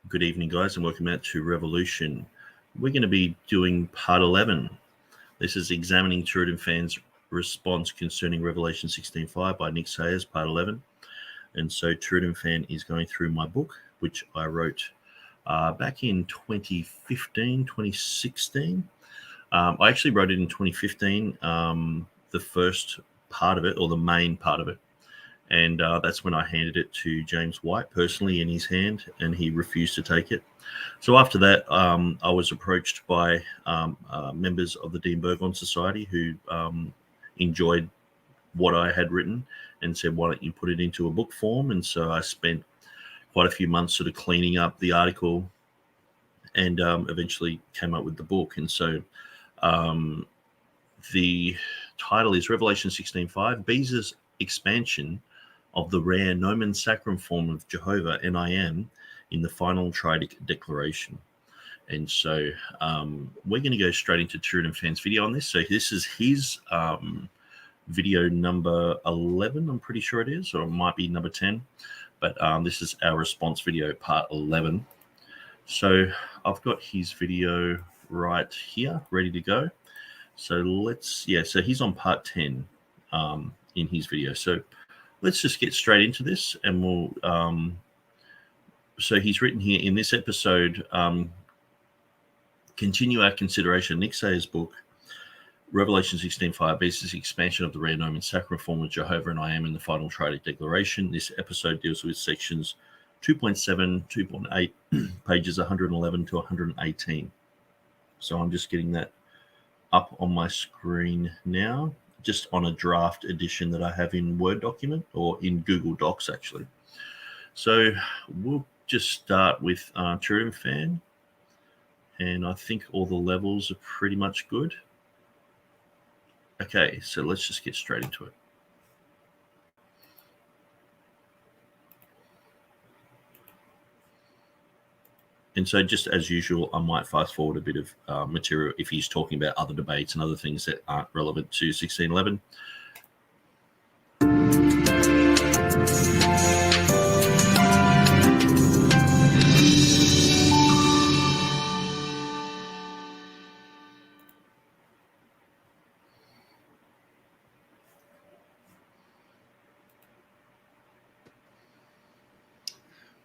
Good evening, guys, and welcome out to Revolution. We're going to be doing part 11. This is examining TurretinFan's response concerning Revelation 16:5 by Nick Sayers, part 11. And so TurretinFan is going through my book, which I wrote back in 2015, 2016. I actually wrote it in 2015, the first part of it, or the main part of it. And that's when I handed it to James White personally in his hand, and he refused to take it. So after that, I was approached by members of the Dean Burgon Society who enjoyed what I had written and said, why don't you put it into a book form? And so I spent quite a few months sort of cleaning up the article and eventually came up with the book. And so the title is Revelation 16:5, Beza's expansion of the rare nomen sacrum form of Jehovah, NIM, in the final triadic declaration. And so we're going to go straight into TurretinFan's video on this. So this is his video number 11, I'm pretty sure it is, or it might be number 10. But this is our response video, part 11. So I've got his video right here, ready to go. So so he's on part 10 in his video. So let's just get straight into this, and we'll so he's written here, in this episode, continue our consideration of Nick Sayers' book, Revelation 16:5, Beza's expansion of the rare nomen sacrum form of Jehovah and I am in the final triadic declaration. This episode deals with sections 2.7, 2.8, pages 111 to 118. So I'm just getting that up on my screen now, just on a draft edition that I have in Word document, or in Google Docs, actually. So we'll just start with TurretinFan, and I think all the levels are pretty much good. Okay, so let's just get straight into it. And so just as usual, I might fast forward a bit of material if he's talking about other debates and other things that aren't relevant to 1611.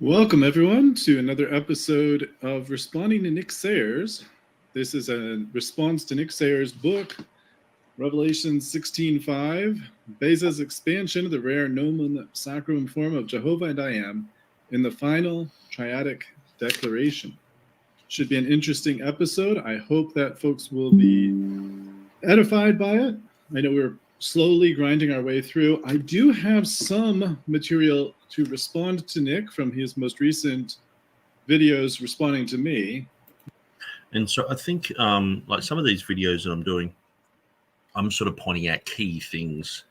Welcome, everyone, to another episode of Responding to Nick Sayers. This is a response to Nick Sayers' book, Revelation 16:5, Beza's expansion of the rare nomen sacrum form of Jehovah and I am in the final triadic declaration. Should be an interesting episode. I hope that folks will be edified by it. I know we're slowly grinding our way through. I do have some material to respond to Nick from his most recent videos responding to me. And so I think like some of these videos that I'm doing, I'm sort of pointing out key things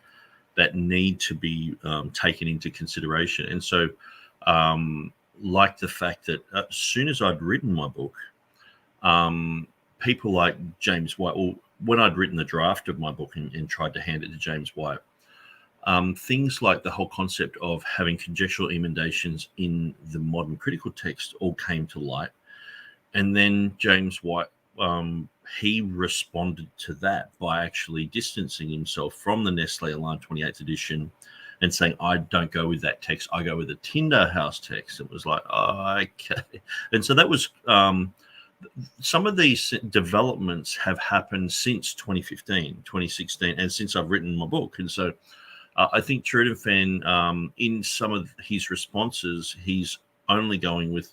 that need to be taken into consideration. And so like the fact that as soon as I'd written my book, people like James White, or when I'd written the draft of my book and tried to hand it to James White, things like the whole concept of having conjectural emendations in the modern critical text all came to light. And then James White, he responded to that by actually distancing himself from the Nestle Alarm 28th edition and saying, I don't go with that text, I go with the Tinderhouse text. It was like, oh, okay. And so that was, some of these developments have happened since 2015, 2016, and since I've written my book. And so I think TurretinFan, in some of his responses, he's only going with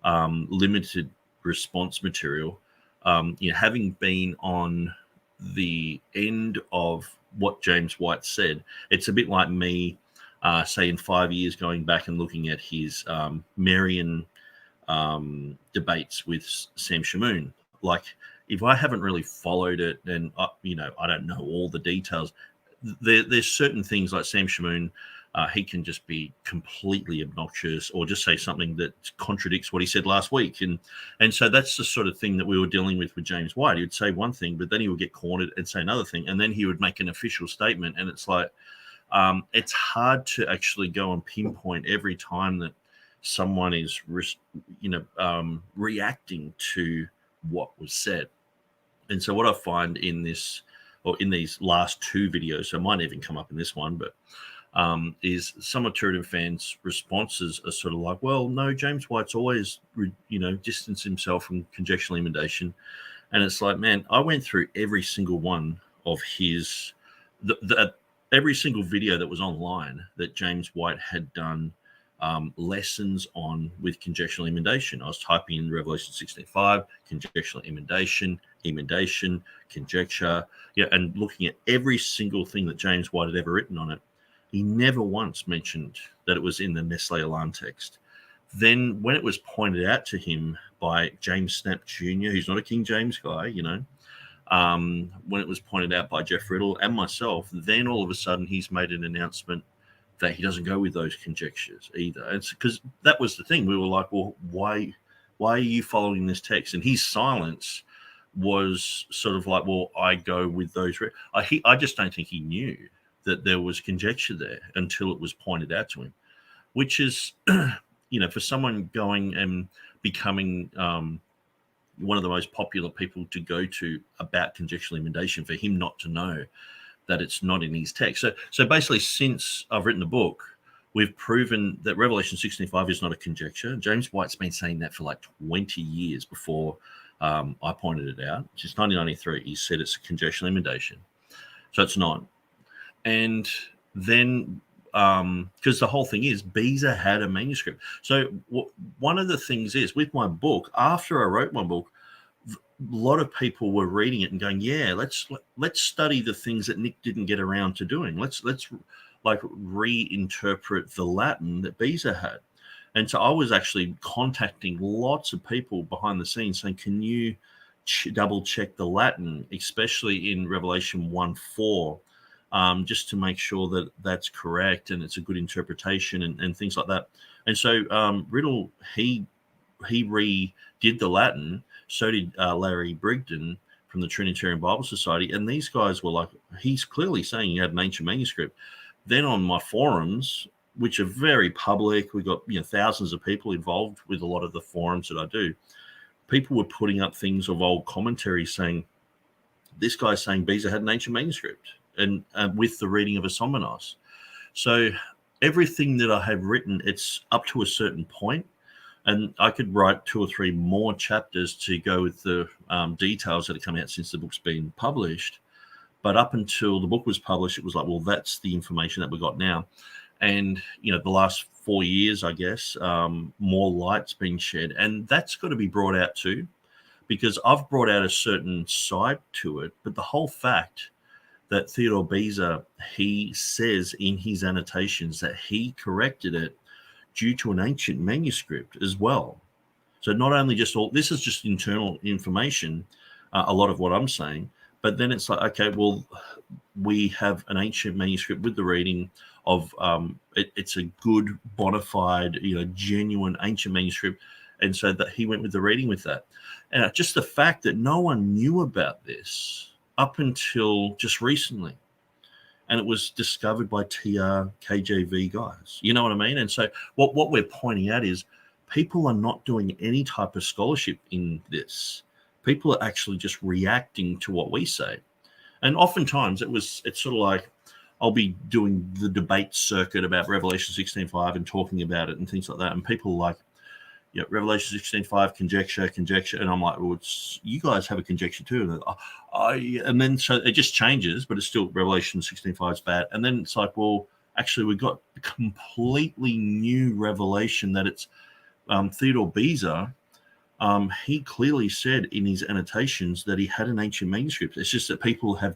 limited response material. Having been on the end of what James White said, it's a bit like me, say, in 5 years going back and looking at his Marian debates with Sam Shamoun. Like, if I haven't really followed it, then I don't know all the details. There's certain things like Sam Shamoun, he can just be completely obnoxious or just say something that contradicts what he said last week. And so that's the sort of thing that we were dealing with James White. He would say one thing, but then he would get cornered and say another thing. And then he would make an official statement. And it's like, it's hard to actually go and pinpoint every time that someone is, reacting to what was said. And so what I find in this, or in these last two videos, so it might even come up in this one, but is some of TurretinFan's responses are sort of like, well, no, James White's always, distanced himself from conjectural emendation. And it's like, man, I went through every single one of his, every single video that was online that James White had done lessons on with conjectural emendation. I was typing in Revelation 16:5, conjectural emendation, conjecture, and looking at every single thing that James White had ever written on it. He never once mentioned that it was in the Nestle Alarm text. Then when it was pointed out to him by James Snap Jr., who's not a King James guy, when it was pointed out by Jeff Riddle and myself, then all of a sudden he's made an announcement that he doesn't go with those conjectures either. It's because that was the thing. We were like, well, why are you following this text? And his silence was sort of like, well, I go with those. I just don't think he knew that there was conjecture there until it was pointed out to him, which is, for someone going and becoming one of the most popular people to go to about conjectural emendation, for him not to know that it's not in his text. So basically, since I've written the book, we've proven that Revelation 16:5 is not a conjecture. James White's been saying that for like 20 years before I pointed it out. Since 1993, he said it's a conjectural emendation. So it's not. And then, because the whole thing is, Beza had a manuscript. So one of the things is, with my book, after I wrote my book, a lot of people were reading it and going, yeah, let's study the things that Nick didn't get around to doing. Let's like reinterpret the Latin that Beza had. And so I was actually contacting lots of people behind the scenes saying, can you double check the Latin, especially in Revelation 1:4, just to make sure that that's correct and it's a good interpretation and things like that. And so Riddle, he redid the Latin. So did Larry Brigden from the Trinitarian Bible Society. And these guys were like, he's clearly saying he had an ancient manuscript. Then on my forums, which are very public, we got thousands of people involved with a lot of the forums that I do. People were putting up things of old commentaries saying, this guy's saying Beza had an ancient manuscript, and with the reading of Asomenos. So everything that I have written, it's up to a certain point, and I could write 2 or 3 more chapters to go with the details that have come out since the book's been published. But up until the book was published, it was like, well, that's the information that we got now. And, the last 4 years, I guess, more light's been shed. And that's got to be brought out too, because I've brought out a certain side to it. But the whole fact that Theodore Beza, he says in his annotations that he corrected it due to an ancient manuscript as well. So not only just this is just internal information, a lot of what I'm saying, but then it's like, okay, well, we have an ancient manuscript with the reading of it's a good, bona fide, genuine ancient manuscript. And so that he went with the reading with that. And just the fact that no one knew about this up until just recently. And it was discovered by KJV guys. You know what I mean? And so what we're pointing out is people are not doing any type of scholarship in this. People are actually just reacting to what we say. And oftentimes it's sort of like I'll be doing the debate circuit about Revelation 16:5 and talking about it and things like that. And people are like, Revelation 16:5, conjecture. And I'm like, well, you guys have a conjecture too. And then so it just changes, but it's still Revelation 16:5 is bad. And then it's like, well, actually, we've got a completely new revelation that it's Theodore Beza. He clearly said in his annotations that he had an ancient manuscript. It's just that people have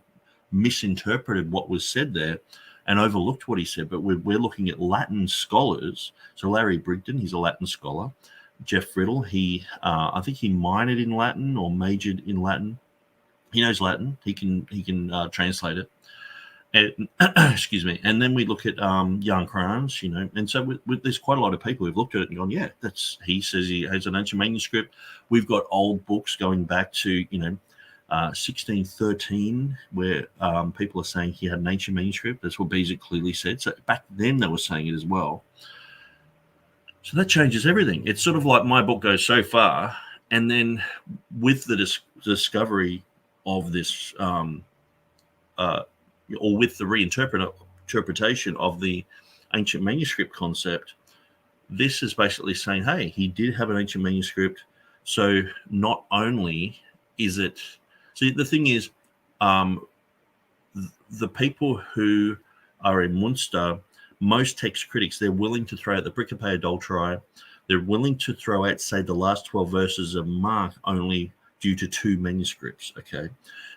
misinterpreted what was said there and overlooked what he said. But we're looking at Latin scholars. So Larry Brigden, he's a Latin scholar. Jeff Riddle, I think he minored in Latin or majored in Latin. He knows Latin. He can translate it. And, excuse me. And then we look at Jan Krans, and so there's quite a lot of people who've looked at it and gone, yeah, he says he has an ancient manuscript. We've got old books going back to 1613 where people are saying he had an ancient manuscript. That's what Beza clearly said. So back then they were saying it as well. So that changes everything. It's sort of like my book goes so far, and then with the discovery of this, or with the reinterpretation of the ancient manuscript concept, this is basically saying, hey, he did have an ancient manuscript. So not only is it, see, the thing is, the people who are in Munster, most text critics, they're willing to throw out the Pericope Adulterae. They're willing to throw out, say, the last 12 verses of Mark only due to 2 manuscripts, okay?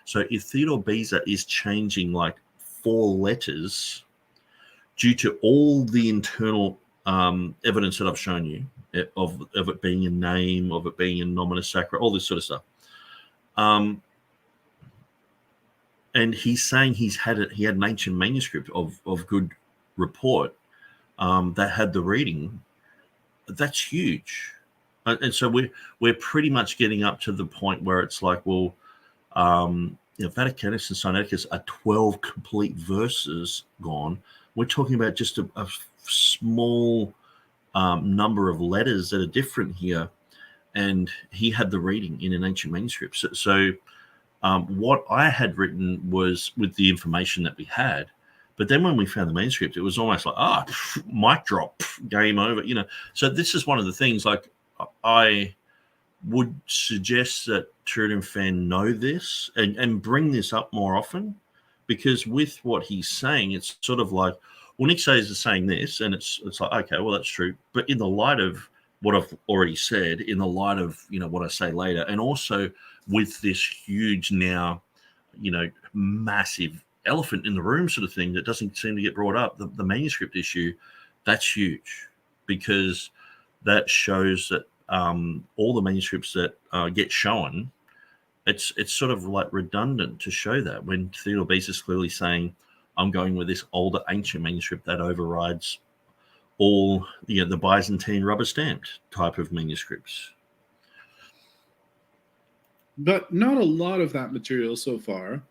So if Theodore Beza is changing like 4 letters due to all the internal evidence that I've shown you of it being a name, of it being a nominus sacra, all this sort of stuff, and he's saying he had an ancient manuscript of good report that had the reading, that's huge. And so we're pretty much getting up to the point where it's like, well, Vaticanus and Sinaiticus are 12 complete verses gone. We're talking about just a small number of letters that are different here, and he had the reading in an ancient manuscript. So what I had written was with the information that we had, but then when we found the manuscript, it was almost like, mic drop, game over, So this is one of the things, like, I would suggest that TurretinFan know this and bring this up more often, because with what he's saying, it's sort of like, well, Nick Sayers is saying this, and it's like, okay, well, that's true. But in the light of what I've already said, in the light of, what I say later, and also with this huge now, massive elephant in the room sort of thing that doesn't seem to get brought up, the manuscript issue, that's huge, because that shows that all the manuscripts that get shown, it's sort of like redundant to show that when Theodore Beza is clearly saying, I'm going with this older ancient manuscript that overrides all the Byzantine rubber stamped type of manuscripts. But not a lot of that material so far.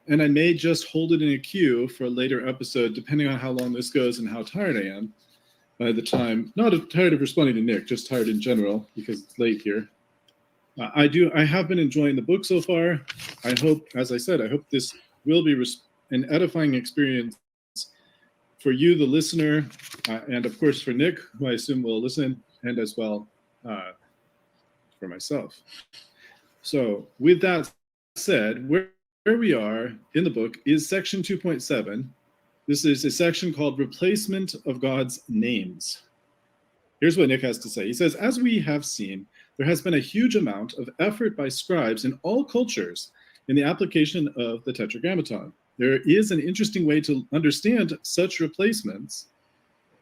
And I may just hold it in a queue for a later episode, depending on how long this goes and how tired I am by the time. Not tired of responding to Nick, just tired in general, because it's late here. I have been enjoying the book so far. I hope, as I said, I hope this will be an edifying experience for you, the listener, and of course for Nick, who I assume will listen, and as well for myself. So with that said, where we are in the book is section 2.7. This is a section called Replacement of God's Names. Here's what Nick has to say. He says, as we have seen, there has been a huge amount of effort by scribes in all cultures in the application of the Tetragrammaton. There is an interesting way to understand such replacements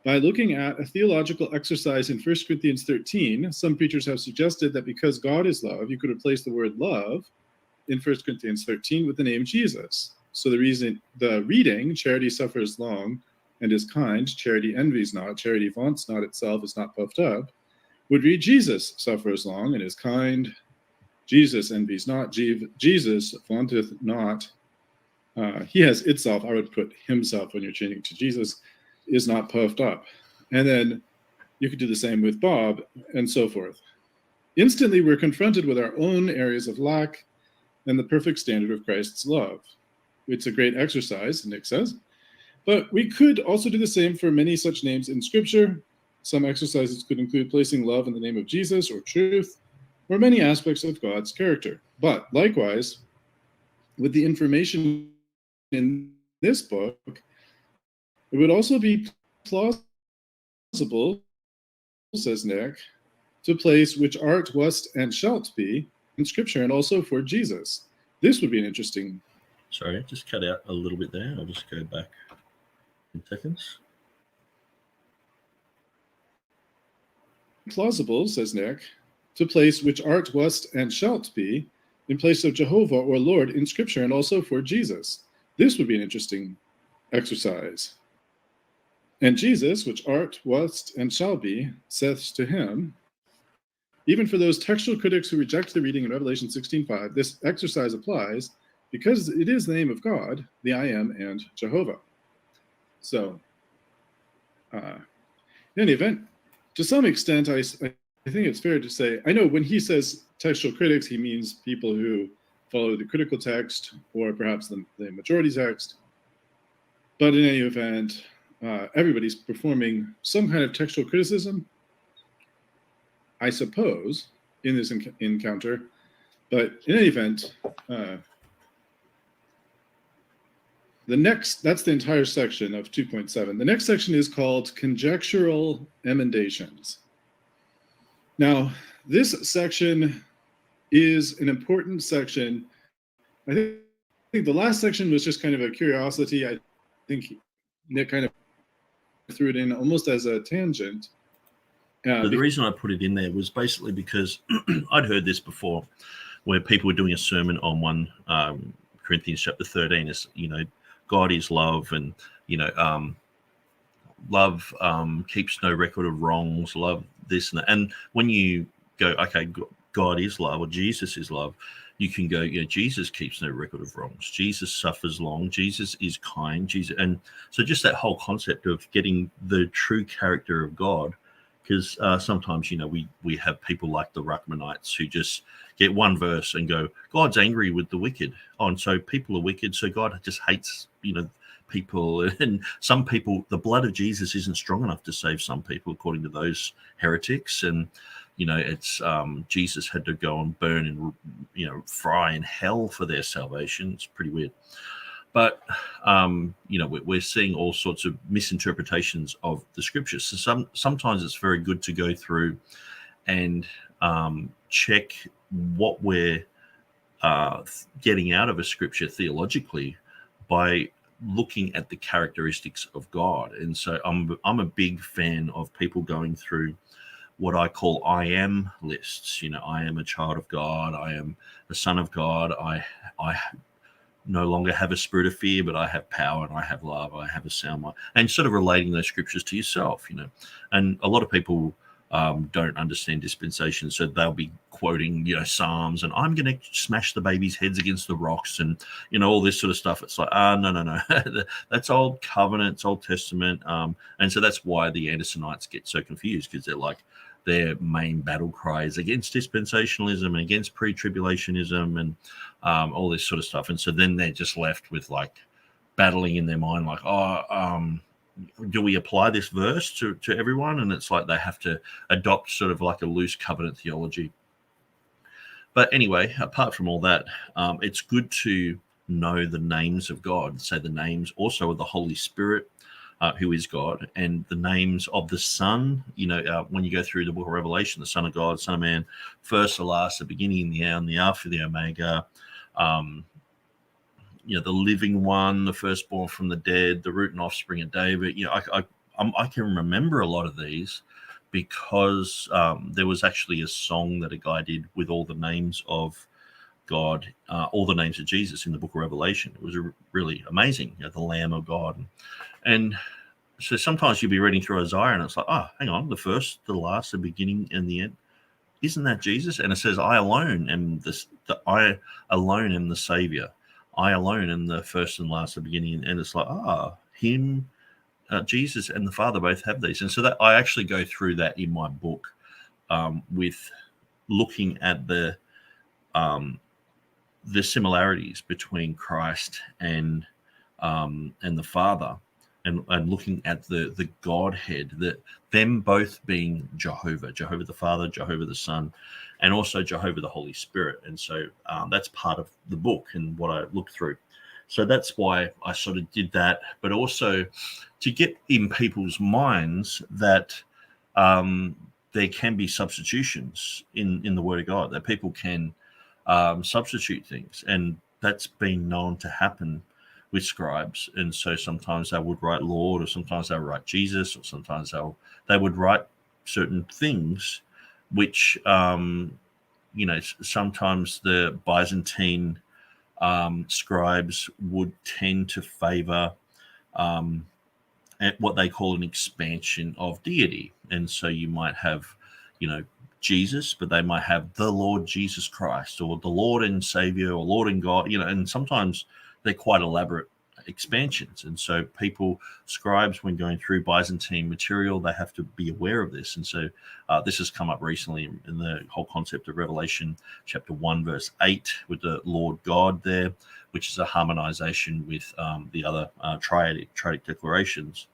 by looking at a theological exercise in 1 Corinthians 13. Some preachers have suggested that because God is love, you could replace the word love in 1 Corinthians 13 with the name Jesus. So the reading, charity suffers long and is kind, charity envies not, charity vaunts not itself, is not puffed up, would read Jesus suffers long and is kind, Jesus envies not, Jesus vaunteth not. He has itself, I would put himself when you're changing to Jesus, is not puffed up. And then you could do the same with Bob, and so forth. Instantly, we're confronted with our own areas of lack and the perfect standard of Christ's love. It's a great exercise, Nick says, but we could also do the same for many such names in Scripture. Some exercises could include placing love in the name of Jesus or truth, or many aspects of God's character. But likewise, with the information in this book, it would also be plausible, says Nick, to place which art, wast, and shalt be in Scripture, and also for Jesus. This would be an interesting... Sorry, just cut out a little bit there. I'll just go back in seconds. Plausible, says Nick, to place which art, wast, and shalt be in place of Jehovah or Lord in Scripture, and also for Jesus. This would be an interesting exercise. And Jesus, which art, wast, and shall be, saith to him, even for those textual critics who reject the reading in Revelation 16:5, this exercise applies because it is the name of God, the I Am, and Jehovah. So, in any event, to some extent, I think it's fair to say, I know when he says textual critics, he means people who follow the critical text or perhaps the majority text. But in any event, everybody's performing some kind of textual criticism, I suppose, in this encounter. But in any event, that's the entire section of 2.7. The next section is called Conjectural Emendations. Now, this section is an important section. I think the last section was just kind of a curiosity. I think Nick kind of threw it in almost as a tangent. The reason I put it in there was basically because I'd heard this before, where people were doing a sermon on 1 Corinthians chapter 13, as God is love, and love keeps no record of wrongs, love this and that. And when you go, okay, God is love, or Jesus is love, you can go, Jesus keeps no record of wrongs. Jesus suffers long. Jesus is kind. Jesus, and so just that whole concept of getting the true character of God, because sometimes we have people like the Ruckmanites who just get one verse and go, God's angry with the wicked. Oh, and so people are wicked, so God just hates people. And some people, the blood of Jesus isn't strong enough to save some people, according to those heretics. And it's Jesus had to go and burn and fry in hell for their salvation. It's pretty weird. But we're seeing all sorts of misinterpretations of the scriptures. So sometimes it's very good to go through and check what we're getting out of a scripture theologically by looking at the characteristics of God. And so I'm a big fan of people going through what I call I am lists. I am a child of God. I am the son of God. I no longer have a spirit of fear, but I have power and I have love. I have a sound mind, and sort of relating those scriptures to yourself, And a lot of people don't understand dispensation, so they'll be quoting, Psalms, and I'm going to smash the babies' heads against the rocks, and all this sort of stuff. It's like, no, that's Old Covenant, it's Old Testament, and so that's why the Andersonites get so confused, because they're like, their main battle cry is against dispensationalism and against pre-tribulationism and all this sort of stuff. And so then they're just left with like battling in their mind, like, do we apply this verse to everyone? And it's like they have to adopt sort of like a loose covenant theology. But anyway, apart from all that, it's good to know the names of God, say the names also of the Holy Spirit, who is God, and the names of the Son. When you go through the book of Revelation, the Son of God, Son of Man, first, the last, the beginning, the end, the Alpha, the Omega, the living one, the firstborn from the dead, the root and offspring of David. I can remember a lot of these because there was actually a song that a guy did with all the names of God, all the names of Jesus in the book of Revelation. It was really amazing, the Lamb of God. And so sometimes you'll be reading through Isaiah and it's like, oh, hang on, the first, the last, the beginning, and the end. Isn't that Jesus? And it says, I alone am the Savior. I alone am the first and last, the beginning. And it's like, him, Jesus, and the Father both have these. And so that I actually go through that in my book with looking at the similarities between Christ and the Father. And looking at the Godhead, that them both being Jehovah the Father, Jehovah the Son, and also Jehovah the Holy Spirit. And so that's part of the book and what I look through. So that's why I sort of did that, but also to get in people's minds that there can be substitutions in the Word of God, that people can substitute things. And that's been known to happen with scribes. And so sometimes they would write Lord, or sometimes they would write Jesus, or sometimes they would write certain things which sometimes the Byzantine scribes would tend to favor what they call an expansion of deity. And so you might have Jesus, but they might have the Lord Jesus Christ, or the Lord and Savior, or Lord and God, and sometimes they're quite elaborate expansions. And so scribes, when going through Byzantine material, they have to be aware of this. And so this has come up recently in the whole concept of Revelation chapter 1, verse 8, with the Lord God there, which is a harmonization with the other triadic declarations,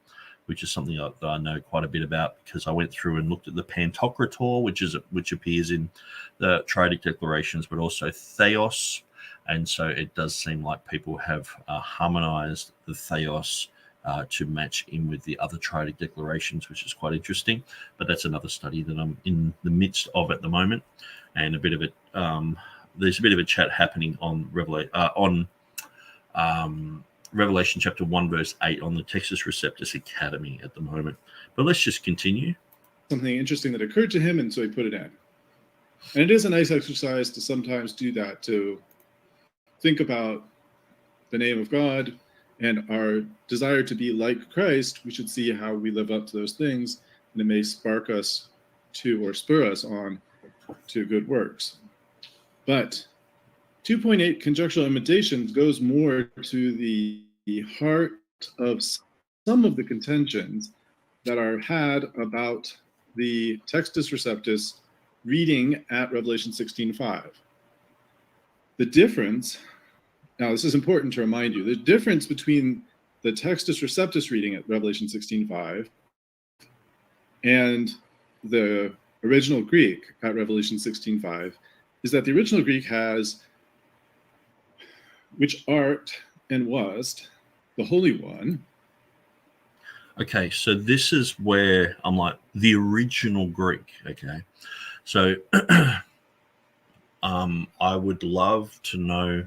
which is something that I know quite a bit about because I went through and looked at the Pantocrator, which appears in the triadic declarations, but also Theos. And so it does seem like people have harmonized the Theos to match in with the other triadic declarations, which is quite interesting. But that's another study that I'm in the midst of at the moment, and a bit of it. There's a bit of a chat happening on Revelation chapter 1, verse 8 on the Textus Receptus Academy at the moment. But let's just continue. Something interesting that occurred to him, and so he put it in. And it is a nice exercise to sometimes do that, to think about the name of God and our desire to be like Christ. We should see how we live up to those things, and it may spark us to, or spur us on to, good works. But 2.8 conjectural imitations goes more to the heart of some of the contentions that are had about the Textus Receptus reading at Revelation 16:5. The difference, now this is important to remind you, the difference between the Textus Receptus reading at Revelation 16:5 and the original Greek at Revelation 16:5 is that the original Greek has, which art and wast the Holy One. Okay, so this is where I'm like, the original Greek, okay? So I would love to know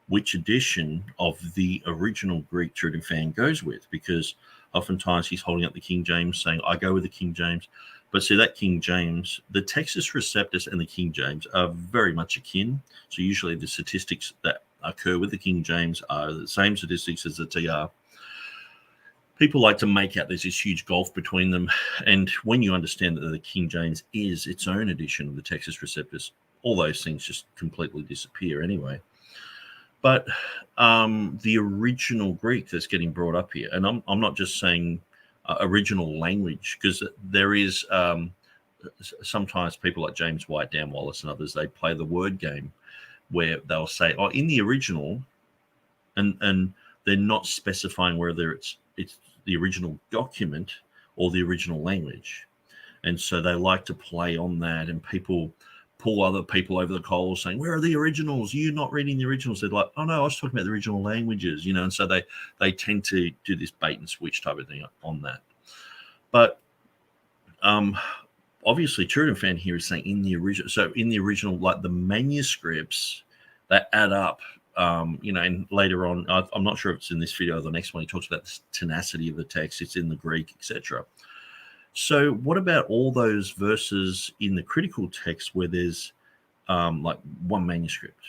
which edition of the original Greek TurretinFan goes with, because oftentimes he's holding up the King James saying, I go with the King James. But see, that King James, the Textus Receptus and the King James are very much akin. So usually the statistics that occur with the King James are the same statistics as the TR. People like to make out there's this huge gulf between them. And when you understand that the King James is its own edition of the Textus Receptus, all those things just completely disappear anyway. But the original Greek that's getting brought up here, and I'm not just saying original language, because there is sometimes people like James White, Dan Wallace, and others, they play the word game where they'll say, oh, in the original, and they're not specifying whether it's the original document or the original language. And so they like to play on that, and people pull other people over the coals saying, where are the originals? You're not reading the originals. They're like, oh no, I was talking about the original languages, and so they tend to do this bait and switch type of thing on that. But obviously TurretinFan here is saying in the original, so in the original, like the manuscripts that add up, and later on, I'm not sure if it's in this video or the next one, he talks about the tenacity of the text, it's in the Greek, etc. So what about all those verses in the critical text where there's like one manuscript,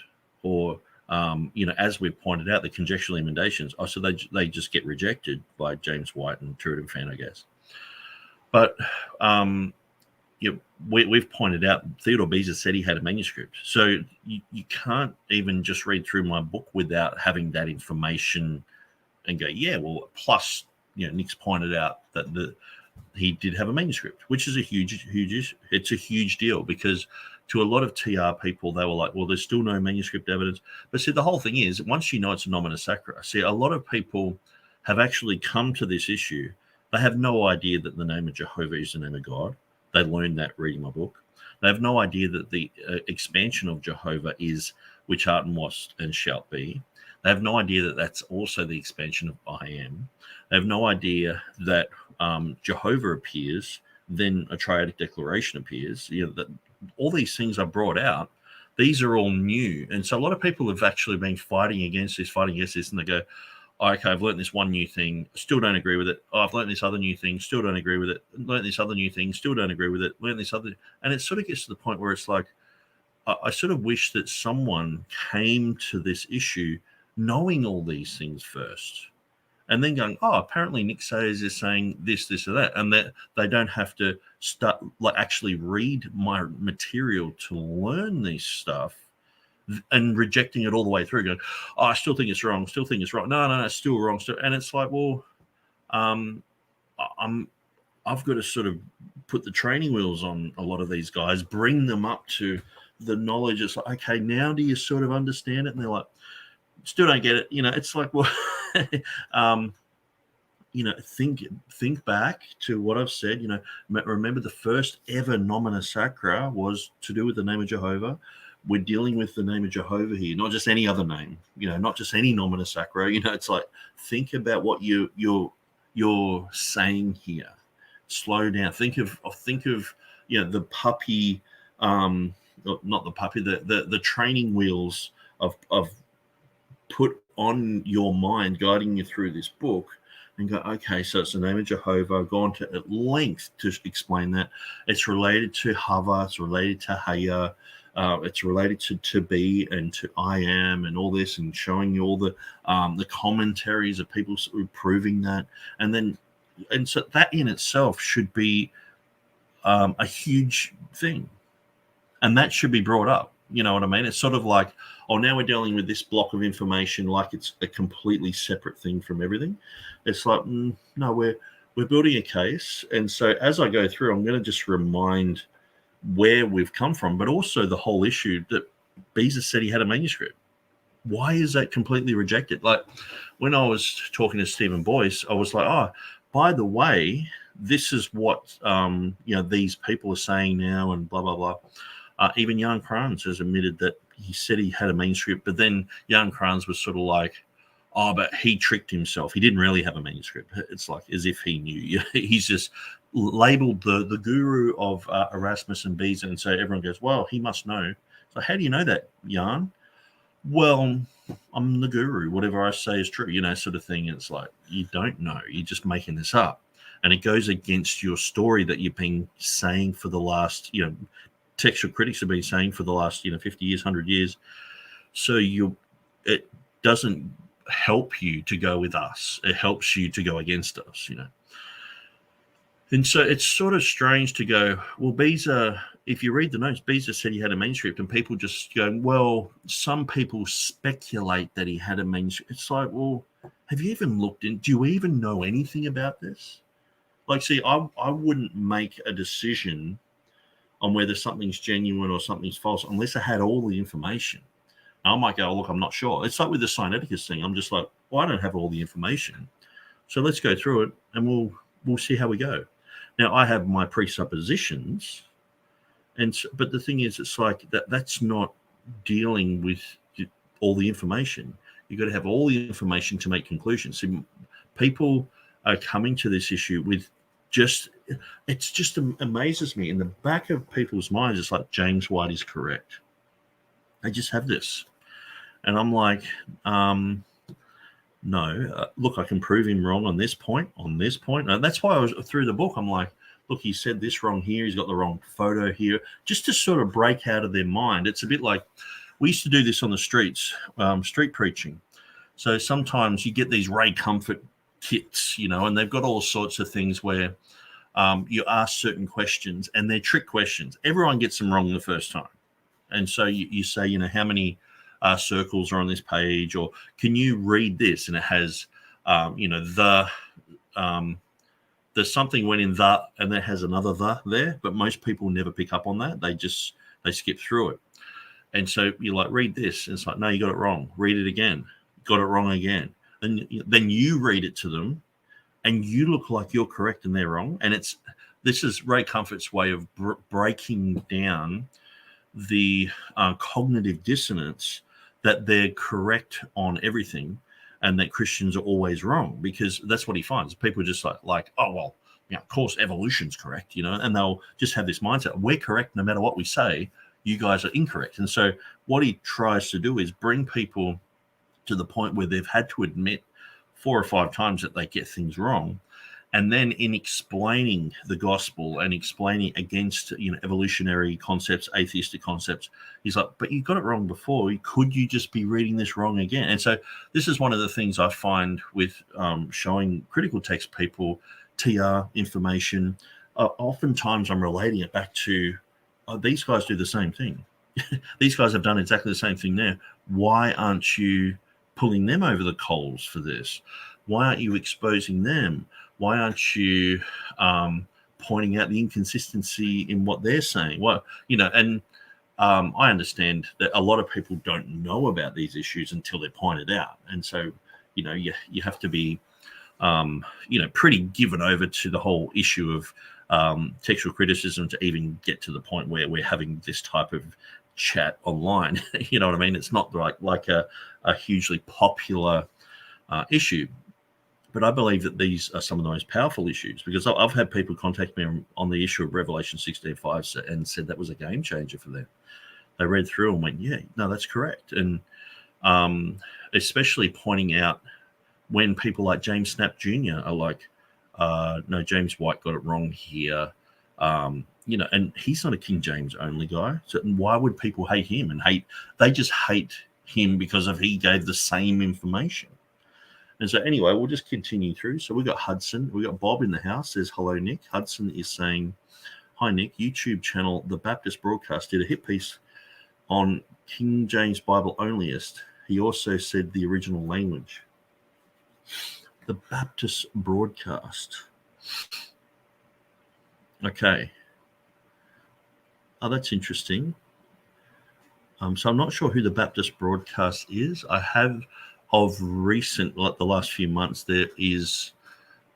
or as we've pointed out, the conjectural emendations? Oh, so they just get rejected by James White and TurretinFan, I guess. But we've pointed out Theodore Beza said he had a manuscript, so you can't even just read through my book without having that information and go, yeah, well, plus Nick's pointed out that he did have a manuscript, which is a huge deal, because to a lot of TR people, they were like, well, there's still no manuscript evidence. But see, the whole thing is, once you know it's a nomina sacra, see, a lot of people have actually come to this issue. They have no idea that the name of Jehovah is the name of God. They learned that reading my book. They have no idea that the expansion of Jehovah is which art and wast and shalt be. They have no idea that that's also the expansion of I am. They have no idea that Jehovah appears, then a triadic declaration appears. That all these things are brought out. These are all new. And so a lot of people have actually been fighting against this, and they go, oh, okay, I've learned this one new thing, still don't agree with it. Oh, I've learned this other new thing, still don't agree with it. Learned this other new thing, still don't agree with it. Learned this other, and it sort of gets to the point where it's like, I sort of wish that someone came to this issue knowing all these things first, and then going, oh, apparently Nick Sayers is saying this, or that, and that they don't have to start actually read my material to learn this stuff. and rejecting it all the way through, going, oh, I still think it's wrong, no, it's still wrong, and it's like, well, I've got to sort of put the training wheels on a lot of these guys, bring them up to the knowledge. It's like, okay, now do you sort of understand it? And they're like, still don't get it. It's like, well, think back to what I've said. Remember the first ever nomina sacra was to do with the name of Jehovah. We're dealing with the name of Jehovah here, not just any other name. Not just any nomina sacra. It's like, think about what you're saying here. Slow down. Think of the puppy, not the puppy, the training wheels of put on your mind, guiding you through this book, and go, okay, so it's the name of Jehovah. I've gone to at length to explain that. It's related to Hava, it's related to Haya, it's related to be and to I am and all this, and showing you all the commentaries of people proving that. And so that in itself should be a huge thing. And that should be brought up. You know what I mean? It's sort of like, oh, now we're dealing with this block of information like it's a completely separate thing from everything. It's like, no, we're building a case. And so as I go through, I'm going to just remind where we've come from, but also the whole issue that Beza said he had a manuscript. Why is that completely rejected? Like, when I was talking to Stephen Boyce, I was like, oh, by the way, this is what these people are saying now, and blah, blah, blah. Even Jan Kranz has admitted that he said he had a manuscript, but then Jan Kranz was sort of like, oh, but he tricked himself. He didn't really have a manuscript. It's like as if he knew. He's just labeled the guru of Erasmus and Beza, and so everyone goes, well, he must know. So how do you know that, Jan? Well, I'm the guru. Whatever I say is true, sort of thing. It's like, you don't know. You're just making this up. And it goes against your story that you've been saying for the last, textual critics have been saying for the last, 50 years, 100 years. So it doesn't help you to go with us. It helps you to go against us, And so it's sort of strange to go, well, Beza, if you read the notes, Beza said he had a manuscript, and people just go, well, some people speculate that he had a manuscript. It's like, well, have you even looked in? Do you even know anything about this? Like, see, I wouldn't make a decision on whether something's genuine or something's false unless I had all the information. I might go, oh, look, I'm not sure. It's like with the Sinaiticus thing. I'm just like, well, I don't have all the information. So let's go through it, and we'll see how we go. Now, I have my presuppositions, but the thing is, it's like that's not dealing with all the information. You've got to have all the information to make conclusions. So people are coming to this issue with it just amazes me. In the back of people's minds, it's like, James White is correct. They just have this. And I'm like, no, look, I can prove him wrong on this point. And that's why I was through the book. I'm like, look, he said this wrong here. He's got the wrong photo here, just to sort of break out of their mind. It's a bit like we used to do this on the streets, street preaching. So sometimes you get these Ray Comfort kits, and they've got all sorts of things where you ask certain questions, and they're trick questions. Everyone gets them wrong the first time. And so you say, how many circles are on this page, or can you read this? And it has, there's something went in the, and that has another the there, but most people never pick up on that. They skip through it. And so you're like, read this. And it's like, no, you got it wrong. Read it again. Got it wrong again. And then you read it to them, and you look like you're correct and they're wrong. And this is Ray Comfort's way of breaking down the cognitive dissonance that they're correct on everything and that Christians are always wrong, because that's what he finds. People are just like, oh, well, of course evolution's correct, and they'll just have this mindset. We're correct no matter what we say. You guys are incorrect. And so what he tries to do is bring people to the point where they've had to admit 4 or 5 times that they get things wrong. And then in explaining the gospel and explaining against, evolutionary concepts, atheistic concepts, he's like, but you got it wrong before. Could you just be reading this wrong again? And so this is one of the things I find with showing critical text people TR information. Oftentimes I'm relating it back to, these guys do the same thing. these guys have done exactly the same thing there. Why aren't you pulling them over the coals for this? Why aren't you exposing them? Why aren't you pointing out the inconsistency in what they're saying? Well, and I understand that a lot of people don't know about these issues until they're pointed out. And so, you have to be, pretty given over to the whole issue of textual criticism to even get to the point where we're having this type of chat online. You know what I mean? It's not like a hugely popular issue. But I believe that these are some of the most powerful issues, because I've had people contact me on the issue of Revelation 16:5 and said that was a game changer for them. They read through and went, yeah, no, that's correct. And especially pointing out when people like James Snap Jr. are like, no, James White got it wrong here. And he's not a King James only guy. So why would people hate him they just hate him because he gave the same information. And so anyway, we'll just continue through. So we got Hudson. We got Bob in the house. Says, hello, Nick. Hudson is saying, hi, Nick. YouTube channel, The Baptist Broadcast, did a hit piece on King James Bible Onlyist. He also said the original language. The Baptist Broadcast. Okay. Oh, that's interesting. So I'm not sure who the Baptist Broadcast is. I have of recent, like the last few months, there is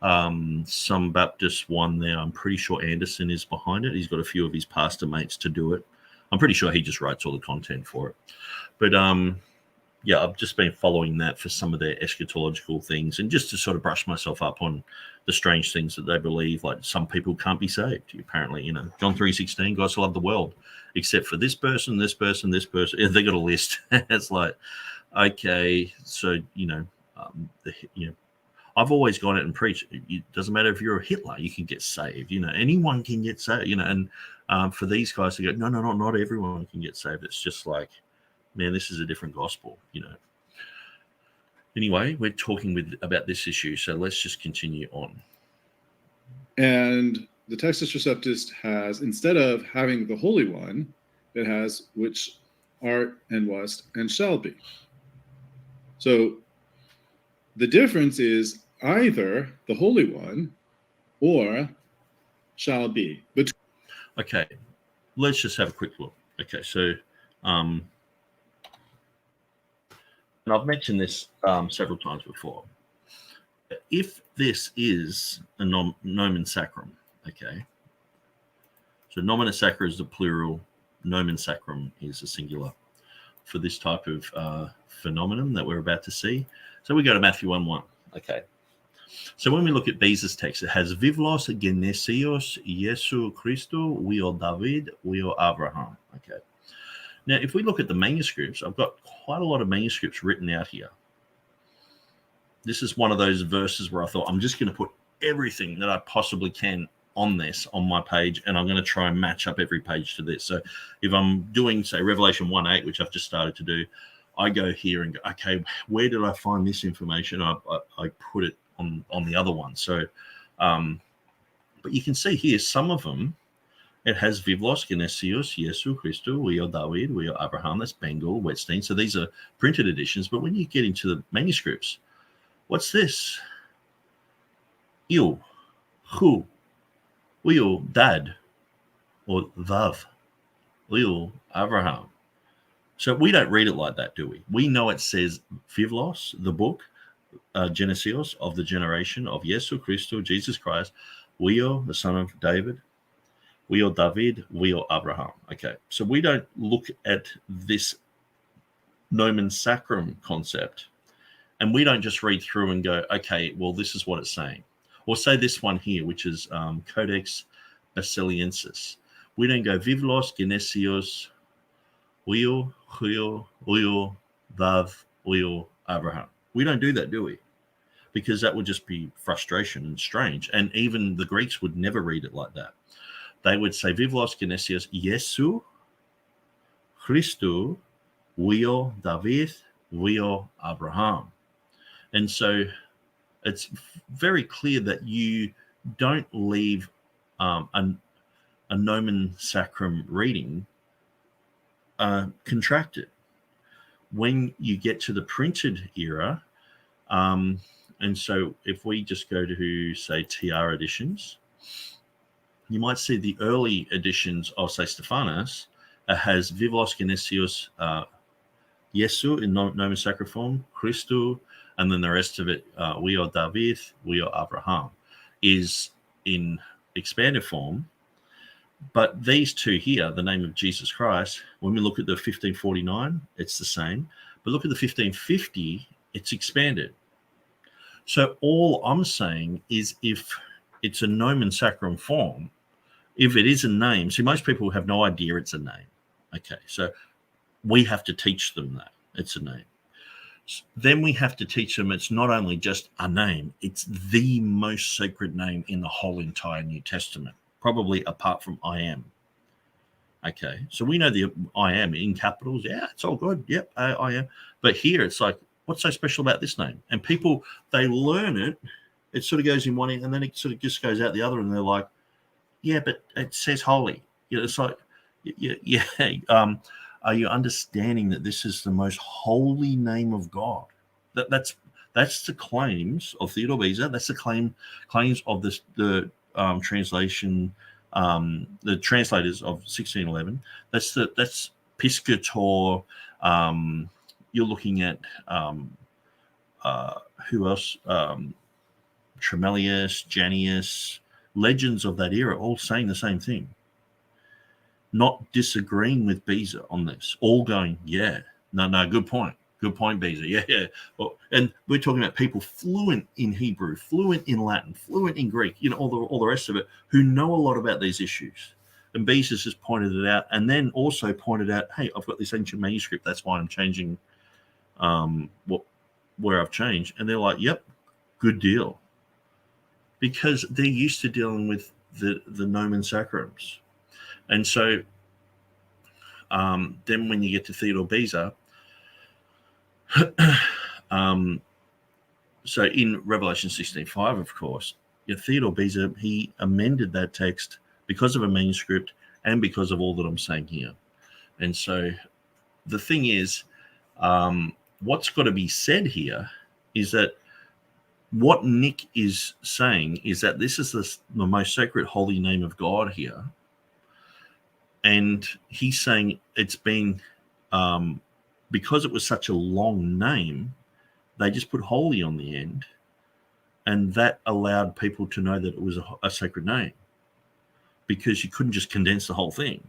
some Baptist one there. I'm pretty sure Anderson is behind it. He's got a few of his pastor mates to do it. I'm pretty sure he just writes all the content for it. But I've just been following that for some of their eschatological things, and just to sort of brush myself up on the strange things that they believe. Like some people can't be saved. Apparently, John 3:16, God so loved the world, except for this person, this person, this person. Yeah, they got a list. It's like, okay, so I've always gone out and preached. It doesn't matter if you're a Hitler, you can get saved. Anyone can get saved. And for these guys to go, no, not everyone can get saved. It's just like, man, this is a different gospel. Anyway, we're talking about this issue, so let's just continue on. And the Textus Receptus has, instead of having the Holy One, it has which art and was and shall be. So the difference is either the Holy One or shall be. Okay, let's just have a quick look. Okay, so and I've mentioned this several times before. If this is a nomen sacrum, okay, so nomina sacra is the plural, nomen sacrum is a singular for this type of phenomenon that we're about to see. So we go to Matthew 1:1. Okay. So when we look at Beza's text, it has Vivlos genesios Jesu Christo, Vio David, Vio Abraham. Okay. Now, if we look at the manuscripts, I've got quite a lot of manuscripts written out here. This is one of those verses where I thought, I'm just going to put everything that I possibly can on this, on my page, and I'm going to try and match up every page to this. So if I'm doing, say, Revelation 1:8, which I've just started to do, I go here and go, okay, where did I find this information? I put it on the other one. So, but you can see here, some of them, it has Vivlos, Genesios, Jesu, Christo, Vio David, Vio Abraham, that's Bengal, Wetstein. So these are printed editions. But when you get into the manuscripts, what's this? Il, Hu, Vio Dad, or Vav, Vio Abraham. So we don't read it like that, do we? We know it says Vivlos, the book, Genesios, of the generation of Jesu Christo, Jesus Christ, Vio, the son of David, Vio David, Vio Abraham. Okay, so we don't look at this nomen sacrum concept, and we don't just read through and go, okay, well, this is what it's saying. Or say this one here, which is Codex Basiliensis. We don't go Vivlos, Genesios, Vio, Vav, Vio, Abraham. We don't do that, do we? Because that would just be frustration and strange. And even the Greeks would never read it like that. They would say Vivlos, Genesios, Jesu, Christo, Vio, David, Vio, Abraham. And so it's very clear that you don't leave a nomen sacrum reading contracted. When you get to the printed era, and so if we just go to, say, TR editions, you might see the early editions of, say, Stephanus has Vivos Genesius Jesu in nomen sacroform, Christu, and then the rest of it, we are David, we are Abraham, is in expanded form. But these two here, the name of Jesus Christ, when we look at the 1549, it's the same. But look at the 1550, it's expanded. So all I'm saying is if it's a nomen sacrum form, if it is a name, see, most people have no idea it's a name. Okay, so we have to teach them that it's a name. Then we have to teach them it's not only just a name, it's the most sacred name in the whole entire New Testament, probably apart from I am. Okay, so we know the I am in capitals. Yeah, it's all good. Yep, I am. But here it's like, what's so special about this name? And people, they learn it. It sort of goes in one end, and then it sort of just goes out the other, and they're like, yeah, but it says holy. You know, it's like, yeah. Are you understanding that this is the most holy name of God? That's the claims of Theodore Beza. That's the claims of the translation, the translators of 1611. That's Piscator. You're looking at who else? Tremelius, Janius, legends of that era, all saying the same thing. Not disagreeing with Beza on this, all going, yeah, no, good point, Beza, yeah. Well, and we're talking about people fluent in Hebrew, fluent in Latin, fluent in Greek, you know, all the rest of it, who know a lot about these issues. And Beza's just pointed it out, and then also pointed out, hey, I've got this ancient manuscript, that's why I'm changing where I've changed. And they're like, yep, good deal, because they're used to dealing with the nomen sacrums. And so then when you get to Theodore Beza, so in Revelation 16:5, of course, Theodore Beza, he amended that text because of a manuscript and because of all that I'm saying here. And so the thing is, what's got to be said here is that what Nick is saying is that this is the most sacred holy name of God here. And he's saying it's been, because it was such a long name, they just put holy on the end. And that allowed people to know that it was a sacred name, because you couldn't just condense the whole thing.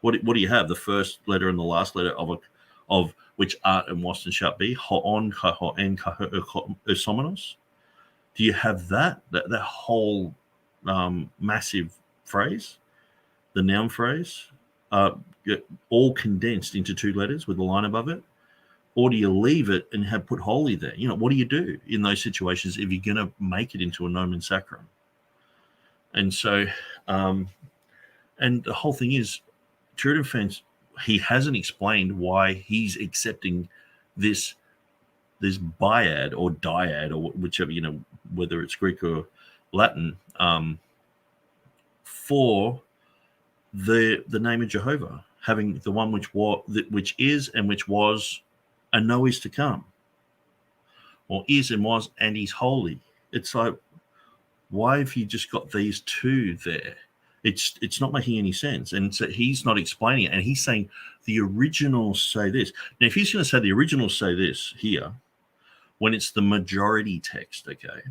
What do you have? The first letter and the last letter of which art and was and shall be, ho'on, kaho'en, kaho'osomenos. Do you have that whole massive phrase? The noun phrase, all condensed into two letters with a line above it? Or do you leave it and have put holy there? You know, what do you do in those situations if you're going to make it into a nomen sacrum? And so, and the whole thing is, TurretinFan's, he hasn't explained why he's accepting this biad or dyad or whichever, you know, whether it's Greek or Latin, for the name of Jehovah, having the one which is and which was and no is to come, or is and was and is holy. It's like, why have you just got these two there? It's not making any sense. And so he's not explaining it, and he's saying the originals say this. Now, if he's going to say the originals say this here, when it's the majority text, okay,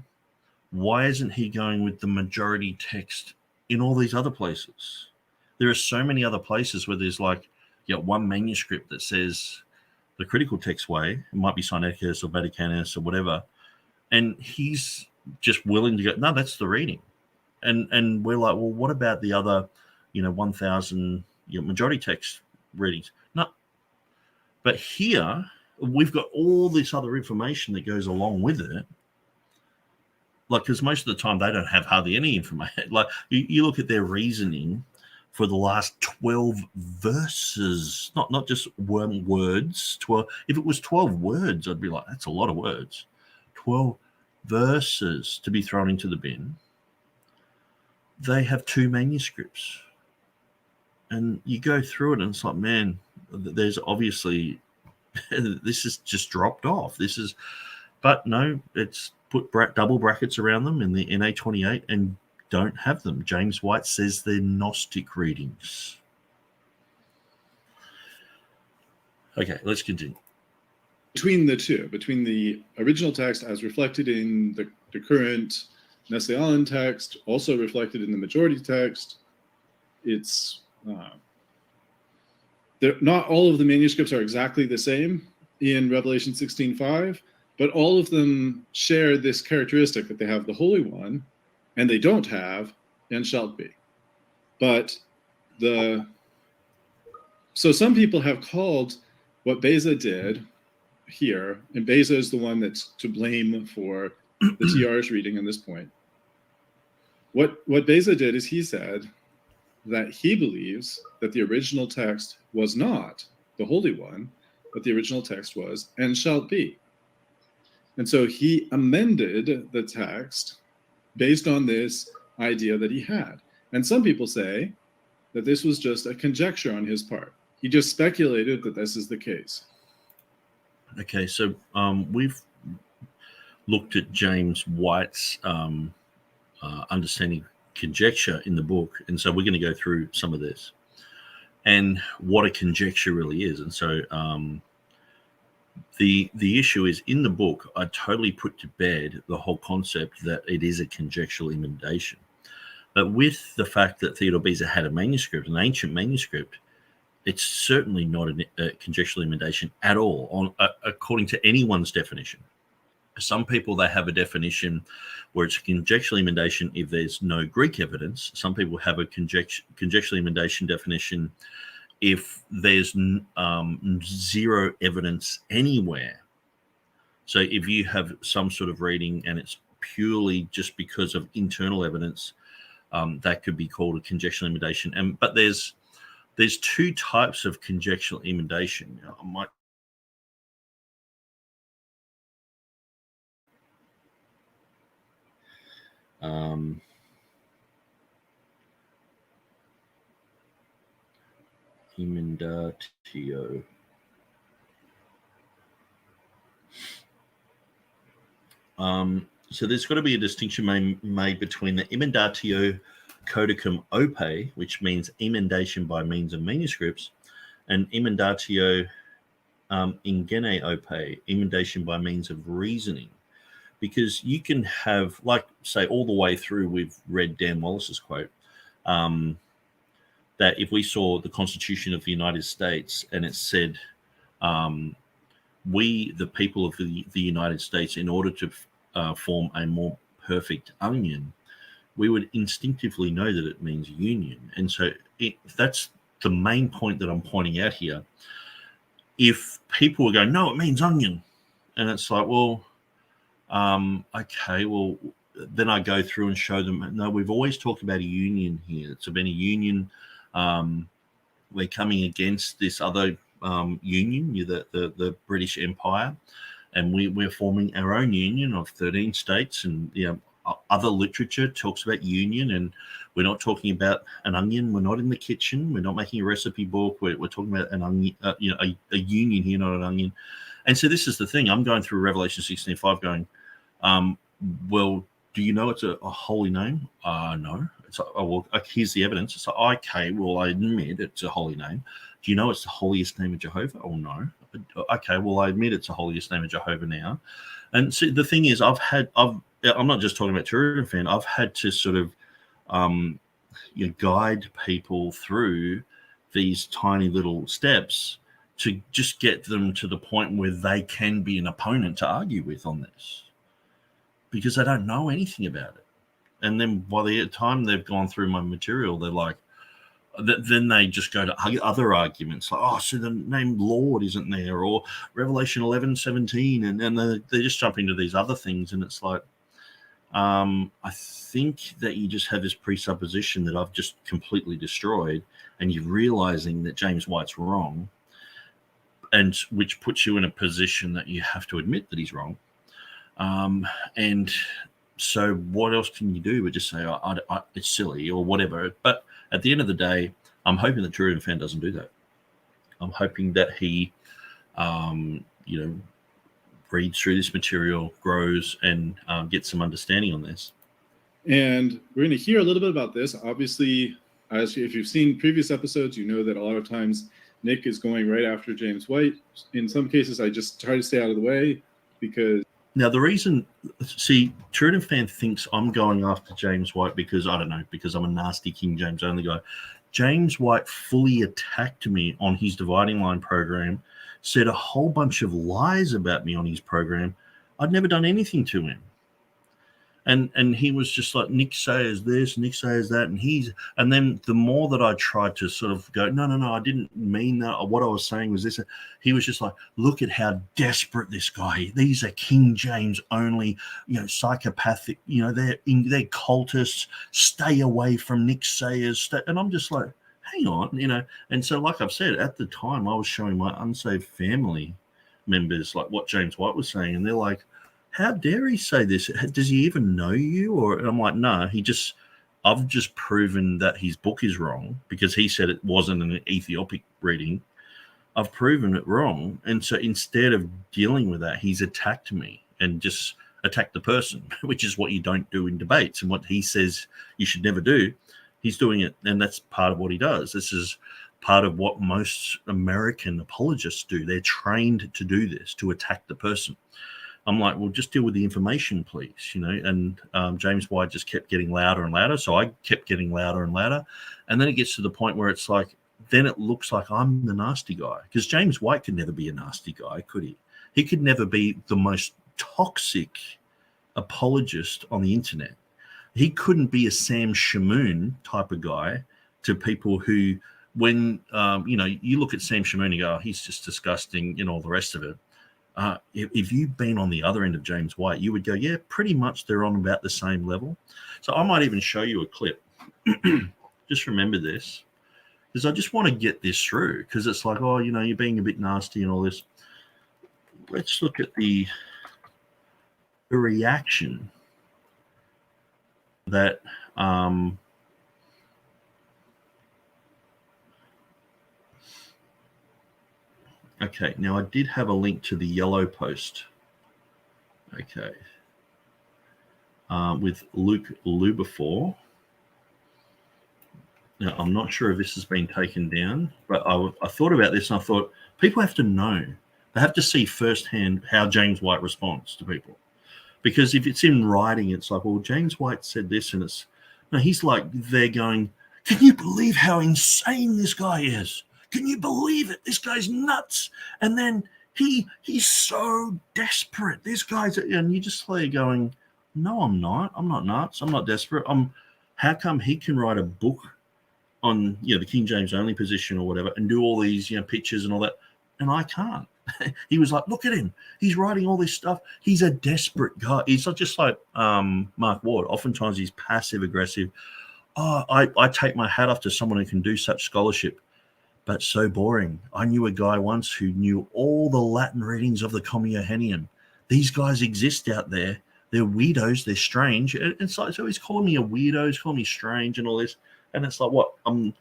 why isn't he going with the majority text in all these other places? There are so many other places where there's like, one manuscript that says the critical text way. It might be Sinaiticus or Vaticanus or whatever. And he's just willing to go, no, that's the reading. And we're like, well, what about the other, 1,000 majority text readings? No. But here, we've got all this other information that goes along with it. Like, because most of the time they don't have hardly any information. Like, you look at their reasoning for the last 12 verses, not just words. 12. If it was 12 words, I'd be like, that's a lot of words. 12 verses to be thrown into the bin. They have two manuscripts. And you go through it and it's like, man, there's obviously this is just dropped off. But no, it's put double brackets around them in the NA28 and don't have them. James White says they're Gnostic readings. Okay, let's continue. Between the two, between the original text as reflected in the current Nestle Aland text, also reflected in the majority text, it's not all of the manuscripts are exactly the same in Revelation 16:5, but all of them share this characteristic that they have the Holy One, and they don't have and shall be. But so some people have called what Beza did here, and Beza is the one that's to blame for the TR's reading in this point. What Beza did is he said that he believes that the original text was not the Holy One, but the original text was and shall be. And so he amended the text based on this idea that he had. And some people say that this was just a conjecture on his part. He just speculated that this is the case. Okay, so we've looked at James White's understanding conjecture in the book, and so we're going to go through some of this and what a conjecture really is. And so the issue is, in the book, I totally put to bed the whole concept that it is a conjectural emendation. But with the fact that Theodore Beza had a manuscript, an ancient manuscript, it's certainly not a conjectural emendation at all, according to anyone's definition. Some people, they have a definition where it's a conjectural emendation if there's no Greek evidence. Some people have a conjectural emendation definition if there's zero evidence anywhere. So if you have some sort of reading and it's purely just because of internal evidence, that could be called a conjectural emendation. But there's two types of conjectural emendation. I might emendatio. So there's got to be a distinction made between the emendatio codicum ope, which means emendation by means of manuscripts, and emendatio ingene ope, emendation by means of reasoning. Because you can have, like, say, all the way through, we've read Dan Wallace's quote, that if we saw the Constitution of the United States and it said, we, the people of the United States, in order to form a more perfect onion, we would instinctively know that it means union. And so that's the main point that I'm pointing out here. If people were going, no, it means onion, and it's like, well, okay, well, then I go through and show them, no, we've always talked about a union here. It's been a union. We're coming against this other union, the British Empire, and we're forming our own union of 13 states. And other literature talks about union, and we're not talking about an onion. We're not in the kitchen. We're not making a recipe book. We're talking about an onion, a union here, not an onion. And so this is the thing. I'm going through Revelation 16:5 going, well, do you know it's a holy name? No. It's like, oh, well, here's the evidence. It's like, okay, well, I admit it's a holy name. Do you know it's the holiest name of Jehovah? Oh, no. Okay, well, I admit it's the holiest name of Jehovah now. And so the thing is, I'm not just talking about TurretinFan. I've had to sort of guide people through these tiny little steps to just get them to the point where they can be an opponent to argue with on this, because they don't know anything about it. And then by the time they've gone through my material, they're like, then they just go to other arguments like, oh, so the name Lord isn't there, or Revelation 11:17, and they just jump into these other things. And it's like, I think that you just have this presupposition that I've just completely destroyed, and you're realizing that James White's wrong, and which puts you in a position that you have to admit that he's wrong. And so what else can you do but just say, it's silly or whatever? But at the end of the day, I'm hoping that TurretinFan doesn't do that. I'm hoping that he, reads through this material, grows, and gets some understanding on this. And we're going to hear a little bit about this. Obviously, if you've seen previous episodes, you know that a lot of times Nick is going right after James White. In some cases, I just try to stay out of the way because... Now, the reason, TurretinFan thinks I'm going after James White because, I don't know, because I'm a nasty King James only guy. James White fully attacked me on his Dividing Line program, said a whole bunch of lies about me on his program. I'd never done anything to him. And he was just like, Nick says this, Nick says that, and then the more that I tried to sort of go, no, I didn't mean that. What I was saying was this. He was just like, look at how desperate this guy is. These are King James only, psychopathic. They're cultists. Stay away from Nick Sayers. And I'm just like, hang on, And so, like I've said, at the time, I was showing my unsaved family members like what James White was saying, and they're like, how dare he say this? Does he even know you? Or I'm like, no, I've just proven that his book is wrong because he said it wasn't an Ethiopic reading. I've proven it wrong. And so instead of dealing with that, he's attacked me and just attacked the person, which is what you don't do in debates. And what he says you should never do, he's doing it. And that's part of what he does. This is part of what most American apologists do. They're trained to do this, to attack the person. I'm like, well, just deal with the information, please, And James White just kept getting louder and louder. So I kept getting louder and louder. And then it gets to the point where it's like, then it looks like I'm the nasty guy. Because James White could never be a nasty guy, could he? He could never be the most toxic apologist on the internet. He couldn't be a Sam Shamoon type of guy to people who, when, you look at Sam Shamoon and go, oh, he's just disgusting, all the rest of it. If you've been on the other end of James White, you would go, yeah, pretty much they're on about the same level. So I might even show you a clip. Just remember this, because I just want to get this through, because it's like, oh, you're being a bit nasty and all this. Let's look at the reaction that okay, now I did have a link to the yellow post. Okay. With Luke Luberfor. Now, I'm not sure if this has been taken down, but I thought about this and I thought people have to know. They have to see firsthand how James White responds to people. Because if it's in writing, it's like, well, James White said this, and he's like, they're going, can you believe how insane this guy is? Can you believe it? This guy's nuts. And then he's so desperate. This guy's, and you just play going, no, I'm not. I'm not nuts. I'm not desperate. How come he can write a book on, the King James only position or whatever and do all these, pictures and all that, and I can't? He was like, look at him. He's writing all this stuff. He's a desperate guy. He's not just like Mark Ward. Oftentimes he's passive aggressive. Oh, I take my hat off to someone who can do such scholarship. But so boring. I knew a guy once who knew all the Latin readings of the Commuhenium. These guys exist out there. They're weirdos. They're strange. And so he's calling me a weirdo. He's calling me strange and all this. And it's like, what? I'm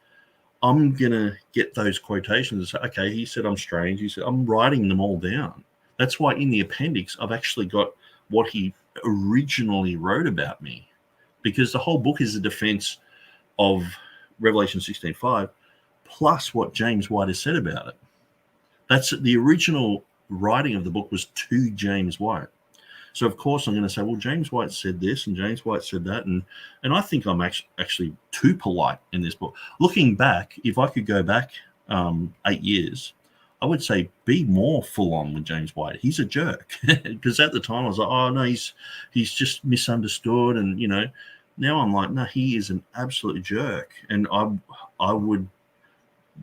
going to get those quotations and say, okay, he said I'm strange. He said, I'm writing them all down. That's why in the appendix, I've actually got what he originally wrote about me. Because the whole book is a defense of Revelation 16:5. Plus what James White has said about it. That's the original writing of the book was to James White. So, of course, I'm going to say, well, James White said this and James White said that. And I think I'm actually too polite in this book. Looking back, if I could go back 8 years, I would say be more full on with James White. He's a jerk. Because at the time I was like, oh, no, he's just misunderstood. And, now I'm like, no, he is an absolute jerk. And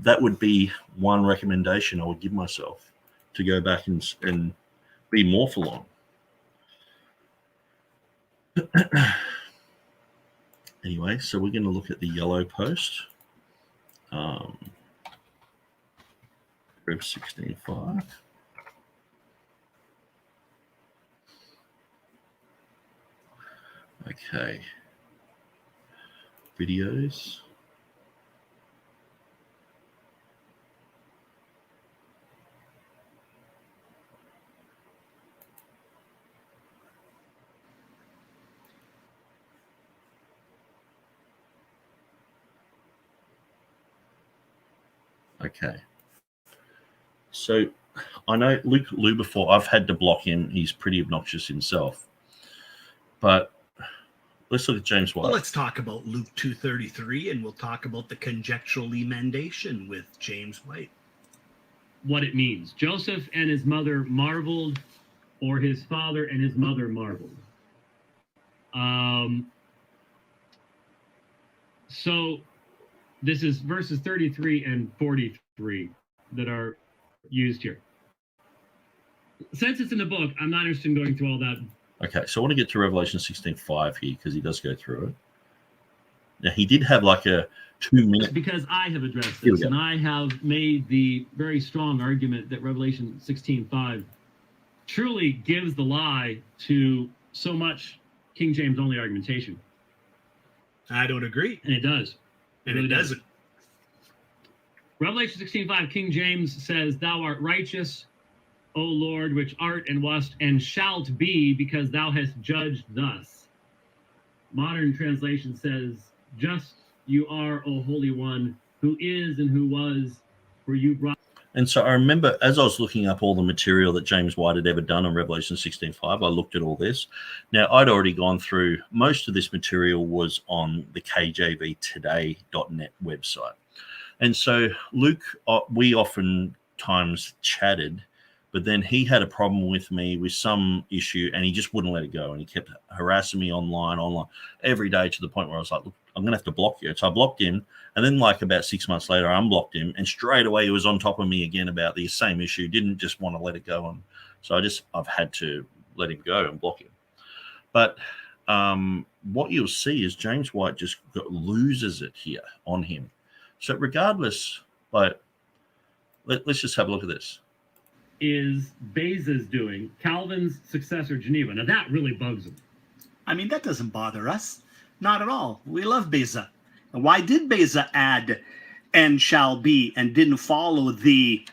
that would be one recommendation I would give myself, to go back and be more full on. Anyway, so we're going to look at the yellow post. Rev 16:5. Okay. Videos. Okay. So I know Luke Lou before. I've had to block him. He's pretty obnoxious himself. But let's look at James White. Well, let's talk about Luke 2:33, and we'll talk about the conjectural emendation with James White. What it means. Joseph and his mother marveled, or his father and his mother marveled. So this is verses 33 and 43 that are used here. Since it's in the book, I'm not interested in going through all that. Okay, so I want to get to Revelation 16:5 here because he does go through it. Now, he did have like a 2-minute... Because I have addressed this, and I have made the very strong argument that Revelation 16:5 truly gives the lie to so much King James only argumentation. I don't agree. And it does. And it doesn't. Revelation 16:5, King James says, "Thou art righteous, O Lord, which art and wast and shalt be, because thou hast judged thus." Modern translation says, "Just you are, O Holy One, who is and who was, for you brought..." And so I remember as I was looking up all the material that James White had ever done on Revelation 16:5, I looked at all this. Now, I'd already gone through most of this material was on the KJVtoday.net website. And so Luke, we oftentimes chatted, but then he had a problem with me with some issue and he just wouldn't let it go. And he kept harassing me online every day to the point where I was like, look, I'm going to have to block you. So I blocked him. And then like about 6 months later, I unblocked him. And straight away, he was on top of me again about the same issue. Didn't just want to let it go. And so I've had to let him go and block him. But what you'll see is James White just loses it here on him. So regardless, like, let's just have a look at this. Is Beza's doing, Calvin's successor, Geneva. Now that really bugs him. I mean, that doesn't bother us. Not at all. We love Beza. And why did Beza add "and shall be" and didn't follow the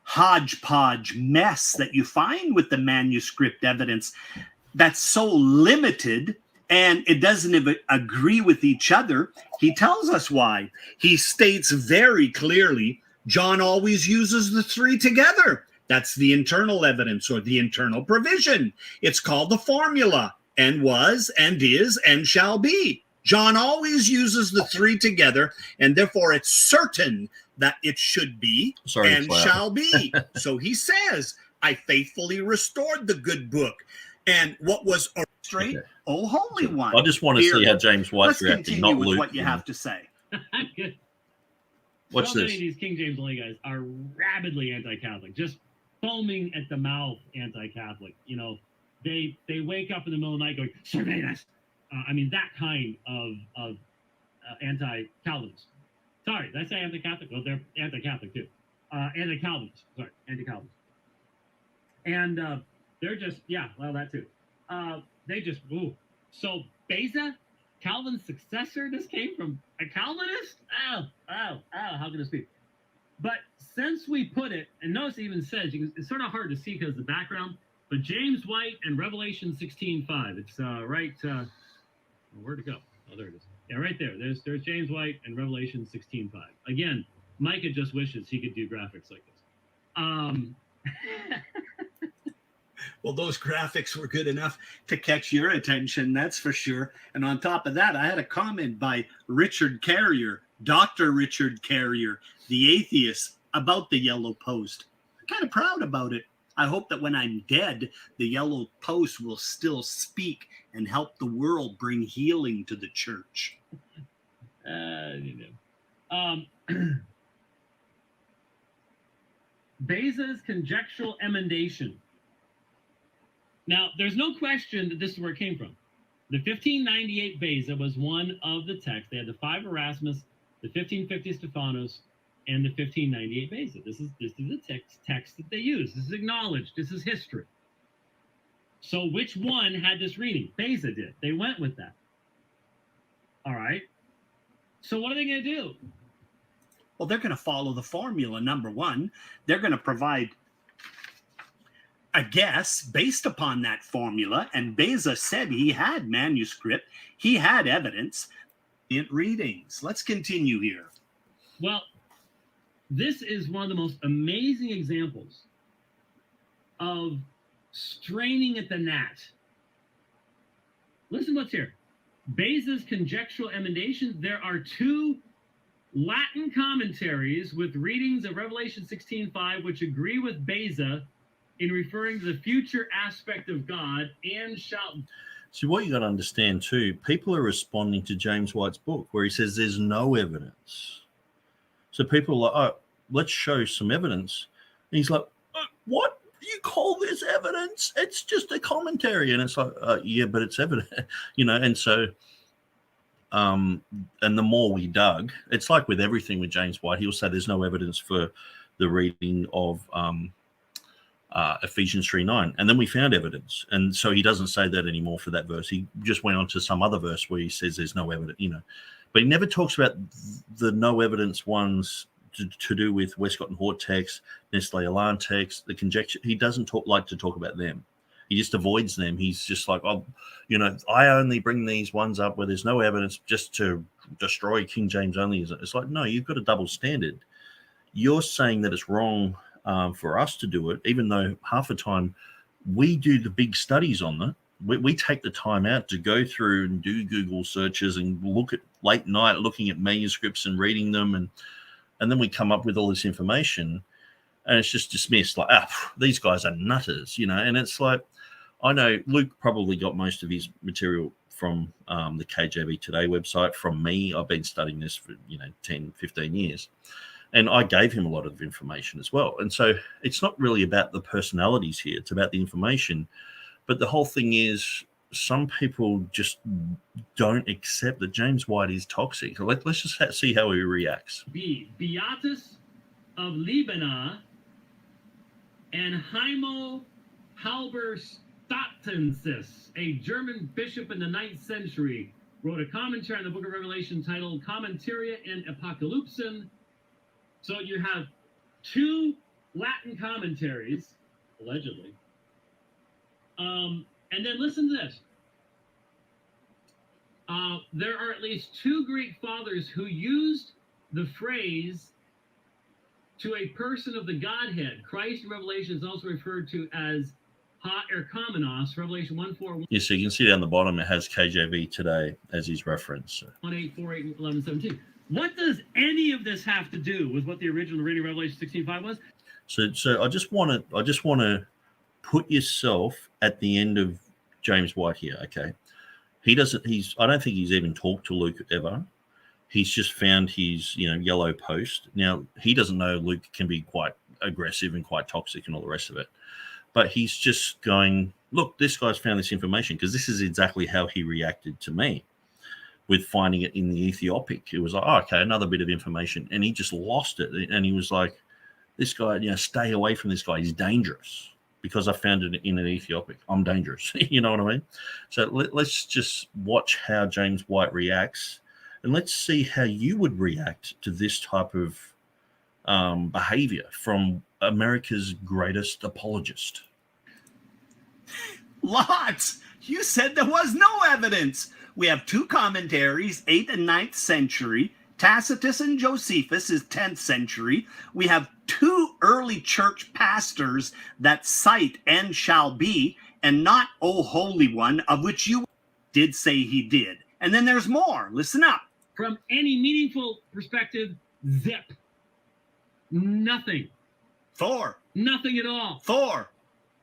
hodgepodge mess that you find with the manuscript evidence that's so limited and it doesn't even agree with each other? He tells us why. He states very clearly John always uses the three together. That's the internal evidence or the internal provision. It's called the formula. And was, and is, and shall be. John always uses the three together, and therefore it's certain that it should be and shall be. So he says, I faithfully restored the good book. And what was straight, O Holy One. I just want to see how James White's reacting, not Luke. What you have to say. What's so this? Many of these King James only guys are rabidly anti-Catholic, just foaming at the mouth anti-Catholic. You know, they wake up in the middle of the night going, "Surveillance." I mean, that kind of anti-Calvinist. Sorry, did I say anti-Catholic? Well, they're anti-Catholic too. Anti-Calvinist. Sorry, anti-Calvinist. And they're just, yeah, well, that too. They just, ooh. So Beza, Calvin's successor, this came from a Calvinist? Oh, how can this be? But since we put it, and notice it even says, it's sort of hard to see because of the background, but James White and Revelation 16:5. It's right, where'd it go? Oh, there it is. Yeah, right there. There's James White and Revelation 16:5. Again, Micah just wishes he could do graphics like this. Well, those graphics were good enough to catch your attention, that's for sure. And on top of that, I had a comment by Richard Carrier, Dr. Richard Carrier, the atheist, about the Yellow Post. I'm kind of proud about it. I hope that when I'm dead, the Yellow Post will still speak and help the world bring healing to the church. Beza's conjectural emendation. Now, there's no question that this is where it came from. The 1598 Beza was one of the texts. They had the 5 Erasmus, the 1550 Stephanos, and the 1598 Beza. This is the text that they use. This is acknowledged. This is history. So which one had this reading? Beza did. They went with that. All right. So what are they going to do? Well, they're going to follow the formula, number one. They're going to provide a guess based upon that formula. And Beza said he had manuscript. He had evidence in readings. Let's continue here. Well, This is one of the most amazing examples of straining at the gnat. Listen what's here. Beza's conjectural emendations. There are 2 Latin commentaries with readings of Revelation 16:5 which agree with Beza in referring to the future aspect of God and shall... So what you got to understand too, people are responding to James White's book where he says there's no evidence. So people are like, oh, let's show some evidence. And he's like, what do you call this evidence? It's just a commentary. And it's like, yeah, but it's evidence, you know. And so, and the more we dug, it's like with everything with James White, he'll say there's no evidence for the reading of Ephesians 3:9, and then we found evidence, and so he doesn't say that anymore for that verse. He just went on to some other verse where he says there's no evidence, you know, but he never talks about the no evidence ones to do with Westcott and Hort text, Nestle Alarm text, the conjecture. He doesn't like to talk about them. He just avoids them. He's just like, oh, you know, I only bring these ones up where there's no evidence just to destroy King James only. It's like, no, you've got a double standard. You're saying that it's wrong for us to do it, even though half the time we do the big studies on that. We take the time out to go through and do Google searches and look at late night, looking at manuscripts and reading them. And then we come up with all this information and it's just dismissed like, these guys are nutters, you know. And it's like, I know Luke probably got most of his material from the KJV Today website from me. I've been studying this for, 10, 15 years. And I gave him a lot of information as well. And so it's not really about the personalities here. It's about the information. But the whole thing is some people just don't accept that James White is toxic. So let's just see how he reacts. B. Beatus of Libana and Heimo Halberstatensis, a German bishop in the 9th century, wrote a commentary on the book of Revelation titled Commentaria in Apocalypsen. So you have 2 Latin commentaries, allegedly. And then listen to this. There are at least 2 Greek fathers who used the phrase to a person of the Godhead. Christ in Revelation is also referred to as ha erkomenos, Revelation 1:4. Yeah, so you can see down the bottom it has KJV Today as his reference. 1:8, 4:8, 11, 17. What does any of this have to do with what the original reading of Revelation 16:5 was? So I just want to put yourself at the end of James White here, okay? I don't think he's even talked to Luke ever. He's just found his, yellow post. Now, he doesn't know Luke can be quite aggressive and quite toxic and all the rest of it. But he's just going, look, this guy's found this information, because this is exactly how he reacted to me with finding it in the Ethiopic. It was like, oh, okay, another bit of information. And he just lost it. And he was like, this guy, stay away from this guy. He's dangerous because I found it in an Ethiopic. I'm dangerous. You know what I mean? So let's just watch how James White reacts. And let's see how you would react to this type of behavior from America's greatest apologist. Lots. You said there was no evidence. We have 2 commentaries, 8th and 9th century. Tacitus and Josephus is 10th century. We have 2 early church pastors that cite and shall be, and not O Holy One, of which you did say he did. And then there's more. Listen up. From any meaningful perspective, zip. Nothing. Thor. Nothing at all. Thor.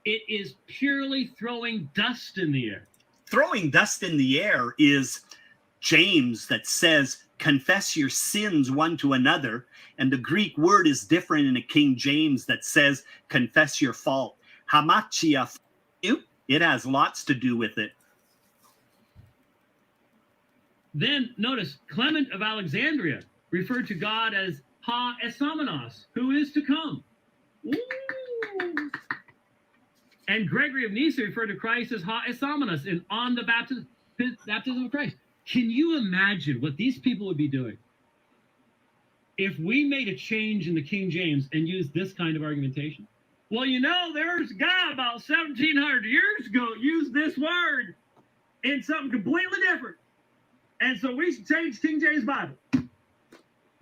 It is purely throwing dust in the air. Throwing dust in the air is James that says, confess your sins one to another. And the Greek word is different in a King James that says, confess your fault. Hamachia. It has lots to do with it. Then notice Clement of Alexandria referred to God as ha esomenos, who is to come. Ooh. And Gregory of Nyssa referred to Christ as ha esomenos in on the baptism of Christ. Can you imagine what these people would be doing if we made a change in the King James and used this kind of argumentation? Well, there's a guy about 1,700 years ago used this word in something completely different. And so we should change King James Bible.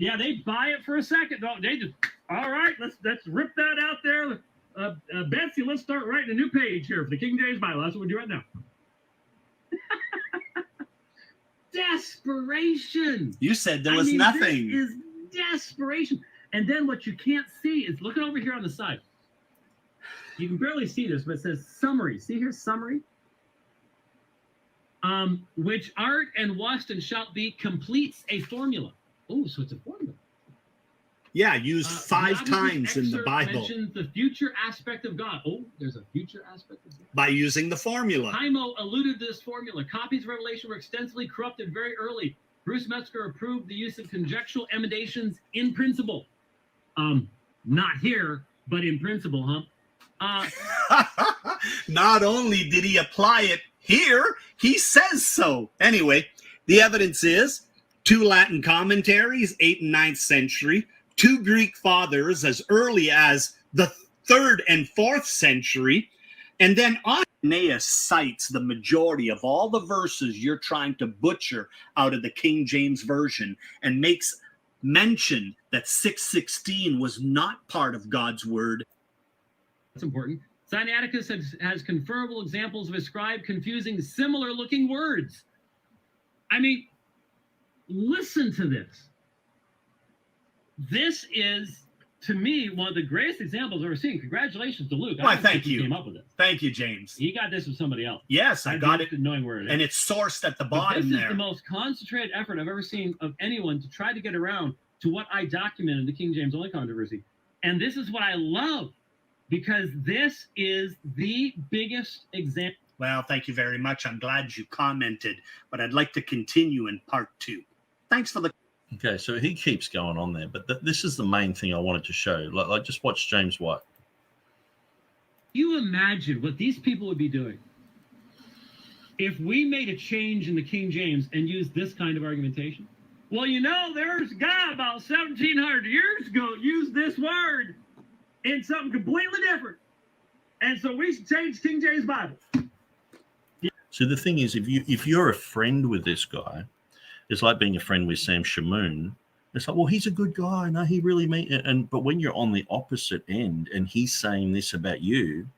Yeah, they buy it for a second. Don't they? Just all right. Let's rip that out there. Betsy, let's start writing a new page here for the King James Bible. That's what we do right now. Desperation. You said there was nothing. This is desperation. And then what you can't see is looking over here on the side. You can barely see this, but it says summary. See here, summary. Which art and wast and shalt be completes a formula. Oh, so it's a formula. Yeah, used 5 times in the Bible. Mentions the future aspect of God. Oh, there's a future aspect of God. By using the formula. Hymo alluded to this formula. Copies of Revelation were extensively corrupted very early. Bruce Metzger approved the use of conjectural emendations in principle. Not here, but in principle, Not only did he apply it here, he says so. Anyway, the evidence is 2 Latin commentaries, 8th and 9th century, 2 Greek fathers as early as the 3rd and 4th century, and then Irenaeus cites the majority of all the verses you're trying to butcher out of the King James Version and makes mention that 616 was not part of God's word. That's important. Sinaiticus has confirmable examples of a scribe confusing similar-looking words. I mean, listen to this. This is, to me, one of the greatest examples I've ever seen. Congratulations to Luke. Why, thank you. Came up with it. Thank you, James. He got this from somebody else. Yes, I got it. Knowing where it is. And it's sourced at the bottom this there. Is the most concentrated effort I've ever seen of anyone to try to get around to what I documented the King James only controversy. And this is what I love, because this is the biggest example. Well, thank you very much. I'm glad you commented, but I'd like to continue in part 2. Thanks for the... Okay, so he keeps going on there, but this is the main thing I wanted to show. Like just watch James White. You imagine what these people would be doing if we made a change in the King James and used this kind of argumentation. Well, you know, there's a guy about 1,700 years ago used this word in something completely different. And so we should change King James Bible. So the thing is, if you're a friend with this guy, it's like being a friend with Sam Shamoon. It's like, well, he's a good guy. No, he really but when you're on the opposite end and he's saying this about you,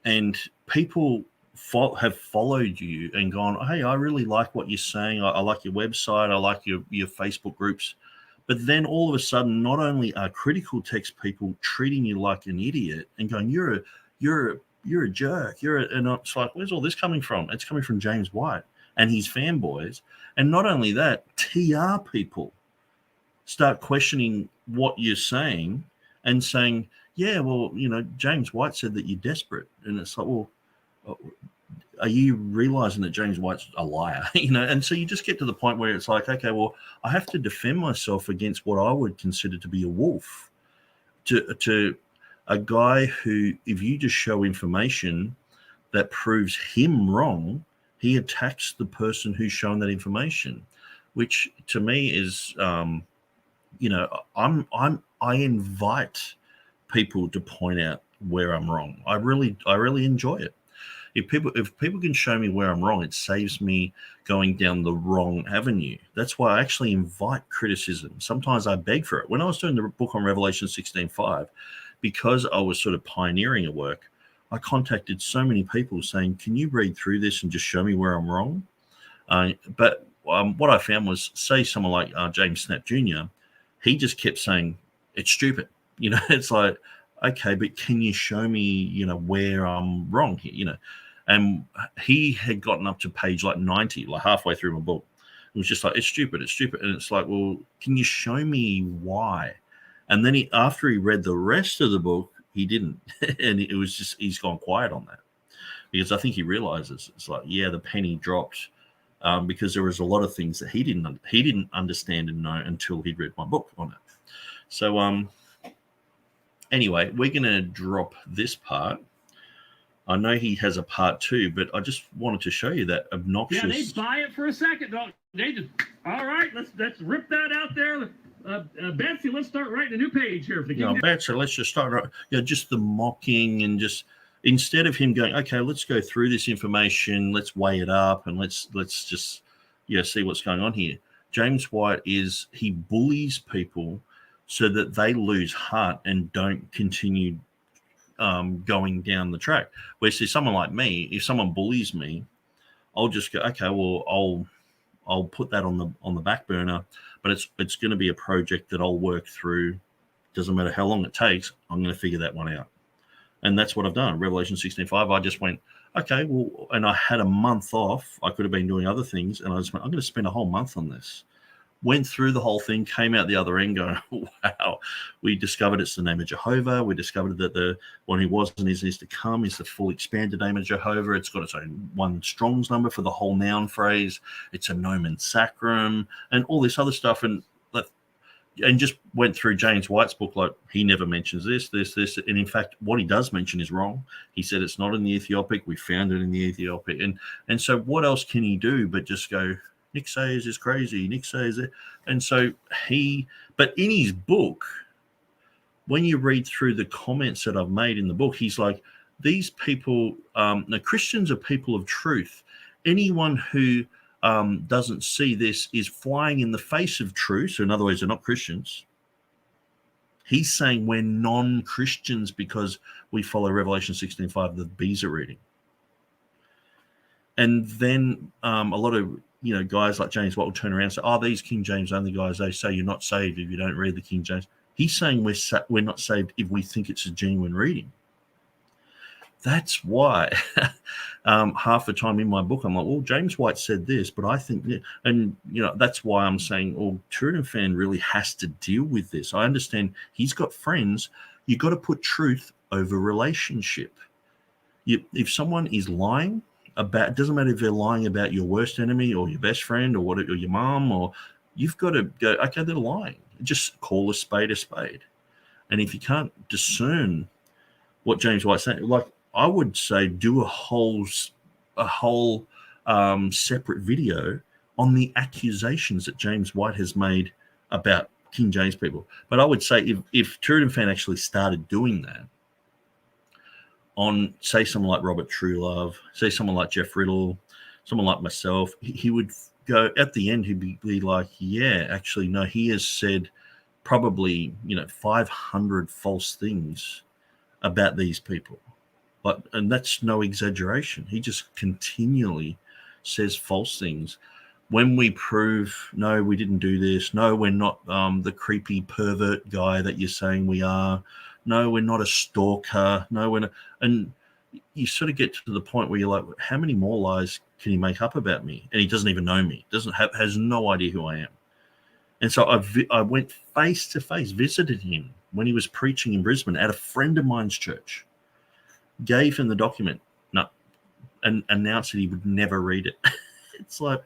and people have followed you and gone, hey, I really like what you're saying. I like your website. I like your Facebook groups. But then all of a sudden, not only are critical text people treating you like an idiot and going, you're a jerk. And it's like, where's all this coming from? It's coming from James White and his fanboys. And not only that, TR people start questioning what you're saying and saying, yeah, well, you know, James White said that you're desperate. And it's like, well, are you realizing that James White's a liar? You know, and so you just get to the point where it's like, okay, well, I have to defend myself against what I would consider to be a wolf, to a guy who, if you just show information that proves him wrong, he attacks the person who's shown that information, which to me is, you know, I invite people to point out where I'm wrong. I really enjoy it. If people can show me where I'm wrong, it saves me going down the wrong avenue. That's why I actually invite criticism. Sometimes I beg for it. When I was doing the book on Revelation 16:5, because I was sort of pioneering a work, I contacted so many people saying, can you read through this and just show me where I'm wrong? But what I found was, say someone like James Snap Jr., he just kept saying, it's stupid. You know, it's like, okay, but can you show me, you know, where I'm wrong here, you know? And he had gotten up to page like 90, like halfway through my book. It was just like, it's stupid. And it's like, well, can you show me why? And then after he read the rest of the book, he didn't. And it was just, he's gone quiet on that. Because I think he realizes, it's like, yeah, the penny dropped because there was a lot of things that he didn't understand and know until he'd read my book on it. So, anyway, we're going to drop this part. I know he has a part 2, but I just wanted to show you that obnoxious. Yeah, they buy it for a second. Don't they? Just all right. Let's rip that out there. Betsy, let's start writing a new page here for the King. Betsy, let's just start. Just the mocking and just instead of him going, okay, let's go through this information, let's weigh it up, and let's just see what's going on here. James White is he bullies people so that they lose heart and don't continue going down the track. Where see someone like me, if someone bullies me, I'll just go, okay, well, I'll put that on the back burner, but it's going to be a project that I'll work through. Doesn't matter how long it takes. I'm going to figure that one out, and that's what I've done. Revelation 16:5. I just went, okay, well, and I had a month off. I could have been doing other things, and I just went, I'm going to spend a whole month on this. Went through the whole thing, came out the other end going, wow, we discovered it's the name of Jehovah. We discovered that the one who was and is to come is the full expanded name of Jehovah. It's got its own one Strong's number for the whole noun phrase. It's a nomen sacrum and all this other stuff. And just went through James White's book, like he never mentions this. And in fact, what he does mention is wrong. He said it's not in the Ethiopic. We found it in the Ethiopic. And so what else can he do but just go, Nick Sayers is crazy. Nick Sayers, and so but in his book, when you read through the comments that I've made in the book, he's like, these people, the Christians are people of truth. Anyone who doesn't see this is flying in the face of truth. So in other words, they're not Christians. He's saying we're non-Christians because we follow Revelation 16:5, the Beza reading. And then a lot of guys like James White will turn around and say, oh, these King James only guys, they say you're not saved if you don't read the King James. He's saying we're not saved if we think it's a genuine reading. That's why half the time in my book, I'm like, well, James White said this, but I think, and that's why I'm saying, well, TurretinFan really has to deal with this. I understand he's got friends. You've got to put truth over relationship. If someone is lying, it doesn't matter if they're lying about your worst enemy or your best friend or your mom, or you've got to go, okay, they're lying. Just call a spade a spade. And if you can't discern what James White's saying, like I would say, do a whole separate video on the accusations that James White has made about King James people. But I would say if TurretinFan actually started doing that, on, say, someone like Robert Truelove, say someone like Jeff Riddle, someone like myself, he would go at the end, he'd be like, yeah, actually, no, he has said probably, 500 false things about these people. And that's no exaggeration. He just continually says false things. When we prove, no, we didn't do this. No, we're not the creepy pervert guy that you're saying we are. No, we're not a stalker. No, we're not. And you sort of get to the point where you're like, how many more lies can he make up about me? And he doesn't even know me. Has no idea who I am. And so I went face to face, visited him when he was preaching in Brisbane at a friend of mine's church, gave him the document, and announced that he would never read it. It's like,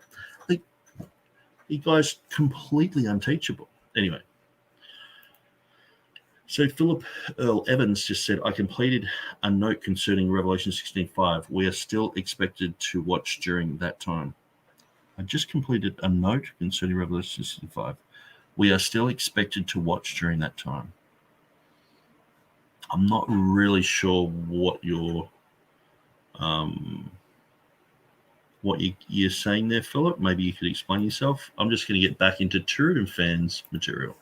you guys completely unteachable. Anyway. So Philip Earl Evans just said, I completed a note concerning Revelation 16:5. We are still expected to watch during that time. I just completed a note concerning Revelation 16:5. We are still expected to watch during that time. I'm not really sure what you're saying there, Philip. Maybe you could explain yourself. I'm just going to get back into TurretinFan's material.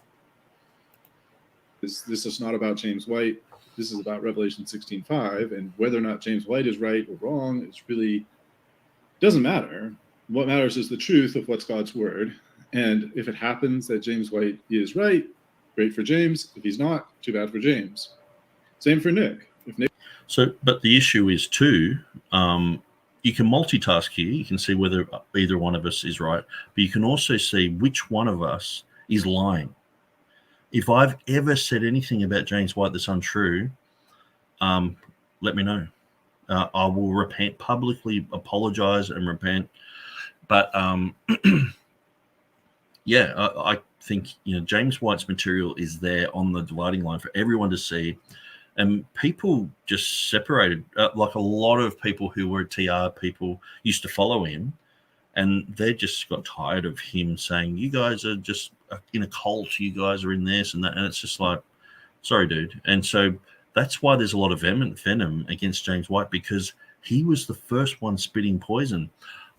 This is not about James White. This is about Revelation 16:5, and whether or not James White is right or wrong, it's really doesn't matter. What matters is the truth of what's God's word. And if it happens that James White is right, great for James. If he's not, too bad for James. Same for Nick. But the issue is too, you can multitask here. You can see whether either one of us is right, but you can also see which one of us is lying. If I've ever said anything about James White that's untrue, let me know. I will repent, publicly apologize and repent. But yeah, I think James White's material is there on the dividing line for everyone to see, and people just separated. Like a lot of people who were TR people used to follow him, and they just got tired of him saying, you guys are just in a cult, you guys are in this and that. And it's just like, sorry, dude. And so that's why there's a lot of venom against James White, because he was the first one spitting poison.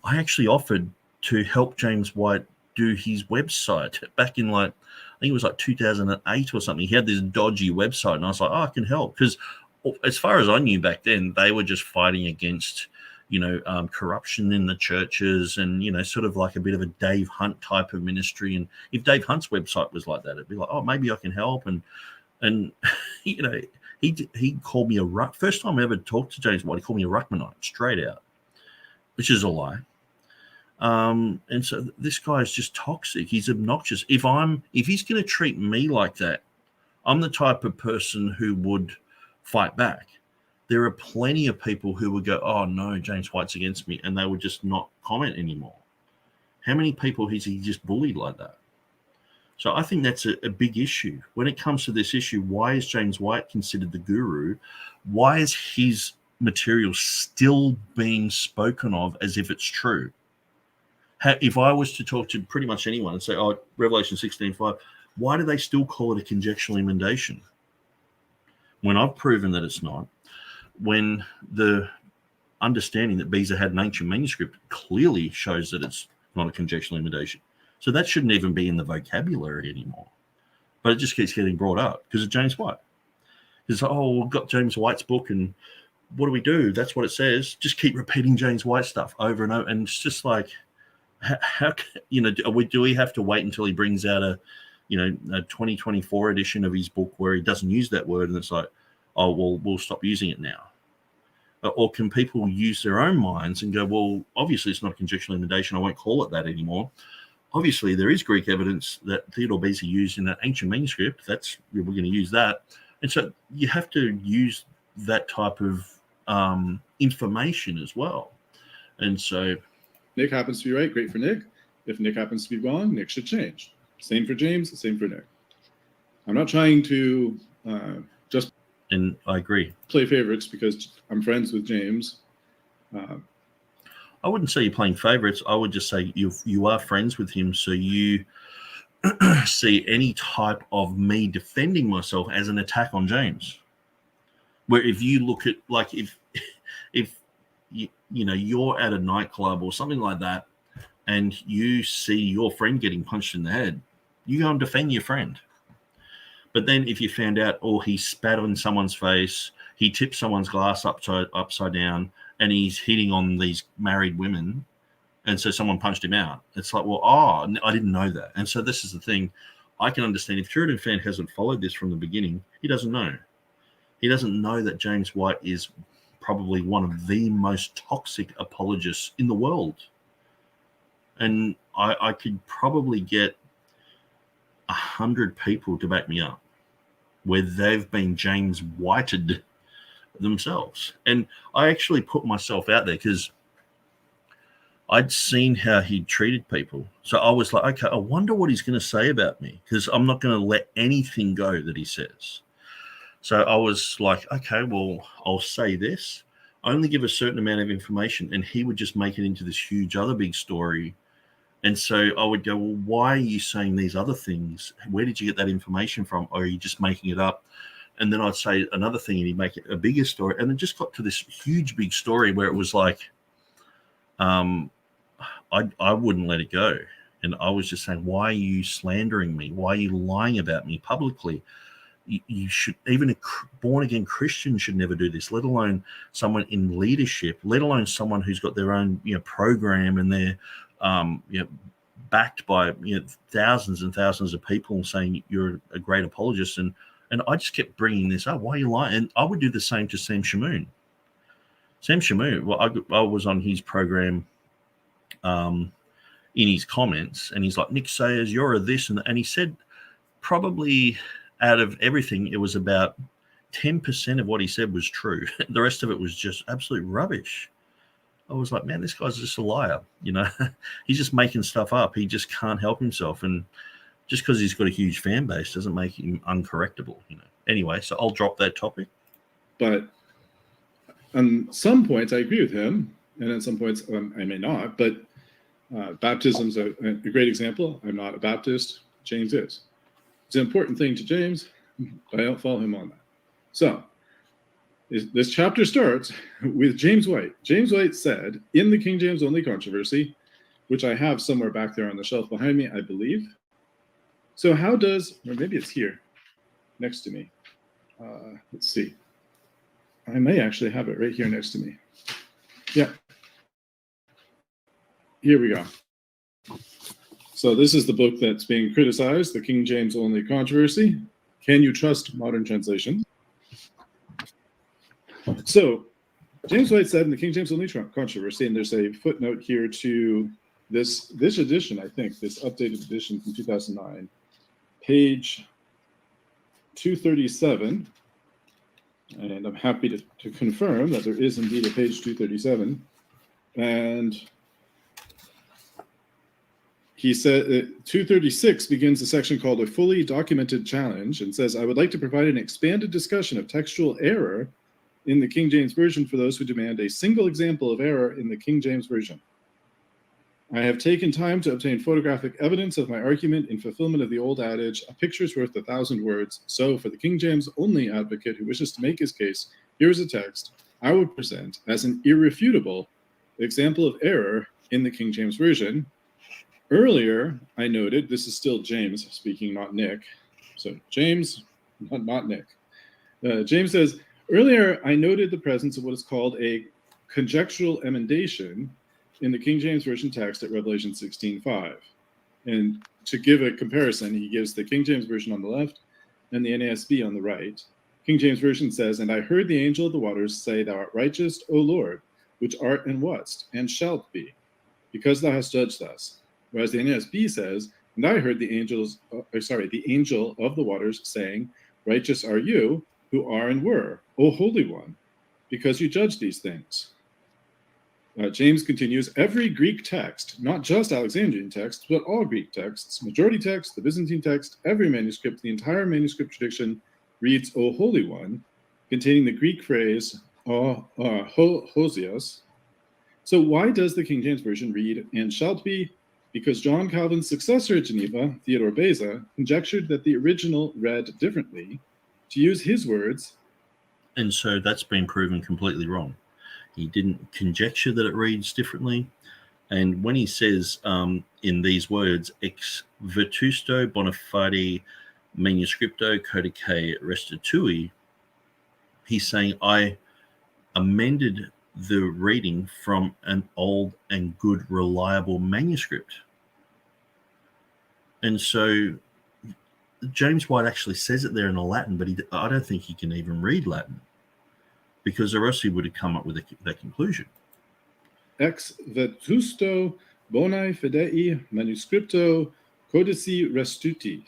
I actually offered to help James White do his website back in I think it was 2008 or something. He had this dodgy website, and I was like, I can help, because as far as I knew back then, they were just fighting against, corruption in the churches, and sort of like a bit of a Dave Hunt type of ministry. And if Dave Hunt's website was like that, it'd be like, oh, maybe I can help. And he called me first time I ever talked to James White, he called me a Ruckmanite straight out, which is a lie. And so this guy is just toxic. He's obnoxious. If he's going to treat me like that, I'm the type of person who would fight back. There are plenty of people who would go, oh no, James White's against me, and they would just not comment anymore. How many people has he just bullied like that? So I think that's a big issue. When it comes to this issue, why is James White considered the guru? Why is his material still being spoken of as if it's true? If I was to talk to pretty much anyone and say, oh, Revelation 16:5, why do they still call it a conjectural emendation? When I've proven that it's not, when the understanding that Beza had an ancient manuscript clearly shows that it's not a conjectural emendation. So that shouldn't even be in the vocabulary anymore. But it just keeps getting brought up because of James White. It's like, oh, we've got James White's book, and what do we do? That's what it says. Just keep repeating James White stuff over and over. And it's just like, how do we have to wait until he brings out a 2024 edition of his book where he doesn't use that word, and it's like, oh, well, we'll stop using it now? Or can people use their own minds and go, well, obviously it's not a conjectural emendation, I won't call it that anymore. Obviously there is Greek evidence that Theodore Beza used in that ancient manuscript. We're going to use that. And so you have to use that type of information as well. And so Nick happens to be right, great for Nick. If Nick happens to be wrong, Nick should change. Same for James, same for Nick. I'm not trying to just and I agree. Play favorites because I'm friends with James. I wouldn't say you're playing favorites. I would just say you are friends with him, so you see any type of me defending myself as an attack on James. Where if you look at, like, if you're at a nightclub or something like that, and you see your friend getting punched in the head, you go and defend your friend. But then if you found out, oh, he spat on someone's face, he tipped someone's glass upside down, and he's hitting on these married women, and so someone punched him out, it's like, well, I didn't know that. And so this is the thing. I can understand if TurretinFan hasn't followed this from the beginning, he doesn't know. He doesn't know that James White is probably one of the most toxic apologists in the world. And I could probably get 100 people to back me up where they've been James Whited themselves. And I actually put myself out there because I'd seen how he treated people. So I was like, okay, I wonder what he's going to say about me, because I'm not going to let anything go that he says. So I was like, okay, well, I'll say this, only give a certain amount of information, and he would just make it into this huge other big story. And so I would go, well, why are you saying these other things? Where did you get that information from? Or are you just making it up? And then I'd say another thing, and he'd make it a bigger story. And it just got to this huge, big story where it was like, I wouldn't let it go. And I was just saying, why are you slandering me? Why are you lying about me publicly? You should, even a born-again Christian should never do this, let alone someone in leadership, let alone someone who's got their own program, and they're backed by thousands and thousands of people saying you're a great apologist. And I just kept bringing this up. Why are you lying? And I would do the same to Sam Shamoon. Sam Shamoon, well, I was on his program in his comments, and he's like, Nick Sayers, you're a this and that. And he said probably out of everything, it was about 10% of what he said was true. The rest of it was just absolute rubbish. I was like, man, this guy's just a liar. He's just making stuff up. He just can't help himself. And just because he's got a huge fan base doesn't make him uncorrectable. Anyway, so I'll drop that topic. But on some points, I agree with him. And at some points, I may not. But baptism's a great example. I'm not a Baptist. James is. It's an important thing to James, but I don't follow him on that. So this chapter starts with James White. James White said, in the King James only controversy, which I have somewhere back there on the shelf behind me, I believe. So how does, or maybe it's here next to me. Let's see. I may actually have it right here next to me. Yeah. Here we go. So this is the book that's being criticized, the King James Only Controversy. Can you trust modern translation? So James White said in the King James Only Controversy, and there's a footnote here to this edition, I think, this updated edition from 2009, page 237. And I'm happy to confirm that there is indeed a page 237. And he said 236 begins a section called A Fully Documented Challenge and says, I would like to provide an expanded discussion of textual error in the King James Version for those who demand a single example of error in the King James Version. I have taken time to obtain photographic evidence of my argument in fulfillment of the old adage, a picture's worth 1,000 words. So for the King James only advocate who wishes to make his case, here is a text I would present as an irrefutable example of error in the King James Version. Earlier, I noted, this is still James speaking, not Nick. So James, not Nick. James says, earlier, I noted the presence of what is called a conjectural emendation in the King James Version text at Revelation 16:5. And to give a comparison, he gives the King James Version on the left and the NASB on the right. King James Version says, and I heard the angel of the waters say, thou art righteous, O Lord, which art and wast, and shalt be, because thou hast judged thus. Whereas the NASB says, and I heard the angel of the waters saying, righteous are you, who are and were, O Holy One, because you judge these things. James continues, every Greek text, not just Alexandrian texts, but all Greek texts, majority text, the Byzantine text, every manuscript, the entire manuscript tradition reads, O Holy One, containing the Greek phrase, Hosios. So why does the King James Version read, and shalt be? Because John Calvin's successor at Geneva, Theodore Beza, conjectured that the original read differently. To use his words. And so that's been proven completely wrong. He didn't conjecture that it reads differently. And when he says in these words, ex vetusto bona fide manuscripto codice restitui, he's saying, I amended the reading from an old and good, reliable manuscript. And so James White actually says it there in a Latin, but I don't think he can even read Latin, because or else he would have come up with that conclusion. Ex vetusto bonae fidei manuscripto codici restituti.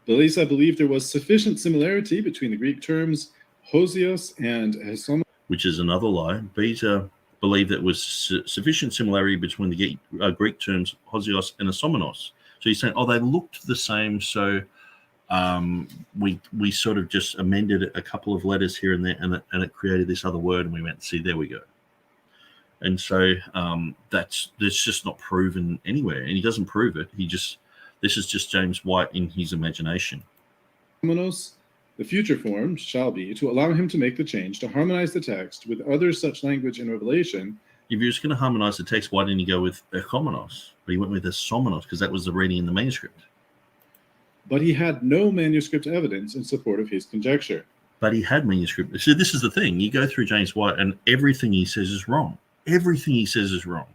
Beza believed there was sufficient similarity between the Greek terms hosios and hesomos, which is another lie. Beza believed there was sufficient similarity between the Greek terms hosios and esomenos. So he's saying, they looked the same, so we sort of just amended a couple of letters here and there, and it created this other word, and we went, see, there we go. And so that's just not proven anywhere, and he doesn't prove it. This is just James White in his imagination. The future form shall be to allow him to make the change to harmonize the text with other such language in Revelation. If he was going to harmonize the text, why didn't he go with echomenos? But he went with esomenos because that was the reading in the manuscript. But he had no manuscript evidence in support of his conjecture. But he had manuscript. So this is the thing. You go through James White and everything he says is wrong. Everything he says is wrong.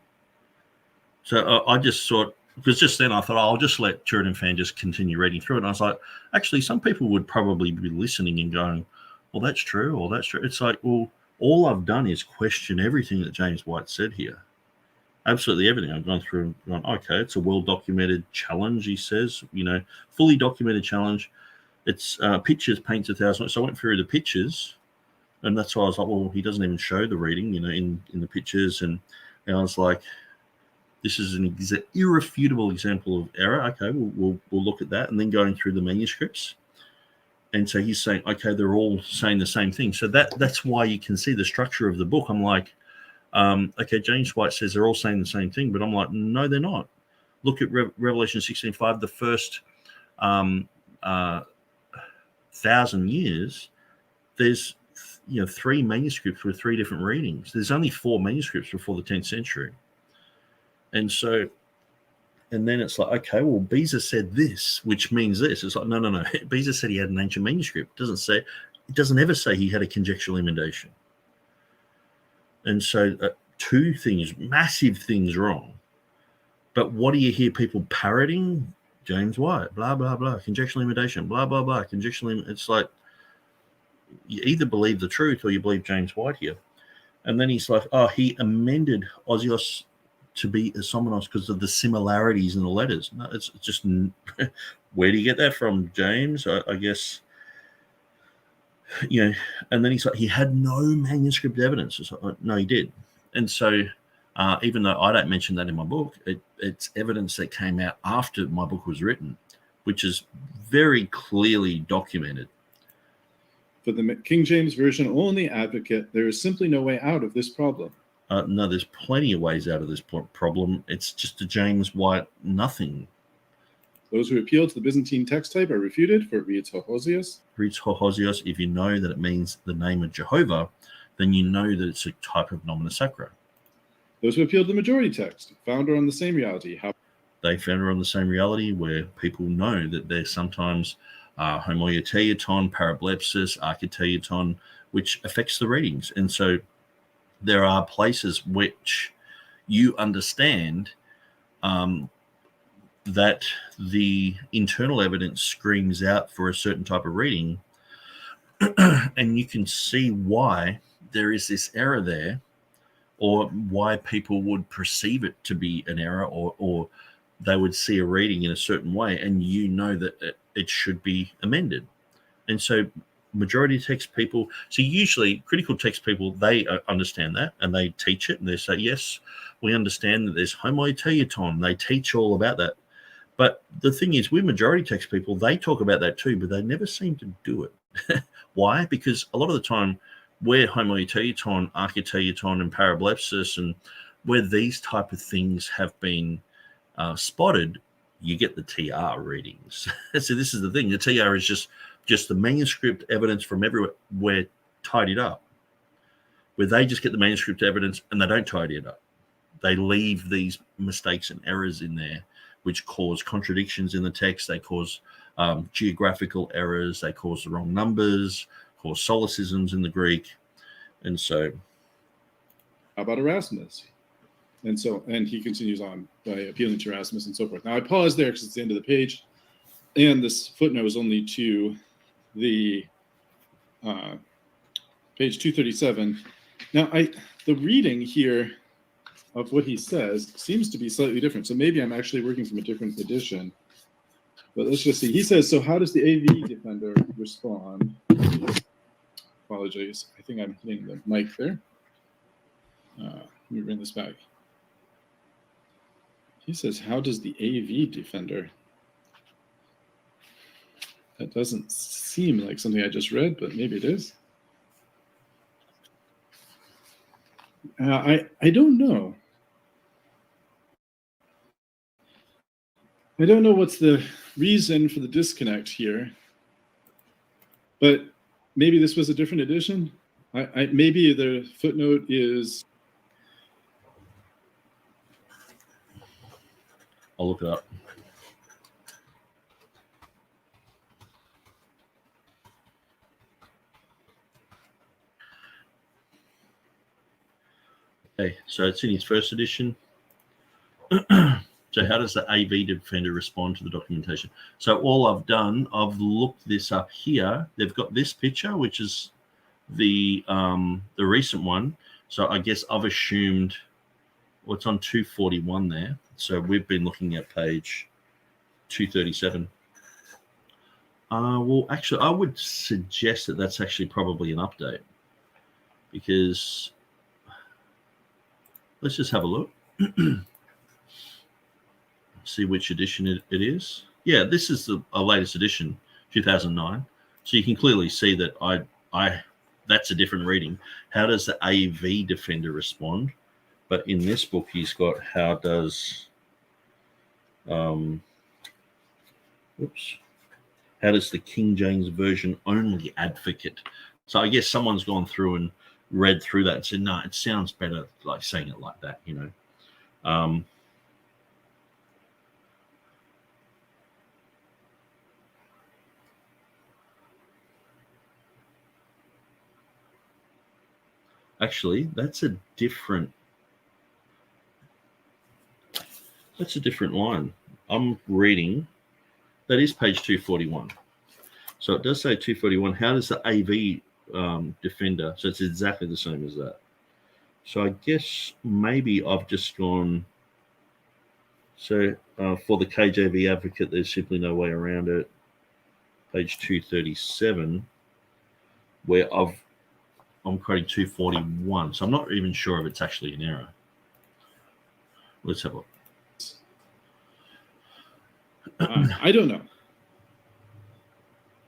So I just thought, because just then I thought, I'll just let TurretinFan just continue reading through it. And I was like, actually, some people would probably be listening and going, well, that's true, or that's true. It's like, well, all I've done is question everything that James White said here. Absolutely everything. I've gone through and gone, okay, it's a well-documented challenge, he says, fully documented challenge. It's pictures paints 1,000. So I went through the pictures, and that's why I was like, well, he doesn't even show the reading, in the pictures. And I was like, this is an irrefutable example of error. Okay, we'll look at that. And then going through the manuscripts. And so he's saying, okay, they're all saying the same thing. So that's why you can see the structure of the book. I'm like, okay, James White says they're all saying the same thing, but I'm like, no, they're not. Look at Revelation 16:5, the first 1,000 years. There's 3 manuscripts with 3 different readings. There's only 4 manuscripts before the 10th century. And so, and then it's like, okay, well, Beza said this, which means this. It's like, no. Beza said he had an ancient manuscript. It doesn't ever say he had a conjectural emendation. And so two things, massive things wrong. But what do you hear people parroting? James White, blah, blah, blah, conjectural emendation, blah, blah, blah, conjectural. It's like you either believe the truth or you believe James White here. And then he's like, oh, he amended Osios to be Isomenos because of the similarities in the letters. No, it's just, where do you get that from, James? I guess, you know, and then he's like, he had no manuscript evidence. It's like, no, he did. And so even though I don't mention that in my book, it's evidence that came out after my book was written, which is very clearly documented. For the King James Version only advocate, there is simply no way out of this problem. No, there's plenty of ways out of this problem. It's just a James White nothing. Those who appeal to the Byzantine text type are refuted, for it reads Hohosios. Reads Hohosios. If you know that it means the name of Jehovah, then you know that it's a type of nomina sacra. Those who appeal to the majority text, founder on the same reality. They founder on the same reality where people know that there's sometimes homoioteiton, parablepsis, architeiton, which affects the readings. And so there are places which you understand that the internal evidence screams out for a certain type of reading, and you can see why there is this error there, or why people would perceive it to be an error, or they would see a reading in a certain way, and you know that it should be amended. And so majority text people, so usually critical text people, they understand that and they teach it, and they say, yes, we understand that there's homoioteiton. They teach all about that. But the thing is, with majority text people, they talk about that too, but they never seem to do it. Why? Because a lot of the time, where homoioteiton, architeiton, and parablepsis, and where these type of things have been spotted, you get the TR readings. So this is the thing. The TR is just the manuscript evidence from everywhere tidied up, where they just get the manuscript evidence and they don't tidy it up. They leave these mistakes and errors in there, which cause contradictions in the text. They cause geographical errors. They cause the wrong numbers, cause solecisms in the Greek. And so, how about Erasmus? And he continues on by appealing to Erasmus and so forth. Now I pause there because it's the end of the page, and this footnote is only to the page 237. Now the reading here of what he says seems to be slightly different. So maybe I'm actually working from a different edition. But let's just see. He says, so how does the AV defender respond? Apologies. I think I'm hitting the mic there. Let me bring this back. He says, how does the AV defender? That doesn't seem like something I just read, but maybe it is. I don't know. I don't know what's the reason for the disconnect here, but maybe this was a different edition. Maybe the footnote is. I'll look it up. Okay, so it's in his first edition. So how does the AV defender respond to the documentation? So all I've done, I've looked this up here. They've got this picture, which is the recent one. So I guess I've assumed, well, it's on 241 there. So we've been looking at page 237. Well, actually, I would suggest that that's actually probably an update, because let's just have a look. See which edition it is. Yeah, this is the latest edition, 2009. So you can clearly see that that's a different reading. How does the AV defender respond? But in this book, he's got how does the King James Version only advocate? So I guess someone's gone through and read through that and said, no, it sounds better like saying it like that, you know. Actually, that's a different line. I'm reading, that is page 241. So it does say 241. How does the AV defender? So it's exactly the same as that. So I guess maybe I've just gone. So for the KJV advocate, there's simply no way around it. Page 237, where I'm quoting 241. So I'm not even sure if it's actually an error. Let's have a look. I don't know.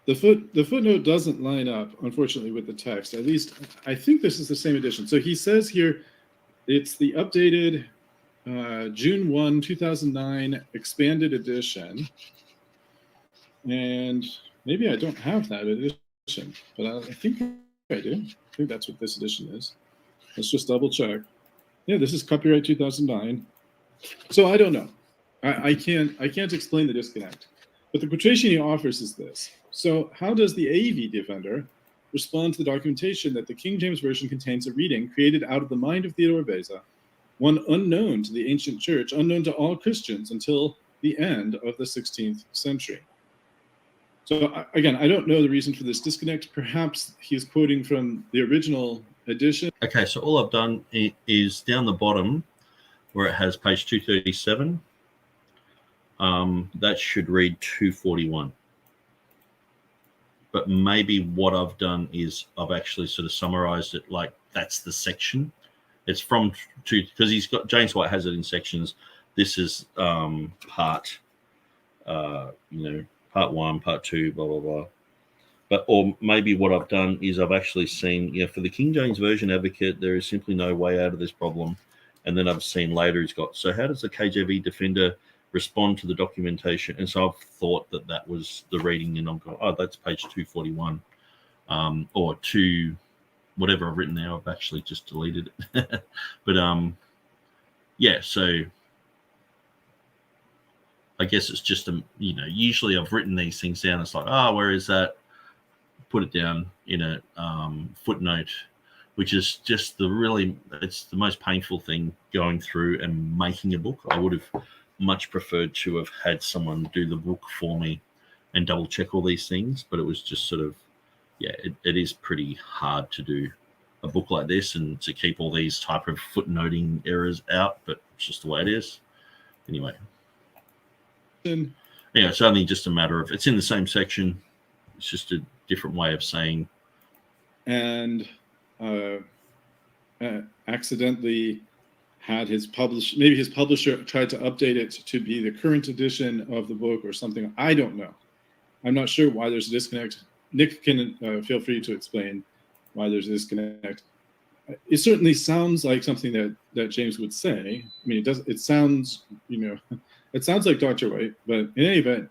The footnote doesn't line up, unfortunately, with the text. At least I think this is the same edition. So he says here, it's the updated June 1, 2009 expanded edition. And maybe I don't have that edition, but I think I do. I think that's what this edition is. Let's just double check. Yeah, this is copyright 2009. So I don't know. I can't explain the disconnect. But the quotation he offers is this. So how does the AV defender respond to the documentation that the King James Version contains a reading created out of the mind of Theodore Beza, one unknown to the ancient church, unknown to all Christians until the end of the 16th century? So again, I don't know the reason for this disconnect. Perhaps he's quoting from the original edition. Okay, so all I've done is down the bottom where it has page 237. That should read 241. But maybe what I've done is I've actually sort of summarized it like that's the section. It's from two, because he's got, James White has it in sections. This is part, part 1, part 2, blah, blah, blah. But, or maybe what I've done is I've actually seen, for the King James Version advocate, there is simply no way out of this problem. And then I've seen later he's got, so how does the KJV defender respond to the documentation? And so I've thought that was the reading, and I'm going, oh, that's page 241, or 2, whatever I've written there. I've actually just deleted it. But so I guess it's just usually I've written these things down. It's like, where is that? Put it down in a footnote, which is just it's the most painful thing going through and making a book. I would have much preferred to have had someone do the book for me and double check all these things, but it was just sort of, it is pretty hard to do a book like this and to keep all these type of footnoting errors out, but it's just the way it is. Anyway. It's only just a matter of, it's in the same section. It's just a different way of saying. And accidentally had his publisher tried to update it to be the current edition of the book or something. I don't know. I'm not sure why there's a disconnect. Nick can feel free to explain why there's a disconnect. It certainly sounds like something that James would say. I mean, it sounds, it sounds like Dr. White, but in any event,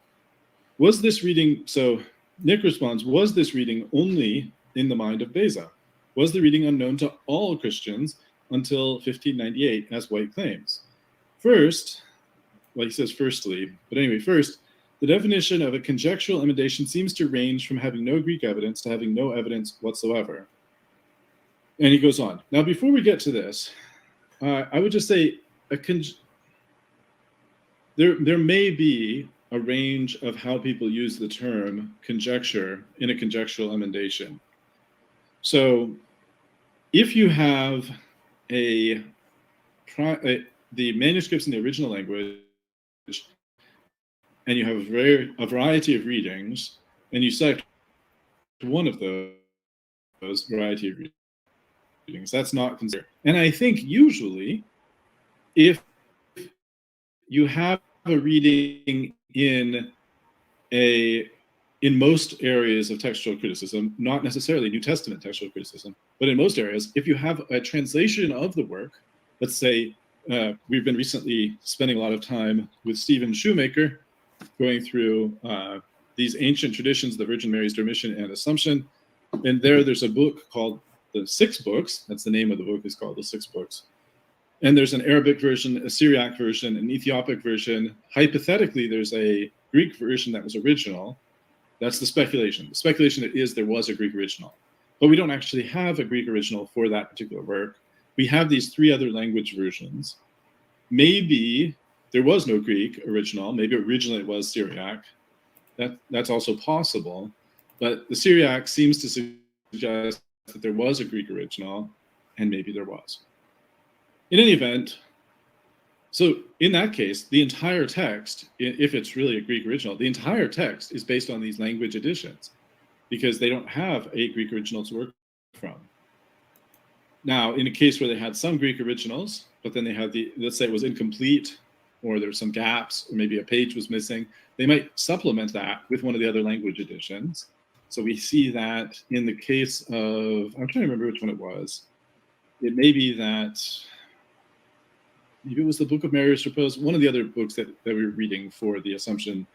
was this reading, so Nick responds, was this reading only in the mind of Beza? Was the reading unknown to all Christians until 1598, as White claims? First, he says firstly, but anyway, first, the definition of a conjectural emendation seems to range from having no Greek evidence to having no evidence whatsoever. And he goes on. Now, before we get to this, I would just say there may be a range of how people use the term conjecture in a conjectural emendation. So if you have the manuscripts in the original language, and you have a variety of readings, and you select one of those variety of readings, that's not considered. And I think usually, if you have a reading in most areas of textual criticism, not necessarily New Testament textual criticism, but in most areas, if you have a translation of the work, let's say we've been recently spending a lot of time with Stephen Shoemaker going through these ancient traditions of the Virgin Mary's Dormition and Assumption, and there's a book called The Six Books. That's the name of the book, is called The Six Books. And there's an Arabic version, a Syriac version, an Ethiopic version. Hypothetically, there's a Greek version that was original. That's the speculation. The speculation is there was a Greek original. but we don't actually have a Greek original for that particular work. We have these 3 other language versions. Maybe there was no Greek original. Maybe originally it was Syriac. That's also possible. But the Syriac seems to suggest that there was a Greek original, and maybe there was. In any event, so in that case, the entire text, if it's really a Greek original, the entire text is based on these language editions because they don't have a Greek original to work from. Now, in a case where they had some Greek originals, but then they had let's say it was incomplete, or there's some gaps, or maybe a page was missing, they might supplement that with one of the other language editions. So we see that in the case of, I'm trying to remember which one it was. It may be that, maybe it was the Book of Marius Repose, one of the other books that we were reading for the Assumption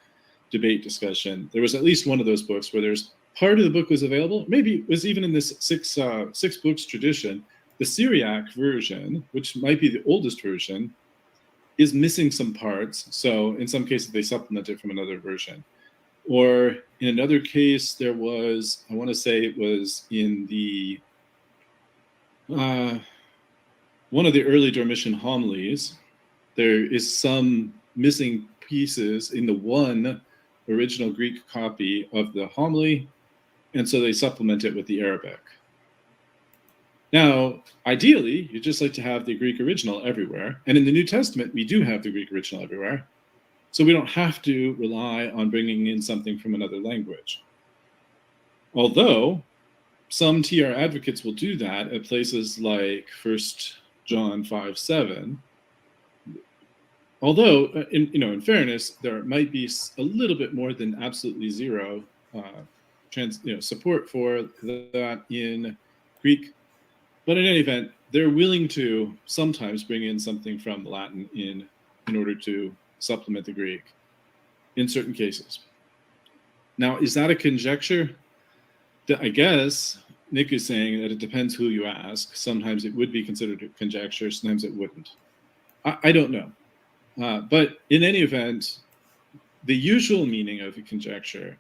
debate discussion. There was at least one of those books where there's part of the book was available. Maybe it was even in this six books tradition. The Syriac version, which might be the oldest version, is missing some parts. So in some cases, they supplement it from another version. Or in another case, there was, I want to say it was in the, one of the early Dormition homilies, there is some missing pieces in the one original Greek copy of the homily, and so they supplement it with the Arabic. Now, ideally, you'd just like to have the Greek original everywhere, and in the New Testament, we do have the Greek original everywhere, so we don't have to rely on bringing in something from another language. Although, some TR advocates will do that at places like 1 John 5:7. Although, in fairness, there might be a little bit more than absolutely zero support for that in Greek. But in any event, they're willing to sometimes bring in something from the Latin in order to supplement the Greek in certain cases. Now, is that a conjecture? I guess Nick is saying that it depends who you ask. Sometimes it would be considered a conjecture, sometimes it wouldn't. I don't know. But in any event, the usual meaning of a conjecture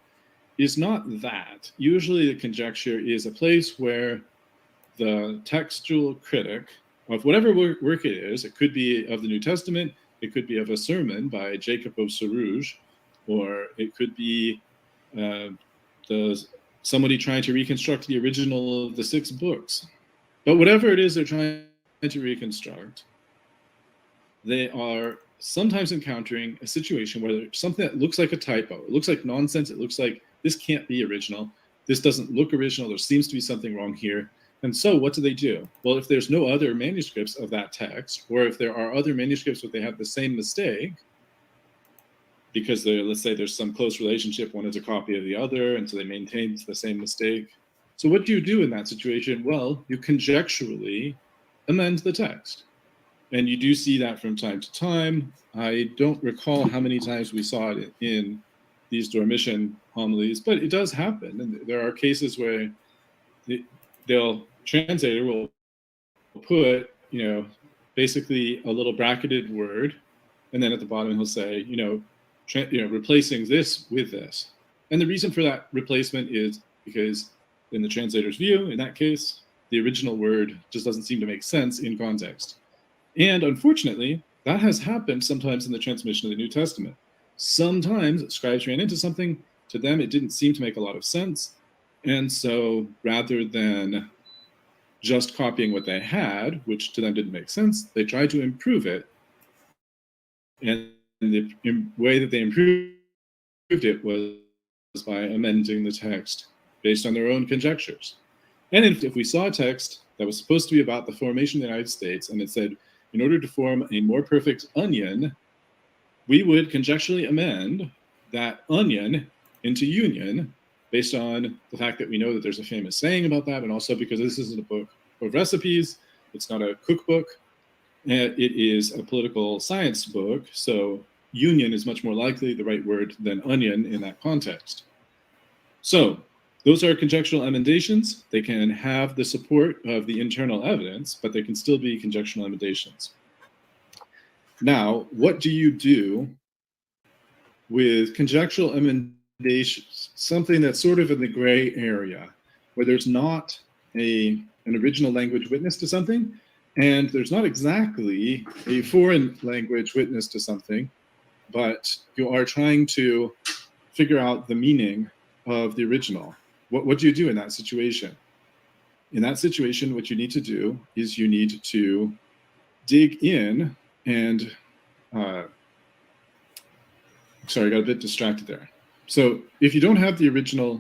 is not that. Usually the conjecture is a place where the textual critic of whatever work it is, it could be of the New Testament, it could be of a sermon by Jacob of Serouge, or it could be somebody trying to reconstruct the original of the 6 books. But whatever it is they're trying to reconstruct, they are sometimes encountering a situation where there's something that looks like a typo, it looks like nonsense, it looks like this can't be original, this doesn't look original, there seems to be something wrong here. And so what do? Well, if there's no other manuscripts of that text, or if there are other manuscripts but they have the same mistake, because let's say there's some close relationship, one is a copy of the other, and so they maintain the same mistake. So what do you do in that situation? Well, you conjecturally amend the text. And you do see that from time to time. I don't recall how many times we saw it in these Dormition homilies, but it does happen. And there are cases where the translator will put, basically a little bracketed word, and then at the bottom he'll say, replacing this with this. And the reason for that replacement is because in the translator's view, in that case, the original word just doesn't seem to make sense in context. And unfortunately, that has happened sometimes in the transmission of the New Testament. Sometimes scribes ran into something, to them it didn't seem to make a lot of sense, and so rather than just copying what they had, which to them didn't make sense, they tried to improve it. And the way that they improved it was by amending the text based on their own conjectures. And if we saw a text that was supposed to be about the formation of the United States, and it said, in order to form a more perfect onion, we would conjecturally amend that onion into union based on the fact that we know that there's a famous saying about that, and also because this isn't a book of recipes, it's not a cookbook, it is a political science book, so union is much more likely the right word than onion in that context. So those are conjectural emendations. They can have the support of the internal evidence, but they can still be conjectural emendations. Now, what do you do with conjectural emendations, something that's sort of in the gray area, where there's not an original language witness to something, and there's not exactly a foreign language witness to something, but you are trying to figure out the meaning of the original. What do you do in that situation? In that situation, what you need to do is you need to dig in and, sorry, I got a bit distracted there. So if you don't have the original,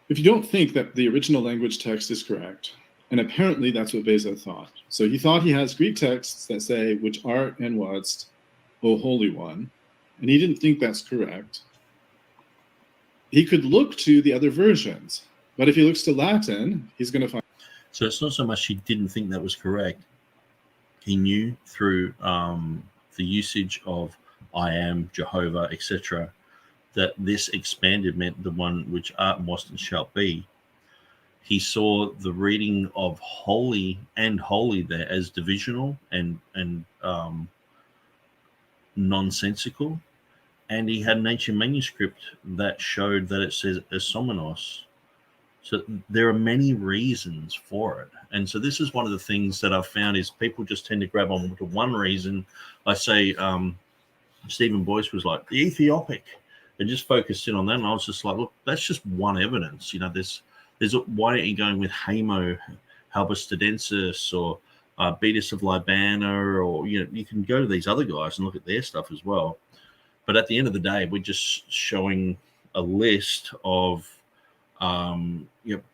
if you don't think that the original language text is correct, and apparently that's what Beza thought. So he thought he has Greek texts that say, which art and wast, O Holy One, and he didn't think that's correct. He could look to the other versions, but if he looks to Latin, he's going to find. So it's not so much he didn't think that was correct. He knew through the usage of I am, Jehovah, etc., that this expanded meant the one which art and wast and shall be. He saw the reading of holy and holy there as divisional and nonsensical. And he had an ancient manuscript that showed that it says esomenos. So there are many reasons for it. And so this is one of the things that I've found is people just tend to grab on to one reason. I say Stephen Boyce was like, the Ethiopic. And just focused in on that. And I was just like, look, that's just one evidence. You know, there's why aren't you going with Hamo, Halberstadensis, or Beatus of Libana, or, you know, you can go to these other guys and look at their stuff as well. But at the end of the day, we're just showing a list of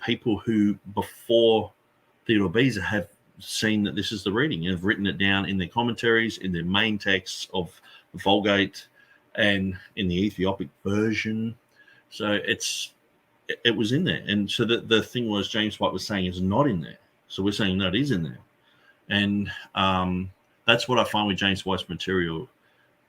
people who before Theodore Beza have seen that this is the reading and have written it down in their commentaries, in their main texts of the Vulgate, and in the Ethiopic version. So it was in there. And so the thing was, James White was saying it's not in there. So we're saying no, it is in there. And that's what I find with James White's material.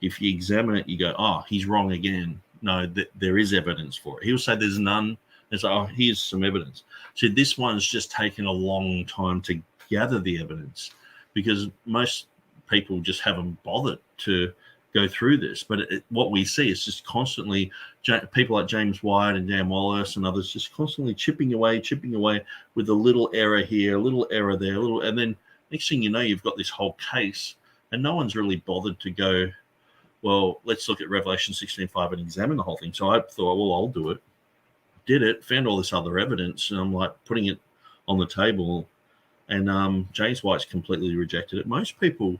If you examine it, you go, oh, he's wrong again. No, there is evidence for it. He'll say there's none. It's like, oh, here's some evidence. So this one's just taken a long time to gather the evidence because most people just haven't bothered to go through this. But what we see is just constantly people like James White and Dan Wallace and others just constantly chipping away with a little error here, a little error there, and then next thing you know, you've got this whole case and no one's really bothered to go, well, let's look at Revelation 16:5 and examine the whole thing. So I thought, well, I'll do it. Did it, found all this other evidence, and I'm like putting it on the table. And James White's completely rejected it. Most people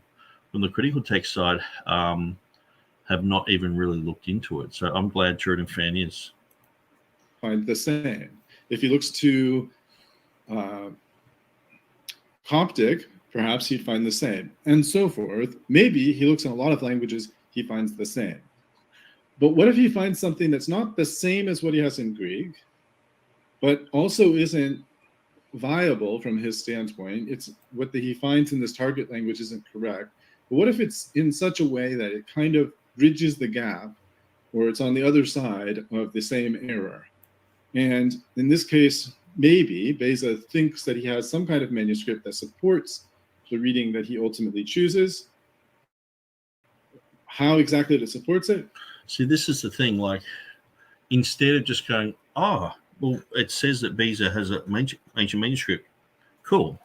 from the critical text side have not even really looked into it. So I'm glad TurretinFan is. Find the same. If he looks to Coptic, perhaps he'd find the same, and so forth. Maybe he looks in a lot of languages, he finds the same. But what if he finds something that's not the same as what he has in Greek, but also isn't viable from his standpoint? It's what he finds in this target language isn't correct. But what if it's in such a way that it kind of bridges the gap, or it's on the other side of the same error? And in this case, maybe Beza thinks that he has some kind of manuscript that supports the reading that he ultimately chooses. How exactly it supports it? See, this is the thing. Like, instead of just going, oh, well, it says that Beza has an ancient manuscript. Cool.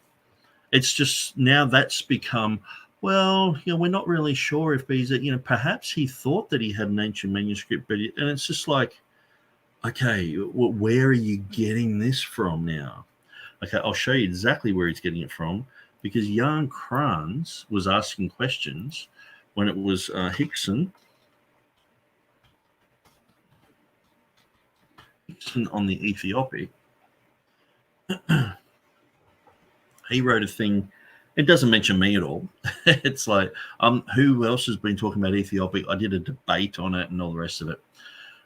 It's just now that's become, well, you know, we're not really sure if Beza, you know, perhaps he thought that he had an ancient manuscript, and it's just like, okay, well, where are you getting this from now? Okay, I'll show you exactly where he's getting it from, because Jan Kranz was asking questions when it was Hixson on the Ethiopic. He wrote a thing. It doesn't mention me at all. It's like, who else has been talking about Ethiopic? I did a debate on it and all the rest of it.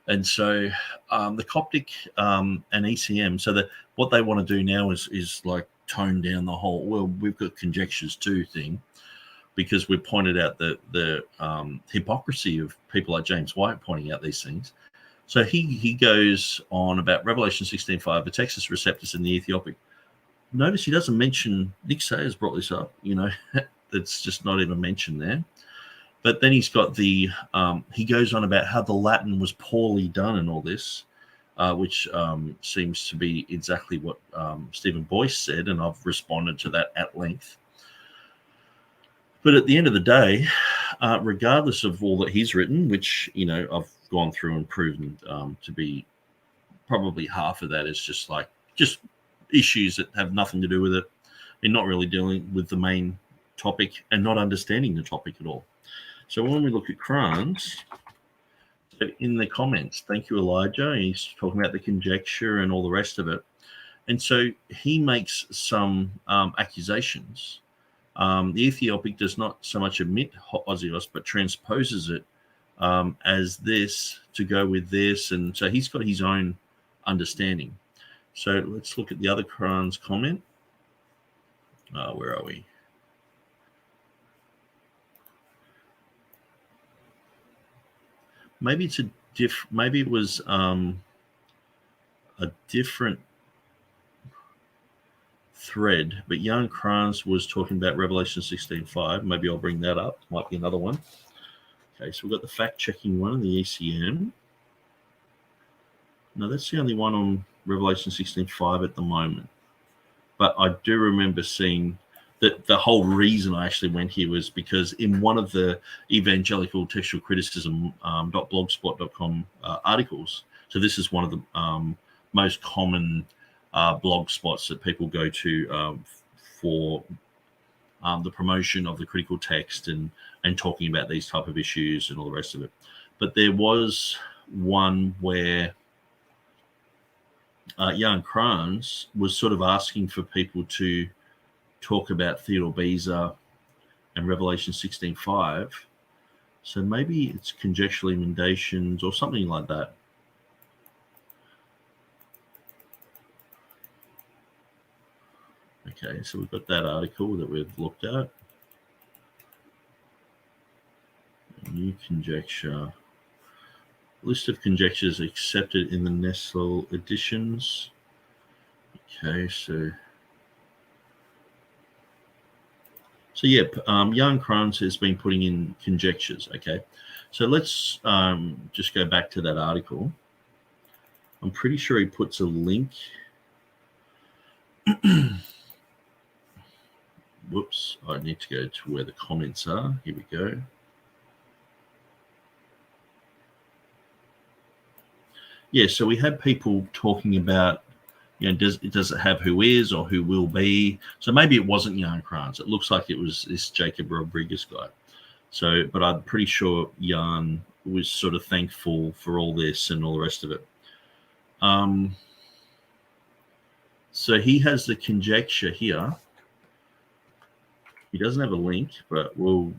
And so the Coptic and ECM, so that what they want to do now is like tone down the whole, well, we've got conjectures too thing, because we pointed out the hypocrisy of people like James White pointing out these things. So he goes on about Revelation 16:5, the Textus Receptus in the Ethiopic. Notice he doesn't mention, Nick Sayers brought this up, you know, that's just not even mentioned there. But then he's got he goes on about how the Latin was poorly done and all this. which seems to be exactly what Stephen Boyce said, and I've responded to that at length. But at the end of the day, regardless of all that he's written, which, you know, I've gone through and proven to be probably half of that is just issues that have nothing to do with it, and not really dealing with the main topic and not understanding the topic at all. So when we look at Kranz, in the comments, thank you, Elijah, he's talking about the conjecture and all the rest of it. And so he makes some accusations. The Ethiopic does not so much admit Hozios, but transposes it as this to go with this. And so he's got his own understanding. So let's look at the other Kranz comment. Where are we? Maybe it's maybe it was a different thread, but Jan Kranz was talking about Revelation 16:5. Maybe I'll bring that up. Might be another one. Okay, so we've got the fact-checking one in the ECM. No, that's the only one on Revelation 16:5 at the moment. But I do remember seeing that the whole reason I actually went here was because in one of the evangelical textual criticism .blogspot.com articles, so this is one of the most common blog spots that people go to for the promotion of the critical text and talking about these type of issues and all the rest of it. But there was one where Jan Kranz was sort of asking for people to talk about Theodore Beza and Revelation 16:5. So maybe it's conjectural emendations or something like that. Okay, so we've got that article that we've looked at. New conjecture. List of conjectures accepted in the Nestle editions. Okay, so yeah, Jan Kranz has been putting in conjectures. Okay, so let's just go back to that article. I'm pretty sure he puts a link. Whoops, I need to go to where the comments are. Here we go. Yeah, so we had people talking about, you know, does it have who is or who will be? So maybe it wasn't Jan Kranz. It looks like it was this Jacob Rodriguez guy. So, but I'm pretty sure Jan was sort of thankful for all this and all the rest of it. So he has the conjecture here. He doesn't have a link, but we'll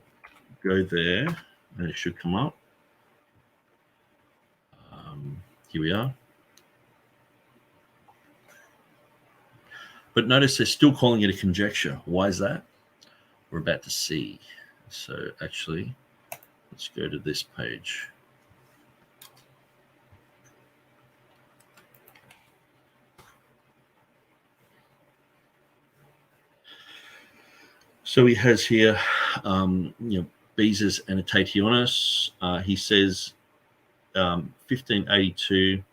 go there and it should come up. Here we are. But notice they're still calling it a conjecture. Why is that? We're about to see. So actually, let's go to this page. So he has here, Beza's Annotationis. He says 1582,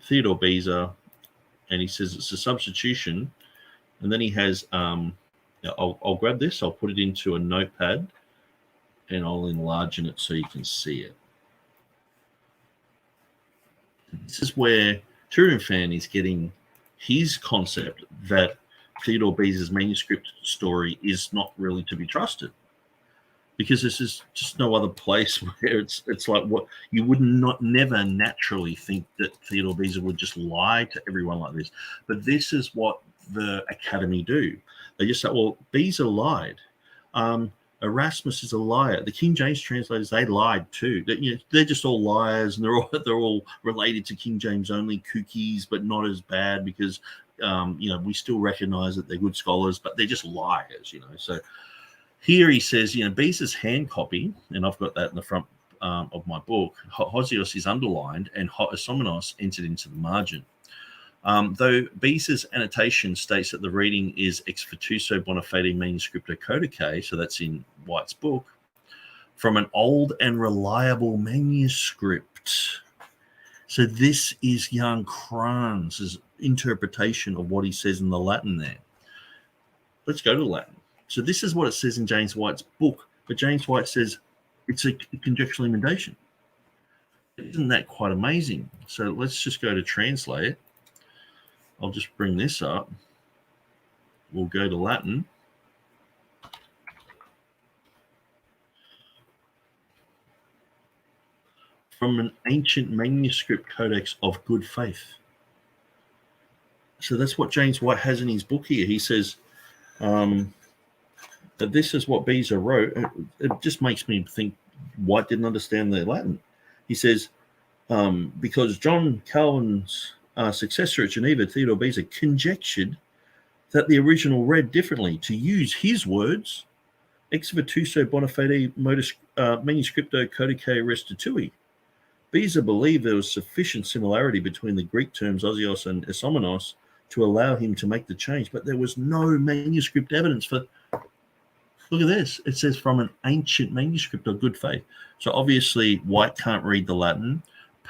Theodore Beza, and he says it's a substitution. And then he has, I'll grab this, I'll put it into a notepad, and I'll enlarge it so you can see it. This is where TurretinFan is getting his concept that Theodore Beza's manuscript story is not really to be trusted, because this is just no other place where it's like what you would never naturally think that Theodore Beza would just lie to everyone like this. But this is what the Academy do. They just say, well, Beza lied. Erasmus is a liar. The King James translators, they lied too. They're just all liars, and they're all related to King James only kookies, but not as bad because we still recognize that they're good scholars, but they're just liars, So here he says, Beza's hand copy, and I've got that in the front of my book, Hozios is underlined and Hosomenos entered into the margin. Though Beza's annotation states that the reading is ex Fetuso Bonafide Manuscripto Codice, so that's in White's book, from an old and reliable manuscript. So this is Jan Kranz's interpretation of what he says in the Latin there. Let's go to Latin. So this is what it says in James White's book, but James White says it's a conjectural emendation. Isn't that quite amazing? So let's just go to translate. I'll just bring this up. We'll go to Latin. From an ancient manuscript codex of good faith. So that's what James White has in his book here. He says that this is what Beza wrote. It just makes me think White didn't understand the Latin. He says, because John Calvin's successor at Geneva, Theodore Beza, conjectured that the original read differently. To use his words, ex virtuoso bona fide modus manuscripto codice restitui. Beza believed there was sufficient similarity between the Greek terms osios and esomenos to allow him to make the change, but there was no manuscript evidence for. Look at this. It says from an ancient manuscript of good faith. So obviously White can't read the Latin.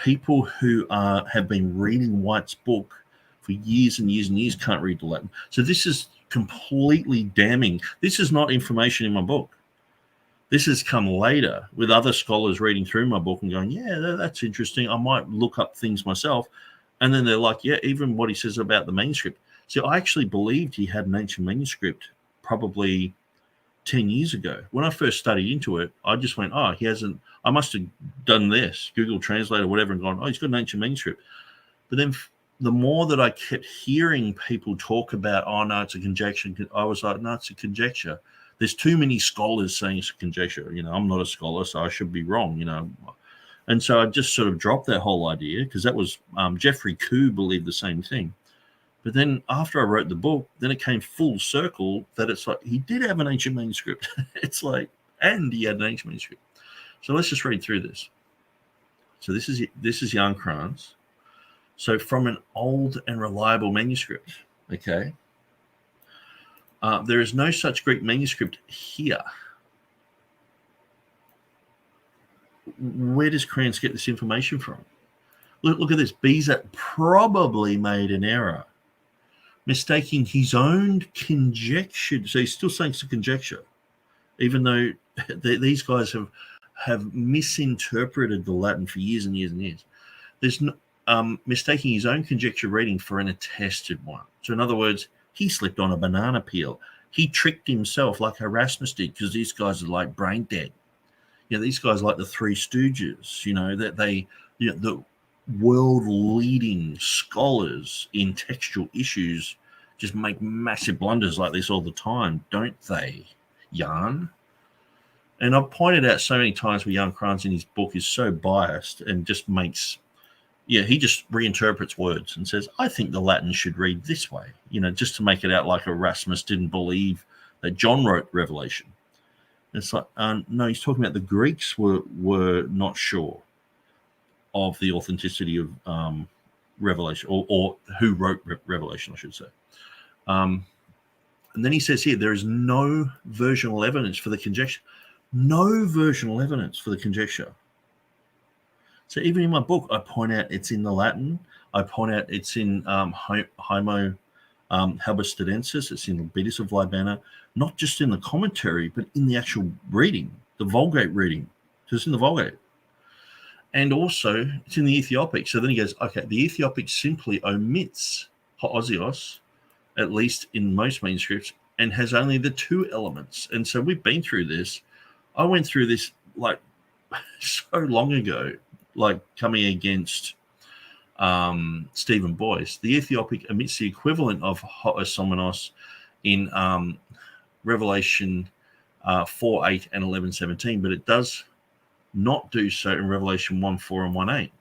People who have been reading White's book for years and years and years can't read the Latin. So this is completely damning. This is not information in my book. This has come later with other scholars reading through my book and going, yeah, that's interesting. I might look up things myself. And then they're like, yeah, even what he says about the manuscript. So I actually believed he had an ancient manuscript probably 10 years ago. When I first studied into it, I just went, oh, he hasn't, I must have done this, Google Translate or whatever, and gone, oh, he's got an ancient manuscript. But then the more that I kept hearing people talk about, oh, no, it's a conjecture, I was like, no, it's a conjecture. There's too many scholars saying it's a conjecture. You know, I'm not a scholar, so I should be wrong, you know. And so I just sort of dropped that whole idea because that was Jeffrey Koo believed the same thing. But then after I wrote the book, then it came full circle that it's like he did have an ancient manuscript. It's like, and he had an ancient manuscript. So let's just read through this. So this is Jan Kranz. So from an old and reliable manuscript, okay. There is no such Greek manuscript here. Where does Kranz get this information from? Look at this. Beza probably made an error, mistaking his own conjecture. So he's still saying it's a conjecture, even though these guys have misinterpreted the Latin for years and years and years. There's no, mistaking his own conjecture reading for an attested one. So in other words, he slipped on a banana peel. He tricked himself like Erasmus did because these guys are like brain dead. You know, these guys are like the Three Stooges, you know, that they, you know, the world-leading scholars in textual issues just make massive blunders like this all the time, don't they, Jan? And I've pointed out so many times where Jan Kranz in his book is so biased and just makes, yeah, he just reinterprets words and says, I think the Latin should read this way, you know, just to make it out like Erasmus didn't believe that John wrote Revelation. It's like, no, he's talking about the Greeks were not sure of the authenticity of Revelation, or who wrote Revelation, I should say. And then he says here, there is no versional evidence for the conjecture. No versional evidence for the conjecture. So even in my book, I point out it's in the Latin. I point out it's in Homo Halberstadensis. It's in the Beatus of Libana, not just in the commentary, but in the actual reading, the Vulgate reading. So it's in the Vulgate. And also, it's in the Ethiopic. So then he goes, okay, the Ethiopic simply omits Hoosios, at least in most manuscripts, and has only the two elements. And so we've been through this. I went through this like so long ago, like coming against Stephen Boyce. The Ethiopic omits the equivalent of Hosomenos in Revelation 4:8 and 11:17, but it does not do so in Revelation 1:4 and 1:8.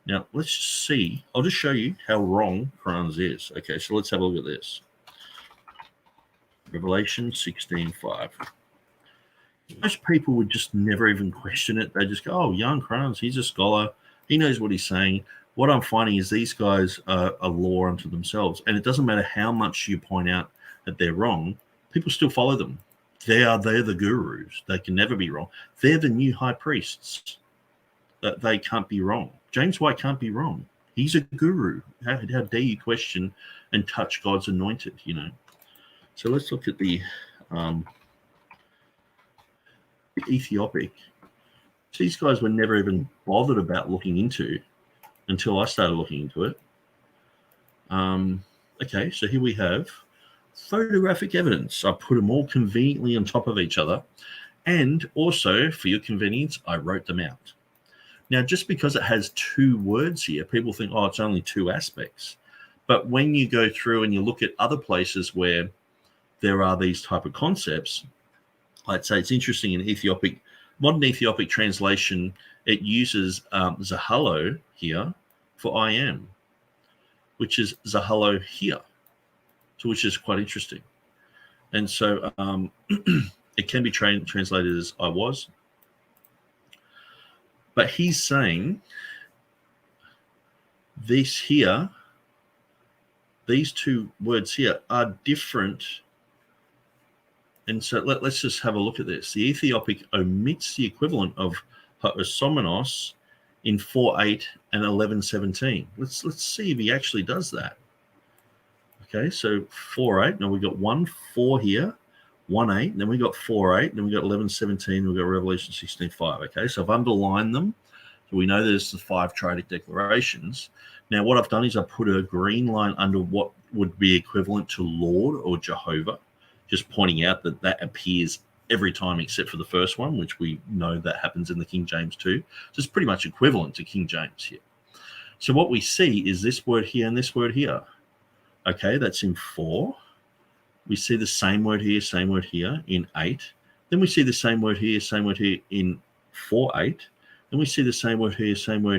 Now, let's see. I'll just show you how wrong Kranz is. Okay, so let's have a look at this. Revelation 16:5. Most people would just never even question it. They just go, oh, Jan Kranz, he's a scholar. He knows what he's saying. What I'm finding is these guys are a law unto themselves. And it doesn't matter how much you point out that they're wrong, people still follow them. They're the gurus. They can never be wrong. They're the new high priests. that they can't be wrong. James White can't be wrong. He's a guru. How dare you question and touch God's anointed, you know? So let's look at the Ethiopic. These guys were never even bothered about looking into until I started looking into it. Okay, so here we have photographic evidence. I put them all conveniently on top of each other. And also, for your convenience, I wrote them out. Now, just because it has two words here, people think, oh, it's only two aspects. But when you go through and you look at other places where there are these type of concepts, I'd say it's interesting in Ethiopic, modern Ethiopic translation, it uses Zahalo here for I am, which is Zahalo here, so which is quite interesting. And so it can be translated as I was. But he's saying this here, these two words here are different. And so let's just have a look at this. The Ethiopic omits the equivalent of Hosomenos in 4.8 and 11.17. Let's see if he actually does that. Okay, so 4.8. Now we got 1.4 here, 1.8. Then we got 4.8. Then we got 11.17. We got Revelation 16.5. Okay, so I've underlined them. So we know there's the 5 triadic declarations. Now what I've done is I put a green line under what would be equivalent to Lord or Jehovah, just pointing out that that appears every time except for the first one, which we know that happens in the King James too. So it's pretty much equivalent to King James here. So what we see is this word here and this word here. Okay, that's in 4. We see the same word here in 8. Then we see the same word here in 4.8. Then we see the same word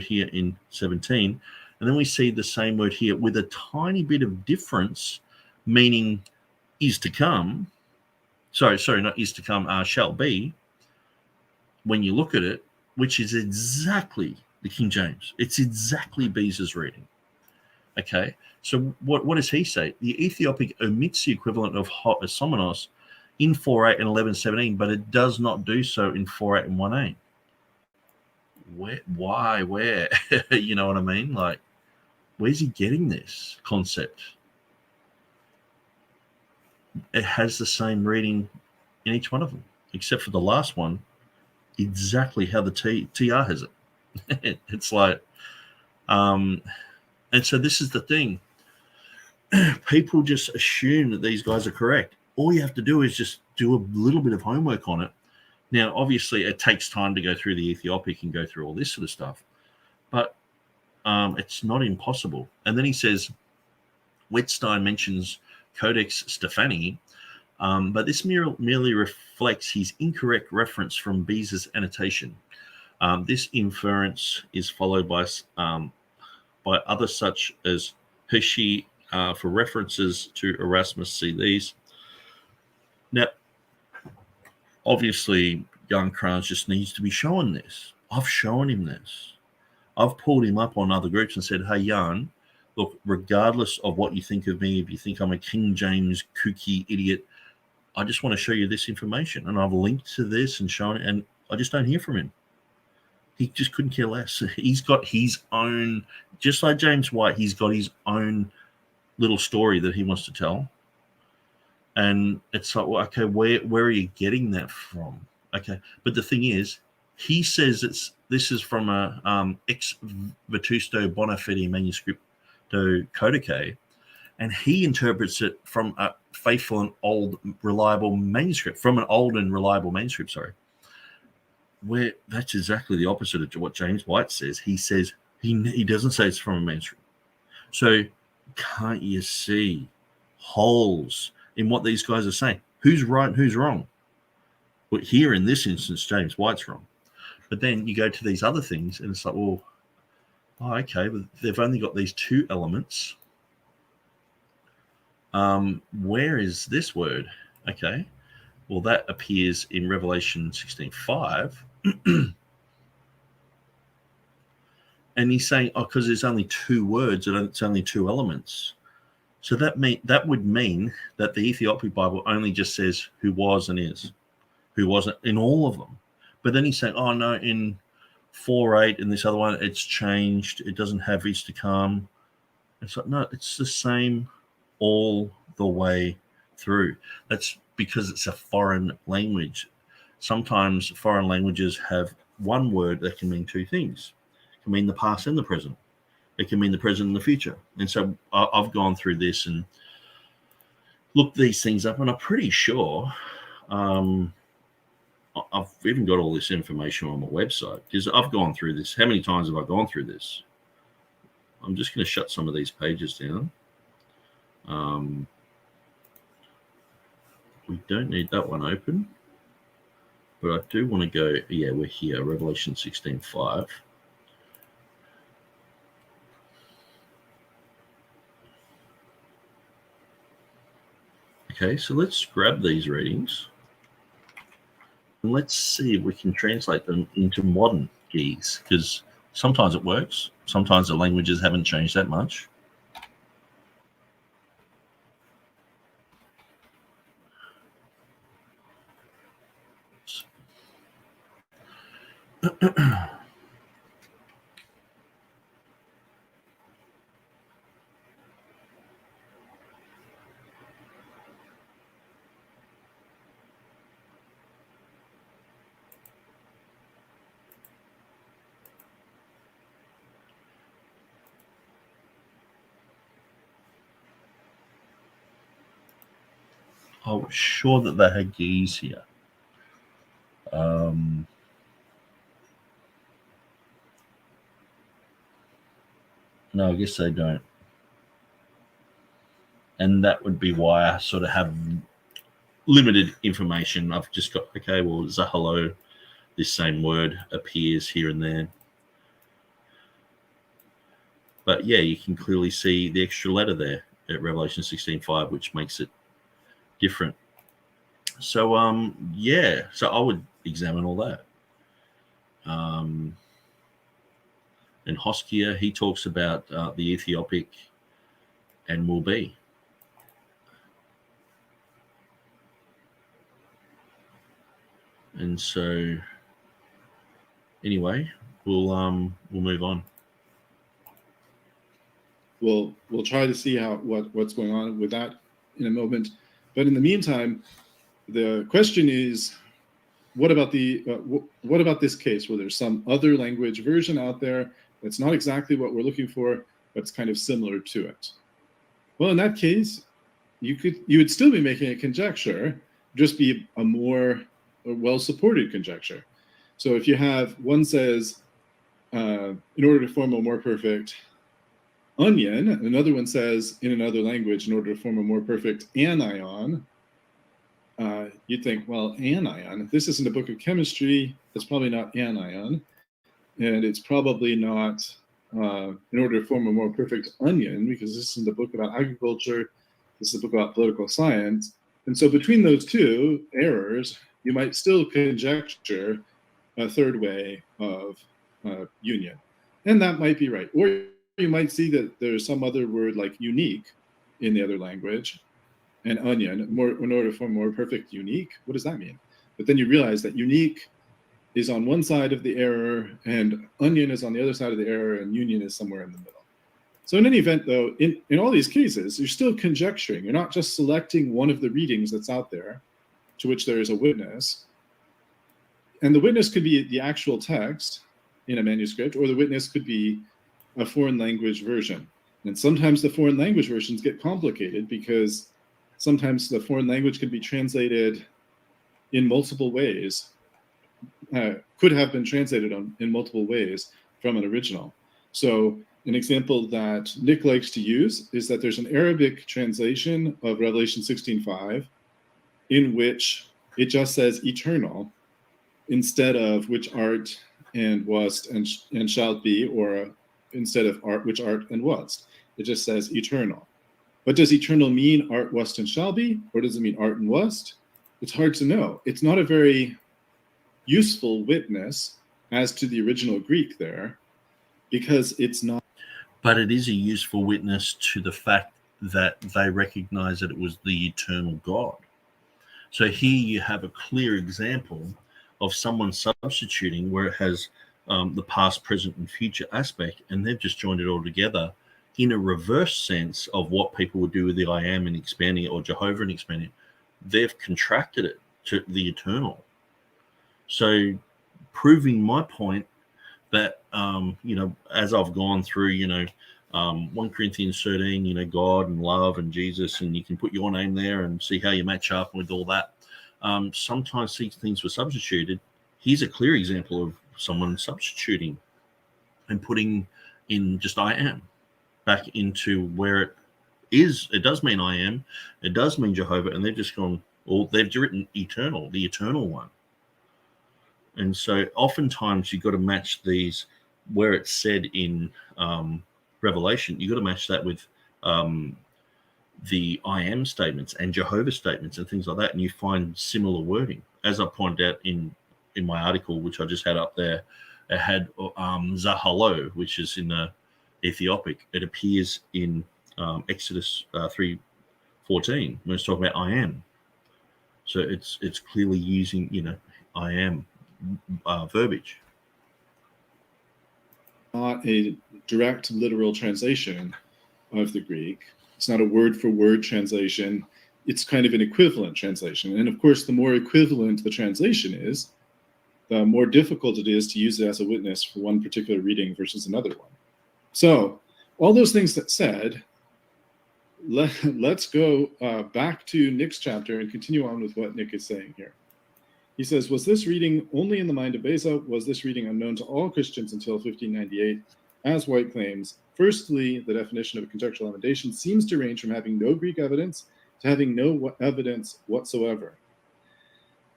here in 17. And then we see the same word here with a tiny bit of difference, meaning is to come. Sorry, not is to come, shall be. When you look at it, which is exactly the King James. It's exactly Beza's reading. Okay, so what does he say? The Ethiopic omits the equivalent of Hosomenos in 4.8 and 11.17, but it does not do so in 4.8 and 1.8. Why? Where? You know what I mean? Like, where's he getting this concept? It has the same reading in each one of them, except for the last one, exactly how the TR has it. It's like, and so this is the thing. People just assume that these guys are correct. All you have to do is just do a little bit of homework on it. Now, obviously, it takes time to go through the Ethiopic and go through all this sort of stuff, but it's not impossible. And then he says, Wettstein mentions Codex Stephani, but this merely reflects his incorrect reference from Beza's annotation. This inference is followed by others such as Hershey for references to Erasmus. See these. Now, obviously, young Kranz just needs to be shown this. I've shown him this. I've pulled him up on other groups and said, hey, Jan, look, regardless of what you think of me, if you think I'm a King James kooky idiot, I just want to show you this information. And I've linked to this and shown it, and I just don't hear from him. He just couldn't care less. He's got his own, just like James White, he's got his own little story that he wants to tell. And it's like, well, okay, where are you getting that from? Okay, but the thing is, he says this is from a ex Vetusto bona fide manuscript Codice, and he interprets it from a faithful and old reliable manuscript, sorry. Where that's exactly the opposite of what James White says. He says he doesn't say it's from a manuscript. So can't you see holes in what these guys are saying? Who's right and who's wrong? But here in this instance, James White's wrong. But then you go to these other things and it's like, well, oh, okay, but they've only got these two elements. Where is this word? Okay, well, that appears in Revelation 16:5. And he's saying, oh, because there's only two words and it's only two elements. So that would mean that the Ethiopic Bible only just says who was and is, who wasn't in all of them. But then he's saying, oh, no, in 4-8 and this other one, it's changed. It doesn't have is to come. It's like, no, it's the same all the way through. That's because it's a foreign language. Sometimes foreign languages have one word that can mean two things. It can mean the past and the present. It can mean the present and the future. And so I've gone through this and looked these things up, and I'm pretty sure I've even got all this information on my website because I've gone through this. How many times have I gone through this? I'm just going to shut some of these pages down. We don't need that one open, but I do want to go, yeah, we're here, Revelation 16:5. Okay, so let's grab these readings and let's see if we can translate them into modern geese, because sometimes it works. Sometimes the languages haven't changed that much. I was sure that they had geese here. No, I guess they don't. And that would be why I sort of have limited information. I've just got, okay, well, Zahalo, this same word appears here and there. But yeah, you can clearly see the extra letter there at Revelation 16:5, which makes it different. So yeah, so I would examine all that. And Hoskia, he talks about the Ethiopic and will be. And so anyway, we'll move on. We'll try to see what's going on with that in a moment. But in the meantime, the question is, what about this case where there's some other language version out there that's not exactly what we're looking for, but it's kind of similar to it? Well, in that case, you would still be making a conjecture, just be a more well-supported conjecture. So if you have one says, in order to form a more perfect onion, another one says in another language, in order to form a more perfect anion, you'd think, well, anion, this isn't a book of chemistry, it's probably not anion, and it's probably not in order to form a more perfect onion, because this isn't a book about agriculture, this is a book about political science. And so between those two errors, you might still conjecture a third way of union. And that might be right. Or you might see that there's some other word like unique in the other language, and onion, in order to form more perfect unique. What does that mean? But then you realize that unique is on one side of the error, and onion is on the other side of the error, and union is somewhere in the middle. So in any event, though, in all these cases, you're still conjecturing. You're not just selecting one of the readings that's out there to which there is a witness. And the witness could be the actual text in a manuscript, or the witness could be a foreign language version. And sometimes the foreign language versions get complicated because sometimes the foreign language can be translated in multiple ways, could have been translated in multiple ways from an original. So an example that Nick likes to use is that there's an Arabic translation of Revelation 16:5 in which it just says eternal instead of which art and wast and shall be, or instead of art, which art and wast. It just says eternal. But does eternal mean art, wast, and shall be, or does it mean art and wast? It's hard to know. It's not a very useful witness as to the original Greek there, because it's not. But it is a useful witness to the fact that they recognize that it was the eternal God. So here you have a clear example of someone substituting where it has the past, present, and future aspect, and they've just joined it all together in a reverse sense of what people would do with the I am and expanding it, or Jehovah and expanding it. They've contracted it to the eternal. So proving my point that, as I've gone through, 1 Corinthians 13, God and love and Jesus, and you can put your name there and see how you match up with all that. Sometimes these things were substituted. Here's a clear example of someone substituting and putting in just I am back into where it is. It does mean I am. It does mean Jehovah. And they've just gone, they've written eternal, the eternal one. And so oftentimes you've got to match these where it's said in Revelation. You've got to match that with the I am statements and Jehovah statements and things like that. And you find similar wording. As I pointed out in my article, which I just had up there, it had Zahalo, which is in the Ethiopic. It appears in Exodus 3:14 when it's talking about I am. So it's clearly using, I am verbiage. Not a direct literal translation of the Greek. It's not a word-for-word translation. It's kind of an equivalent translation. And of course, the more equivalent the translation is, the more difficult it is to use it as a witness for one particular reading versus another one. So all those things that said, let's go back to Nick's chapter and continue on with what Nick is saying here. He says, was this reading only in the mind of Beza? Was this reading unknown to all Christians until 1598? As White claims, firstly, the definition of a contextual emendation seems to range from having no Greek evidence to having no evidence whatsoever.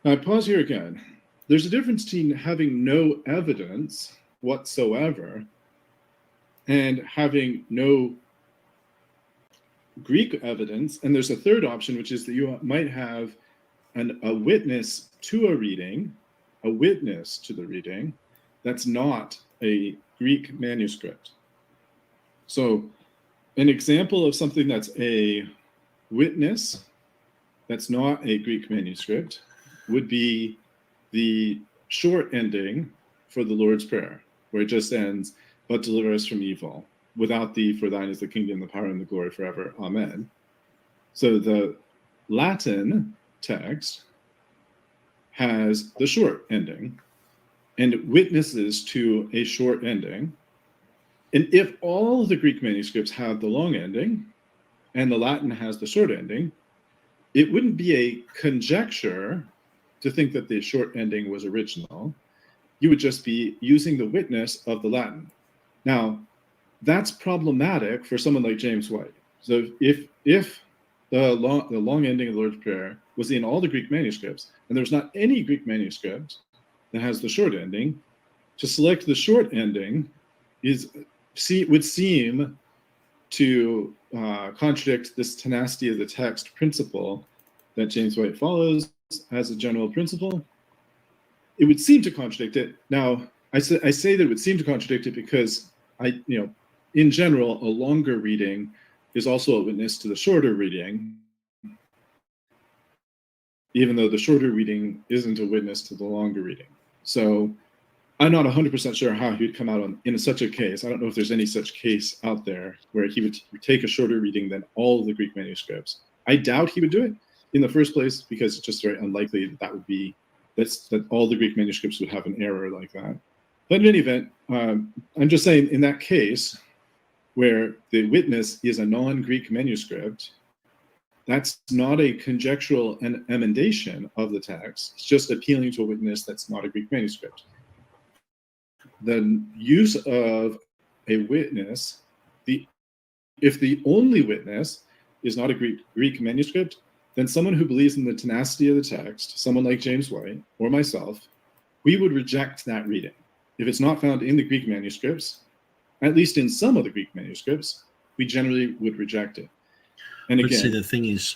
Now, I pause here again. There's a difference between having no evidence whatsoever and having no Greek evidence. And there's a third option, which is that you might have a witness to a reading, a witness to the reading, that's not a Greek manuscript. So an example of something that's a witness that's not a Greek manuscript would be the short ending for the Lord's Prayer, where it just ends, but deliver us from evil, without thee, for thine is the kingdom, the power, and the glory forever. Amen. So the Latin text has the short ending and witnesses to a short ending. And if all the Greek manuscripts have the long ending and the Latin has the short ending, it wouldn't be a conjecture to think that the short ending was original. You would just be using the witness of the Latin. Now, that's problematic for someone like James White. So if the long ending of the Lord's Prayer was in all the Greek manuscripts, and there's not any Greek manuscript that has the short ending, to select the short ending would seem to contradict this tenacity of the text principle that James White follows as a general principle. It would seem to contradict it. Now, I say that it would seem to contradict it because in general, a longer reading is also a witness to the shorter reading, even though the shorter reading isn't a witness to the longer reading. So I'm not 100% sure how he would come out in such a case. I don't know if there's any such case out there where he would take a shorter reading than all of the Greek manuscripts. I doubt he would do it in the first place because it's just very unlikely that all the Greek manuscripts would have an error like that. But in any event, I'm just saying in that case where the witness is a non-Greek manuscript, that's not a conjectural emendation of the text. It's just appealing to a witness that's not a Greek manuscript. The use of a witness, if the only witness is not a Greek manuscript, then someone who believes in the tenacity of the text, someone like James White or myself, we would reject that reading. If it's not found in the Greek manuscripts, at least in some of the Greek manuscripts, we generally would reject it. And again, but see, the thing is,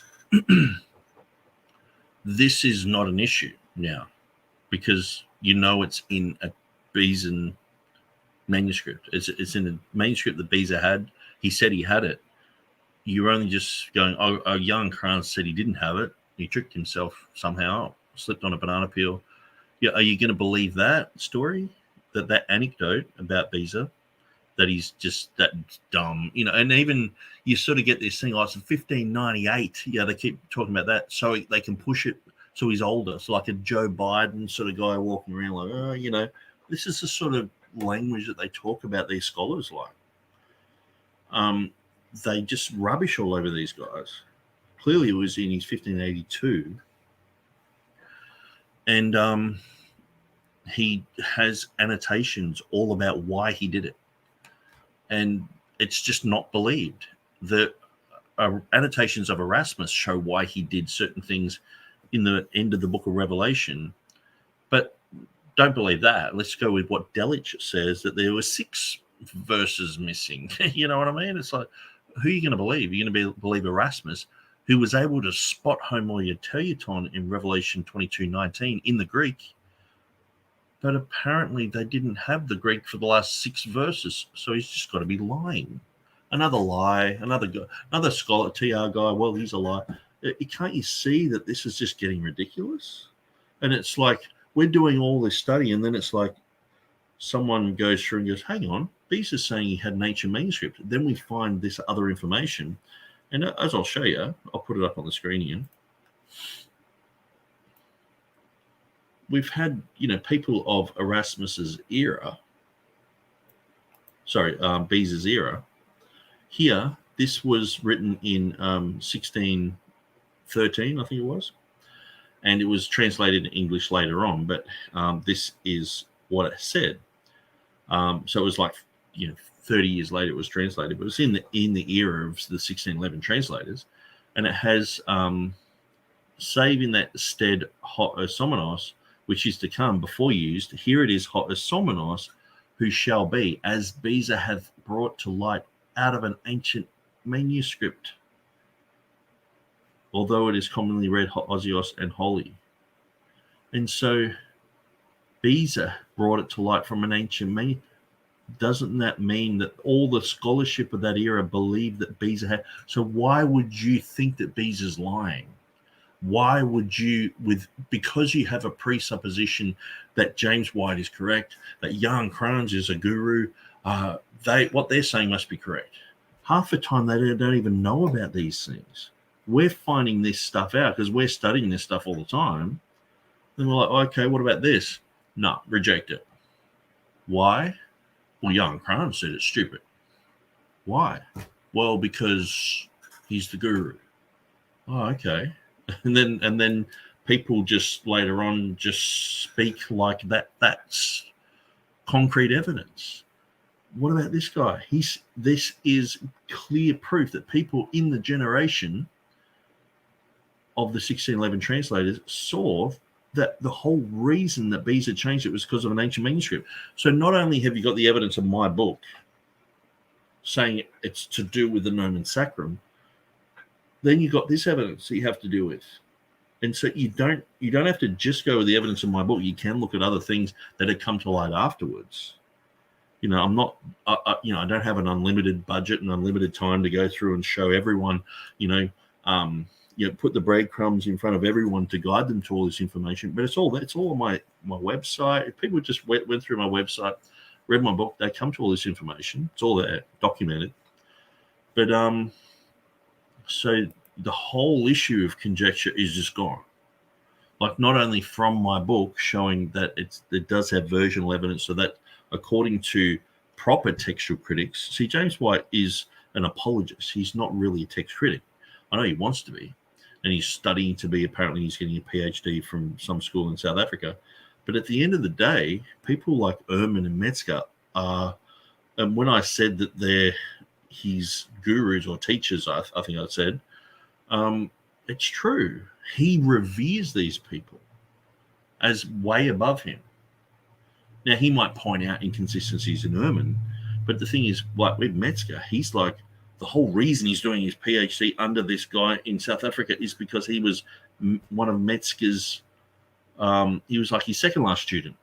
this is not an issue now because it's in a Besan manuscript. It's in a manuscript that Beza had. He said he had it. You're only just going, Jan Kranz said he didn't have it. He tricked himself somehow, slipped on a banana peel. Yeah, are you going to believe that story? that anecdote about Beza, that he's just that dumb, and even you sort of get this thing, it's 1598. Yeah, they keep talking about that, so they can push it so he's older. So like a Joe Biden sort of guy walking around like, this is the sort of language that they talk about these scholars like. They just rubbish all over these guys. Clearly it was in his 1582. And he has annotations all about why he did it. And it's just not believed. The annotations of Erasmus show why he did certain things in the end of the book of Revelation. But don't believe that. Let's go with what Delitzsch says, that there were 6 verses missing. You know what I mean? It's like, who are you going to believe? You're going to believe Erasmus, who was able to spot homoioteliton in Revelation 22:19 in the Greek, but apparently they didn't have the Greek for the last 6 verses, so he's just got to be lying. Another lie, another scholar, TR guy, well, he's a lie. Can't you see that this is just getting ridiculous? And it's like, we're doing all this study, and then it's like someone goes through and goes, hang on, Beza's saying he had an ancient manuscript. Then we find this other information. And as I'll show you, I'll put it up on the screen here. We've had, people of Erasmus's era, Beza's era. Here, this was written in 1613, I think it was. And it was translated in English later on, but this is what it said. So it was like, 30 years later it was translated, but it was in the era of the 1611 translators, and it has save in that stead hot osomenos, which is to come before used. Here it is, hot osomenos, who shall be, as Beza hath brought to light out of an ancient manuscript, although it is commonly read hot osios and holy. And so Beza brought it to light from an ancient manuscript. Doesn't that mean that all the scholarship of that era believed that Beza had? So why would you think that Beza's lying? Why would you, because you have a presupposition that James White is correct, that Jan Kranz is a guru, what they're saying must be correct. Half the time they don't even know about these things. We're finding this stuff out because we're studying this stuff all the time. Then we're like, okay, what about this? No, reject it. Why? Well, Jan Kranz said it's stupid. Why? Well, because he's the guru. Oh, okay. And then people just later on just speak like that. That's concrete evidence. What about this guy? This is clear proof that people in the generation of the 1611 translators saw that the whole reason that Beza changed it was because of an ancient manuscript. So not only have you got the evidence of my book saying it's to do with the nomen sacrum, then you've got this evidence that you have to do with. And so you don't have to just go with the evidence of my book. You can look at other things that have come to light afterwards. I'm not, I don't have an unlimited budget and unlimited time to go through and show everyone, put the breadcrumbs in front of everyone to guide them to all this information. But it's all on my website. If people just went through my website, read my book, they come to all this information. It's all there, documented. But so the whole issue of conjecture is just gone. Like, not only from my book showing that it does have versional evidence, so that according to proper textual critics, see, James White is an apologist. He's not really a text critic. I know he wants to be, and he's studying to be. Apparently he's getting a PhD from some school in South Africa. But at the end of the day, people like Ehrman and Metzger are, and when I said that they're his gurus or teachers, I think I said, it's true. He reveres these people as way above him. Now, he might point out inconsistencies in Ehrman, but the thing is, like with Metzger, he's like, the whole reason he's doing his PhD under this guy in South Africa is because he was one of Metzger's, he was like his second last student.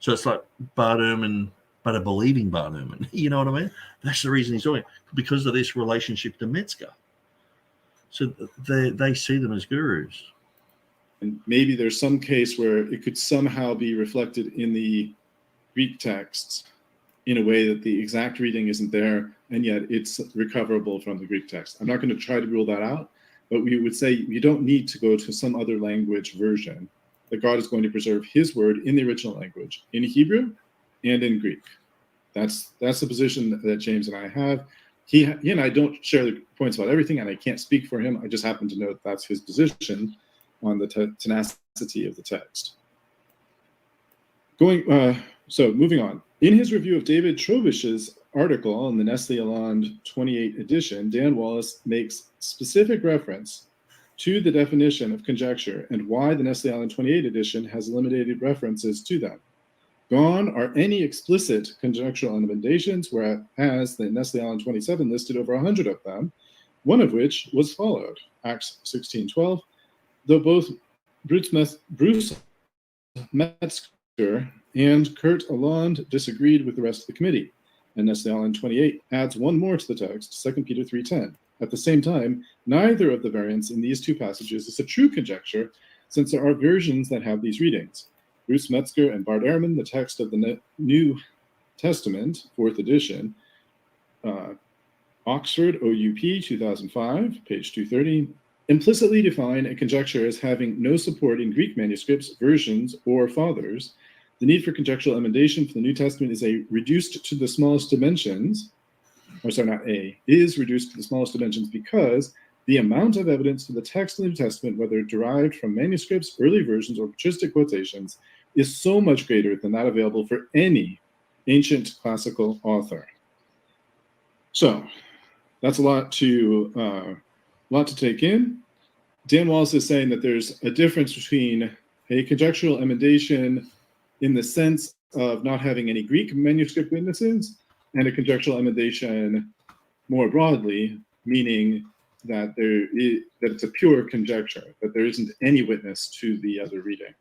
So it's like Bart Ehrman, but a believing Bart Ehrman. You know what I mean? That's the reason he's doing it, because of this relationship to Metzger. So they see them as gurus. And maybe there's some case where it could somehow be reflected in the Greek texts in a way that the exact reading isn't there, and yet it's recoverable from the Greek text. I'm not going to try to rule that out, but we would say you don't need to go to some other language version, that God is going to preserve his word in the original language, in Hebrew and in Greek. That's the position that James and I have. He and I don't share the points about everything, and I can't speak for him. I just happen to know that that's his position on the tenacity of the text. So moving on. In his review of David Trowbridge's article in the Nestle-Aland 28 edition, Dan Wallace makes specific reference to the definition of conjecture and why the Nestle-Aland 28 edition has eliminated references to them. Gone are any explicit conjectural emendations, whereas the Nestle-Aland 27 listed over 100 of them, one of which was followed, Acts 16:12, though both Bruce Metzger and Kurt Aland disagreed with the rest of the committee, and Nestle-Aland 28 adds one more to the text, 2 Peter 3:10. At the same time, neither of the variants in these two passages is a true conjecture, since there are versions that have these readings. Bruce Metzger and Bart Ehrman, the text of the New Testament, 4th edition, Oxford, OUP, 2005, page 230, implicitly define a conjecture as having no support in Greek manuscripts, versions, or fathers. The need for conjectural emendation for the New Testament is reduced to the smallest dimensions, is reduced to the smallest dimensions because the amount of evidence for the text of the New Testament, whether derived from manuscripts, early versions, or patristic quotations, is so much greater than that available for any ancient classical author. So that's a lot to take in. Dan Wallace is saying that there's a difference between a conjectural emendation in the sense of not having any Greek manuscript witnesses and a conjectural emendation more broadly, meaning that that it's a pure conjecture, that there isn't any witness to the other reading.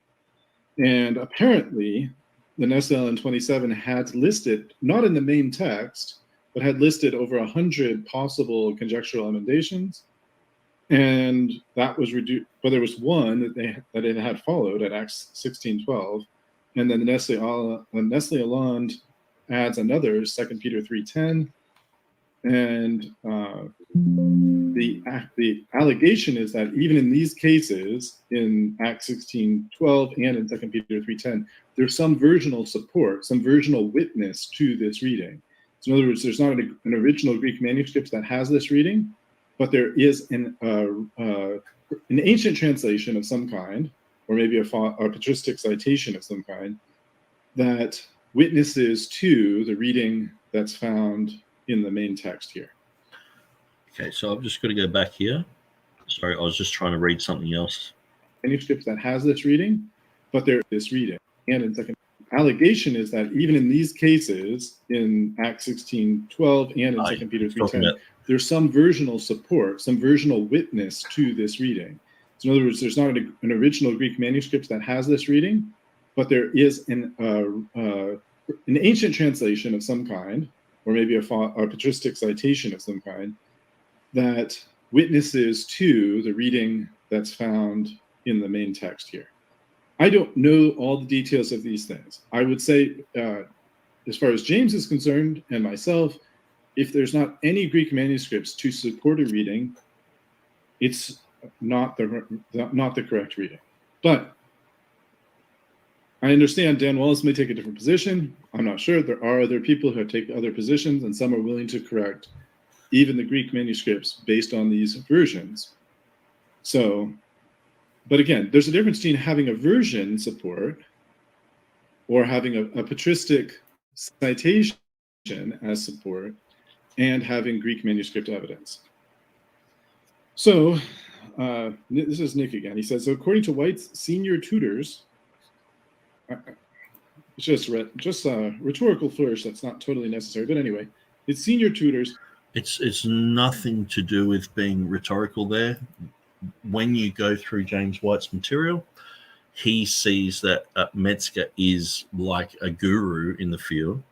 And apparently, the Nestle-Aland 27 had listed, not in the main text, but had listed over 100 possible conjectural emendations, and that was reduced. But there was one that it had followed at Acts 16:12, and then the Nestle-Aland adds another, 2 Peter 3:10. And the allegation is that even in these cases, in Acts 16:12 and in 2 Peter 3:10, there's some versional support, some versional witness to this reading. So in other words, there's not an original Greek manuscript that has this reading, but there is an ancient translation of some kind, or maybe a patristic citation of some kind, that witnesses to the reading that's found in the main text here. Okay, so I've just got to go back here. Sorry, I was just trying to read something else. Manuscript that has this reading, but there is this reading. And in second, allegation is that even in these cases, in Acts 16:12 and in 2 Peter 3:10, there's some versional support, some versional witness to this reading. So in other words, there's not an original Greek manuscript that has this reading, but there is an ancient translation of some kind, or maybe a patristic citation of some kind, that witnesses to the reading that's found in the main text here. I don't know all the details of these things. I would say, as far as James is concerned, and myself, if there's not any Greek manuscripts to support a reading, it's not the correct reading. But I understand Dan Wallace may take a different position. I'm not sure. There are other people who take other positions, and some are willing to correct even the Greek manuscripts based on these versions. So, but again, there's a difference between having a version support or having a patristic citation as support and having Greek manuscript evidence. So, this is Nick again. He says, so according to White's senior tutors, it's just a rhetorical flourish that's not totally necessary, but anyway, it's senior tutors. It's nothing to do with being rhetorical there. When you go through James White's material, he sees that Metzger is like a guru in the field.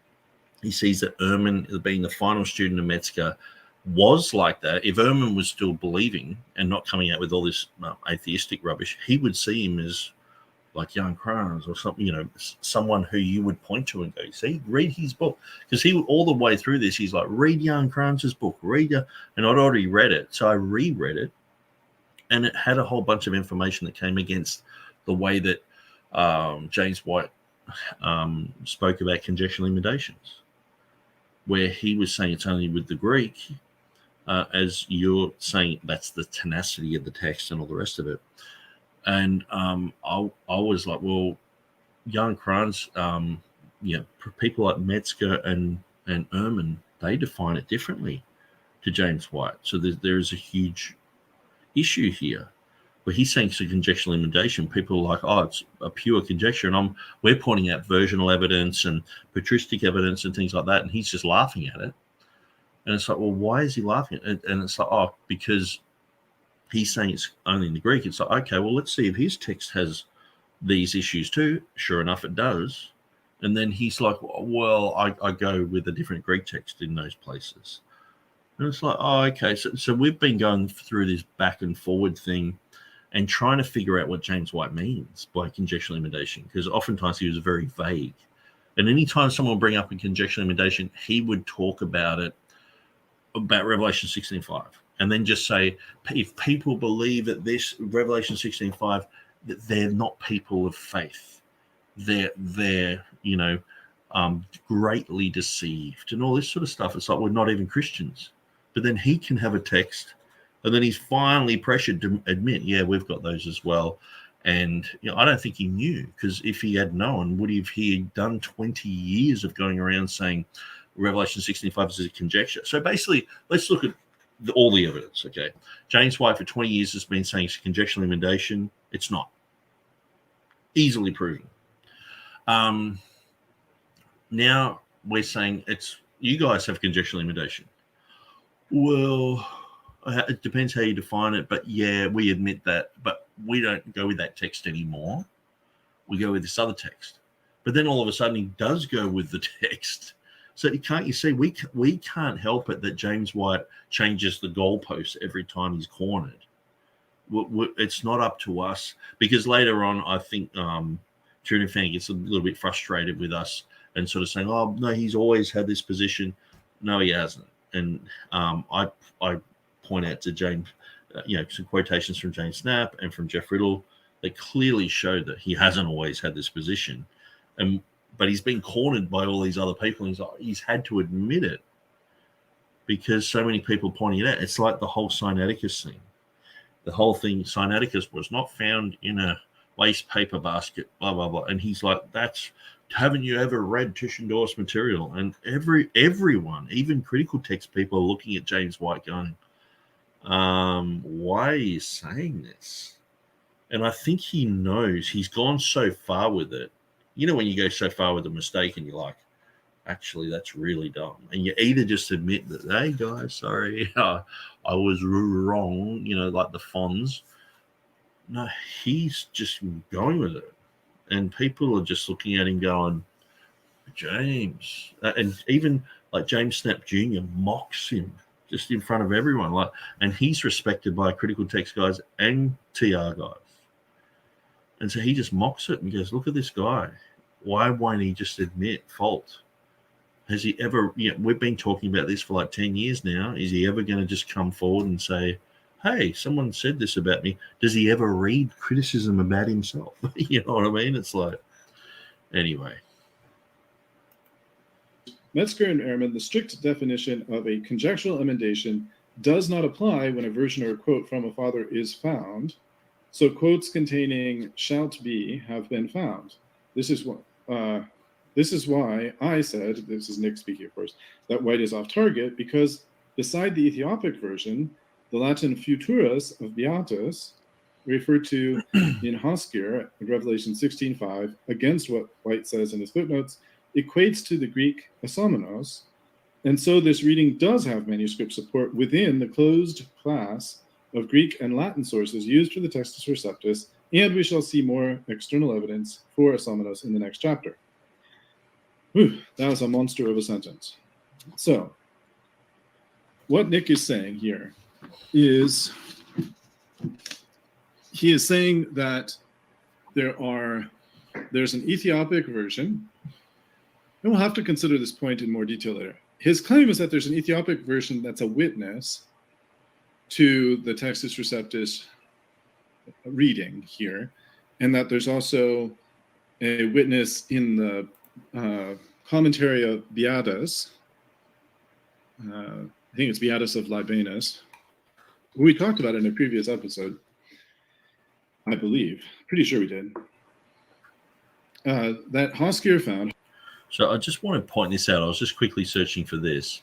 He sees that Ehrman, being the final student of Metzger, was like that. If Ehrman was still believing and not coming out with all this atheistic rubbish, he would see him as like Jan Kranz or something, someone who you would point to and go, see, read his book. Because he, all the way through this, he's like, read Jan Kranz's book, and I'd already read it. So I reread it, and it had a whole bunch of information that came against the way that James White spoke about conjectural limitations, where he was saying it's only with the Greek, as you're saying that's the tenacity of the text and all the rest of it. And I was like, well, Jan Kranz, people like Metzger and Ehrman, they define it differently to James White. So there is a huge issue here. But he's saying it's a conjectural limitation. People are like, oh, it's a pure conjecture. And we're pointing out versional evidence and patristic evidence and things like that. And he's just laughing at it. And it's like, well, why is he laughing? And it's like, oh, because he's saying it's only in the Greek. It's like, okay, well, let's see if his text has these issues too. Sure enough, it does. And then he's like, well, I go with a different Greek text in those places. And it's like, oh, okay. So we've been going through this back and forward thing and trying to figure out what James White means by conjectural limitation, because oftentimes he was very vague. And anytime someone would bring up a conjectural limitation, he would talk about Revelation 16:5. And then just say, if people believe that this Revelation 16:5, that they're not people of faith, they're greatly deceived and all this sort of stuff. It's like, we're not even Christians. But then he can have a text, and then he's finally pressured to admit, yeah, we've got those as well. And I don't think he knew, because if he had known, he had done 20 years of going around saying Revelation 16:5 is a conjecture. So basically, let's look at all the evidence. Okay, James White for 20 years has been saying it's a conjectural limitation. It's not. Easily proven. Now we're saying you guys have conjectural limitation. Well, it depends how you define it, but yeah, we admit that, but we don't go with that text anymore. We go with this other text. But then all of a sudden he does go with the text. So you see, we can't help it that James White changes the goalposts every time he's cornered. It's not up to us, because later on, I think TurretinFan gets a little bit frustrated with us and sort of saying, oh, no, he's always had this position. No, he hasn't. And I point out to James, some quotations from James Snap and from Jeff Riddle that clearly show that he hasn't always had this position. But he's been cornered by all these other people. And he's had to admit it because so many people pointing it out. It's like the whole Sinaiticus thing. The whole thing, Sinaiticus was not found in a waste paper basket, blah, blah, blah. And he's like, haven't you ever read Tischendorf's material? And everyone, even critical text people, are looking at James White going, why are you saying this? And I think he knows he's gone so far with it. When you go so far with a mistake and you're like, actually, that's really dumb. And you either just admit that, hey, guys, sorry, I was wrong, like the Fonz. No, he's just going with it. And people are just looking at him going, James. And even like James Snap Jr. mocks him just in front of everyone. And he's respected by critical text guys and TR guys. And so he just mocks it and goes, look at this guy. Why won't he just admit fault? Has he ever, we've been talking about this for like 10 years now. Is he ever going to just come forward and say, hey, someone said this about me? Does he ever read criticism about himself? You know what I mean? It's like, anyway. Metzger and Ehrman, the strict definition of a conjectural emendation does not apply when a version or a quote from a father is found. So quotes containing shalt be have been found. This is why I said, this is Nick speaking, of course, that White is off target, because beside the Ethiopic version, the Latin futurus of Beatus, referred to in Hosker in Revelation 16:5, against what White says in his footnotes, equates to the Greek asomenos, and so this reading does have manuscript support within the closed class of Greek and Latin sources used for the Textus Receptus, and we shall see more external evidence for asomenos in the next chapter. Whew, that was a monster of a sentence. So, what Nick is saying here is, he is saying that there's an Ethiopic version, and we'll have to consider this point in more detail later. His claim is that there's an Ethiopic version that's a witness to the Textus Receptus reading here, and that there's also a witness in the commentary of Beatus. I think it's Beatus of Libanus, who we talked about in a previous episode, I believe. Pretty sure we did. That Hoskier found. So I just want to point this out. I was just quickly searching for this.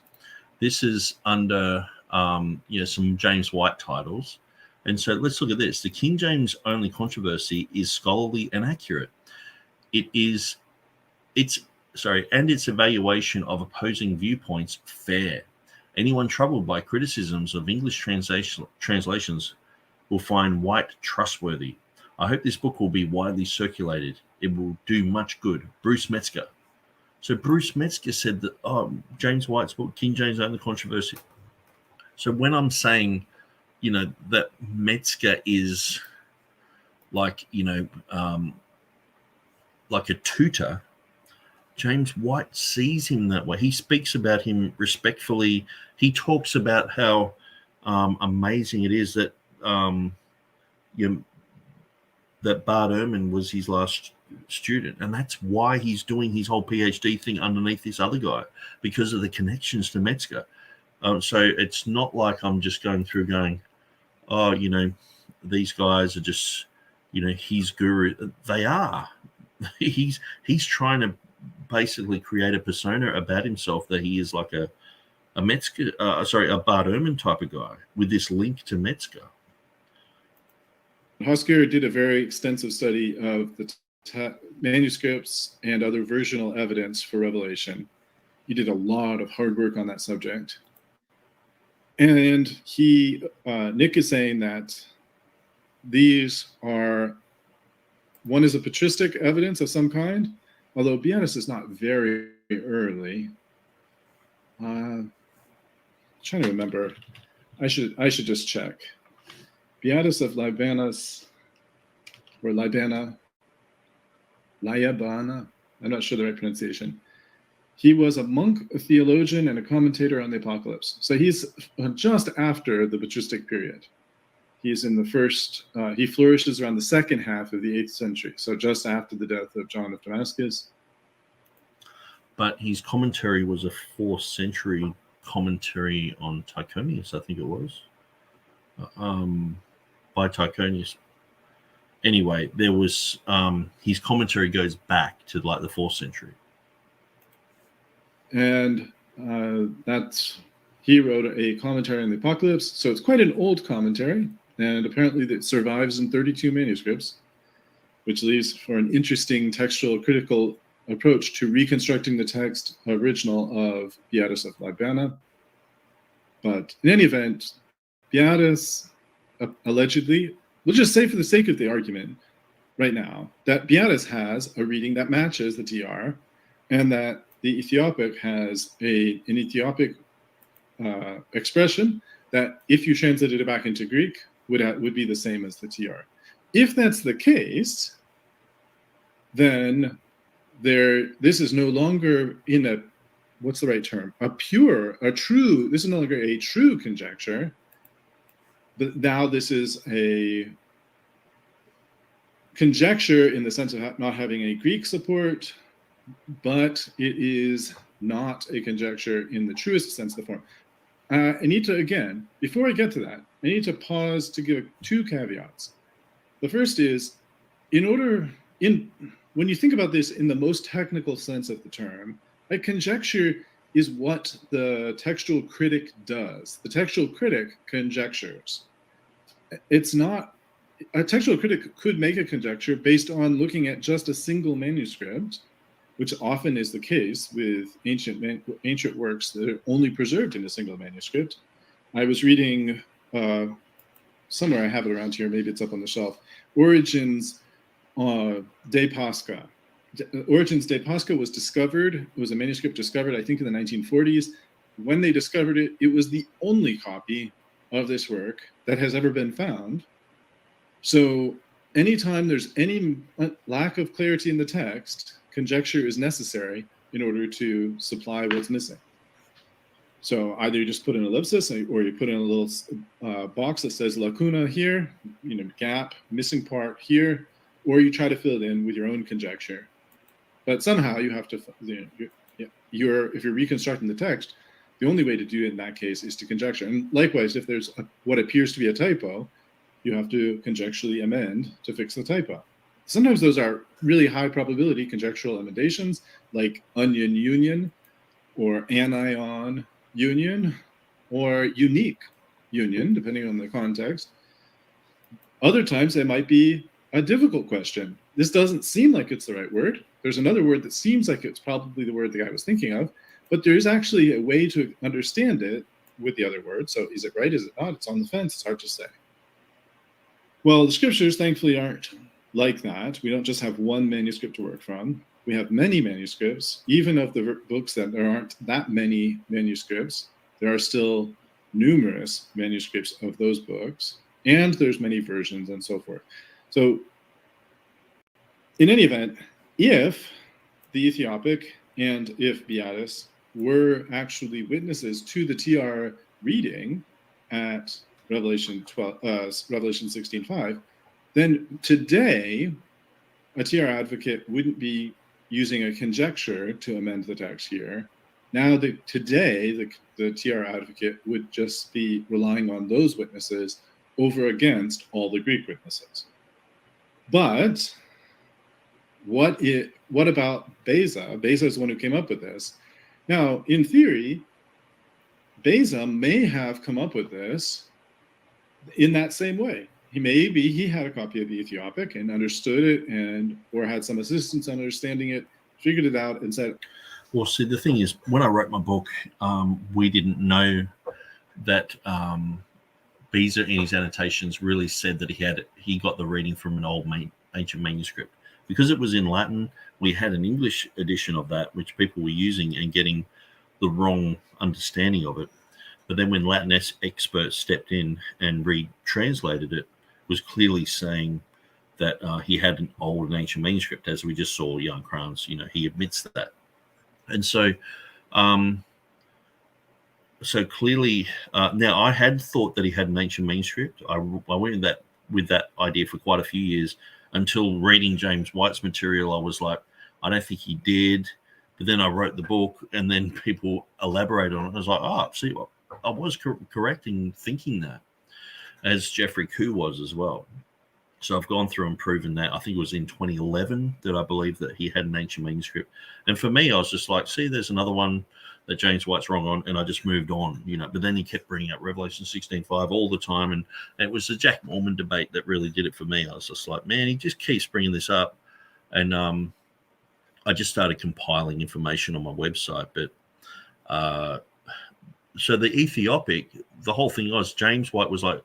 This is under some James White titles. And so let's look at this. The King James only controversy is scholarly and accurate. Its evaluation of opposing viewpoints fair. Anyone troubled by criticisms of English translations will find White trustworthy. I hope this book will be widely circulated. It will do much good. Bruce Metzger. So Bruce Metzger said that James White's book, King James only controversy. So when I'm saying, that Metzger is like a tutor, James White sees him that way. He speaks about him respectfully. He talks about how amazing it is that that Bart Ehrman was his last student, and that's why he's doing his whole PhD thing underneath this other guy, because of the connections to Metzger. So it's not like I'm just going through going, these guys are just, his guru. They are. He's trying to basically create a persona about himself that he is like a Metzger, a Bart Ehrman type of guy with this link to Metzger. Hoskier did a very extensive study of the manuscripts and other versional evidence for Revelation. He did a lot of hard work on that subject. And Nick is saying that these are, one is a patristic evidence of some kind, although Beatus is not very early. Trying to remember. I should just check. Beatus of Libanus, or Lyabana. I'm not sure the right pronunciation. He was a monk, a theologian, and a commentator on the Apocalypse. So he's just after the patristic period. He's in the first, he flourishes around the second half of the 8th century, so just after the death of John of Damascus. But his commentary was a 4th century commentary on Tychonius, I think it was, by Tychonius. Anyway, there was, his commentary goes back to like the 4th century. And he wrote a commentary on the Apocalypse. So it's quite an old commentary, and apparently it survives in 32 manuscripts, which leaves for an interesting textual critical approach to reconstructing the text original of Beatus of Libana. But in any event, Beatus allegedly, we'll just say for the sake of the argument right now, that Beatus has a reading that matches the TR, and that the Ethiopic has an Ethiopic expression that, if you translated it back into Greek, would be the same as the TR. If that's the case, then this is no longer in a, what's the right term? This is no longer a true conjecture, but now this is a conjecture in the sense of not having any Greek support, but it is not a conjecture in the truest sense of the form. I need to, again, before I get to that, I need to pause to give 2 caveats. The first is, when you think about this in the most technical sense of the term, a conjecture is what the textual critic does. The textual critic conjectures. It's not, a textual critic could make a conjecture based on looking at just a single manuscript, which often is the case with ancient works that are only preserved in a single manuscript. I was reading, somewhere I have it around here, maybe it's up on the shelf, Origen's De Pascha. Origen's De Pascha was discovered, it was a manuscript discovered, I think, in the 1940s. When they discovered it, it was the only copy of this work that has ever been found. So anytime there's any lack of clarity in the text, conjecture is necessary in order to supply what's missing. So either you just put an ellipsis or you put in a little box that says lacuna here, gap, missing part here, or you try to fill it in with your own conjecture. But somehow you have to, if you're reconstructing the text, the only way to do it in that case is to conjecture. And likewise, if there's what appears to be a typo, you have to conjecturally amend to fix the typo. Sometimes those are really high probability conjectural emendations, like onion union or anion union or unique union, depending on the context. Other times it might be a difficult question. This doesn't seem like it's the right word. There's another word that seems like it's probably the word the guy was thinking of, but there is actually a way to understand it with the other word. So is it right? Is it not? It's on the fence. It's hard to say. Well, the scriptures thankfully aren't like that. We don't just have one manuscript to work from. We have many manuscripts. Even of the books that there aren't that many manuscripts, there are still numerous manuscripts of those books, and there's many versions and so forth. So in any event, if the Ethiopic and if Beatus were actually witnesses to the TR reading at Revelation 16:5, then today a TR advocate wouldn't be using a conjecture to amend the text here. Now, today the TR advocate would just be relying on those witnesses over against all the Greek witnesses. But what about Beza? Beza is the one who came up with this. Now, in theory, Beza may have come up with this in that same way. He had a copy of the Ethiopic and understood it, or had some assistance in understanding it, figured it out, and said. Well, see, the thing is, when I wrote my book, we didn't know that Beza in his annotations really said that he got the reading from an old ancient manuscript. Because it was in Latin, we had an English edition of that, which people were using and getting the wrong understanding of it. But then when Latin experts stepped in and retranslated it, was clearly saying that he had an old and ancient manuscript, as we just saw Jan Kranz, he admits that. And so clearly, now I had thought that he had an ancient manuscript. I went with that idea for quite a few years until reading James White's material. I was like, I don't think he did. But then I wrote the book, and then people elaborated on it. I was like, see, I was correct in thinking that, as Jeffrey Koo was as well. So I've gone through and proven that. I think it was in 2011 that I believe that he had an ancient manuscript. And for me, I was just like, see, there's another one that James White's wrong on, and I just moved on, But then he kept bringing up Revelation 16:5 all the time, and it was the Jack Mormon debate that really did it for me. I was just like, man, he just keeps bringing this up. And I just started compiling information on my website. But so the Ethiopic, the whole thing was James White was like,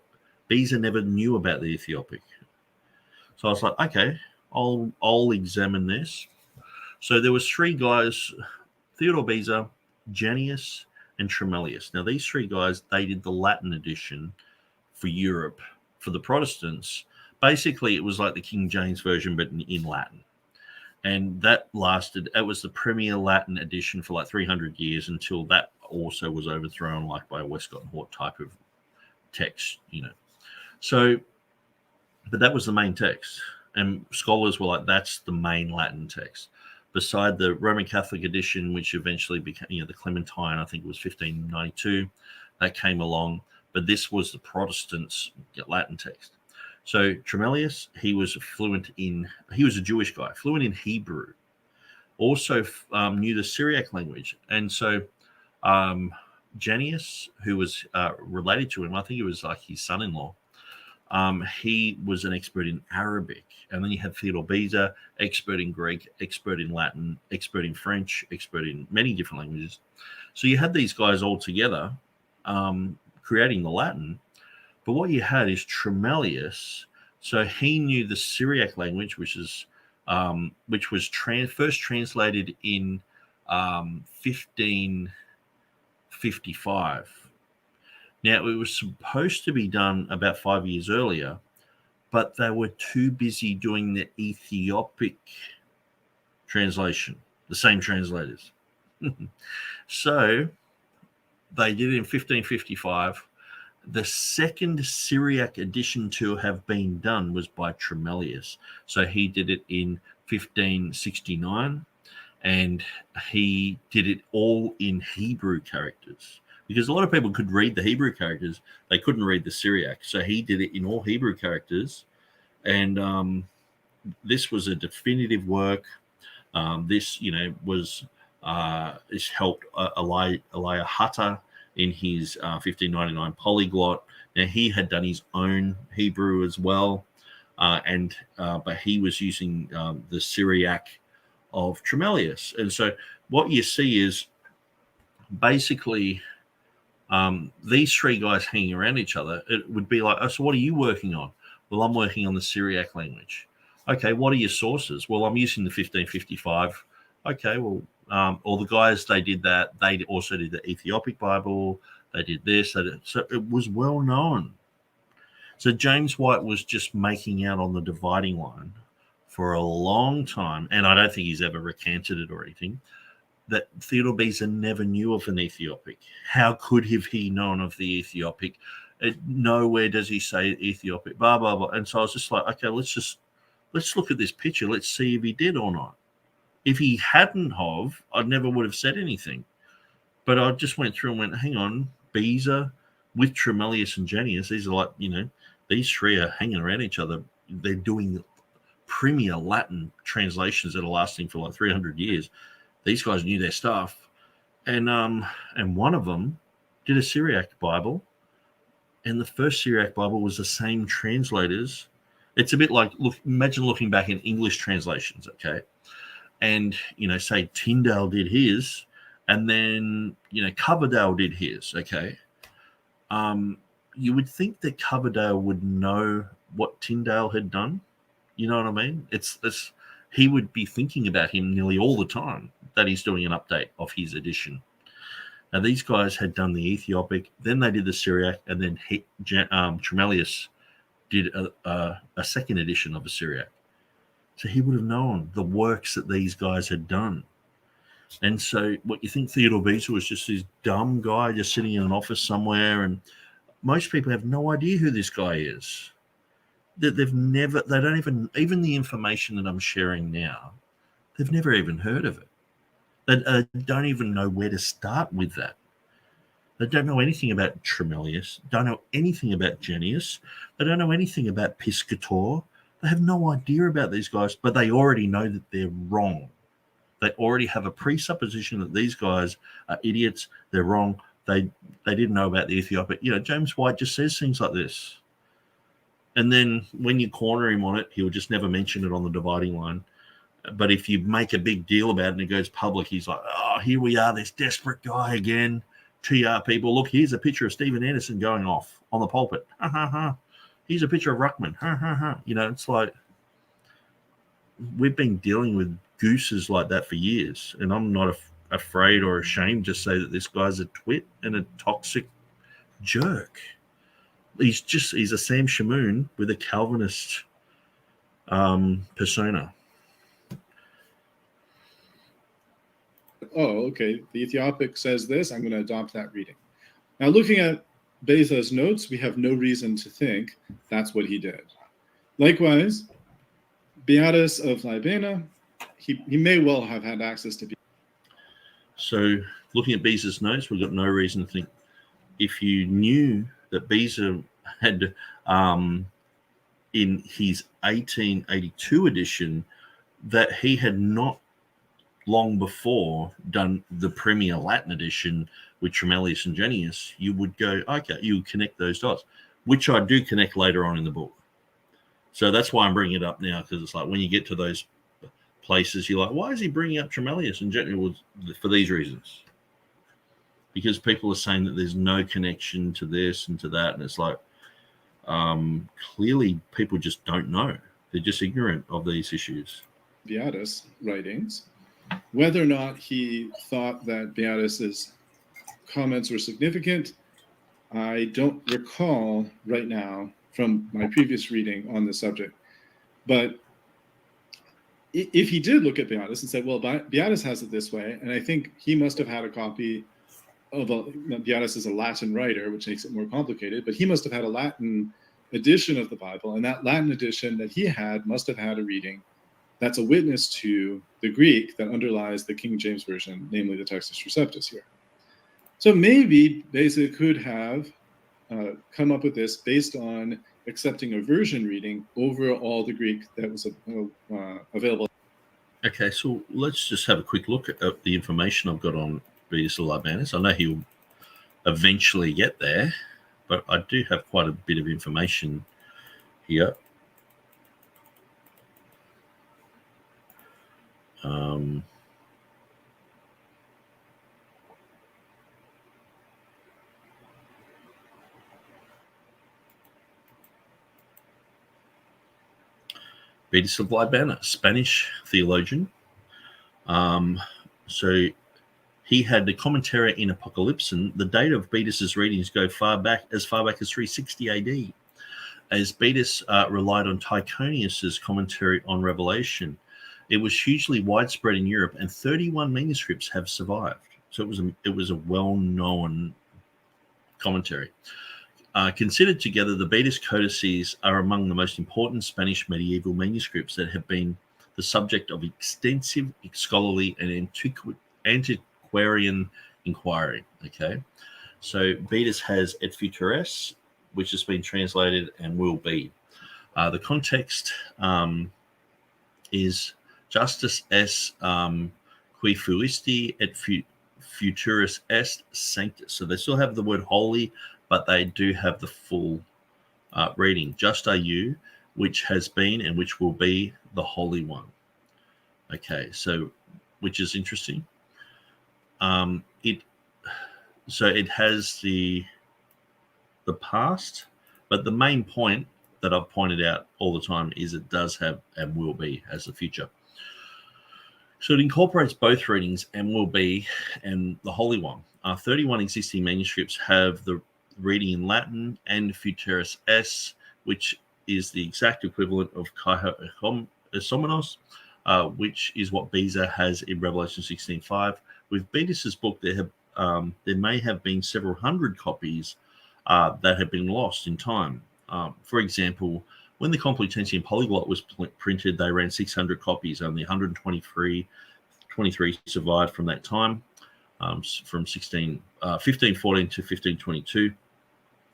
Beza never knew about the Ethiopic. So I was like, okay, I'll examine this. So there was three guys, Theodore Beza, Janius, and Tremellius. Now these three guys, they did the Latin edition for Europe for the Protestants. Basically, it was like the King James version, but in Latin. And that lasted, it was the premier Latin edition for like 300 years until that also was overthrown, like by a Westcott and Hort type of text, So, but that was the main text. And scholars were like, that's the main Latin text. Beside the Roman Catholic edition, which eventually became, the Clementine, I think it was 1592, that came along. But this was the Protestants' Latin text. So Tremellius, he was a Jewish guy, fluent in Hebrew, also knew the Syriac language. And so Janius, who was related to him, I think it was like his son-in-law, he was an expert in Arabic. And then you had Theodore Beza, expert in Greek, expert in Latin, expert in French, expert in many different languages. So you had these guys all together creating the Latin. But what you had is Tremellius. So he knew the Syriac language, which was first translated in 1555. Now, it was supposed to be done about 5 years earlier, but they were too busy doing the Ethiopic translation, the same translators. So they did it in 1555. The second Syriac edition to have been done was by Tremellius. So he did it in 1569, and he did it all in Hebrew characters. Because a lot of people could read the Hebrew characters, they couldn't read the Syriac. So he did it in all Hebrew characters. And this was a definitive work. This, was this helped Elijah Hutter in his 1599 polyglot. Now, he had done his own Hebrew as well, but he was using the Syriac of Tremellius. And so what you see is basically these three guys hanging around each other. It would be like, oh, so what are you working on? Well, I'm working on the Syriac language. Okay, what are your sources? Well, I'm using the 1555. Okay, well, all the guys, they did that. They also did the Ethiopic Bible. They did this. So it was well known. So James White was just making out on the dividing line for a long time, and I don't think he's ever recanted it or anything, that Theodore Beza never knew of an Ethiopic. How could have he known of the Ethiopic? Nowhere does he say Ethiopic, blah, blah, blah. And so I was just like, okay, let's look at this picture. Let's see if he did or not. If he hadn't have, I never would have said anything. But I just went through and went, hang on, Beza with Tremellius and Jenius, these are like, these three are hanging around each other. They're doing premier Latin translations that are lasting for like 300 years. These guys knew their stuff. And one of them did a Syriac Bible. And the first Syriac Bible was the same translators. It's a bit like, imagine looking back in English translations, okay? And, say Tyndale did his, and then, Coverdale did his, okay? You would think that Coverdale would know what Tyndale had done. You know what I mean? He would be thinking about him nearly all the time, that he's doing an update of his edition. Now, these guys had done the Ethiopic, then they did the Syriac, and then Tremellius did a second edition of a Syriac. So he would have known the works that these guys had done. And so what you think Theodore Beza was just this dumb guy just sitting in an office somewhere, and most people have no idea who this guy is. They don't even the information that I'm sharing now, they've never even heard of it. They don't even know where to start with that. They don't know anything about Tremellius, don't know anything about Jenius, they don't know anything about Piscator. They have no idea about these guys, but they already know that they're wrong. They already have a presupposition that these guys are idiots, they're wrong, they didn't know about the Ethiopic. James White just says things like this. And then when you corner him on it, he'll just never mention it on the dividing line. But if you make a big deal about it and it goes public, he's like, oh, here we are, this desperate guy again. TR people, look, here's a picture of Stephen Anderson going off on the pulpit. Ha, ha, ha. Here's a picture of Ruckman. Ha, ha, ha. It's like we've been dealing with gooses like that for years. And I'm not afraid or ashamed to say that this guy's a twit and a toxic jerk. He's a Sam Shamoon with a Calvinist persona. Oh, okay. The Ethiopic says this. I'm going to adopt that reading. Now, looking at Beza's notes, we have no reason to think that's what he did. Likewise, Beatus of Libana, he may well have had access to. So, looking at Beza's notes, we've got no reason to think. If you knew that Beza had, in his 1882 edition, that he had not long before done the Premier Latin edition with Tremellius and Jenius, you would go, okay, you would connect those dots, which I do connect later on in the book. So that's why I'm bringing it up now, because it's like when you get to those places, you're like, why is he bringing up Tremellius and Jenius? Well, for these reasons. Because people are saying that there's no connection to this and to that, and it's like, clearly people just don't know. They're just ignorant of these issues. Beatus writings, whether or not he thought that Beatus's comments were significant, I don't recall right now from my previous reading on the subject. But if he did look at Beatus and said, well, Beatus has it this way, and I think he must have had a copy of Beatus is a Latin writer, which makes it more complicated, but he must have had a Latin edition of the Bible, and that Latin edition that he had must have had a reading that's a witness to the Greek that underlies the King James Version, namely the Textus Receptus here. So maybe Beza could have come up with this based on accepting a version reading over all the Greek that was available. Okay, so let's just have a quick look at the information I've got on Beatus of Libanus. I know he'll eventually get there, but I do have quite a bit of information here. Beatus of Libanus, Spanish theologian. So he had the commentary in Apocalypsin. The date of Beatus's readings go as far back as 360 AD, as Beatus relied on Tychonius's commentary on Revelation. It was hugely widespread in Europe, and 31 manuscripts have survived. So it was a well-known commentary. Considered together, the Beatus codices are among the most important Spanish medieval manuscripts that have been the subject of extensive scholarly and antiquarian inquiry. Okay, so Beatus has Et Futuris, which has been translated and will be. The context is Justus est qui fuisti et futurus est sanctus. So they still have the word holy, but they do have the full reading. Just are you, which has been and which will be the Holy One. Okay, so which is interesting. It has the past, but the main point that I've pointed out all the time is it does have and will be as the future. So it incorporates both readings and will be and the Holy One. 31 existing manuscripts have the reading in Latin and Futurus S, which is the exact equivalent of Kaihosomenos, which is what Beza has in Revelation 16:5. With Beatus's book, there may have been several hundred copies that have been lost in time. For example, when the Complutensian Polyglot was printed, they ran 600 copies. Only 123 survived from that time, from 1514 to 1522.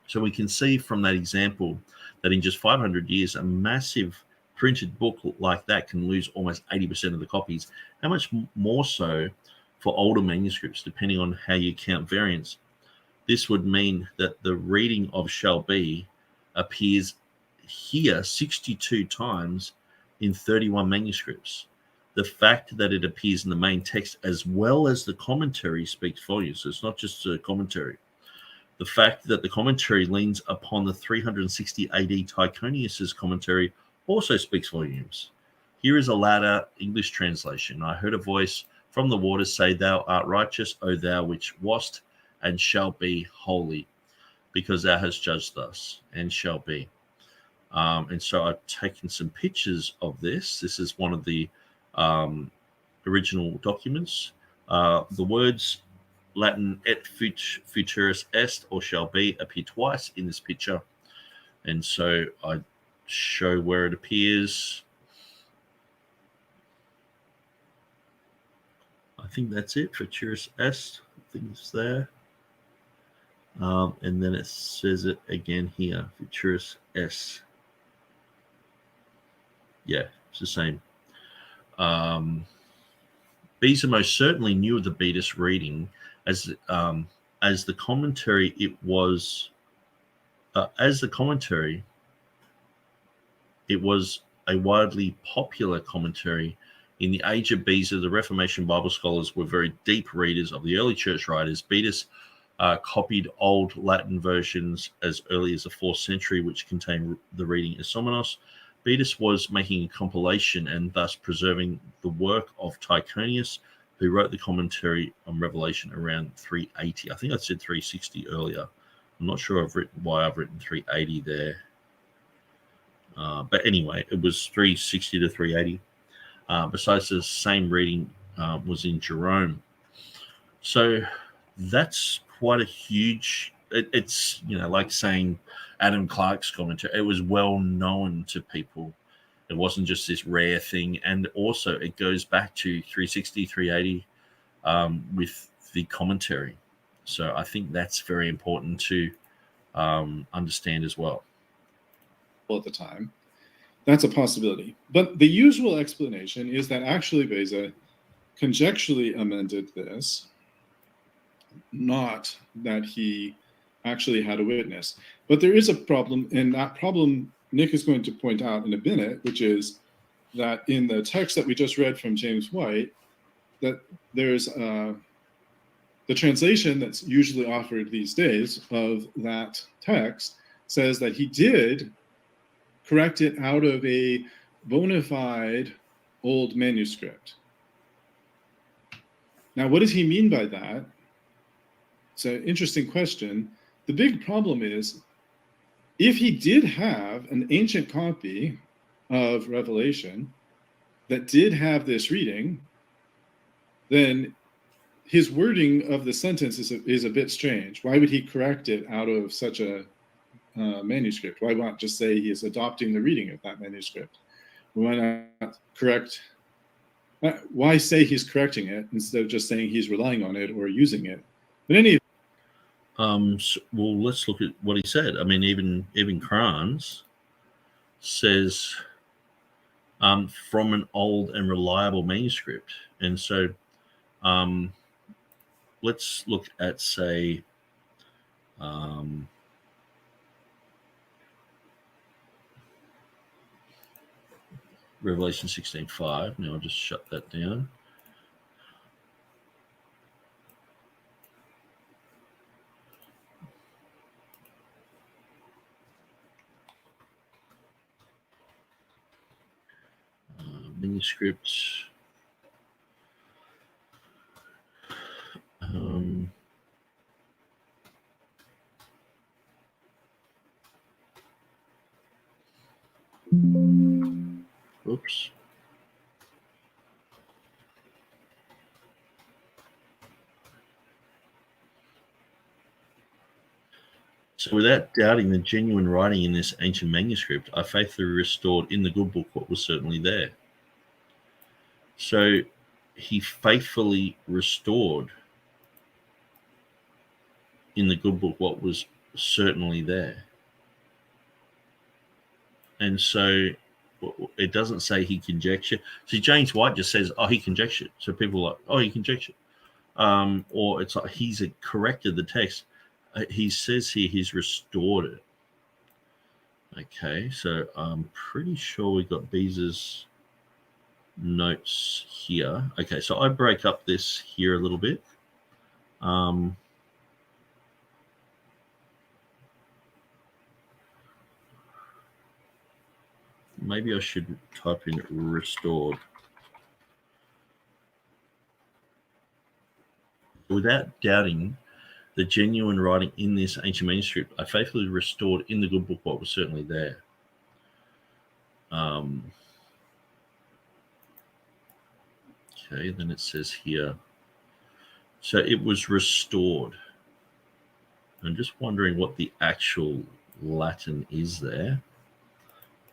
So we can see from that example that in just 500 years, a massive printed book like that can lose almost 80% of the copies. How much more so for older manuscripts, depending on how you count variants? This would mean that the reading of shall be appears here 62 times in 31 manuscripts. The fact that it appears in the main text as well as the commentary speaks volumes. So it's not just a commentary. The fact that the commentary leans upon the 360 AD Tychonius's commentary also speaks volumes. Here is a latter English translation. I heard a voice from the waters say, "Thou art righteous, O thou which wast and shall be holy, because thou hast judged thus and shall be." And so I've taken some pictures of this. This is one of the original documents. The words Latin et futurus est or shall be appear twice in this picture. And so I show where it appears. I think that's it. Futurus est. I think it's there. And then it says it again here. Futurus est. Yeah, it's the same. Beza most certainly knew of the Beatus reading as the commentary. It was it was a widely popular commentary. In the age of Beza, the Reformation Bible scholars were very deep readers of the early church writers. Beatus copied old Latin versions as early as the 4th century, which contained the reading Isomenos. Beatus was making a compilation and thus preserving the work of Tychonius, who wrote the commentary on Revelation around 380. I think I said 360 earlier. I'm not sure why I've written 380 there. But anyway, it was 360 to 380. Besides, the same reading was in Jerome. So that's quite a huge. It's like saying Adam Clark's commentary. It was well known to people. It wasn't just this rare thing, and also it goes back to 360, 380 with the commentary. So I think that's very important to understand as well. At the time, that's a possibility. But the usual explanation is that actually Beza conjecturally amended this, not that he actually had a witness. But there is a problem, and that problem Nick is going to point out in a minute, which is that in the text that we just read from James White, that there's the translation that's usually offered these days of that text says that he did correct it out of a bona fide old manuscript. Now, what does he mean by that? It's an interesting question. The big problem is, if he did have an ancient copy of Revelation that did have this reading, then his wording of the sentence is a bit strange. Why would he correct it out of such a manuscript? Why not just say he is adopting the reading of that manuscript? Why not correct? Why say he's correcting it instead of just saying he's relying on it or using it? But well, let's look at what he said. I mean, even Kranz says from an old and reliable manuscript. And so let's look at, say, Revelation 16:5. Now I'll just shut that down. Manuscript. Oops. So without doubting the genuine writing in this ancient manuscript, I faithfully restored in the good book what was certainly there. So he faithfully restored in the good book what was certainly there. And so it doesn't say he conjectured. See, James White just says, oh, he conjectured. So people are like, oh, he conjectured. Or it's like he's corrected the text. He says here he's restored it. Okay, so I'm pretty sure we got Beza's notes here. Okay, so I break up this here a little bit. Maybe I should type in restored. Without doubting the genuine writing in this ancient manuscript, I faithfully restored in the good book what was certainly there. Okay, then it says here, so it was restored. I'm just wondering what the actual Latin is there.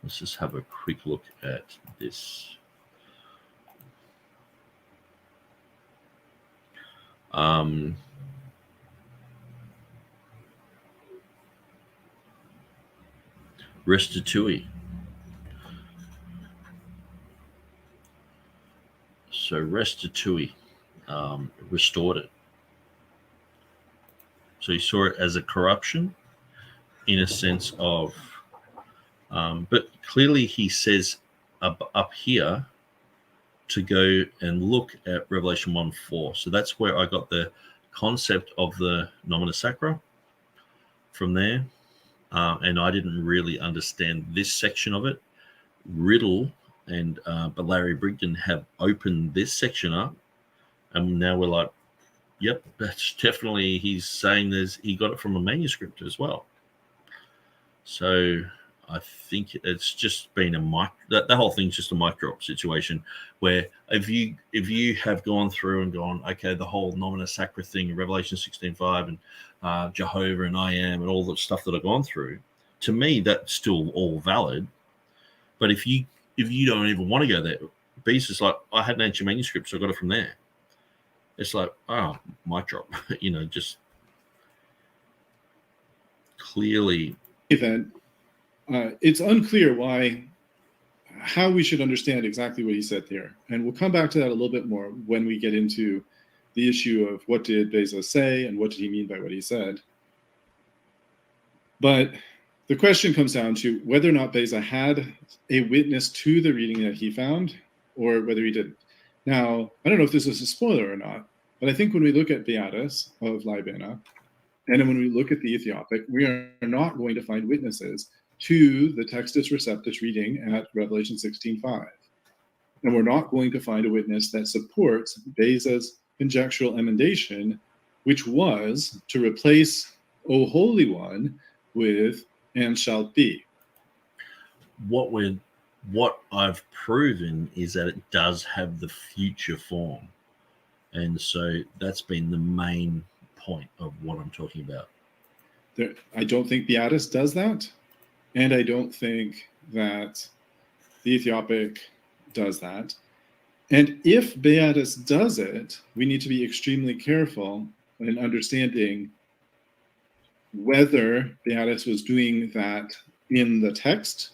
Let's just have a quick look at this. Restitui. So restitui, restored it. So he saw it as a corruption in a sense of, but clearly he says up here to go and look at Revelation 1:4. So that's where I got the concept of the nomina sacra from there. And I didn't really understand this section of it. Riddle and but Larry Brigden have opened this section up, and now we're like, yep, that's definitely, he's saying he got it from a manuscript as well. So I think it's just been a mic. That whole thing's just a mic drop situation where if you have gone through and gone, okay, the whole nomina sacra thing, Revelation 16:5, and Jehovah and I am, and all the stuff that I've gone through, to me that's still all valid. But if you don't even want to go there, Beast is like, I had an ancient manuscript, so I got it from there. It's like, oh, mic drop, just clearly. Then it's unclear how we should understand exactly what he said here. And we'll come back to that a little bit more when we get into the issue of what did Beza say and what did he mean by what he said. But the question comes down to whether or not Beza had a witness to the reading that he found or whether he didn't. Now, I don't know if this is a spoiler or not, but I think when we look at Beatus of Libana, and then when we look at the Ethiopic, we are not going to find witnesses to the Textus Receptus reading at Revelation 16:5. And we're not going to find a witness that supports Beza's conjectural emendation, which was to replace O Holy One with and shall be. What I've proven is that it does have the future form. And so that's been the main point of what I'm talking about. I don't think Beatus does that. And I don't think that the Ethiopic does that. And if Beatus does it, we need to be extremely careful in understanding whether Beatus was doing that in the text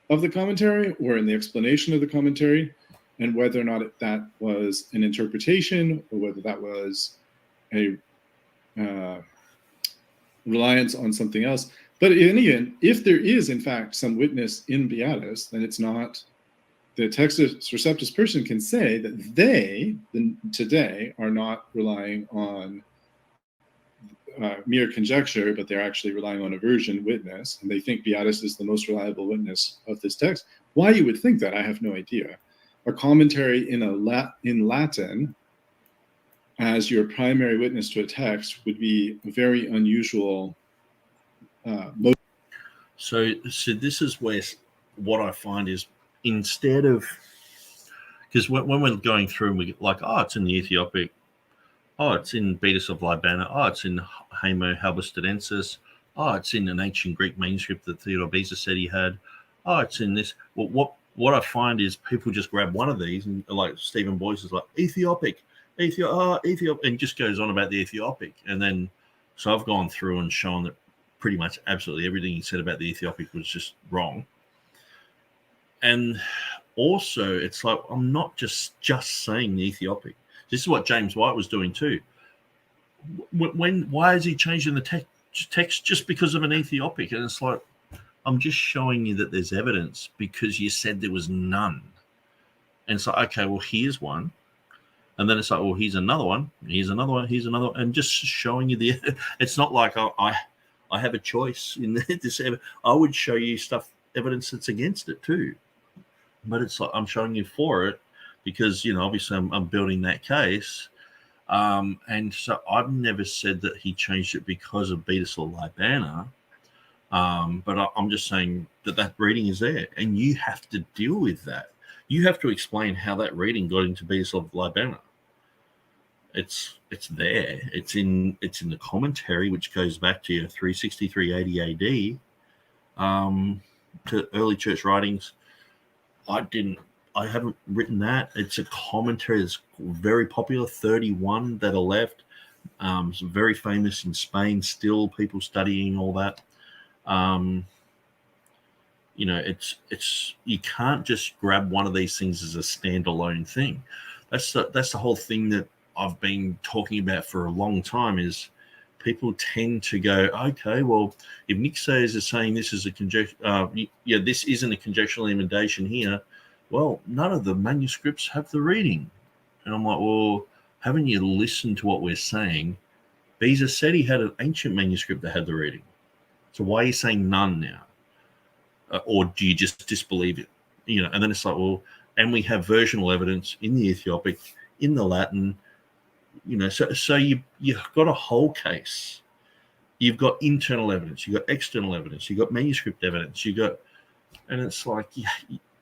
of the commentary or in the explanation of the commentary, and whether or not that was an interpretation or whether that was a reliance on something else. But in any event, if there is, in fact, some witness in Beatus, then it's not the Textus Receptus person can say that they, today, are not relying on mere conjecture, but they're actually relying on a version witness, and they think Beatus is the most reliable witness of this text. Why you would think that, I have no idea. A commentary in Latin as your primary witness to a text would be a very unusual. So this is where what I find is, instead of, because when we're going through and we like, oh, it's in the Ethiopic, oh, it's in Beatus of Libana, oh, it's in Homo Halberstadensis, oh, it's in an ancient Greek manuscript that Theodore Beza said he had, oh, it's in this. Well, what I find is people just grab one of these, and like Stephen Boyce is like, Ethiopic, and just goes on about the Ethiopic. And then, so I've gone through and shown that pretty much absolutely everything he said about the Ethiopic was just wrong. And also, it's like, I'm not just saying the Ethiopic. This is what James White was doing too. Why is he changing the text just because of an Ethiopic? And it's like, I'm just showing you that there's evidence because you said there was none. And it's like, okay, well, here's one. And then it's like, well, here's another one. Here's another one. Here's another one. And just showing you it's not like I have a choice in this. I would show you evidence that's against it too. But it's like, I'm showing you for it because, obviously I'm building that case. And so I've never said that he changed it because of Beatus or Libana. But I'm just saying that reading is there, and you have to deal with that. You have to explain how that reading got into Beatus of Libana. It's there. It's in the commentary, which goes back to 363 AD, to early church writings. I haven't written that. It's a commentary that's very popular, 31 that are left. It's very famous in Spain, still people studying all that. It's you can't just grab one of these things as a standalone thing. That's the whole thing that I've been talking about for a long time, is people tend to go, okay, well, if Nick Sayers is saying this is a conjecture, this isn't a conjectural emendation here, well, none of the manuscripts have the reading. And I'm like, well, haven't you listened to what we're saying? Beza said he had an ancient manuscript that had the reading. So why are you saying none now? Or do you just disbelieve it? And then it's like, well, and we have versional evidence in the Ethiopic, in the Latin, so you've got a whole case. You've got internal evidence, you've got external evidence, you've got manuscript evidence, you've got And it's like,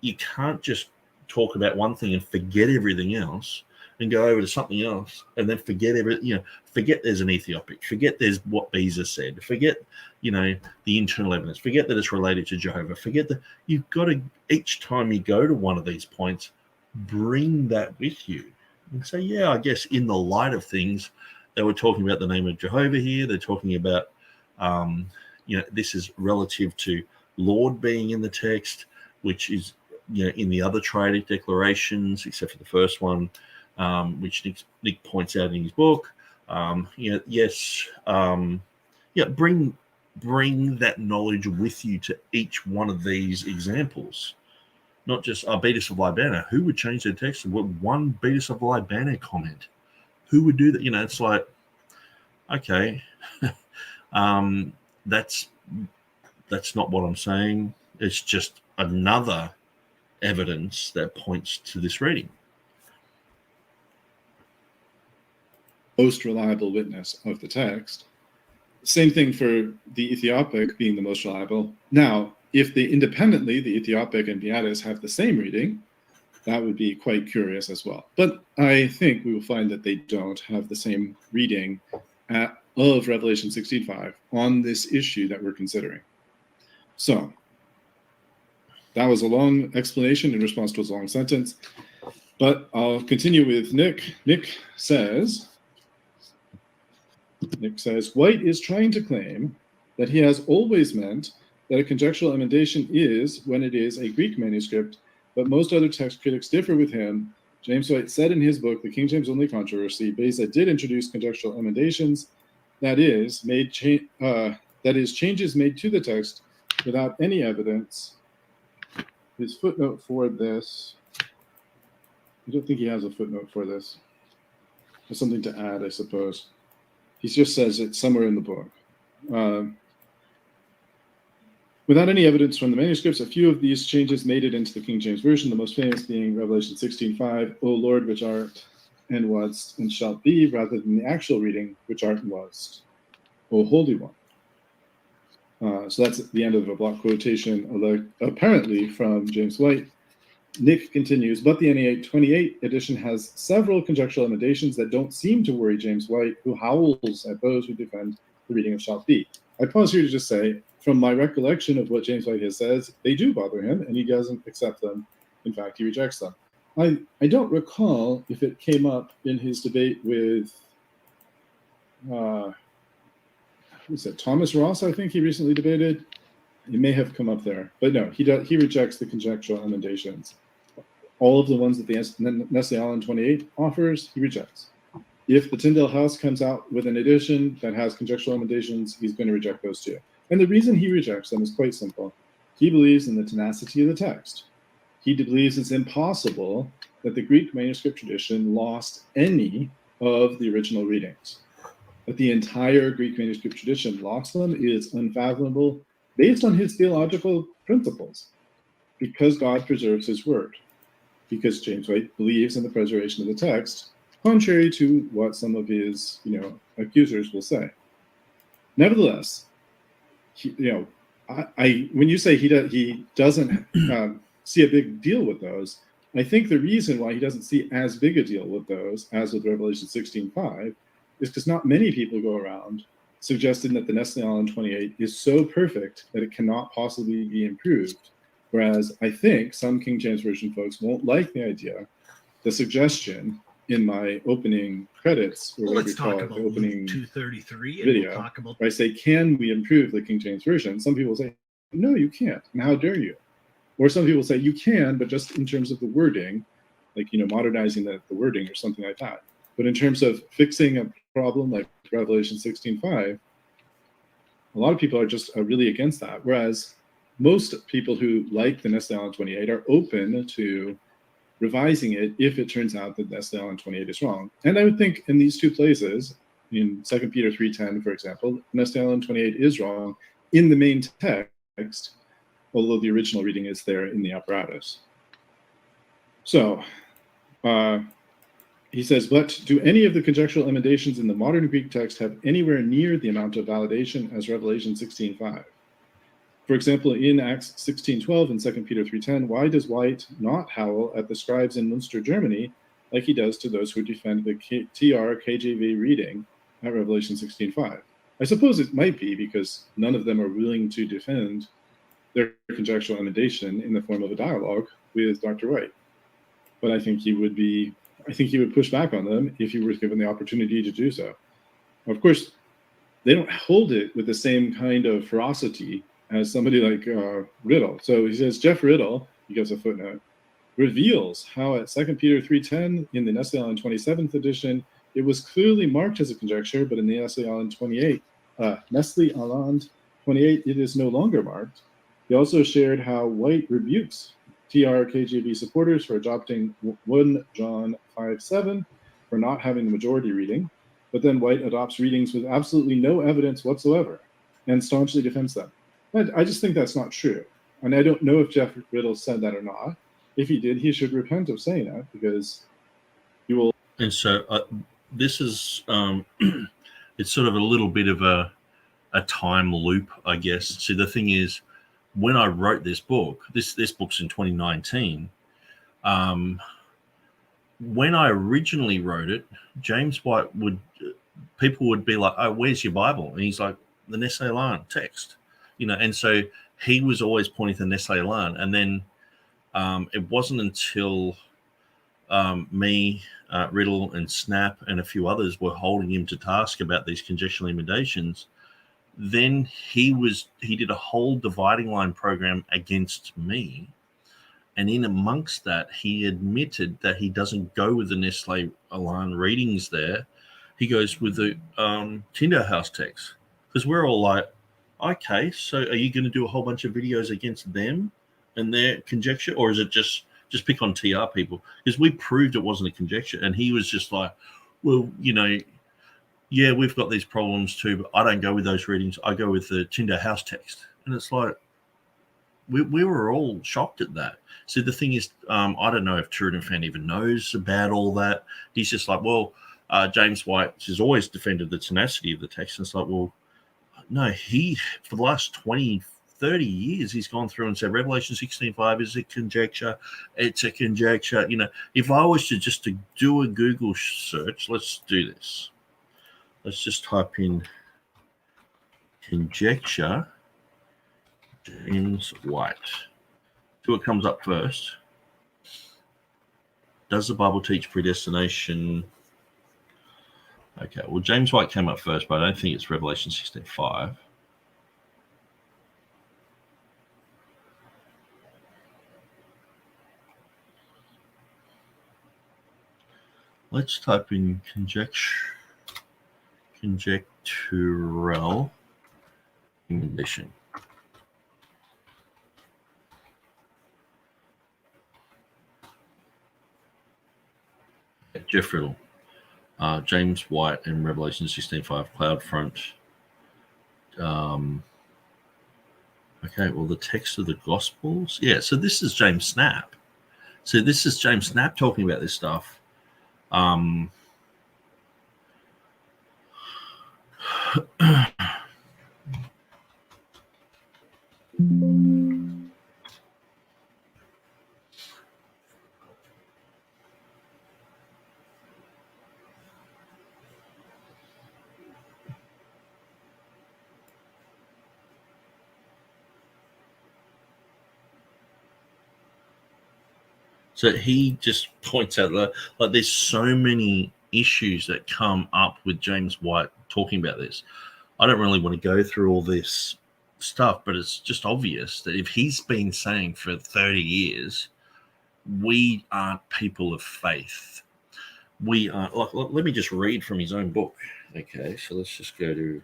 you can't just talk about one thing and forget everything else and go over to something else and then forget forget there's an Ethiopic, forget there's what Beza said, forget, the internal evidence, forget that it's related to Jehovah, forget that. You've got to, each time you go to one of these points, bring that with you and say, I guess in the light of things, they were talking about the name of Jehovah here. They're talking about, this is relative to Lord being in the text, which is, in the other triadic declarations, except for the first one, which Nick points out in his book. Bring that knowledge with you to each one of these examples. Not just Beatus of Libana. Who would change their text with one Beatus of Libana comment? Who would do that? It's like, okay, that's not what I'm saying. It's just another evidence that points to this reading. Most reliable witness of the text. Same thing for the Ethiopic being the most reliable. Now, if they independently, the Ethiopic and Beatus, have the same reading, that would be quite curious as well. But I think we will find that they don't have the same reading of Revelation 16:5 on this issue that we're considering. So, that was a long explanation in response to a long sentence, but I'll continue with Nick. Nick says, White is trying to claim that he has always meant that a conjectural emendation is when it is a Greek manuscript, but most other text critics differ with him. James White said in his book, The King James Only Controversy, Beza did introduce conjectural emendations, that is, changes made to the text without any evidence. His footnote for this, I don't think he has a footnote for this. There's something to add, I suppose. He just says it's somewhere in the book. Without any evidence from the manuscripts, a few of these changes made it into the King James Version, the most famous being Revelation 16:5, O Lord, which art and wast and shalt be, rather than the actual reading, which art and wast, O Holy One. So that's the end of a block quotation, apparently from James White. Nick continues, but the NE 28 edition has several conjectural emendations that don't seem to worry James White, who howls at those who defend the reading of shalt be. I pause here to just say, from my recollection of what James White has says, they do bother him, and he doesn't accept them. In fact, he rejects them. I don't recall if it came up in his debate with Thomas Ross, I think he recently debated. It may have come up there, but no, he rejects the conjectural emendations. All of the ones that the Nestle Aland 28 offers, he rejects. If the Tyndale House comes out with an edition that has conjectural emendations, he's going to reject those too. And the reason he rejects them is quite simple. He believes in the tenacity of the text. He believes it's impossible that the Greek manuscript tradition lost any of the original readings. That the entire Greek manuscript tradition lost them is unfathomable based on his theological principles, because God preserves his word, because James White believes in the preservation of the text, contrary to what some of his accusers will say. Nevertheless, when you say he doesn't see a big deal with those, I think the reason why he doesn't see as big a deal with those as with Revelation 16:5 is because not many people go around suggesting that the Nestle Aland 28 is so perfect that it cannot possibly be improved. Whereas I think some King James Version folks won't like the idea, the suggestion in my opening credits, or whatever you call it, the opening 233 video, we'll talk about where I say, can we improve the King James Version? Some people say, no, you can't. And how dare you? Or some people say, you can, but just in terms of the wording, like, modernizing the wording or something like that. But in terms of fixing a problem like Revelation 16:5, a lot of people are just really against that. Whereas most people who like the Nestle Aland 28 are open to revising it if it turns out that Nestle Aland 28 is wrong. And I would think in these two places, in 2 Peter 3:10, for example, Nestle Aland 28 is wrong in the main text, although the original reading is there in the apparatus. So, he says, but do any of the conjectural emendations in the modern Greek text have anywhere near the amount of validation as Revelation 16:5? For example, in Acts 16:12 and 2 Peter 3:10, why does White not howl at the scribes in Munster, Germany, like he does to those who defend the KJV reading at Revelation 16:5? I suppose it might be because none of them are willing to defend their conjectural emendation in the form of a dialogue with Dr. White. But I think he would push back on them if he were given the opportunity to do so. Of course, they don't hold it with the same kind of ferocity as somebody like Riddle. So he says, Jeff Riddle, he gives a footnote, reveals how at 2 Peter 3:10 in the Nestle-Aland 27th edition, it was clearly marked as a conjecture, but in the Nestle-Aland 28, it is no longer marked. He also shared how White rebukes TR-KJV supporters for adopting 1 John 5:7 for not having the majority reading, but then White adopts readings with absolutely no evidence whatsoever and staunchly defends them. I just think that's not true. And I don't know if Jeff Riddle said that or not. If he did, he should repent of saying that, because he will. And so this is, it's sort of a little bit of a time loop, I guess. See, the thing is, when I wrote this book, this book's in 2019. When I originally wrote it, James White people would be like, "Oh, where's your Bible?" And he's like, "The Nestle-Aland text," And so he was always pointing to Nestle-Aland. And then it wasn't until me, Riddle, and Snap, and a few others were holding him to task about these conjectural emendations. Then he did a whole dividing line program against me. And in amongst that, he admitted that he doesn't go with the Nestle-Aland readings there. He goes with the Tyndale House text. Because we're all like, okay, so are you going to do a whole bunch of videos against them and their conjecture? Or is it just pick on TR people? Because we proved it wasn't a conjecture. And he was just like, well, yeah, we've got these problems too, but I don't go with those readings. I go with the Tyndale House text. And it's like, we were all shocked at that. So the thing is, I don't know if TurretinFan even knows about all that. He's just like, well, James White has always defended the tenacity of the text. And it's like, well, no, for the last 20, 30 years, he's gone through and said Revelation 16:5 is a conjecture. It's a conjecture. If I was to do a Google search, let's do this. Let's just type in conjecture James White. See what comes up first. Does the Bible teach predestination? Okay, well, James White came up first, but I don't think it's Revelation 16:5. Let's type in conjectural emendation. Jeff Riddle, James White, and Revelation 16:5 CloudFront. Okay, well, the text of the Gospels. Yeah, so this is James Snap. So this is James Snap talking about this stuff. So he just points out that there's so many issues that come up with James White talking about this. I don't really want to go through all this stuff, but it's just obvious that if he's been saying for 30 years, we aren't people of faith. We are, let me just read from his own book. Okay, so let's just go to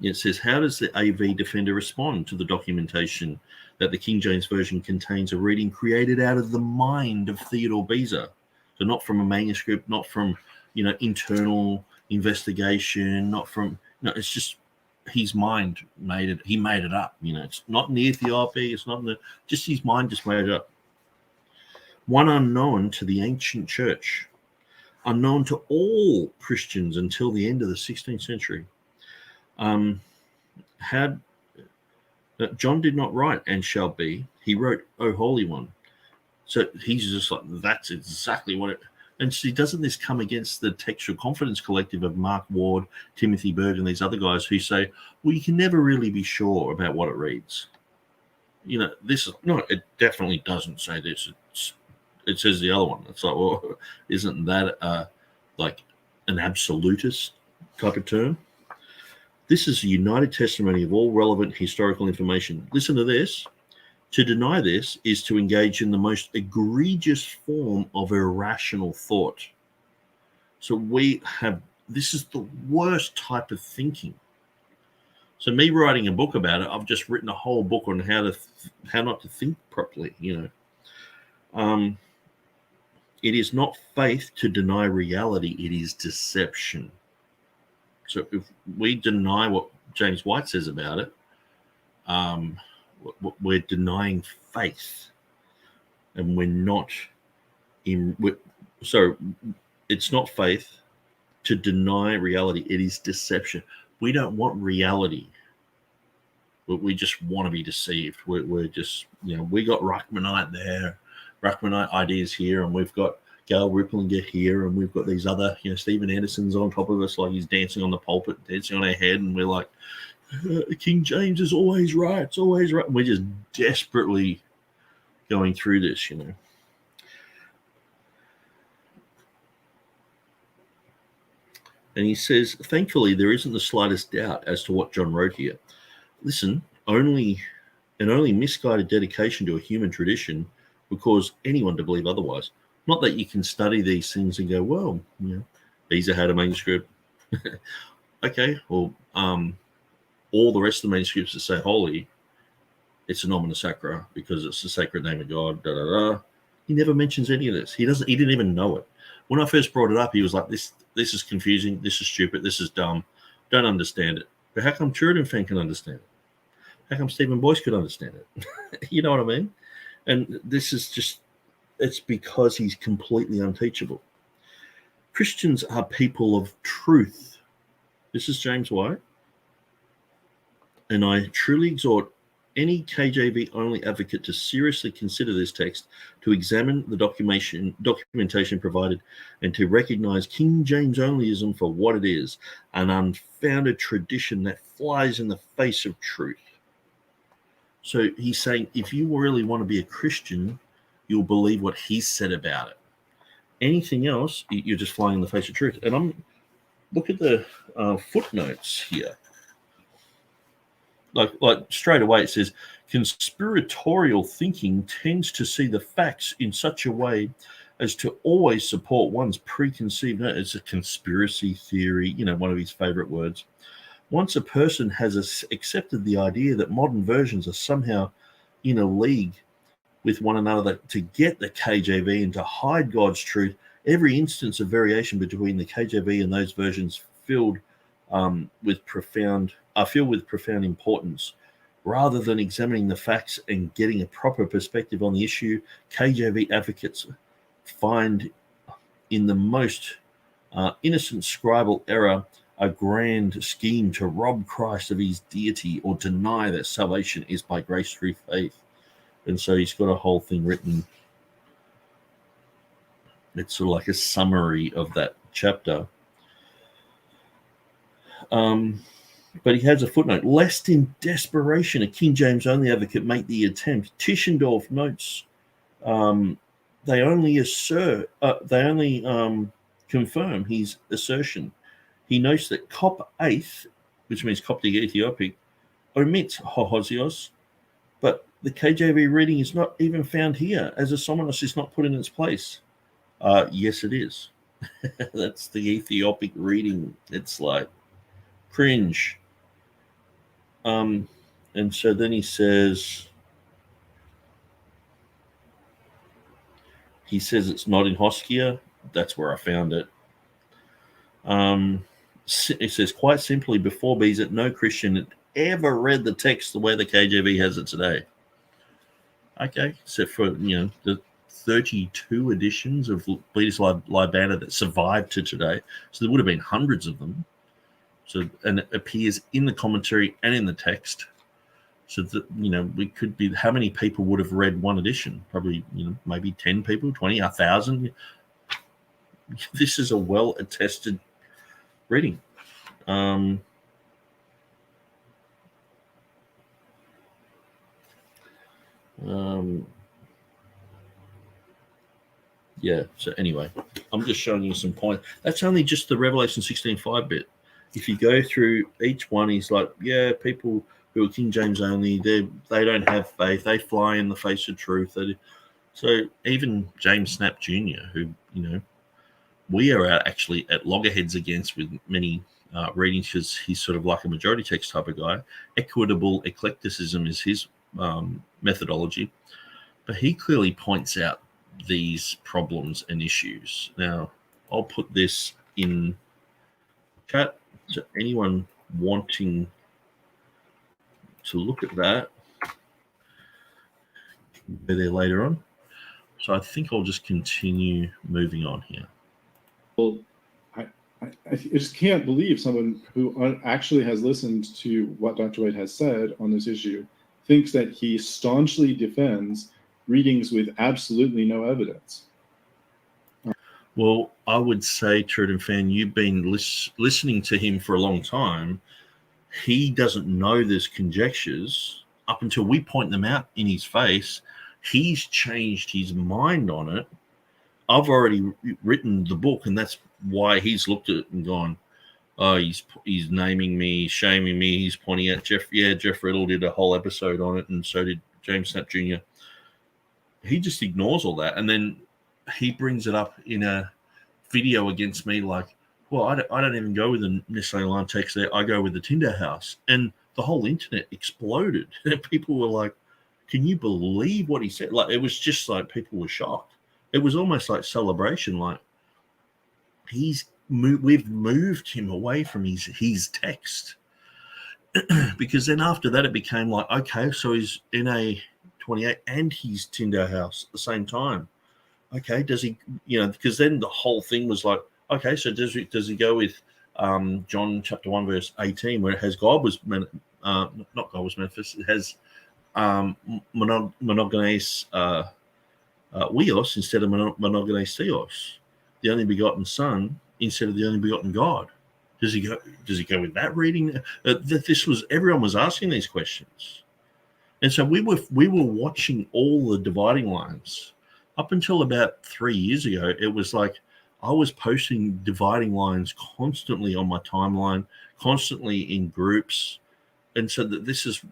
it says, how does the AV Defender respond to the documentation that the King James Version contains a reading created out of the mind of Theodore Beza? So not from a manuscript, not from, internal investigation, not from, it's just his mind made it. He made it up. It's not in the Ethiopia. It's not in just his mind just made it up. One unknown to the ancient church, unknown to all Christians until the end of the 16th century. John did not write "and shall be." He wrote "O Holy One." So he's just like, that's exactly what it. And see, doesn't this come against the Textual Confidence Collective of Mark Ward, Timothy Berg, and these other guys who say, well, you can never really be sure about what it reads. This is no, it definitely doesn't say this. It says the other one. It's like, well, isn't that like an absolutist type of term? This is a united testimony of all relevant historical information. Listen to this. To deny this is to engage in the most egregious form of irrational thought. So this is the worst type of thinking. So me writing a book about it, I've just written a whole book on how not to think properly, It is not faith to deny reality, it is deception. So if we deny what James White says about it, we're denying faith, and we're not so it's not faith to deny reality, it is deception. We don't want reality, we just want to be deceived. We're just, we got Ruckmanite ideas here, and we've got Gail Rippling here, and we've got these other, Stephen Anderson's on top of us, like he's dancing on the pulpit, dancing on our head, and we're like, King James is always right. It's always right. We're just desperately going through this, And he says, thankfully, there isn't the slightest doubt as to what John wrote here. Listen, only misguided dedication to a human tradition would cause anyone to believe otherwise. Not that you can study these things and go, well, Beza had a manuscript. Okay, well, all the rest of the manuscripts that say holy, it's a nomina sacra because it's the sacred name of God. Da, da, da. He never mentions any of this. He didn't even know it. When I first brought it up, he was like, this is confusing. This is stupid. This is dumb. Don't understand it. But how come TurretinFan can understand it? How come Stephen Boyce could understand it? You know what I mean? And this is just, it's because he's completely unteachable. Christians are people of truth. This is James White. And I truly exhort any KJV only advocate to seriously consider this text, to examine the documentation provided, and to recognize King James onlyism for what it is, an unfounded tradition that flies in the face of truth. So he's saying, if you really want to be a Christian, you'll believe what he said about it. Anything else, you're just flying in the face of truth. And look at the footnotes here. Like straight away it says, conspiratorial thinking tends to see the facts in such a way as to always support one's preconceived notion. It's a conspiracy theory, one of his favorite words. Once a person has accepted the idea that modern versions are somehow in a league with one another to get the KJV and to hide God's truth, every instance of variation between the KJV and those versions filled with profound importance. Rather than examining the facts and getting a proper perspective on the issue, KJV advocates find in the most innocent scribal error a grand scheme to rob Christ of his deity or deny that salvation is by grace through faith. And so he's got a whole thing written. It's sort of like a summary of that chapter. But he has a footnote. Lest in desperation a King James only advocate make the attempt, Tischendorf notes they only confirm his assertion. He notes that Cop 8th, which means Coptic Ethiopic, omits Hohosios, but the KJV reading is not even found here, as a Somenos is not put in its place. Yes, it is. That's the Ethiopic reading. It's like cringe. And so then he says it's not in Hoskia. That's where I found it. it says quite simply before Beza, no Christian had ever read the text the way the KJV has it today. Okay, except for the 32 editions of Bleeders Libana that survived to today. So there would have been hundreds of them. So, and it appears in the commentary and in the text. So that we could be, how many people would have read one edition? Probably maybe 10 people, 20, 1,000. This is a well attested reading. Yeah, so anyway, I'm just showing you some points. That's only just the Revelation 16:5 bit. If you go through each one, he's like, yeah, people who are King James only, they don't have faith. They fly in the face of truth. So even James Snap Jr., who, we are actually at loggerheads against with many readings because he's sort of like a majority text type of guy. Equitable eclecticism is his methodology. But he clearly points out these problems and issues. Now, I'll put this in chat to anyone wanting to look at that. Be there later on. So I think I'll just continue moving on here. Well, I just can't believe someone who actually has listened to what Dr. White has said on this issue thinks that he staunchly defends readings with absolutely no evidence. Well, I would say, TurretinFan, you've been listening to him for a long time. He doesn't know there's conjectures up until we point them out in his face. He's changed his mind on it. I've already written the book, and that's why he's looked at it and gone, oh, he's naming me, shaming me. He's pointing out Jeff Riddle did a whole episode on it, and so did James Snap Jr. He just ignores all that, and then he brings it up in a video against me like, well, I don't even go with the Nestle Alarm text there. I go with the Tinder House. And the whole internet exploded. People were like, can you believe what he said? Like, it was just like people were shocked. It was almost like celebration. Like, we've moved him away from his text. Because then after that, it became like, okay, so he's NA 28 and he's Tinder House at the same time. Okay, does he, because then the whole thing was like, okay, so does he go with John chapter 1 verse 18 where it has God was not God was manifest, it has monogenes weos instead of monogenes theos, the only begotten Son instead of the only begotten God. Does he go with that reading? Everyone was asking these questions. And so we were watching all the dividing lines. Up until about 3 years ago, it was like I was posting dividing lines constantly on my timeline, constantly in groups. And so that this is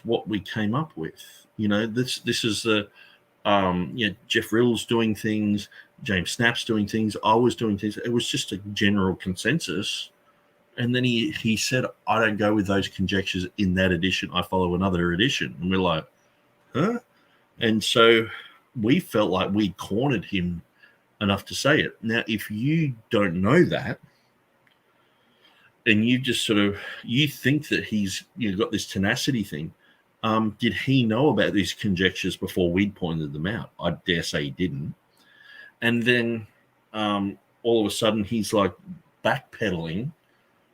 what we came up with. This is the Jeff Riddle's doing things, James Snap's doing things, I was doing things. It was just a general consensus. And then he said, I don't go with those conjectures in that edition. I follow another edition. And we're like, huh? And so we felt like we cornered him enough to say it. Now, if you don't know that, and you just you think that he's got this tenacity thing, did he know about these conjectures before we'd pointed them out? I dare say he didn't. And then all of a sudden he's like backpedaling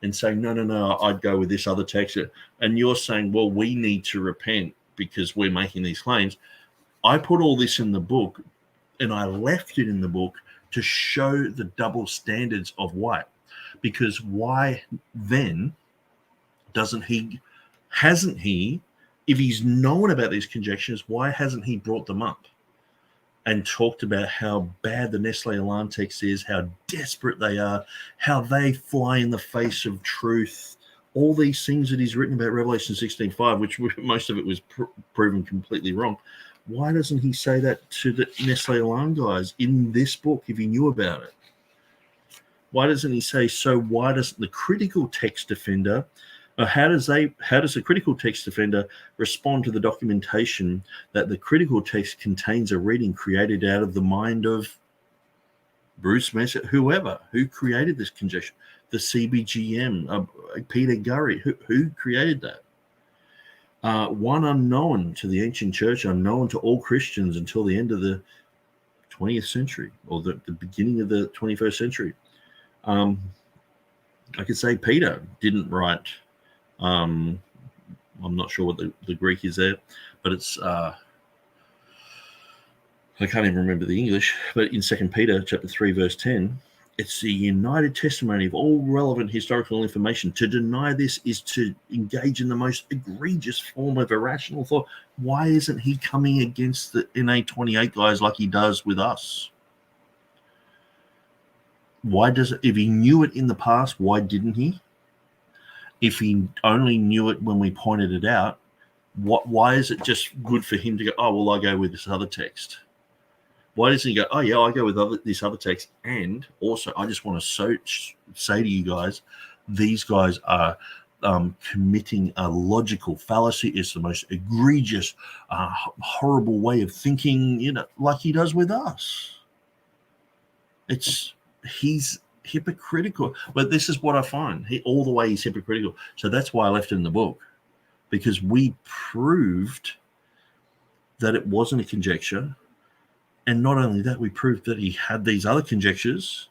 and saying, no, I'd go with this other text. And you're saying, well, we need to repent because we're making these claims. I put all this in the book, and I left it in the book to show the double standards of White. Because why then hasn't he, if he's known about these conjectures, why hasn't he brought them up and talked about how bad the Nestle Alarm text is, how desperate they are, how they fly in the face of truth, all these things that he's written about Revelation 16:5, which most of it was proven completely wrong. Why doesn't he say that to the Nestle Alarm guys in this book if he knew about it? Why doesn't he say, so why doesn't the critical text defender, how does the critical text defender respond to the documentation that the critical text contains a reading created out of the mind of Bruce Messer, whoever, who created this conjecture, the CBGM, Peter Gurry, who created that? One unknown to the ancient church, unknown to all Christians until the end of the 20th century or the beginning of the 21st century. I could say Peter didn't write. I'm not sure what the Greek is there, but it's I can't even remember the English, but in 2 Peter chapter 3, verse 10, it's the united testimony of all relevant historical information. To deny this is to engage in the most egregious form of irrational thought. Why isn't he coming against the NA28 guys like he does with us? Why does it, if he knew it in the past, why didn't he? If he only knew it when we pointed it out, why is it just good for him to go, oh, well, I go with this other text? Why doesn't he go, oh, yeah, I go with this other text? And also, I just want to say to you guys, these guys are committing a logical fallacy. It's the most egregious, horrible way of thinking, like he does with us. He's hypocritical. But this is what I find. All the way he's hypocritical. So that's why I left it in the book, because we proved that it wasn't a conjecture. And not only that, we proved that he had these other conjectures,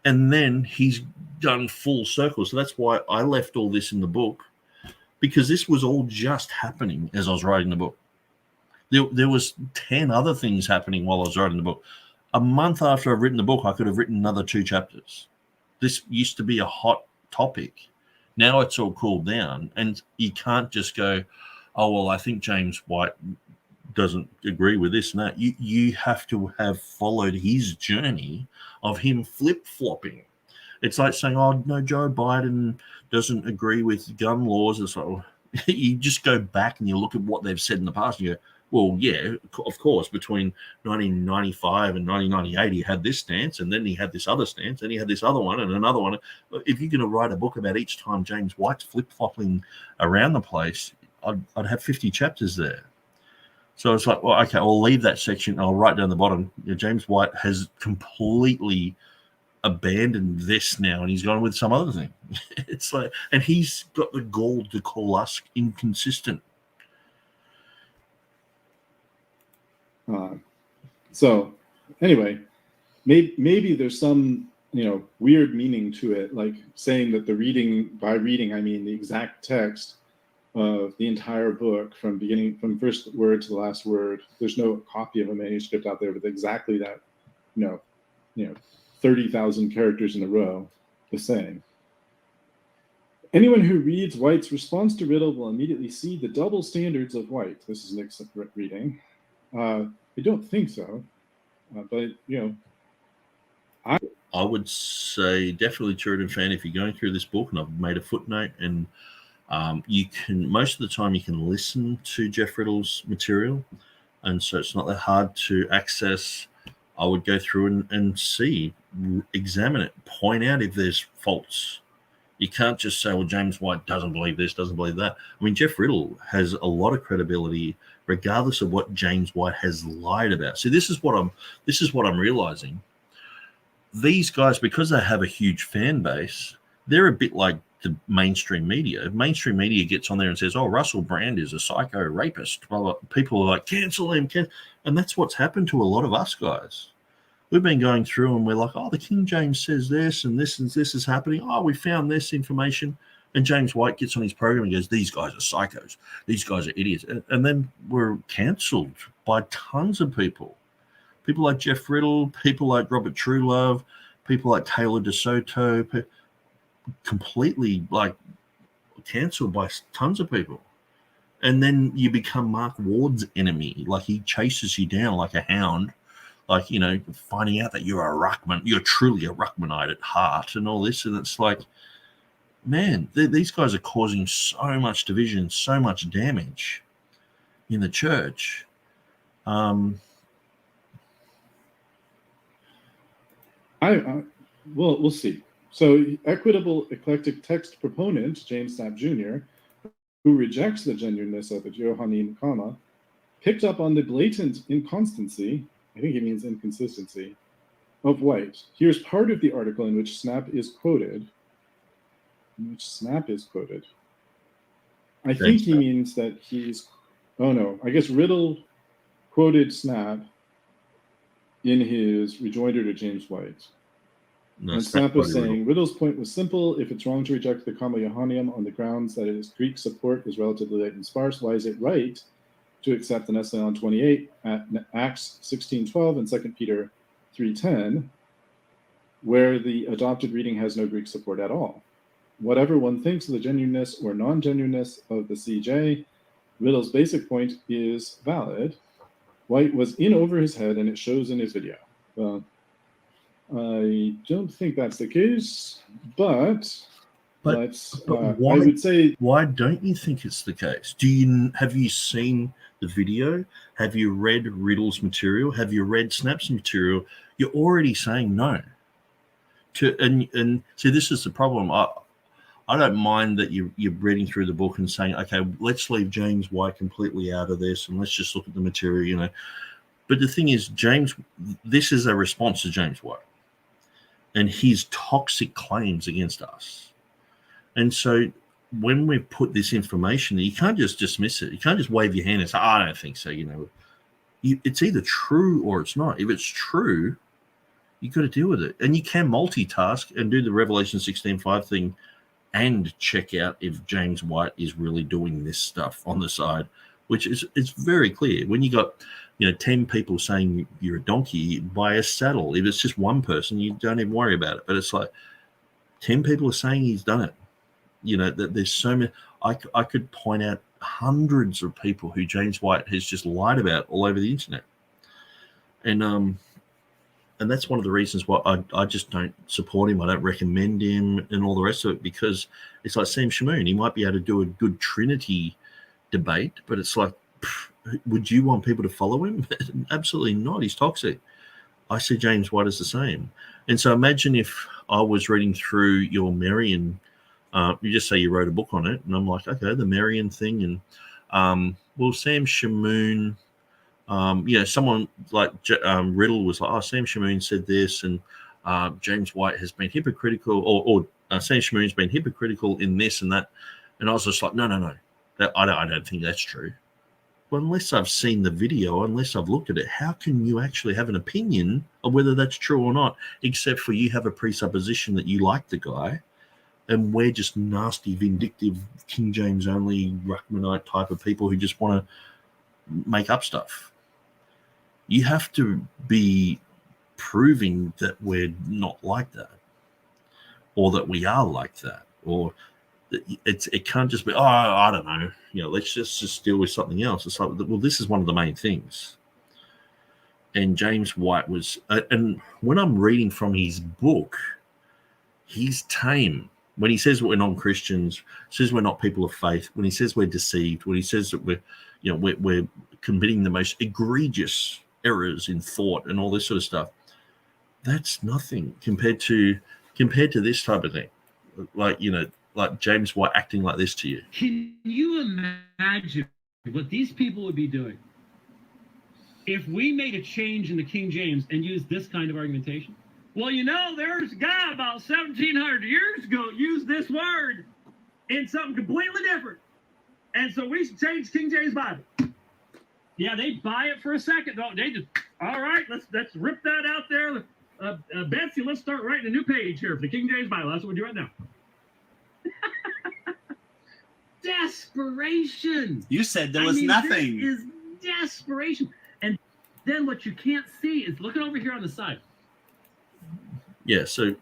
and then he's done full circle. So that's why I left all this in the book, because this was all just happening as I was writing the book. There was 10 other things happening while I was writing the book. A month after I've written the book, I could have written another 2 chapters. This used to be a hot topic. Now it's all cooled down, and you can't just go, oh, well, I think James White doesn't agree with this and that. You have to have followed his journey of him flip-flopping. It's like saying, oh, no, Joe Biden doesn't agree with gun laws. It's like, well, you just go back and you look at what they've said in the past and you go, well, yeah, of course, between 1995 and 1998, he had this stance, and then he had this other stance, and he had this other one and another one. If you're going to write a book about each time James White's flip-flopping around the place, I'd have 50 chapters there. So it's like, well, okay, I'll leave that section. I'll write down the bottom. James White has completely abandoned this now, and he's gone with some other thing. It's like, and he's got the gall to call us inconsistent. So anyway, maybe there's some weird meaning to it, like saying that by reading I mean the exact text of the entire book from first word to the last word. There's no copy of a manuscript out there with exactly that 30,000 characters in a row the same. Anyone who reads White's response to Riddle will immediately see the double standards of White. This is Nick's reading. I don't think so, but I would say definitely TurretinFan, if you're going through this book, and I've made a footnote, and you can, most of the time you can listen to Jeff Riddle's material, and so it's not that hard to access. I would go through and see, examine it, point out if there's faults. You can't just say, well, James White doesn't believe this, doesn't believe that. I mean, Jeff Riddle has a lot of credibility regardless of what James White has lied about. So this is what I'm realizing. These guys, because they have a huge fan base, they're a bit like the mainstream media. If mainstream media gets on there and says, oh, Russell Brand is a psycho rapist, well, people are like, cancel him. And that's what's happened to a lot of us guys. We've been going through and we're like, oh, the King James says this and this is happening. Oh, we found this information. And James White gets on his program and goes, these guys are psychos. These guys are idiots. And then we're cancelled by tons of people. People like Jeff Riddle, people like Robert Truelove, people like Taylor DeSoto, completely like cancelled by tons of people. And then you become Mark Ward's enemy. Like he chases you down like a hound. Like, finding out that you're a Ruckman, you're truly a Ruckmanite at heart and all this. And it's like, man, these guys are causing so much division, so much damage in the church. Well, we'll see. So equitable eclectic text proponent, James Knapp Jr., who rejects the genuineness of the Johannine comma, picked up on the blatant inconstancy, I think he means inconsistency, of White. Here's part of the article in which Snap is quoted. I think he means that he's, oh no, I guess Riddle quoted Snap in his rejoinder to James White. No, and Snap was saying, Riddle's point was simple. If it's wrong to reject the Comma Johannium on the grounds that its Greek support is relatively light and sparse, why is it right to accept the Nestle 28 at Acts 16:12 and 2 Peter 3:10, where the adopted reading has no Greek support at all? Whatever one thinks of the genuineness or non-genuineness of the CJ, Riddle's basic point is valid. White was in over his head, and it shows in his video. Well, I don't think that's the case, but why, I would say, why don't you think it's the case? Have you seen the video? Have you read Riddle's material? Have you read Snap's material? You're already saying no. And see, this is the problem. I don't mind that you're reading through the book and saying, okay, let's leave James White completely out of this and let's just look at the material, you know. But the thing is, this is a response to James White and his toxic claims against us. And so when we put this information, you can't just dismiss it. You can't just wave your hand and say, I don't think so, you know. It's either true or it's not. If it's true, you've got to deal with it. And you can multitask and do the Revelation 16:5 thing and check out if James White is really doing this stuff on the side, which is it's very clear. When you got 10 people saying you're a donkey, buy a saddle. If it's just one person, you don't even worry about it. But it's like 10 people are saying he's done it. You know, that there's so many. I could point out hundreds of people who James White has just lied about all over the internet. And that's one of the reasons why I just don't support him. I don't recommend him and all the rest of it, because it's like Sam Shamoon. He might be able to do a good Trinity debate, but it's like, would you want people to follow him? Absolutely not. He's toxic. I see James White as the same. And so imagine if I was reading through your Marian, you just say you wrote a book on it, and I'm like, okay, the Marian thing. And well, Sam Shamoon, someone like Riddle was like, oh, Sam Shamoon said this, and James White has been hypocritical, or Sam Shamoon's been hypocritical in this and that. And I was just like, no, I don't think that's true. Well, unless I've seen the video, unless I've looked at it, how can you actually have an opinion of whether that's true or not, except for you have a presupposition that you like the guy, and we're just nasty, vindictive, King James only, Ruckmanite type of people who just want to make up stuff. You have to be proving that we're not like that, or that we are like that, or it can't just be, oh, I don't know, let's just deal with something else. It's like, well, this is one of the main things. And James White was, and when I'm reading from his book, he's tame. When he says we're non-Christians, says we're not people of faith, when he says we're deceived, when he says that we're committing the most egregious errors in thought and all this sort of stuff, that's nothing compared to this type of thing. Like James White acting like this to you. Can you imagine what these people would be doing if we made a change in the King James and used this kind of argumentation? Well, there's a guy about 1,700 years ago used this word in something completely different. And so we should change King James Bible. Yeah, they buy it for a second. They just, all right, let's rip that out there. Betsy, let's start writing a new page here for the King James Bible. That's what we do right now. Desperation. You said there was nothing. This is desperation. And then what you can't see is, looking over here on the side. Yeah, so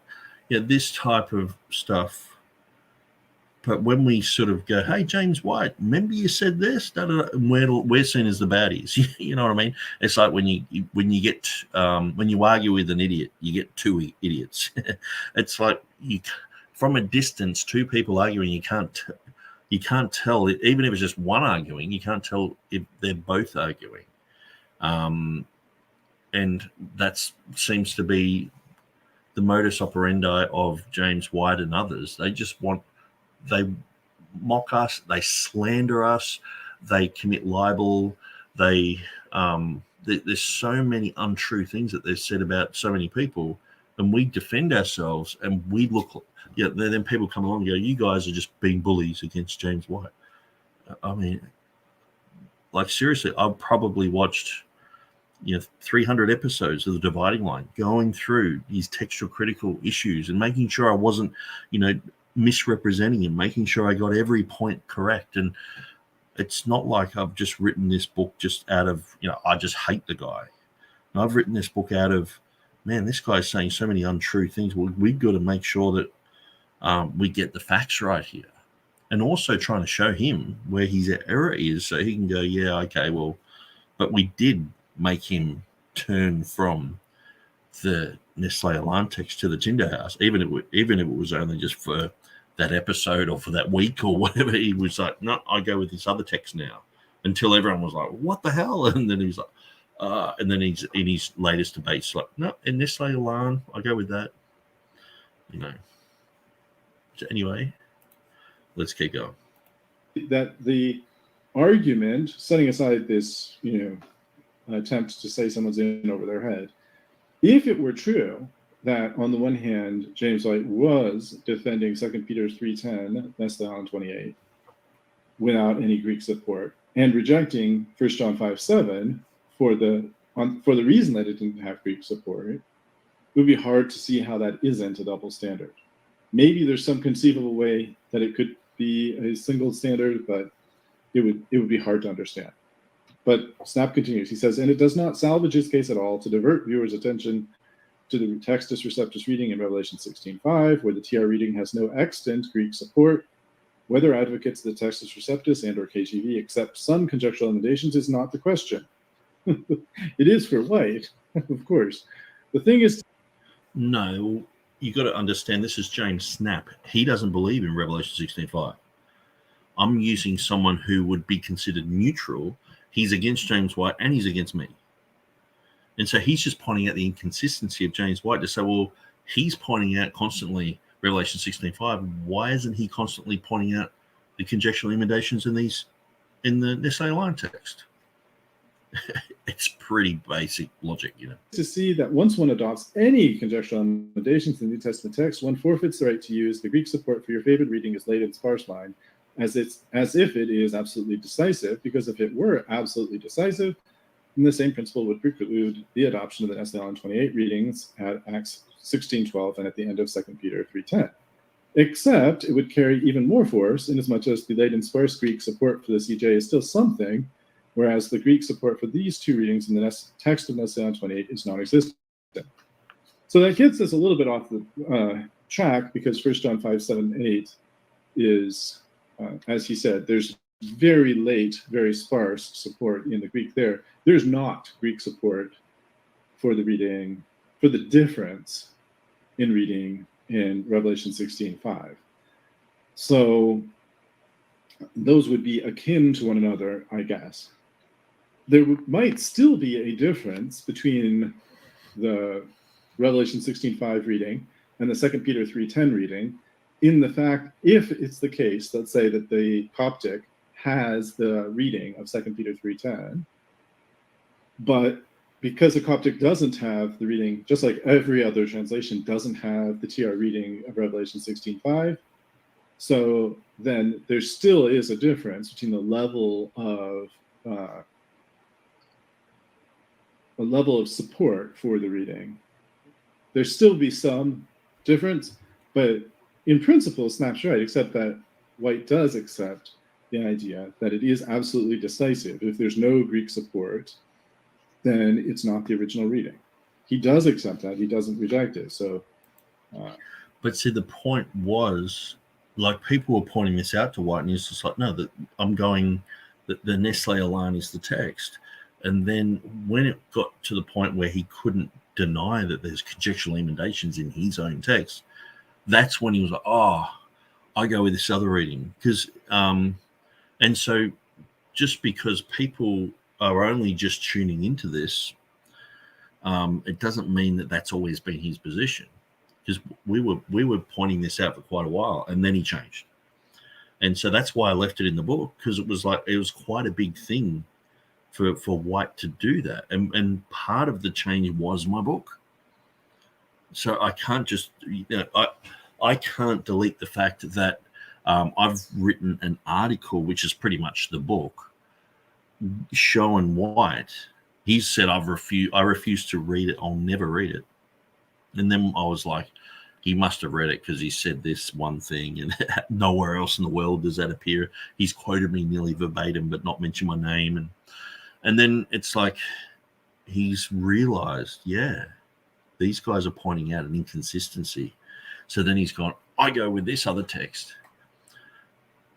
this type of stuff. But when we sort of go, hey, James White, remember you said this? And we're seen as the baddies. You know what I mean? It's like when you argue with an idiot, you get two idiots. It's like from a distance, two people arguing, you can't tell, even if it's just one arguing, you can't tell if they're both arguing. And that seems to be the modus operandi of James White and others. They mock us, they slander us, they commit libel, they there's so many untrue things that they've said about so many people, and we defend ourselves, and we look, then people come along and go, you guys are just being bullies against James White. I mean, like, seriously, I've probably watched 300 episodes of The Dividing Line, going through these textual critical issues and making sure I wasn't misrepresenting him, making sure I got every point correct. And it's not like I've just written this book just out of I just hate the guy. And I've written this book out of, man, this guy's saying so many untrue things. We've got to make sure that we get the facts right here, and also trying to show him where his error is so he can go, yeah, okay, well, but we did make him turn from the Nestle alarm text to the Tinder house, even if it was only just for that episode or for that week or whatever. He was like, no, I go with this other text now, until everyone was like, what the hell? And then he's like, and then he's in his latest debates like, no, in Nestle alarm, I go with that. So anyway, let's keep going. That the argument, setting aside this, attempt to say someone's in over their head, if it were true that on the one hand James White was defending 2 Peter 3:10, Nestle 28, without any Greek support, and rejecting 1 John 5:7 for the reason that it didn't have Greek support, it would be hard to see how that isn't a double standard. Maybe there's some conceivable way that it could be a single standard, but it would be hard to understand. But Snap continues. He says, and it does not salvage his case at all to divert viewers' attention to the Textus Receptus reading in Revelation 16:5, where the TR reading has no extant Greek support. Whether advocates of the Textus Receptus and or KJV accept some conjectural emendations is not the question. It is for White, of course. The thing is... No, you got to understand, this is James Snap. He doesn't believe in Revelation 16:5. I'm using someone who would be considered neutral. He's against James White and he's against me. And so he's just pointing out the inconsistency of James White to say, well, he's pointing out constantly Revelation 16:5. Why isn't he constantly pointing out the conjectural emendations in the Nestle line text? It's pretty basic logic, To see that once one adopts any conjectural emendations in the New Testament text, one forfeits the right to use the Greek support for your favorite reading as late and sparse line, as if it is absolutely decisive, because if it were absolutely decisive, then the same principle would preclude the adoption of the Nestle 28 readings at Acts 16:12 and at the end of 2 Peter 3:10. Except it would carry even more force, inasmuch as the late and sparse Greek support for the CJ is still something, whereas the Greek support for these two readings in the text of Nestle 28 is non-existent. So that gets us a little bit off the track, because 1 John 5:7-8 is, as he said, there's very late, very sparse support in the Greek there. There's not Greek support for the reading, for the difference in reading in Revelation 16:5. So those would be akin to one another, I guess. There might still be a difference between the Revelation 16:5 reading and the 2 Peter 3:10 reading, in the fact, if it's the case, let's say that the Coptic has the reading of 2 Peter 3:10, but because the Coptic doesn't have the reading, just like every other translation doesn't have the TR reading of Revelation 16:5, so then there still is a difference between the level of support for the reading. There still be some difference, but in principle, Snap's right, except that White does accept the idea that it is absolutely decisive. If there's no Greek support, then it's not the original reading. He does accept that. He doesn't reject it. So, but see, the point was, like, people were pointing this out to White, and he's just like, no, that I'm going, that the Nestle line is the text. And then when it got to the point where he couldn't deny that there's conjectural emendations in his own text, that's when he was like, oh, I go with this other reading. Because, and so just because people are only just tuning into this, it doesn't mean that that's always been his position. Because we were pointing this out for quite a while, and then he changed. And so that's why I left it in the book, because it was quite a big thing for White to do that. And part of the change was my book. So I can't just, I can't delete the fact that I've written an article, which is pretty much the book, showing White. He said, I refuse to read it. I'll never read it. And then I was like, he must have read it because he said this one thing, and nowhere else in the world does that appear. He's quoted me nearly verbatim, but not mentioned my name. And then it's like he's realized, yeah, these guys are pointing out an inconsistency. So then he's gone, I go with this other text.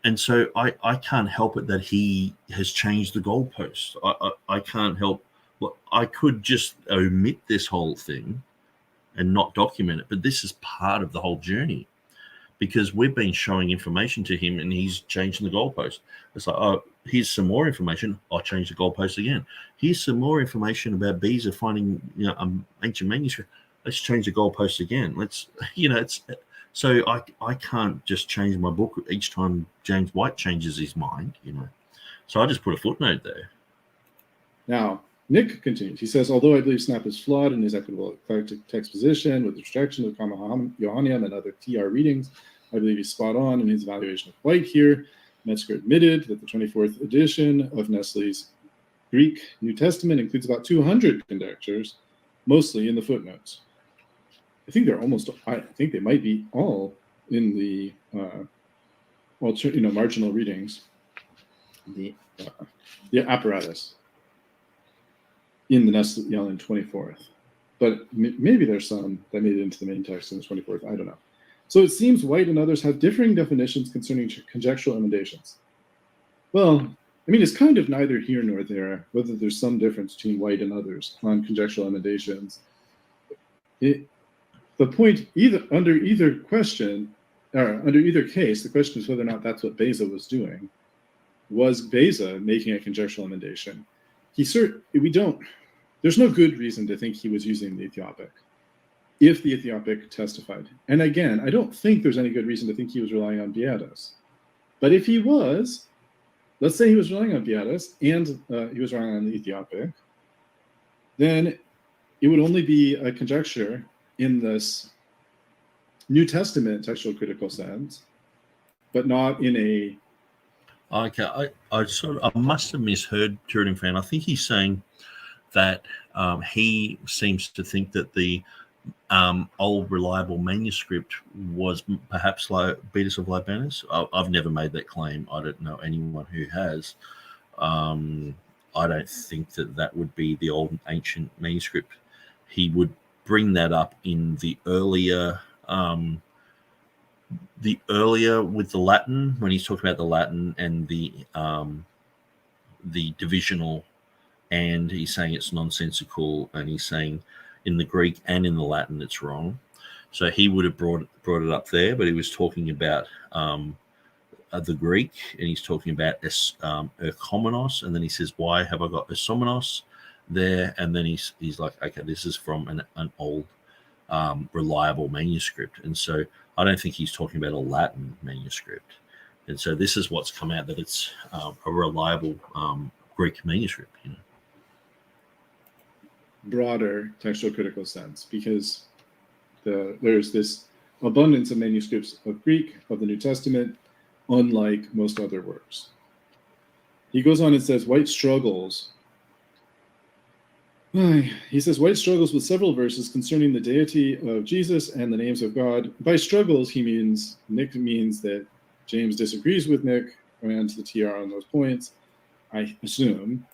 And so I can't help it that he has changed the goalpost. I can't help. Well, I could just omit this whole thing and not document it, but this is part of the whole journey, because we've been showing information to him and he's changing the goalpost. It's like, oh, here's some more information. I'll change the goalpost again. Here's some more information about Beza finding, ancient manuscript. Let's change the goalpost again. It's so I can't just change my book each time James White changes his mind, So I just put a footnote there. Now, Nick continues. He says, although I believe Snap is flawed in his equitable eclectic text position with rejection of Comma Johannium and other TR readings, I believe he's spot on in his evaluation of White here. Metzger admitted that the 24th edition of Nestle's Greek New Testament includes about 200 conjectures, mostly in the footnotes. I think they might be all in the marginal readings, the apparatus in the Nestle-Yellen 24th. But maybe there's some that made it into the main text in the 24th. I don't know. So it seems White and others have differing definitions concerning conjectural emendations. Well, it's kind of neither here nor there, whether there's some difference between White and others on conjectural emendations. The point, under either question, or under either case, the question is whether or not that's what Beza was doing. Was Beza making a conjectural emendation? There's no good reason to think he was using the Ethiopic if the Ethiopic testified. And again, I don't think there's any good reason to think he was relying on Beatus. But if he was, let's say he was relying on Beatus and he was relying on the Ethiopic, then it would only be a conjecture in this New Testament textual critical sense, but not in a... Okay, I must have misheard TurretinFan. I think he's saying that he seems to think that the old reliable manuscript was perhaps like Beatus of Libanus. I've never made that claim. I don't know anyone who has. I don't think that would be the old ancient manuscript. He would bring that up in the earlier with the Latin, when he's talking about the Latin and the divisional, and he's saying it's nonsensical, and he's saying in the Greek and in the Latin it's wrong. So he would have brought it up there, but he was talking about the Greek, and he's talking about erchomenos, and then he says, why have I got esomenos there? And then he's like, okay, this is from an old reliable manuscript. And so I don't think he's talking about a Latin manuscript. And so this is what's come out, that it's a reliable Greek manuscript, broader textual critical sense, because there's this abundance of manuscripts of Greek of the New Testament, unlike most other works. He goes on and says, White struggles. He says, White struggles with several verses concerning the deity of Jesus and the names of God. By struggles, Nick means that James disagrees with Nick and the TR on those points, I assume.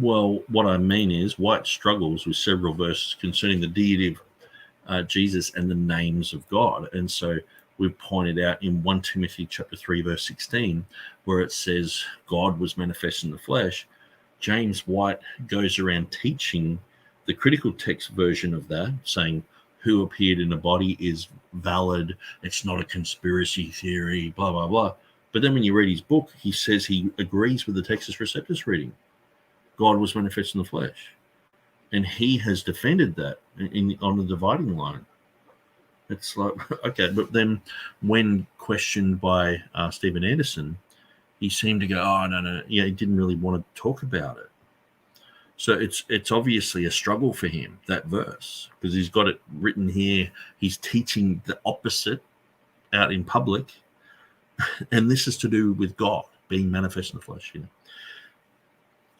Well, what I mean is White struggles with several verses concerning the deity of Jesus and the names of God. And so we've pointed out in 1 Timothy chapter 3, verse 16, where it says God was manifest in the flesh, James White goes around teaching the critical text version of that, saying who appeared in a body is valid, it's not a conspiracy theory, blah, blah, blah. But then when you read his book, he says he agrees with the Textus Receptus reading. God was manifest in the flesh. And he has defended that on the dividing line. It's like, okay, but then when questioned by Stephen Anderson, he seemed to go, oh, no. Yeah, he didn't really want to talk about it. So it's obviously a struggle for him, that verse, because he's got it written here. He's teaching the opposite out in public. And this is to do with God being manifest in the flesh.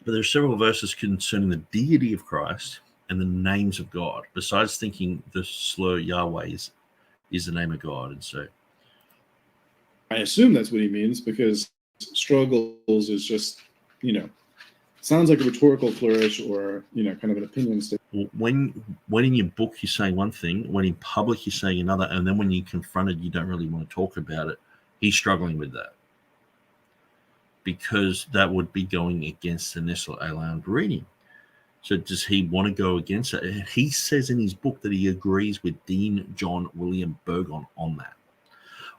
But there are several verses concerning the deity of Christ and the names of God, besides thinking the slur Yahweh is the name of God. And so I assume that's what he means, because struggles is just, sounds like a rhetorical flourish or, kind of an opinion statement. When in your book you're saying one thing, when in public you're saying another, and then when you're confronted you don't really want to talk about it, he's struggling with that. Because that would be going against the Nestle Aland reading. So does he want to go against it? He says in his book that he agrees with Dean John William Burgon on that.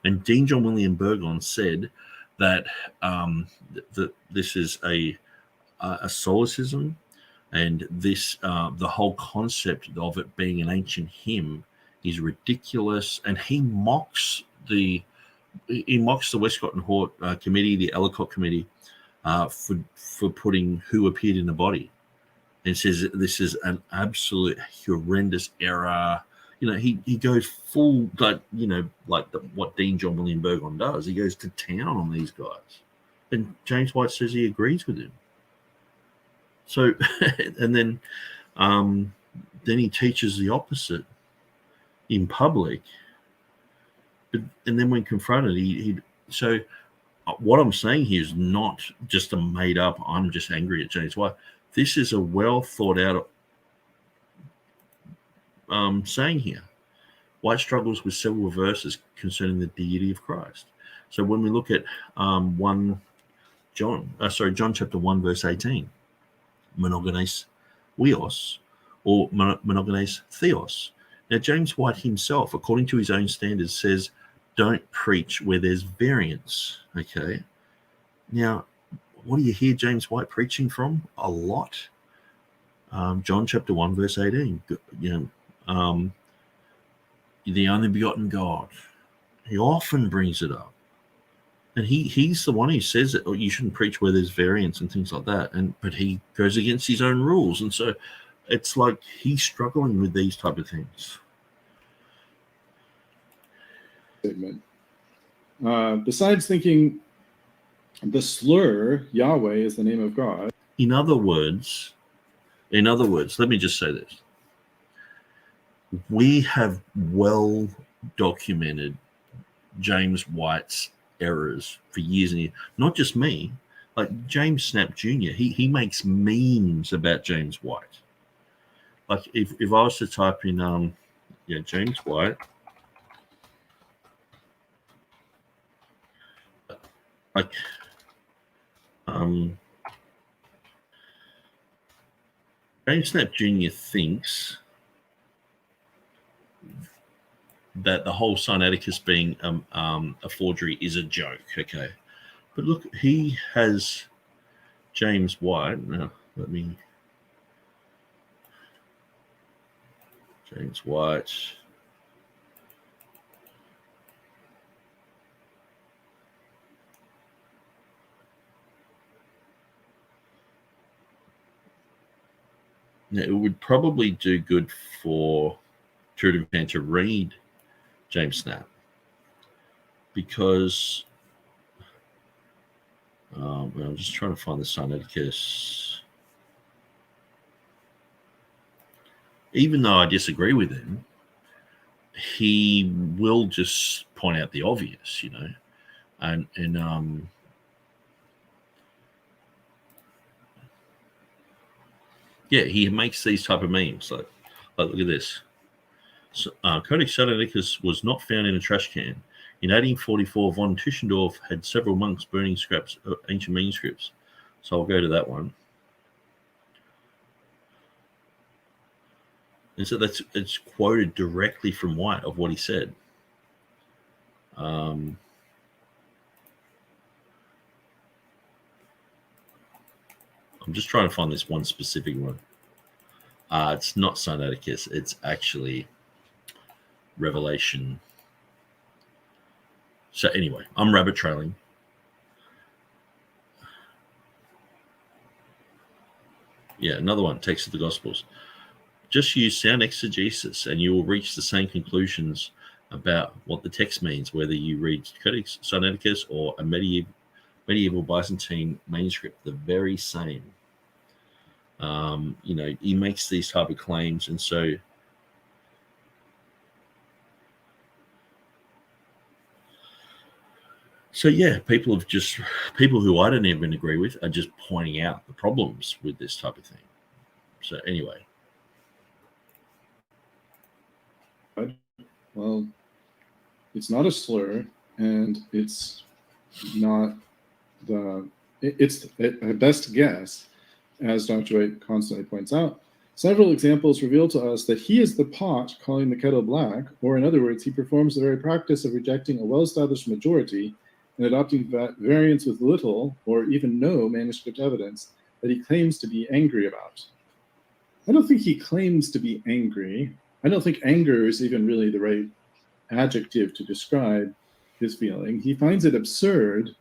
And Dean John William Burgon said that this is a solecism, and this the whole concept of it being an ancient hymn is ridiculous, and he mocks the Westcott and Hort committee, the Ellicott committee, for putting who appeared in the body, and says that this is an absolute horrendous error. He goes full, what Dean John William Burgon does. He goes to town on these guys, and James White says he agrees with him. So, and then he teaches the opposite in public. And then when confronted, so what I'm saying here is not just a made up, I'm just angry at James White. This is a well thought out saying here. White struggles with several verses concerning the deity of Christ. So when we look at John chapter 1, verse 18, monogenes weos, or monogenes theos. Now, James White himself, according to his own standards, says, don't preach where there's variance, okay? Now, what do you hear James White preaching from? A lot. John chapter 1, verse 18, the only begotten God. He often brings it up. And he's the one who says that you shouldn't preach where there's variance and things like that. But he goes against his own rules. And so it's like he's struggling with these type of things. Statement. Besides thinking the slur Yahweh is the name of God. In other words, let me just say this. We have well documented James White's errors for years and years. Not just me, like James Snap Jr. He makes memes about James White. Like if I was to type in James White, like James Snap Jr. thinks that the whole Sinaiticus being a forgery is a joke, okay? But look, he has James White. Now, James White. Now, it would probably do good for TurretinFan to read James Snap, because I'm just trying to find the Sinaiticus. Even though I disagree with him, he will just point out the obvious, and he makes these type of memes. Like look at this. So, Codex Sinaiticus was not found in a trash can. In 1844, von Tischendorf had several monks burning scraps of ancient manuscripts. So I'll go to that one. And so it's quoted directly from White of what he said. I'm just trying to find this one specific one. It's not Sinaiticus. It's actually Revelation. So anyway, I'm rabbit trailing. Yeah, another one, Text of the Gospels. Just use sound exegesis and you will reach the same conclusions about what the text means, whether you read Codex Sinaiticus or a medieval Byzantine manuscript, the very same. He makes these type of claims, and so yeah, people who I don't even agree with are just pointing out the problems with this type of thing. So anyway. Well, it's not a slur, and it's not it's a best guess, as Dr. White constantly points out. Several examples reveal to us that he is the pot calling the kettle black, or in other words, he performs the very practice of rejecting a well-established majority and adopting variants with little or even no manuscript evidence that he claims to be angry about. I don't think he claims to be angry. I don't think anger is even really the right adjective to describe his feeling. He finds it absurd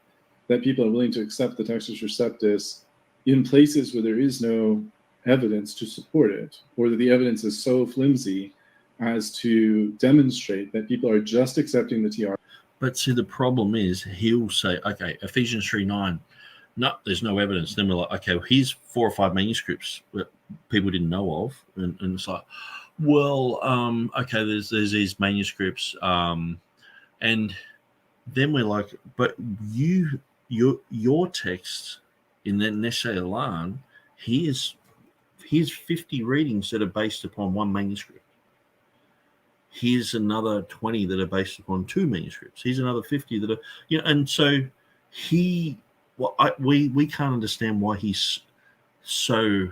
that people are willing to accept the Textus Receptus in places where there is no evidence to support it, or that the evidence is so flimsy as to demonstrate that people are just accepting the TR. But see, the problem is he'll say, okay, Ephesians 3:9, no, there's no evidence. Then we're like, okay, well, here's 4 or 5 manuscripts that people didn't know of. And it's like, well, okay, there's these manuscripts. And then we're like, but your text in the Neshe Elan, here's 50 readings that are based upon 1 manuscript. Here's another 20 that are based upon 2 manuscripts. Here's another 50 that are, and so we can't understand why he's so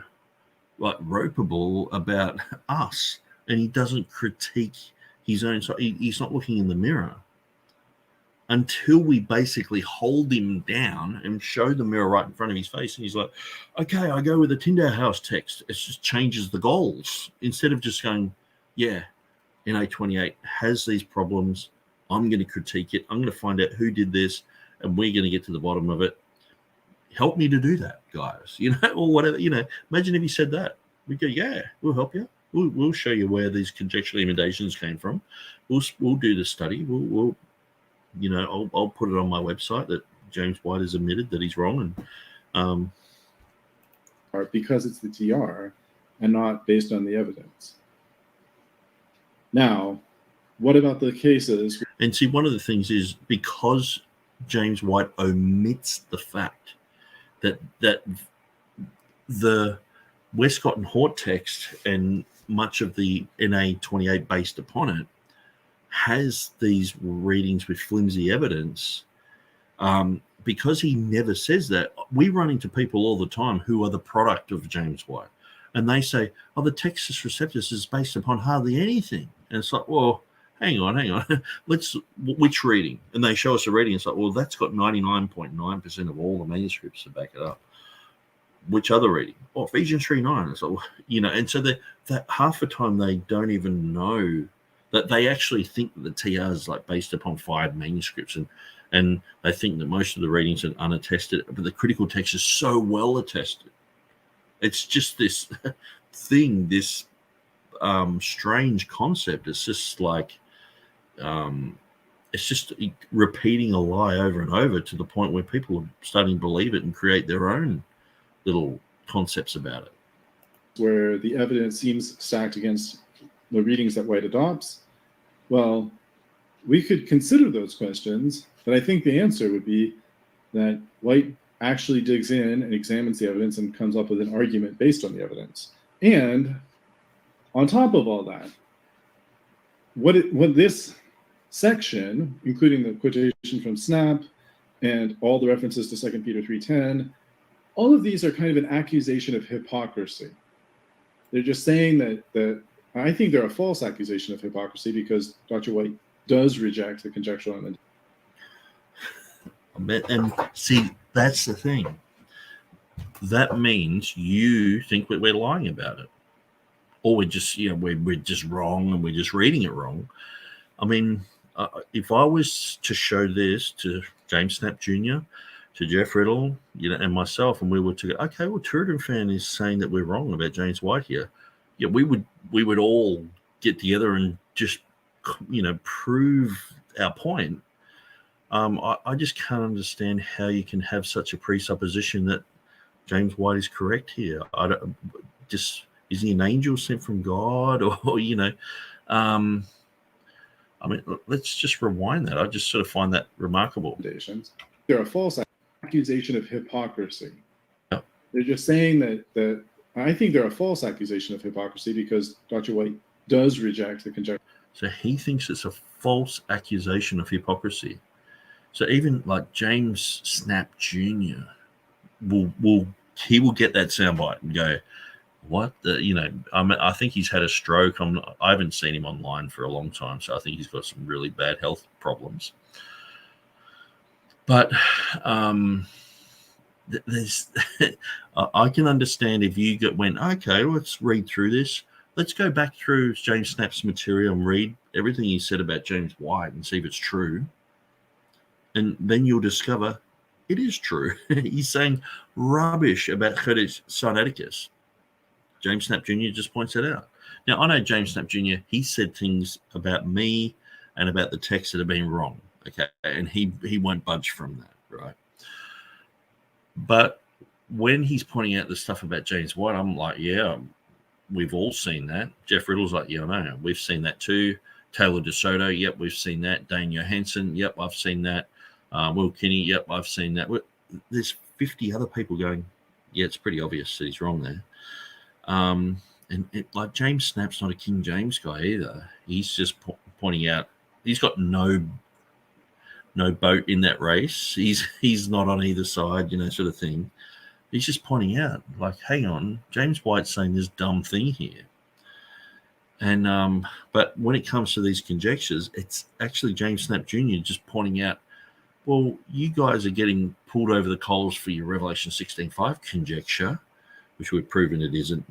ropeable about us, and he doesn't critique his own. So he's not looking in the mirror until we basically hold him down and show the mirror right in front of his face. And he's like, okay, I go with the Tyndale House text. It just changes the goals instead of just going, yeah, NA28 has these problems. I'm going to critique it. I'm going to find out who did this, and we're going to get to the bottom of it. Help me to do that, guys, or whatever, imagine if he said that. We go, yeah, we'll help you. We'll show you where these conjectural emendations came from. We'll do the study. We'll I'll put it on my website that James White has admitted that he's wrong. And because it's the TR and not based on the evidence. Now, what about the cases? And see, one of the things is because James White omits the fact that the Westcott and Hort text and much of the NA28 based upon it has these readings with flimsy evidence. Because he never says that, we run into people all the time who are the product of James White. And they say, oh, the Textus Receptus is based upon hardly anything. And it's like, well, hang on. Which reading? And they show us a reading. It's like, well, that's got 99.9% of all the manuscripts to back it up. Which other reading? Oh, Ephesians 3:9. It's like, and so that half the time they don't even know that they actually think that the TR is based upon 5 manuscripts. And they think that most of the readings are unattested, but the critical text is so well attested. It's just this thing, this strange concept. It's just it's just repeating a lie over and over to the point where people are starting to believe it and create their own little concepts about it. Where the evidence seems stacked against the readings that White adopts. Well, we could consider those questions, but I think the answer would be that White actually digs in and examines the evidence and comes up with an argument based on the evidence. And on top of all that, what this section, including the quotation from Snap and all the references to 2 Peter 3:10, all of these are kind of an accusation of hypocrisy. They're just saying that I think they're a false accusation of hypocrisy because Dr. White does reject the conjectural element. And see, that's the thing. That means you think that we're lying about it, or we're just, we're just wrong and we're just reading it wrong. I mean, if I was to show this to James Snap Jr., Jeff Riddle, and myself, and we were to go, okay, well, TurretinFan is saying that we're wrong about James White here. Yeah, we would all get together and just, prove our point. I just can't understand how you can have such a presupposition that James White is correct here. Is he an angel sent from God, or let's just rewind that. I just sort of find that remarkable. They're a false accusation of hypocrisy. Yeah. They're just saying that I think they're a false accusation of hypocrisy because Dr. White does reject the conjecture. So he thinks it's a false accusation of hypocrisy. So even like James Snap Jr. will get that soundbite and go, what the, I think he's had a stroke. I haven't seen him online for a long time, so I think he's got some really bad health problems. But there's, I can understand if you went, okay, let's read through this. Let's go back through James Snap's material and read everything he said about James White and see if it's true. And then you'll discover it is true. He's saying rubbish about Cultish Sinaiticus. James Snap Jr. just points it out. Now, I know James Snap Jr., he said things about me and about the text that have been wrong, okay? And he won't budge from that, right? But when he's pointing out the stuff about James White, I'm like, yeah, we've all seen that. Jeff Riddle's like, yeah, I know. We've seen that too. Taylor DeSoto, yep, we've seen that. Dane Johansson, yep, I've seen that. Will Kinney, yep, I've seen that. There's 50 other people going, yeah, it's pretty obvious that he's wrong there. And like James Snap's not a King James guy either. He's just pointing out he's got no boat in that race. He's not on either side, sort of thing. He's just pointing out, like, hang on, James White's saying this dumb thing here. And but when it comes to these conjectures, it's actually James Snap Jr. just pointing out, well, you guys are getting pulled over the coals for your Revelation 16:5 conjecture, which we've proven it isn't,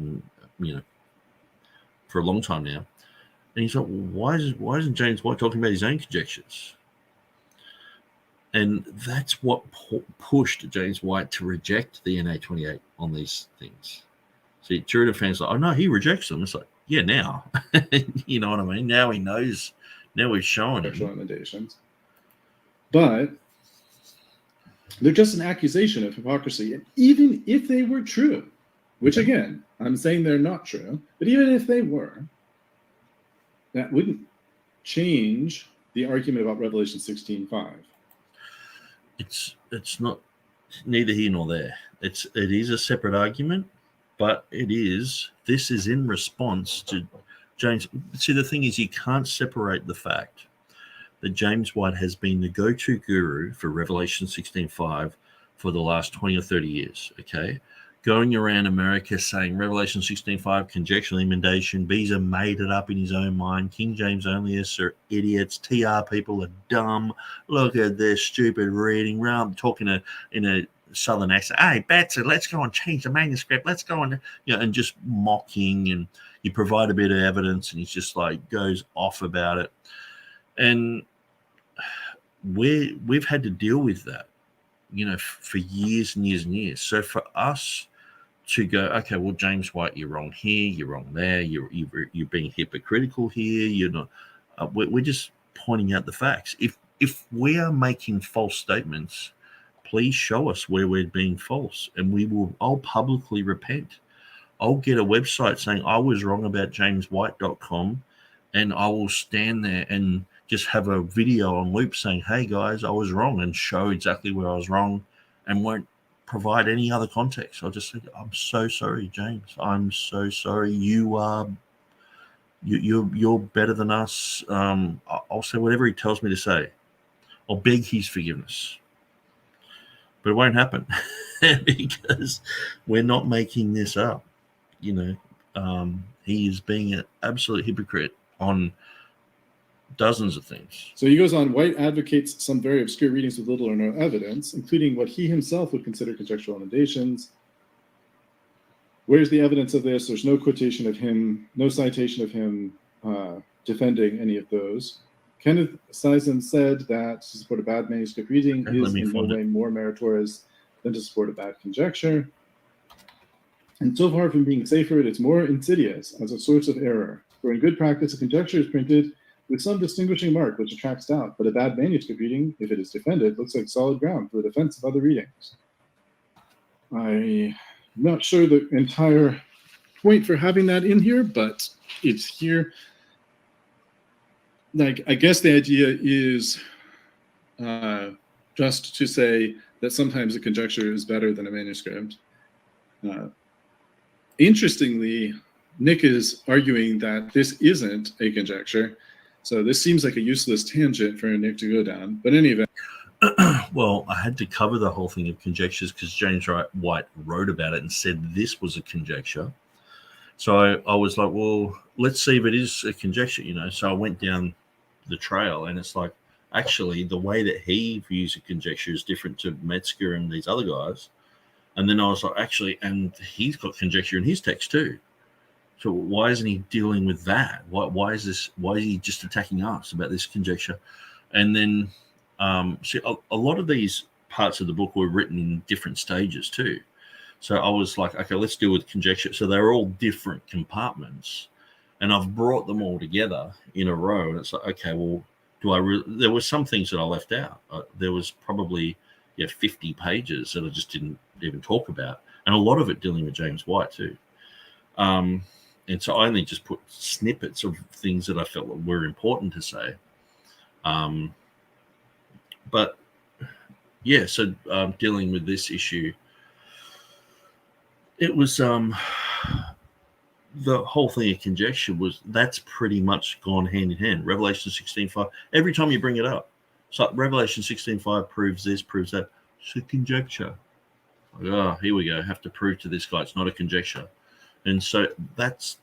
for a long time now. And he's like, well, why isn't James White talking about his own conjectures? And that's what pushed James White to reject the NA28 on these things. See, TurretinFan's like, oh no, he rejects them. It's like, yeah, now. You know what I mean? Now he knows. Now we've shown him. Recommendations. But they're just an accusation of hypocrisy. And even if they were true, which again, I'm saying they're not true, but even if they were, that wouldn't change the argument about Revelation 16:5. It's not neither here nor there. It is a separate argument, but this is in response to James. See, the thing is, you can't separate the fact that James White has been the go-to guru for Revelation 16:5 for the last 20 or 30 years, okay? Going around America saying Revelation 16:5, conjectural emendation, Beza made it up in his own mind, King James onlyists are idiots, TR people are dumb, look at this stupid reading, I'm talking in a southern accent, hey, Betsy, let's go and change the manuscript, let's go and, and just mocking, and you provide a bit of evidence, and he's just like goes off about it. And we've had to deal with that, for years and years and years. So for us to go, okay, well, James White, you're wrong here, you're wrong there, you're being hypocritical here, you're not. We're just pointing out the facts. If we are making false statements, please show us where we're being false, and I'll publicly repent. I'll get a website saying I was wrong about JamesWhite.com, and I will stand there and just have a video on loop saying, hey guys, I was wrong, and show exactly where I was wrong, and won't provide any other context. I'll just say, I'm so sorry, James. I'm so sorry. You're better than us. I'll say whatever he tells me to say. I'll beg his forgiveness. But it won't happen because we're not making this up. He is being an absolute hypocrite on dozens of things. So he goes on, White advocates some very obscure readings with little or no evidence, including what he himself would consider conjectural emendations. Where's the evidence of this? There's no quotation of him, no citation of him defending any of those. Kenneth Sison said that to support a bad manuscript reading Okay, is in no way more meritorious than to support a bad conjecture. And so far from being safer, it's more insidious as a source of error. For in good practice, a conjecture is printed with some distinguishing mark which attracts doubt, but a bad manuscript reading, if it is defended, looks like solid ground for the defense of other readings. I'm not sure the entire point for having that in here, but it's here. Like, I guess the idea is just to say that sometimes a conjecture is better than a manuscript. Interestingly, Nick is arguing that this isn't a conjecture, so this seems like a useless tangent for Nick to go down. But in any event, well, I had to cover the whole thing of conjectures because James White wrote about it and said this was a conjecture. So I was like, well, let's see if it is a conjecture, you know. So I went down the trail, and it's like, actually, the way that he views a conjecture is different to Metzger and these other guys. And then I was like, actually, and he's got conjecture in his text too. So why isn't he dealing with that? Why is he just attacking us about this conjecture? And then, see, a lot of these parts of the book were written in different stages too. So I was like, okay, let's deal with conjecture. So they're all different compartments, and I've brought them all together in a row. And it's like, okay, well, there were some things that I left out. There was probably 50 pages that I just didn't even talk about, and a lot of it dealing with James White too. And so I only just put snippets of things that I felt were important to say. But yeah, so dealing with this issue, it was the whole thing of conjecture that's pretty much gone hand in hand. Revelation 16:5. Every time you bring it up, so Revelation 16:5 proves this, proves that. It's a conjecture. Oh, here we go. Have to prove to this guy it's not a conjecture. And so that's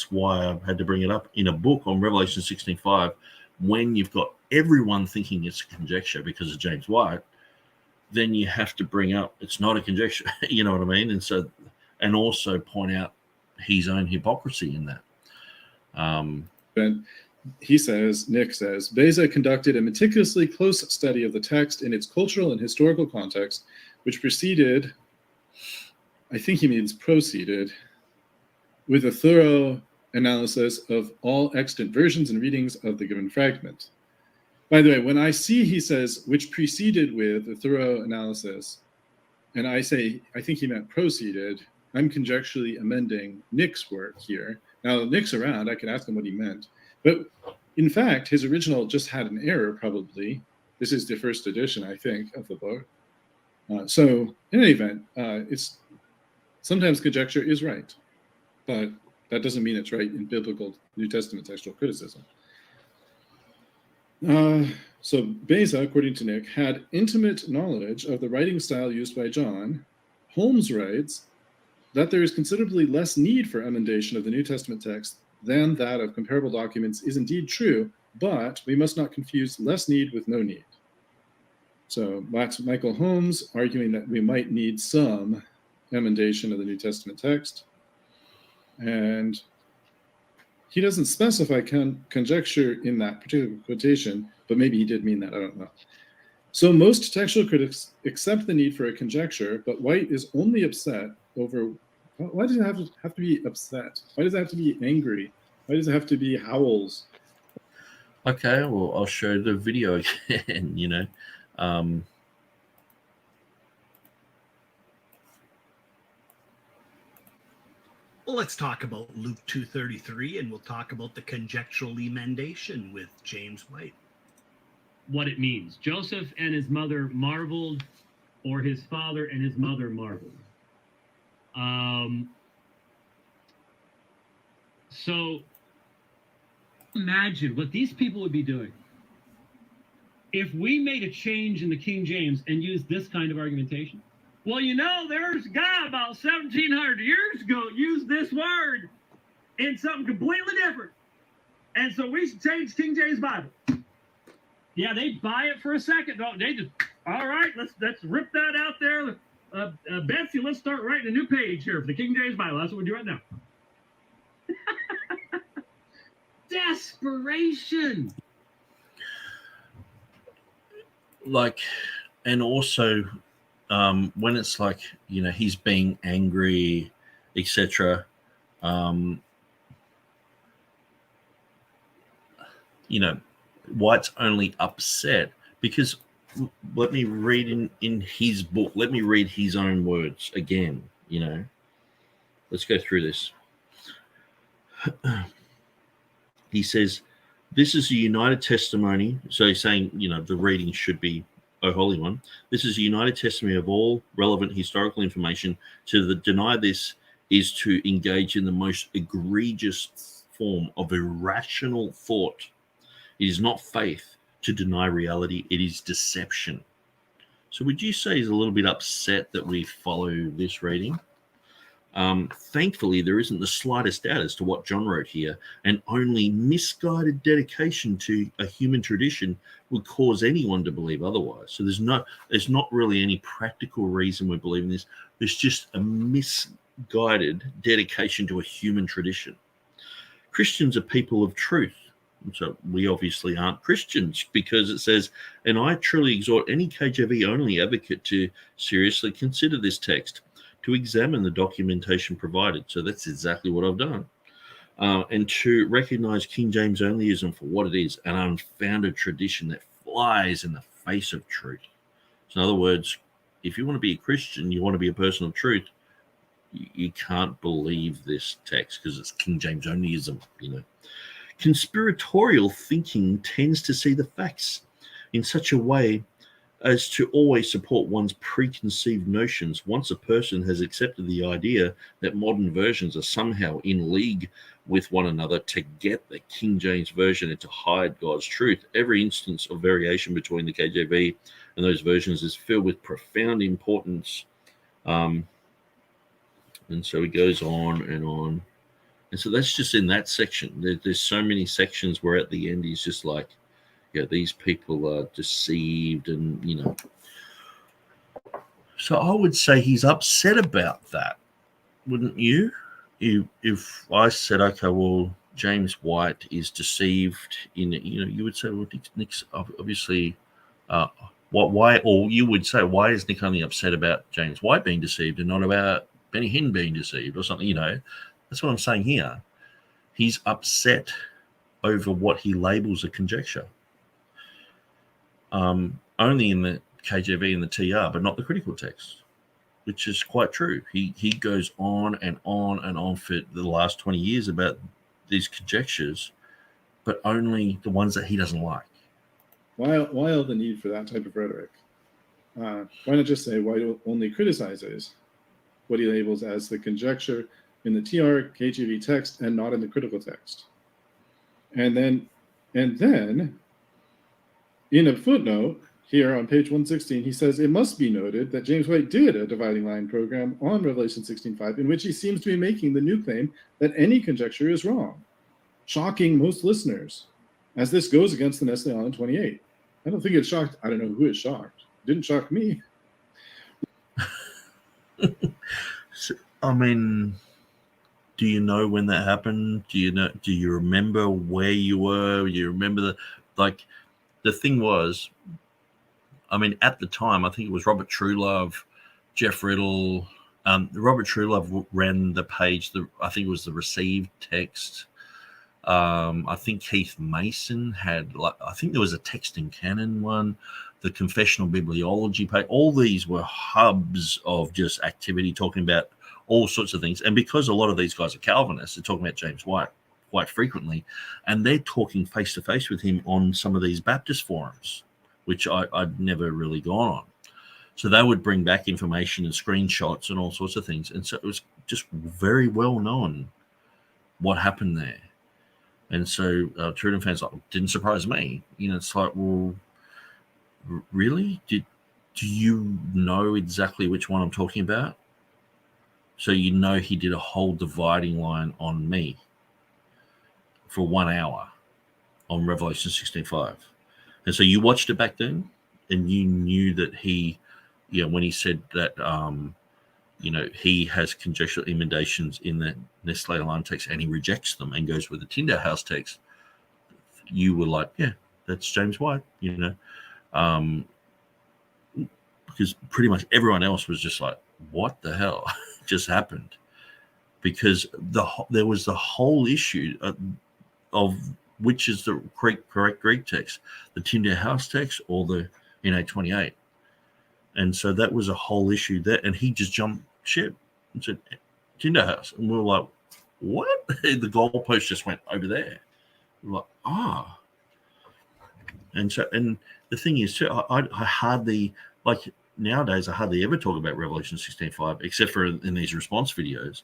why I had to bring it up in a book on Revelation 16:5. When you've got everyone thinking it's a conjecture because of James White, then you have to bring up it's not a conjecture. You know what I mean? And so, and also point out his own hypocrisy in that. Nick says, Beza conducted a meticulously close study of the text in its cultural and historical context, which preceded, I think he means proceeded, with a thorough analysis of all extant versions and readings of the given fragment. By the way, when I see he says, which preceded with a thorough analysis, and I say, I think he meant proceeded, I'm conjecturally amending Nick's work here. Now, Nick's around, I could ask him what he meant. But in fact, his original just had an error, probably. This is the first edition, I think, of the book. So in any event, it's sometimes conjecture is right, but that doesn't mean it's right in biblical New Testament textual criticism. So Beza, according to Nick, had intimate knowledge of the writing style used by John. Holmes writes that there is considerably less need for emendation of the New Testament text than that of comparable documents is indeed true, but we must not confuse less need with no need. So that's Michael Holmes arguing that we might need some emendation of the New Testament text. And he doesn't specify conjecture in that particular quotation, but maybe he did mean that, I don't know. So most textual critics accept the need for a conjecture, but White is only upset over, why does it have to be upset? Why does it have to be angry? Why does it have to be howls? Okay, well, I'll show the video again, you know. Well, let's talk about Luke 2:33, and we'll talk about the conjectural emendation with James White. What it means. Joseph and his mother marveled, or his father and his mother marveled. So imagine what these people would be doing if we made a change in the King James and used this kind of argumentation. Well, you know, there's a guy about 1,700 years ago used this word in something completely different. And so we should change King James Bible. Yeah, they buy it for a second. They just, all right, let's rip that out there. Betsy, let's start writing a new page here for the King James Bible. That's what we do right now. Desperation. like, and also when it's like, you know, he's being angry, etc. You know, White's only upset because, let me read in his book, let me read his own words again, you know. Let's go through this. He says, this is a united testimony. So he's saying, you know, the reading should be, O Holy One. This is a united testimony of all relevant historical information. To deny this is to engage in the most egregious form of irrational thought. It is not faith to deny reality. It is deception. So would you say he's a little bit upset that we follow this reading? Thankfully, there isn't the slightest doubt as to what John wrote here, and only misguided dedication to a human tradition would cause anyone to believe otherwise. So there's not really any practical reason we're believing this. There's just a misguided dedication to a human tradition. Christians are people of truth. So we obviously aren't Christians, because it says, and I truly exhort any KJV only advocate to seriously consider this text, to examine the documentation provided. So that's exactly what I've done. And to recognize King James onlyism for what it is, an unfounded tradition that flies in the face of truth. So in other words, if you want to be a Christian, you want to be a person of truth, you can't believe this text because it's King James onlyism, you know. Conspiratorial thinking tends to see the facts in such a way as to always support one's preconceived notions. Once a person has accepted the idea that modern versions are somehow in league with one another to get the King James version and to hide God's truth, every instance of variation between the KJV and those versions is filled with profound importance. And so he goes on and on. And so that's just in that section. There's so many sections where at the end he's just like, yeah, these people are deceived, and, you know. So I would say he's upset about that, wouldn't you? If I said, okay, well, James White is deceived in, you know, you would say, well, Nick's obviously, why, or you would say, why is Nick only upset about James White being deceived and not about Benny Hinn being deceived or something, you know? That's what I'm saying here. He's upset over what he labels a conjecture. Only in the KJV and the TR, but not the critical text, which is quite true. He goes on and on and on for the last 20 years about these conjectures, but only the ones that he doesn't like. Why all the need for that type of rhetoric? Why not just say why only criticizes what he labels as the conjecture in the TR KJV text and not in the critical text? And then in a footnote here on page 116, he says, it must be noted that James White did a dividing line program on Revelation 16:5, in which he seems to be making the new claim that any conjecture is wrong, shocking most listeners, as this goes against the Nestle Aland 28. I don't think it shocked. I don't know who it shocked. It didn't shock me. I mean, do you know when that happened? Do you remember where you were? Do you remember the thing was, I mean, at the time, I think it was Robert Truelove, Jeff Riddle. Robert Truelove ran the page. I think it was the received text. I think Keith Mason had, I think there was a text in canon one, the confessional bibliology page. All these were hubs of just activity talking about all sorts of things. And because a lot of these guys are Calvinists, they're talking about James White quite frequently, and they're talking face-to-face with him on some of these Baptist forums, which I'd never really gone on. So they would bring back information and screenshots and all sorts of things. And so it was just very well known what happened there. And so TurretinFan's like, didn't surprise me. You know, it's like, well, really? Do you know exactly which one I'm talking about? So you know he did a whole dividing line on me for 1 hour on Revelation 16:5. And so you watched it back then, and you knew that he, you know, when he said that, you know, he has conjectural emendations in the Nestle Aland text and he rejects them and goes with the Tyndale House text, you were like, yeah, that's James White, you know. because pretty much everyone else was just like, what the hell just happened? Because there was the whole issue of which is the correct Greek text, the Tyndale House text or the NA28. And so that was a whole issue there. And he just jumped ship and said, Tyndale House. And we were like, what? The goalpost just went over there. We were like, ah. And so, and the thing is, too, I hardly, like nowadays, I hardly ever talk about Revelation 16:5, except for in these response videos.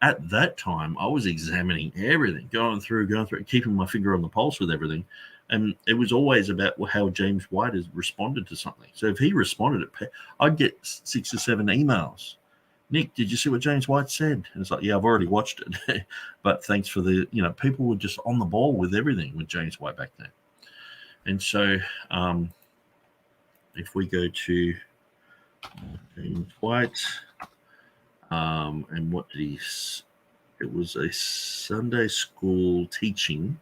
At that time, I was examining everything, going through, keeping my finger on the pulse with everything. And it was always about how James White has responded to something. So if he responded, I'd get 6 or 7 emails. Nick, did you see what James White said? And it's like, yeah, I've already watched it. But thanks for the, people were just on the ball with everything with James White back then. And so if we go to James White, and what did he, it was a Sunday school teaching,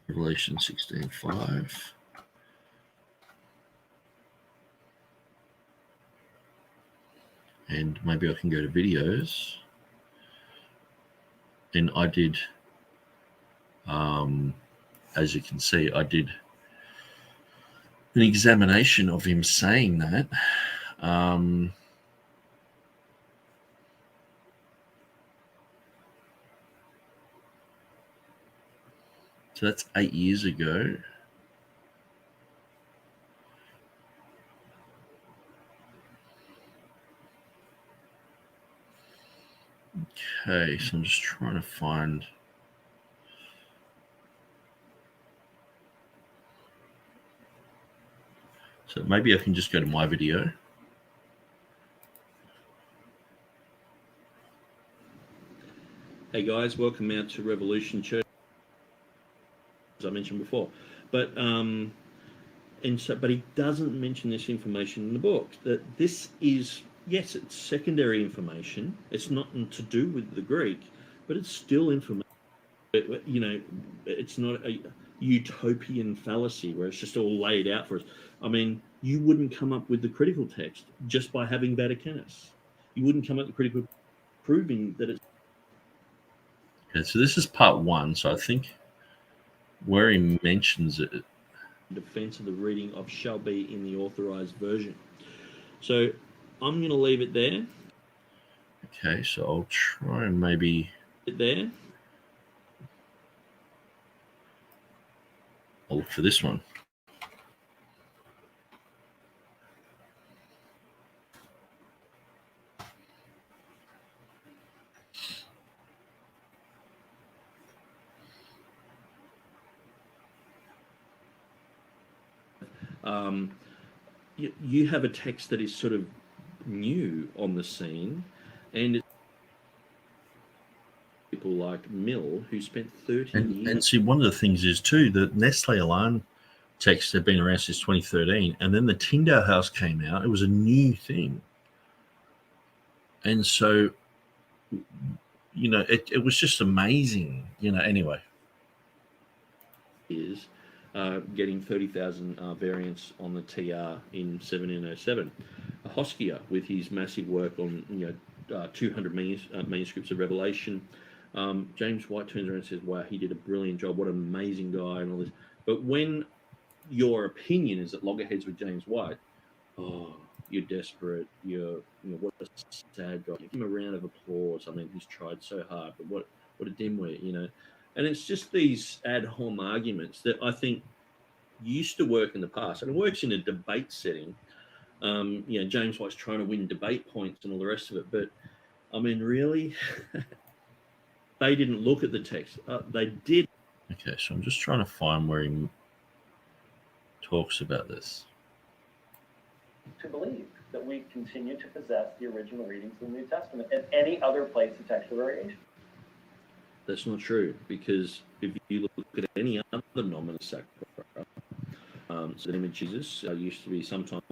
Revelation 16:5. And maybe I can go to videos. And I did, as you can see, I did an examination of him saying that. So that's 8 years ago. Okay, so I'm just trying to find. So maybe I can just go to my video. Hey guys, welcome out to Revolution Church, as I mentioned before. But but he doesn't mention this information in the book. That this is, yes, it's secondary information. It's nothing to do with the Greek, but it's still information. It's not a utopian fallacy where it's just all laid out for us. I mean, you wouldn't come up with the critical text just by having Vaticanus. You wouldn't come up with critical proving that it's. Okay, so this is part 1. So I think where he mentions it, defense of the reading of shall be in the authorized version. So I'm going to leave it there. Okay, so I'll try and maybe it there. I'll look for this one. You have a text that is sort of new on the scene, and it's people like Mill who spent 30 years. And see, one of the things is too that Nestle Alarm texts have been around since 2013, and then the Tyndale House came out. It was a new thing, and so it was just amazing. Anyway, is. Getting 30,000 variants on the TR in 1707. Hoskia with his massive work on 200 manuscripts of Revelation. James White turns around and says, "Wow, he did a brilliant job. What an amazing guy," and all this. But when your opinion is that loggerheads with James White, oh, you're desperate. What a sad guy. Give him a round of applause. I mean, he's tried so hard, but what a dimwit, And it's just these ad hom arguments that I think used to work in the past, and it works in a debate setting. James White's trying to win debate points and all the rest of it, but I mean, really, they didn't look at the text. They did. Okay, so I'm just trying to find where he talks about this. To believe that we continue to possess the original readings of the New Testament and any other place of textual variation. That's not true, because if you look at any other nomen sacra, so the name of Jesus used to be sometimes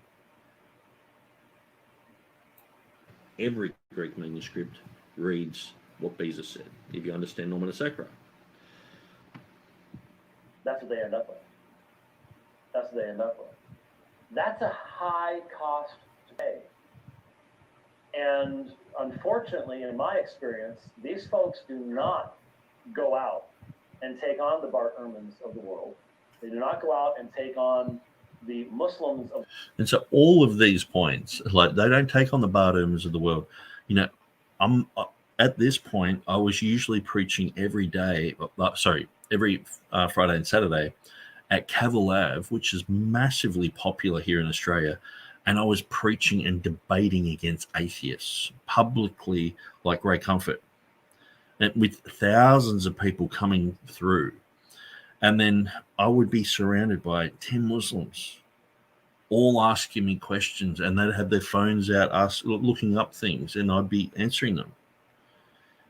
every Greek manuscript reads what Beza said, if you understand nomen sacra. That's what they end up with. That's what they end up with. That's a high cost to pay. And unfortunately, in my experience, these folks do not go out and take on the Bart Ehrmans of the world. They do not go out and take on the Muslims of. And so all of these points, like they don't take on the Bart Ehrmans of the world. You know, I'm at this point, I was usually preaching every day, every Friday and Saturday at Cavill, which is massively popular here in Australia. And I was preaching and debating against atheists publicly, like Ray Comfort, and with thousands of people coming through. And then I would be surrounded by 10 Muslims, all asking me questions, and they'd have their phones out, looking up things, and I'd be answering them.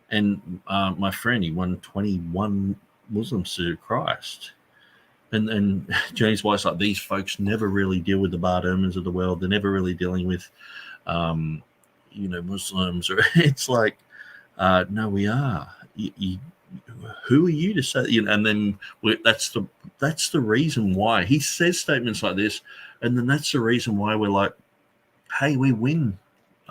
And my friend, he won 21 Muslims to Christ. And James White's like, these folks never really deal with the Bart Ehrmans of the world. They're never really dealing with, Muslims. Or it's like, no, we are. Who are you to say? And then that's the reason why he says statements like this, and then that's the reason why we're like, hey, we win,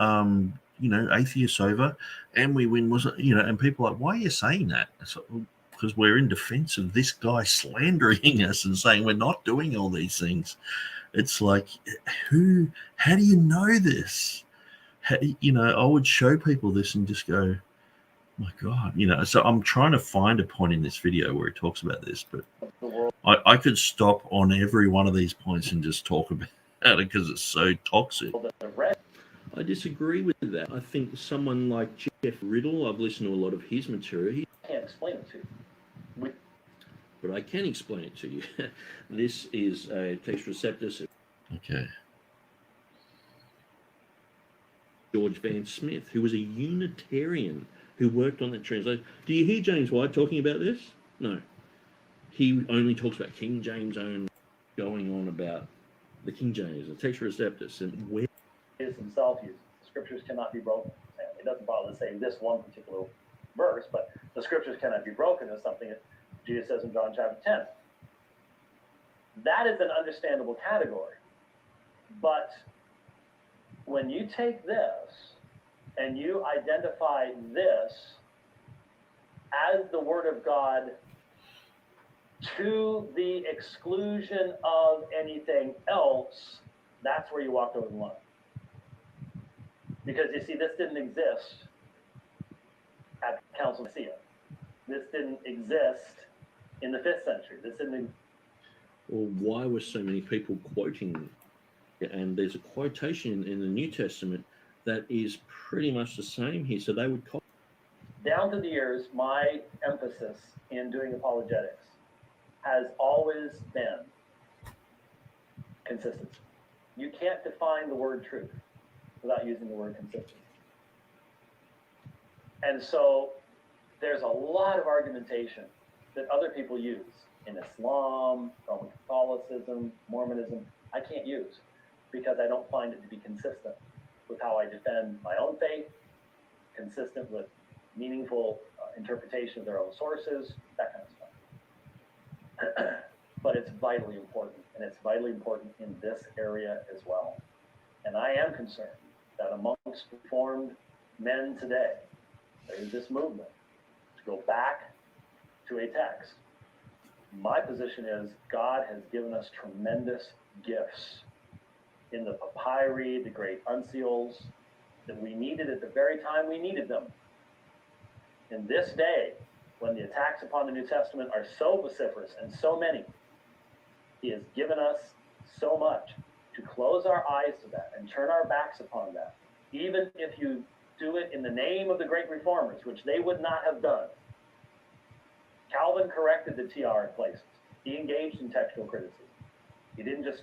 atheists over, and we win Muslim, and people are like, why are you saying that? It's like, well, because we're in defense of this guy slandering us and saying we're not doing all these things. It's like, how do you know this? I would show people this and just go, my God, so I'm trying to find a point in this video where he talks about this, but I could stop on every one of these points and just talk about it because it's so toxic. I disagree with that. I think someone like Jeff Riddle, I've listened to a lot of his material. He can't explain it to you. But I can explain it to you. This is a Textus Receptus. Okay. George Van Smith, who was a Unitarian who worked on that translation. Do you hear James White talking about this? No. He only talks about King James only, going on about the King James, the Textus Receptus, and where Jesus himself uses. Scriptures cannot be broken. It doesn't bother to say this one particular verse, but the scriptures cannot be broken is something that Jesus says in John chapter 10. That is an understandable category. But when you take this and you identify this as the Word of God to the exclusion of anything else, that's where you walk over the line. Because you see, this didn't exist at the Council of Nicaea. This didn't exist in the 5th century. This didn't. Well, why were so many people quoting? And there's a quotation in the New Testament that is pretty much the same here. So they would copy. Down through the years, my emphasis in doing apologetics has always been consistency. You can't define the word truth without using the word consistency. And so there's a lot of argumentation that other people use in Islam, Roman Catholicism, Mormonism, I can't use because I don't find it to be consistent with how I defend my own faith, consistent with meaningful interpretation of their own sources, that kind of stuff. But it's vitally important, and it's vitally important in this area as well. And I am concerned that amongst Reformed men today, there is this movement to go back to a text. My position is God has given us tremendous gifts in the papyri, the great uncials, that we needed at the very time we needed them. In this day, when the attacks upon the New Testament are so vociferous and so many, He has given us so much to close our eyes to that and turn our backs upon that. Even if you do it in the name of the great reformers, which they would not have done. Calvin corrected the TR in places. He engaged in textual criticism. He didn't just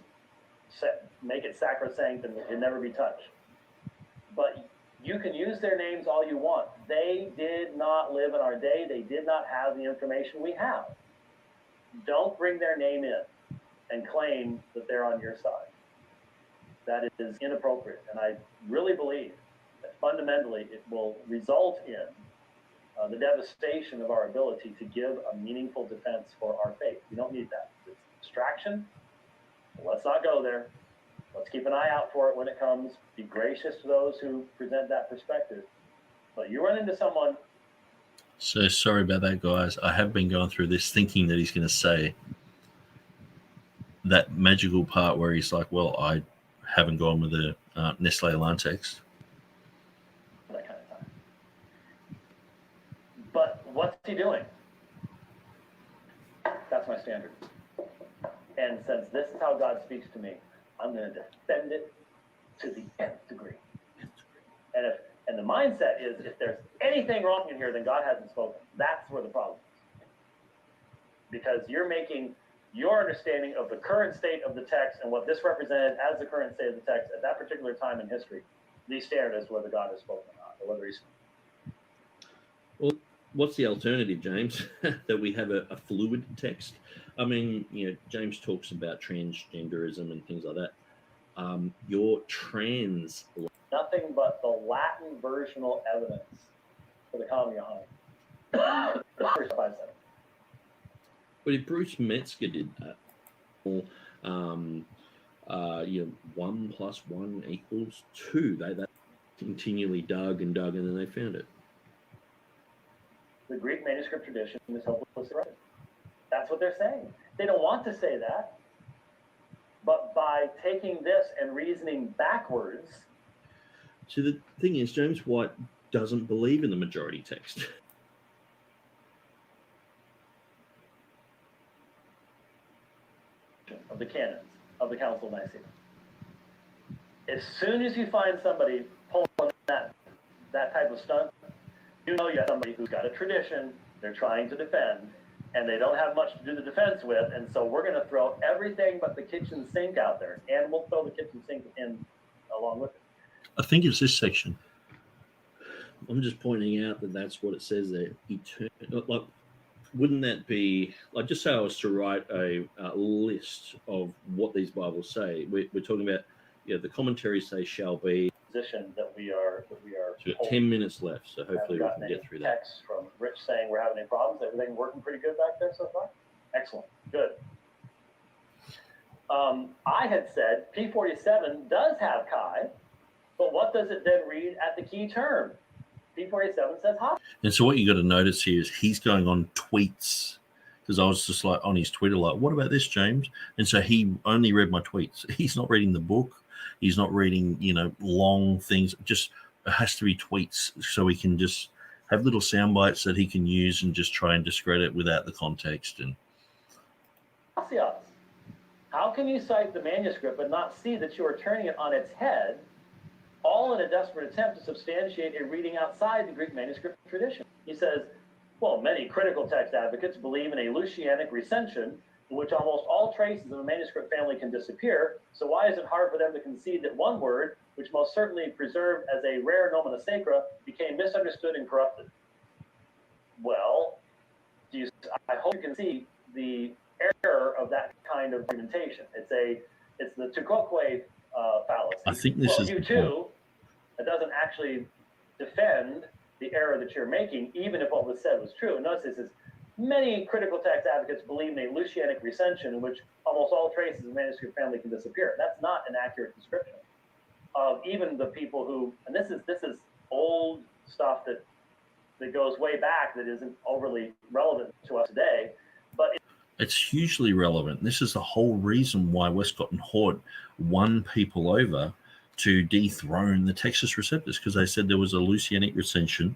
make it sacrosanct and it can never be touched. But you can use their names all you want. They did not live in our day. They did not have the information we have. Don't bring their name in and claim that they're on your side. That is inappropriate. And I really believe that fundamentally it will result in the devastation of our ability to give a meaningful defense for our faith. We don't need that. It's distraction, Let's not go there. Let's keep an eye out for it when it comes. Be gracious to those who present that perspective. But you run into someone. So sorry about that, guys. I have been going through this thinking that he's going to say that magical part where he's like, well, I haven't gone with the Nestle Alarm text. That kind of time. But what's he doing? That's my standard. And since this is how God speaks to me, I'm going to defend it to the nth degree. And the mindset is, if there's anything wrong in here, then God hasn't spoken. That's where the problem is. Because you're making your understanding of the current state of the text and what this represented as the current state of the text at that particular time in history, the standard as to whether God has spoken or not, or whether he's... Well, what's the alternative, James? That we have a fluid text? I mean, you know, James talks about transgenderism and things like that. Your trans... Nothing but the Latin versional evidence for the common behind. Verse 5-7. But if Bruce Metzger did that, or, you know, 1 + 1 = 2, they continually dug and then they found it. The Greek manuscript tradition is hopelessly right. That's what they're saying. They don't want to say that. But by taking this and reasoning backwards... So the thing is, James White doesn't believe in the majority text. Of the canons of the Council of Nicaea. As soon as you find somebody pulling that type of stunt, you know you have somebody who's got a tradition they're trying to defend, and they don't have much to do the defense with, and so we're going to throw everything but the kitchen sink out there, and we'll throw the kitchen sink in along with it. I think it's this section. I'm just pointing out that that's what it says there. Like, wouldn't that be like, just say I was to write a list of what these Bibles say? We're talking about, yeah, the commentaries say shall be. Position that we are. So we've got 10 minutes left, so hopefully we can get through that. Text from Rich saying we're having any problems. Everything working pretty good back there so far? Excellent. Good. I had said P47 does have chi, but what does it then read at the key term? P47 says hi. And so what you got to notice here is he's going on tweets, because I was just like on his Twitter, like, what about this, James? And so he only read my tweets. He's not reading the book. He's not reading, you know, long things. Just it has to be tweets, so he can just have little sound bites that he can use and just try and discredit without the context. And how can you cite the manuscript but not see that you are turning it on its head, all in a desperate attempt to substantiate a reading outside the Greek manuscript tradition? He says, well, many critical text advocates believe in a Lucianic recension in which almost all traces of a manuscript family can disappear, so why is it hard for them to concede that one word, which most certainly preserved as a rare nomina sacra, became misunderstood and corrupted? Well, I hope you can see the error of that kind of argumentation. It's the Tuquoque fallacy. I think this is you too. It doesn't actually defend the error that you're making, even if what was said was true. Notice this is many critical text advocates believe in a Lucianic recension in which almost all traces of manuscript family can disappear. That's not an accurate description of even the people who, and this is old stuff that goes way back that isn't overly relevant to us today, but it's hugely relevant. This is the whole reason why Westcott and Hort won people over to dethrone the Textus Receptus, because they said there was a Lucianic recension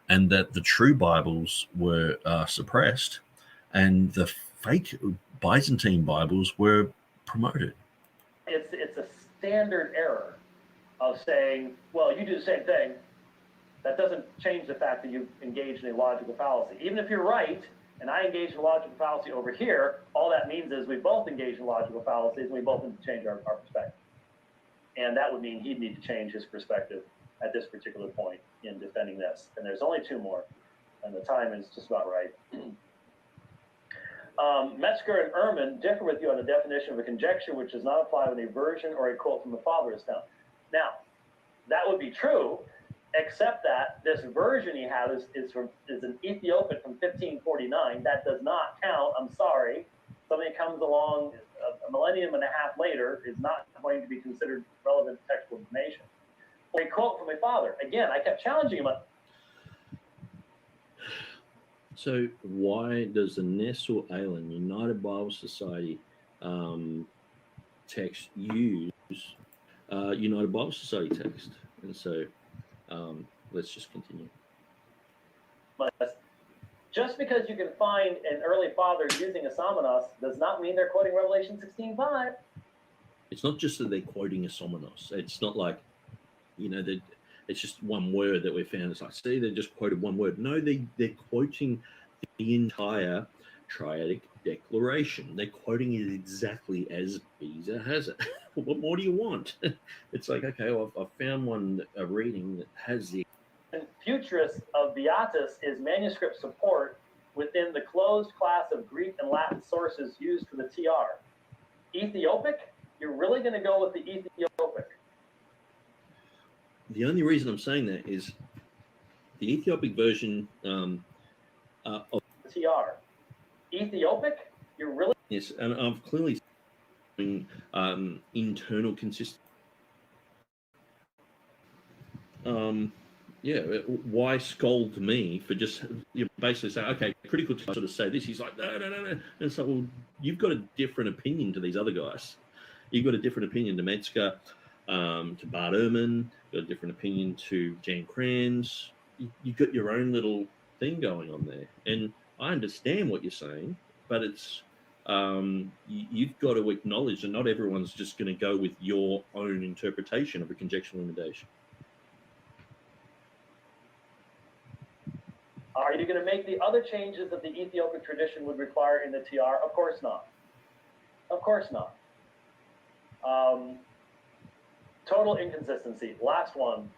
and that the true Bibles were suppressed and the fake Byzantine Bibles were promoted. It's a standard error of saying, well, you do the same thing. That doesn't change the fact that you've engaged in a logical fallacy. Even if you're right, and I engage in a logical fallacy over here, all that means is we both engage in logical fallacies and we both need to change our perspective. And that would mean he'd need to change his perspective at this particular point in defending this. And there's only two more, and the time is just about right. Metzger and Ehrman differ with you on the definition of a conjecture which does not apply when a version or a quote from the father is found. Now, that would be true, except that this version he had is an Ethiopian from 1549. That does not count. I'm sorry. Somebody comes along, a millennium and a half later is not going to be considered relevant textual information. Or a quote from my father. Again, I kept challenging him. So why does the NRSV United Bible Society text use United Bible Society text? And so let's just continue. Just because you can find an early father using a Somenos does not mean they're quoting Revelation 16:5. It's not just that they're quoting a Somenos. It's not like, that it's just one word that we found. It's like, see, they just quoted one word. No, they're quoting the entire triadic declaration. They're quoting it exactly as Beza has it. What more do you want? It's like, okay, well, I've found a reading that has the Futurist of Beatus is manuscript support within the closed class of Greek and Latin sources used for the TR. Ethiopic? You're really going to go with the Ethiopic? The only reason I'm saying that is the Ethiopic version of TR. Ethiopic? You're really... Yes, and I've clearly seen internal consistency. Why scold me for just basically saying, okay, critical to sort of say this? He's like, no. And so, well, you've got a different opinion to these other guys. You've got a different opinion to Metzger, to Bart Ehrman, you've got a different opinion to Jan Kranz. You've got your own little thing going on there. And I understand what you're saying, but it's you've got to acknowledge that not everyone's just going to go with your own interpretation of a conjectural imitation. Are you going to make the other changes that the Ethiopic tradition would require in the TR? Of course not. Of course not. Total inconsistency. Last one.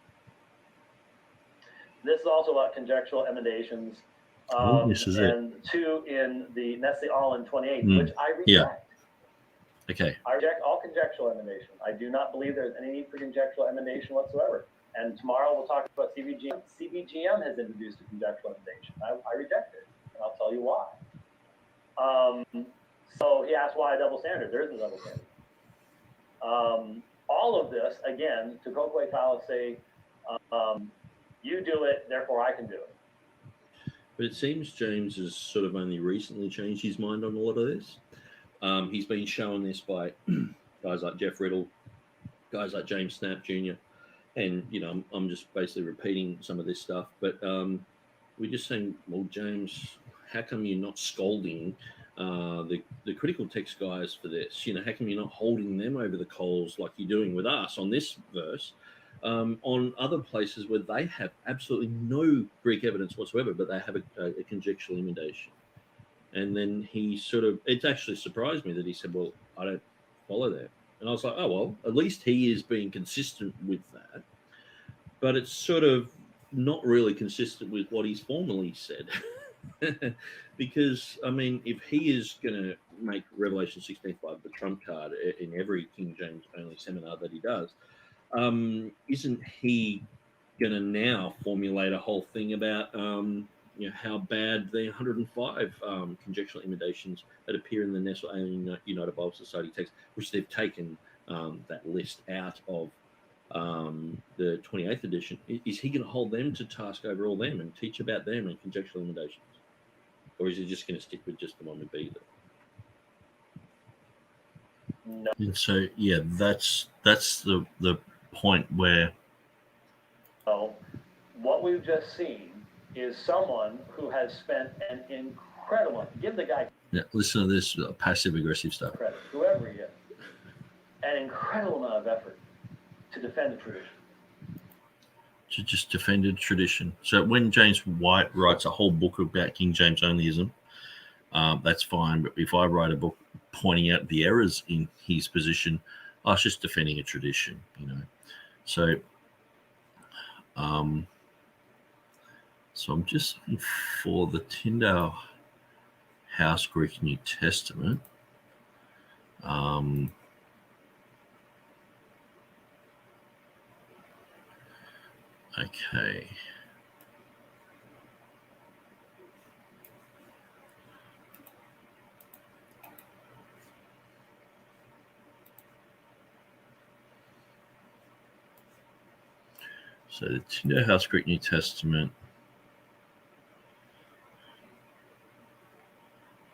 This is also about conjectural emendations. And two in the Nestle All in 28, which I reject. Yeah. Okay. I reject all conjectural emendation. I do not believe there's any need for conjectural emendation whatsoever. And tomorrow we'll talk about CBGM. CBGM has introduced a conjectural emendation. I reject it, and I'll tell you why. So he asked why a double standard. There is a double standard. All of this, again, to Kokwe fallacy, you do it, therefore I can do it. But it seems James has sort of only recently changed his mind on a lot of this. He's been shown this by guys like Jeff Riddle, guys like James Snap Jr., and, I'm just basically repeating some of this stuff. But we're just saying, well, James, how come you're not scolding the critical text guys for this? How come you're not holding them over the coals like you're doing with us on this verse? On other places where they have absolutely no Greek evidence whatsoever, but they have a conjectural emendation. And then it actually surprised me that he said, well, I don't follow that. And I was like, oh, well, at least he is being consistent with that. But it's sort of not really consistent with what he's formerly said. Because, if he is going to make Revelation 16:5 the trump card in every King James only seminar that he does, isn't he going to now formulate a whole thing about how bad the 105 conjectural emendations that appear in the NRSV United Bible Society text, which they've taken that list out of the 28th edition? Is he going to hold them to task over all them and teach about them and conjectural emendations? Or is he just going to stick with just the one with Beza? No. And so, yeah, that's the point where... So what we've just seen is someone who has spent an incredible... Give the guy... Yeah, listen to this passive-aggressive stuff. Credit, whoever he is. An incredible amount of effort to defend the tradition. To just defend a tradition. So when James White writes a whole book about King James onlyism, that's fine. But if I write a book pointing out the errors in his position, I was just defending a tradition, So, so I'm just looking for the Tyndale House Greek New Testament. Okay. So the Tyndale Greek New Testament.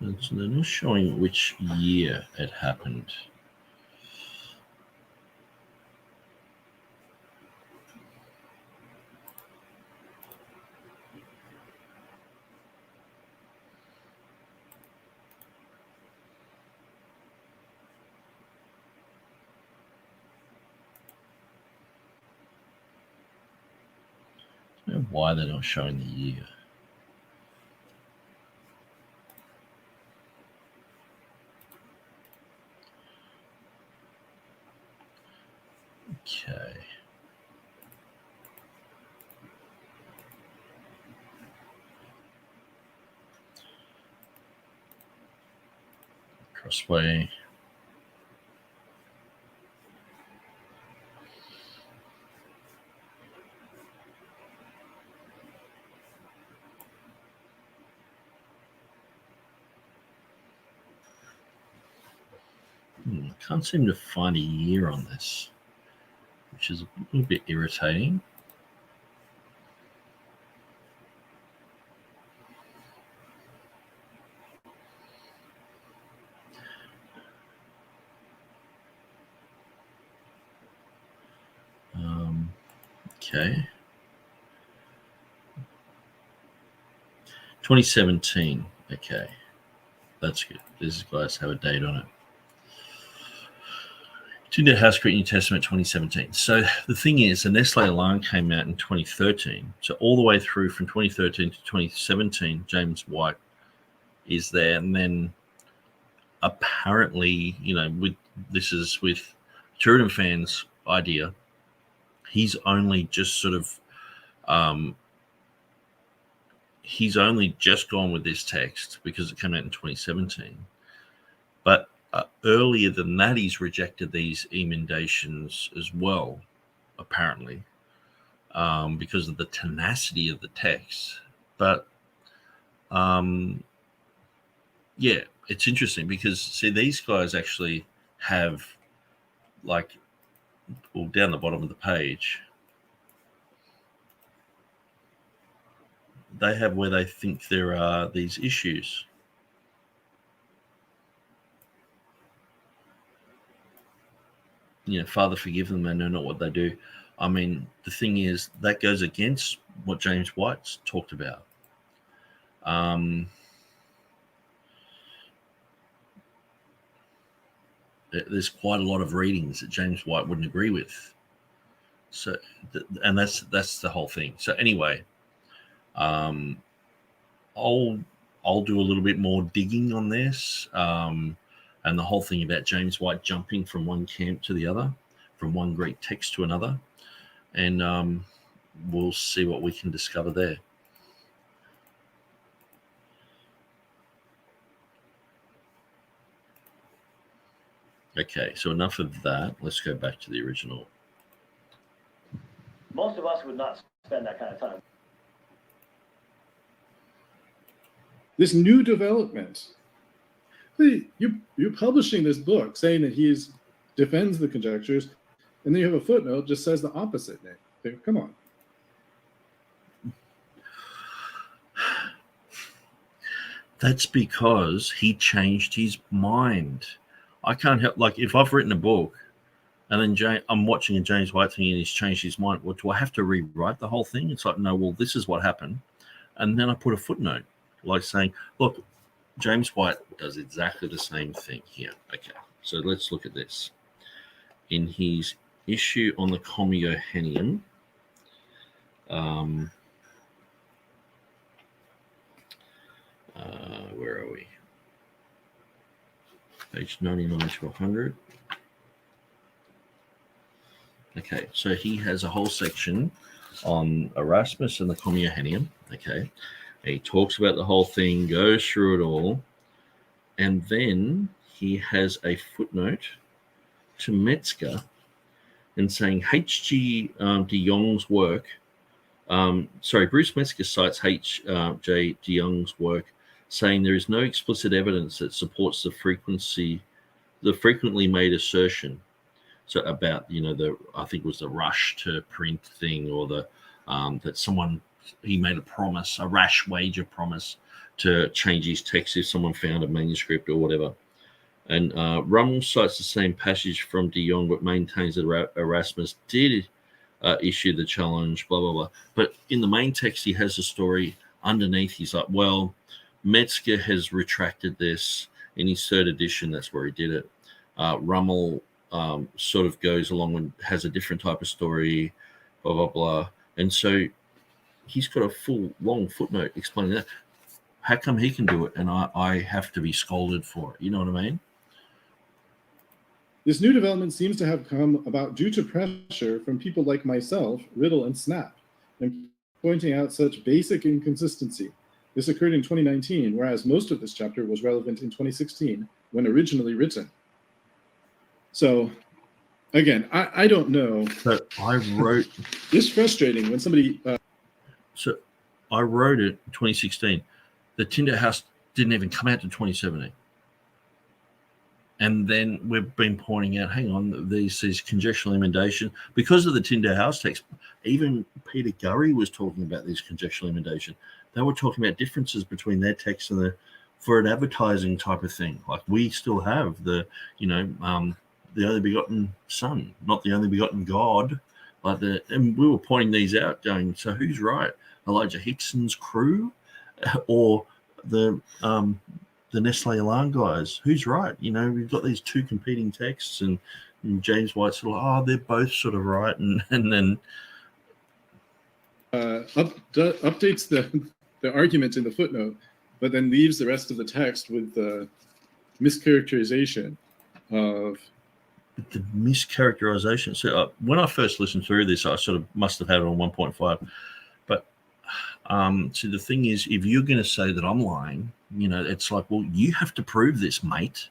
They're not showing which year it happened. I don't know why they're not showing the year. Okay. Crossway. Can't seem to find a year on this, which is a little bit irritating. Okay. 2017. Okay. That's good. These guys have a date on it. Tyndale House Greek New Testament 2017. So the thing is, the Nestle alarm came out in 2013. So all the way through from 2013 to 2017, James White is there. And then apparently, with TurretinFan's idea, he's only just sort of he's only just gone with this text because it came out in 2017. But earlier than that, he's rejected these emendations as well, apparently, because of the tenacity of the text. But, yeah, it's interesting because, see, these guys actually have, down the bottom of the page, they have where they think there are these issues. Father, forgive them, they know not what they do. I mean, the thing is, that goes against what James White's talked about. There's quite a lot of readings that James White wouldn't agree with. So, and that's the whole thing. So anyway, I'll do a little bit more digging on this. And the whole thing about James White jumping from one camp to the other, from one Greek text to another. And we'll see what we can discover there. Okay, so enough of that. Let's go back to the original. Most of us would not spend that kind of time. This new development. You're publishing this book saying that he defends the conjectures, and then you have a footnote just says the opposite. Nick, come on. That's because he changed his mind. I can't help, if I've written a book and then I'm watching a James White thing and he's changed his mind, well, do I have to rewrite the whole thing? It's like, no, well, this is what happened. And then I put a footnote, saying, look, James White does exactly the same thing here. Okay, so let's look at this. In his issue on the Commuhenium, where are we? Page 99 to 100. Okay, so he has a whole section on Erasmus and the Commuhenium. Okay. He talks about the whole thing, goes through it all, and then he has a footnote to Metzger and saying H.G. de Jong's work. Bruce Metzger cites H.J. de Jong's work, saying there is no explicit evidence that supports the frequently made assertion So about, I think it was the rush to print thing, or the that he made a rash wager promise to change his text if someone found a manuscript or whatever. And Rummel cites the same passage from de Jong, but maintains that Erasmus did issue the challenge, blah, blah, blah. But in the main text, he has a story underneath. He's like, well, Metzger has retracted this in his third edition. That's where he did it. Rummel sort of goes along and has a different type of story, blah, blah, blah. And so he's got a full, long footnote explaining that. How come he can do it and I have to be scolded for it? You know what I mean? This new development seems to have come about due to pressure from people like myself, Riddle, and Snap, and pointing out such basic inconsistency. This occurred in 2019, whereas most of this chapter was relevant in 2016 when originally written. So, again, I don't know. So I wrote... It's frustrating when somebody... So I wrote it in 2016. The Tinder House didn't even come out to 2017. And then we've been pointing out, hang on, these conjectural emendation. Because of the Tinder House text, even Peter Gurry was talking about these conjectural emendation. They were talking about differences between their text and for an advertising type of thing. Like we still have the only begotten Son, not the only begotten God. And we were pointing these out, going, so who's right? Elijah Hixson's crew or the Nestle Alarm guys? Who's right? We've got these two competing texts, and James White's sort of, they're both sort of right, and then updates the argument in the footnote, but then leaves the rest of the text with the mischaracterization of the mischaracterization. So when I first listened through this, I sort of must have had it on 1.5. But so the thing is, if you're going to say that I'm lying, it's like, well, you have to prove this, mate.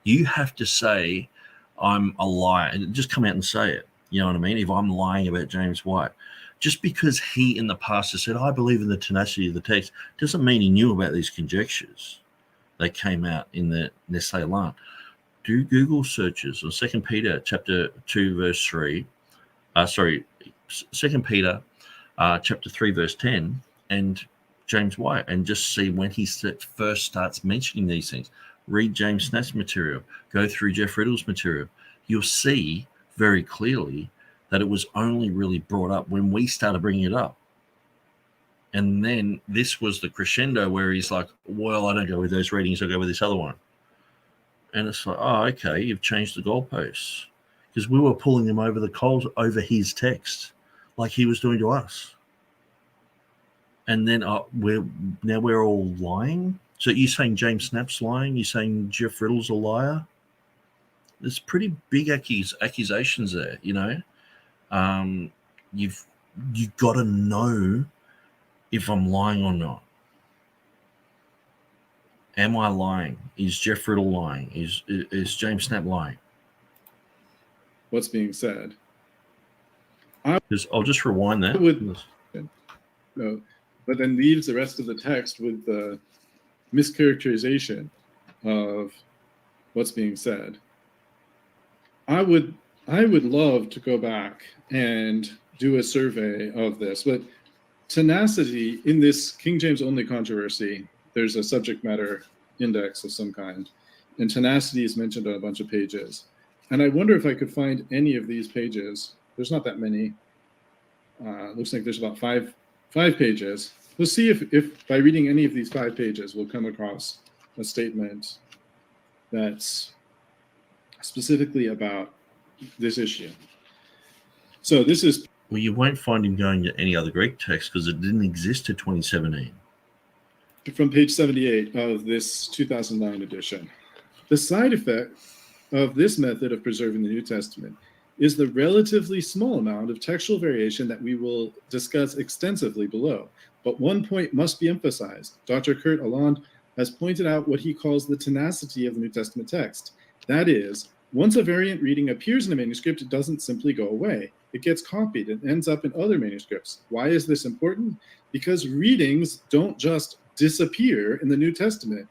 You have to say I'm a liar, and just come out and say it. You know what I mean? If I'm lying about James White, just because he in the past has said, I believe in the tenacity of the text, doesn't mean he knew about these conjectures. They came out in the Nestle Alarm. Do Google searches on 2 Peter chapter 2, verse 3. 2 Peter chapter 3, verse 10, and James White, and just see when he first starts mentioning these things. Read James Snap's material. Go through Jeff Riddle's material. You'll see very clearly that it was only really brought up when we started bringing it up. And then this was the crescendo where he's like, well, I don't go with those readings, I'll go with this other one. And it's like, oh, okay, you've changed the goalposts. Because we were pulling him over the coals over his text, like he was doing to us. And then we're all lying. So you're saying James Snap's lying? You're saying Jeff Riddle's a liar? There's pretty big accusations there, You've got to know if I'm lying or not. Am I lying? Is Jeff Riddle lying? Is James Snap lying? What's being said? I'll just rewind that. No, but then leaves the rest of the text with the mischaracterization of what's being said. I would love to go back and do a survey of this, but tenacity in this King James only controversy, there's a subject matter index of some kind, and tenacity is mentioned on a bunch of pages. And I wonder if I could find any of these pages. There's not that many. Looks like there's about five pages. We'll see if by reading any of these 5 pages, we'll come across a statement that's specifically about this issue. So this is... Well, you won't find him going to any other Greek text because it didn't exist to 2017. From page 78 of this 2009 edition. The side effect of this method of preserving the New Testament is the relatively small amount of textual variation that we will discuss extensively below. But one point must be emphasized. Dr. Kurt Aland has pointed out what he calls the tenacity of the New Testament text. That is, once a variant reading appears in a manuscript, it doesn't simply go away. It gets copied and ends up in other manuscripts. Why is this important? Because readings don't just disappear in the New Testament.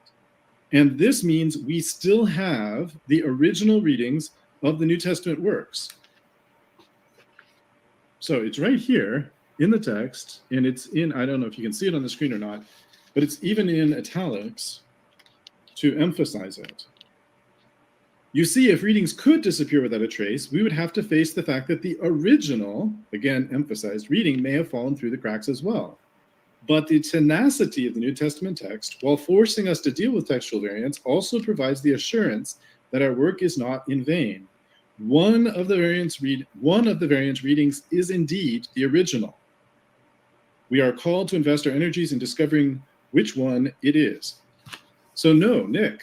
And this means we still have the original readings of the New Testament works. So it's right here in the text, and it's in, I don't know if you can see it on the screen or not, but it's even in italics to emphasize it. You see, if readings could disappear without a trace, we would have to face the fact that the original, again, emphasized reading may have fallen through the cracks as well. But the tenacity of the New Testament text, while forcing us to deal with textual variants, also provides the assurance that our work is not in vain. One of the variants readings is indeed the original. We are called to invest our energies in discovering which one it is. So no, Nick,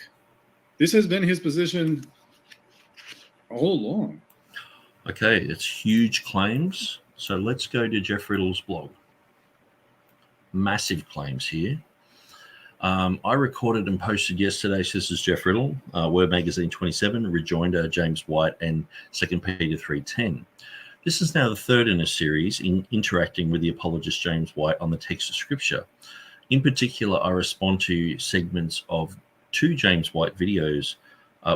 this has been his position all along. Okay, it's huge claims. So let's go to Jeff Riddle's blog. Massive claims here. I recorded and posted yesterday. So this is Jeff Riddle, Word Magazine 27, Rejoinder, James White, and 2 Peter 3:10. This is now the third in a series in interacting with the apologist James White on the text of Scripture. In particular, I respond to segments of 2 James White videos,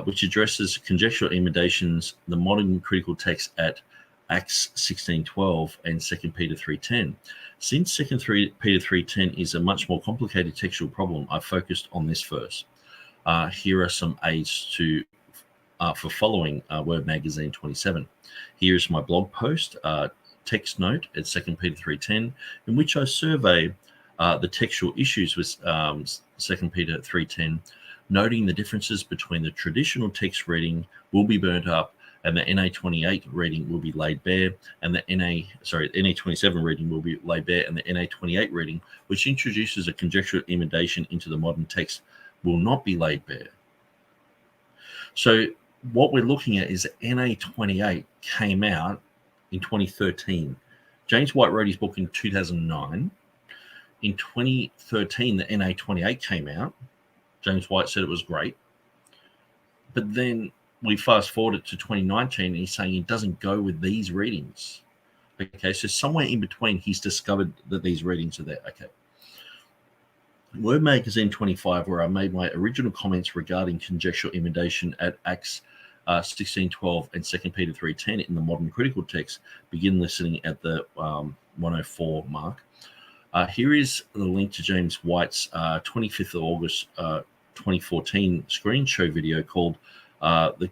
which addresses conjectural emendations, the modern critical text at Acts 16:12 and 2 Peter 3:10. Since 2 Peter 3:10 is a much more complicated textual problem, I focused on this verse. Here are some aids for following Word Magazine 27. Here is my blog post, text note at 2 Peter 3:10, in which I survey the textual issues with 2 Peter 3:10, noting the differences between the traditional text reading will be burnt up and the NA28 reading will be laid bare, and the NA27 reading will be laid bare, and the NA28 reading, which introduces a conjectural emendation into the modern text, will not be laid bare. So what we're looking at is NA28 came out in 2013. James White wrote his book in 2009. In 2013, the NA28 came out. James White said it was great. But then we fast forward to 2019, and he's saying he doesn't go with these readings. Okay, so somewhere in between, he's discovered that these readings are there. Okay. Word Magazine 25, where I made my original comments regarding conjectural emendation at Acts 16:12 and 2 Peter 3:10 in the modern critical text, begin listening at the 104 mark. Here is the link to James White's 25th of August 2014 screen show video called the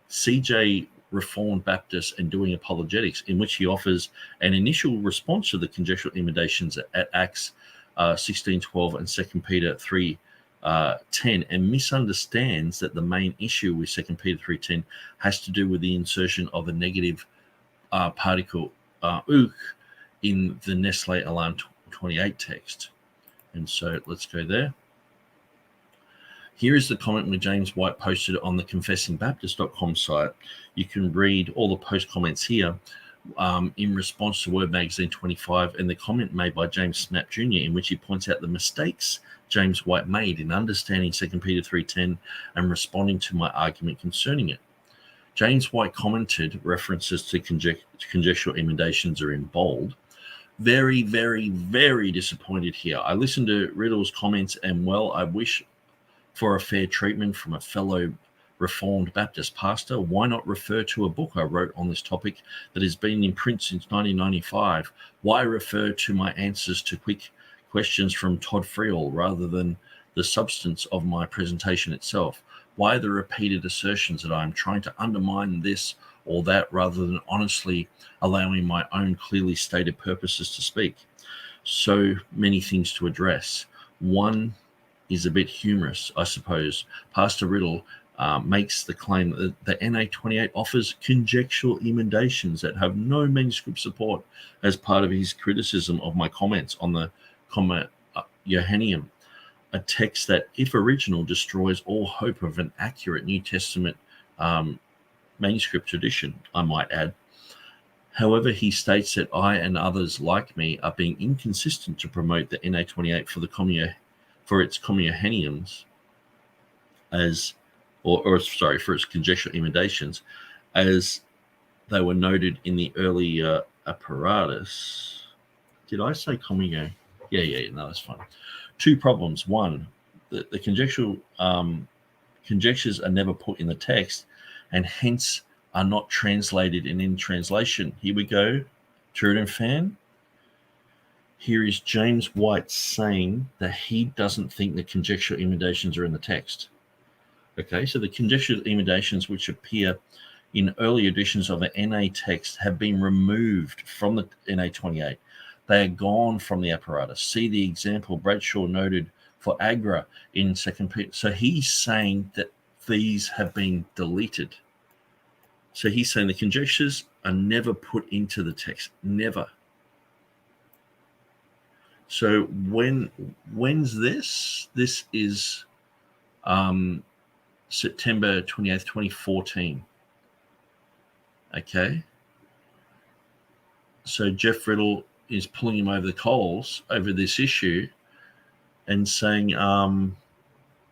CJ Reformed Baptist and Doing Apologetics, in which he offers an initial response to the conjectural emendations at Acts 16:12 and 2 Peter 3:10, and misunderstands that the main issue with 2 Peter 3:10 has to do with the insertion of a negative particle ook in the Nestle Alarm 28 text. And so let's go there. Here is the comment when James White posted it on the confessingbaptist.com site. You can read all the post comments here in response to Word Magazine 25 and the comment made by James Snap Jr., in which he points out the mistakes James White made in understanding 2 Peter 3:10 and responding to my argument concerning it. James White commented references to conjectural emendations are in bold. Very, very, very disappointed here. I listened to Riddle's comments, and well, I wish for a fair treatment from a fellow Reformed Baptist pastor. Why not refer to a book I wrote on this topic that has been in print since 1995? Why refer to my answers to quick questions from Todd Friel rather than the substance of my presentation itself? Why the repeated assertions that I am trying to undermine this or that rather than honestly allowing my own clearly stated purposes to speak? So many things to address. One is a bit humorous, I suppose. Pastor Riddle makes the claim that the NA28 offers conjectural emendations that have no manuscript support as part of his criticism of my comments on the Comma Johanneum, a text that, if original, destroys all hope of an accurate New Testament manuscript tradition, I might add. However, he states that I and others like me are being inconsistent to promote the NA28 for its Commuhanniums for its conjectural emendations, as they were noted in the early apparatus. Did I say Commuga? Yeah, no, that's fine. 2 problems. One, the conjectural conjectures are never put in the text, and hence are not translated in translation. Here we go, TurretinFan. Here is James White saying that he doesn't think the conjectural emendations are in the text. Okay, so the conjectural emendations which appear in early editions of the NA text have been removed from the NA 28. They are gone from the apparatus. See the example Bradshaw noted for Agra in 2 Peter. So he's saying that these have been deleted. So he's saying the conjectures are never put into the text, never. So when's this? This is September 28th, 2014. Okay. So Jeff Riddle is pulling him over the coals over this issue and saying, and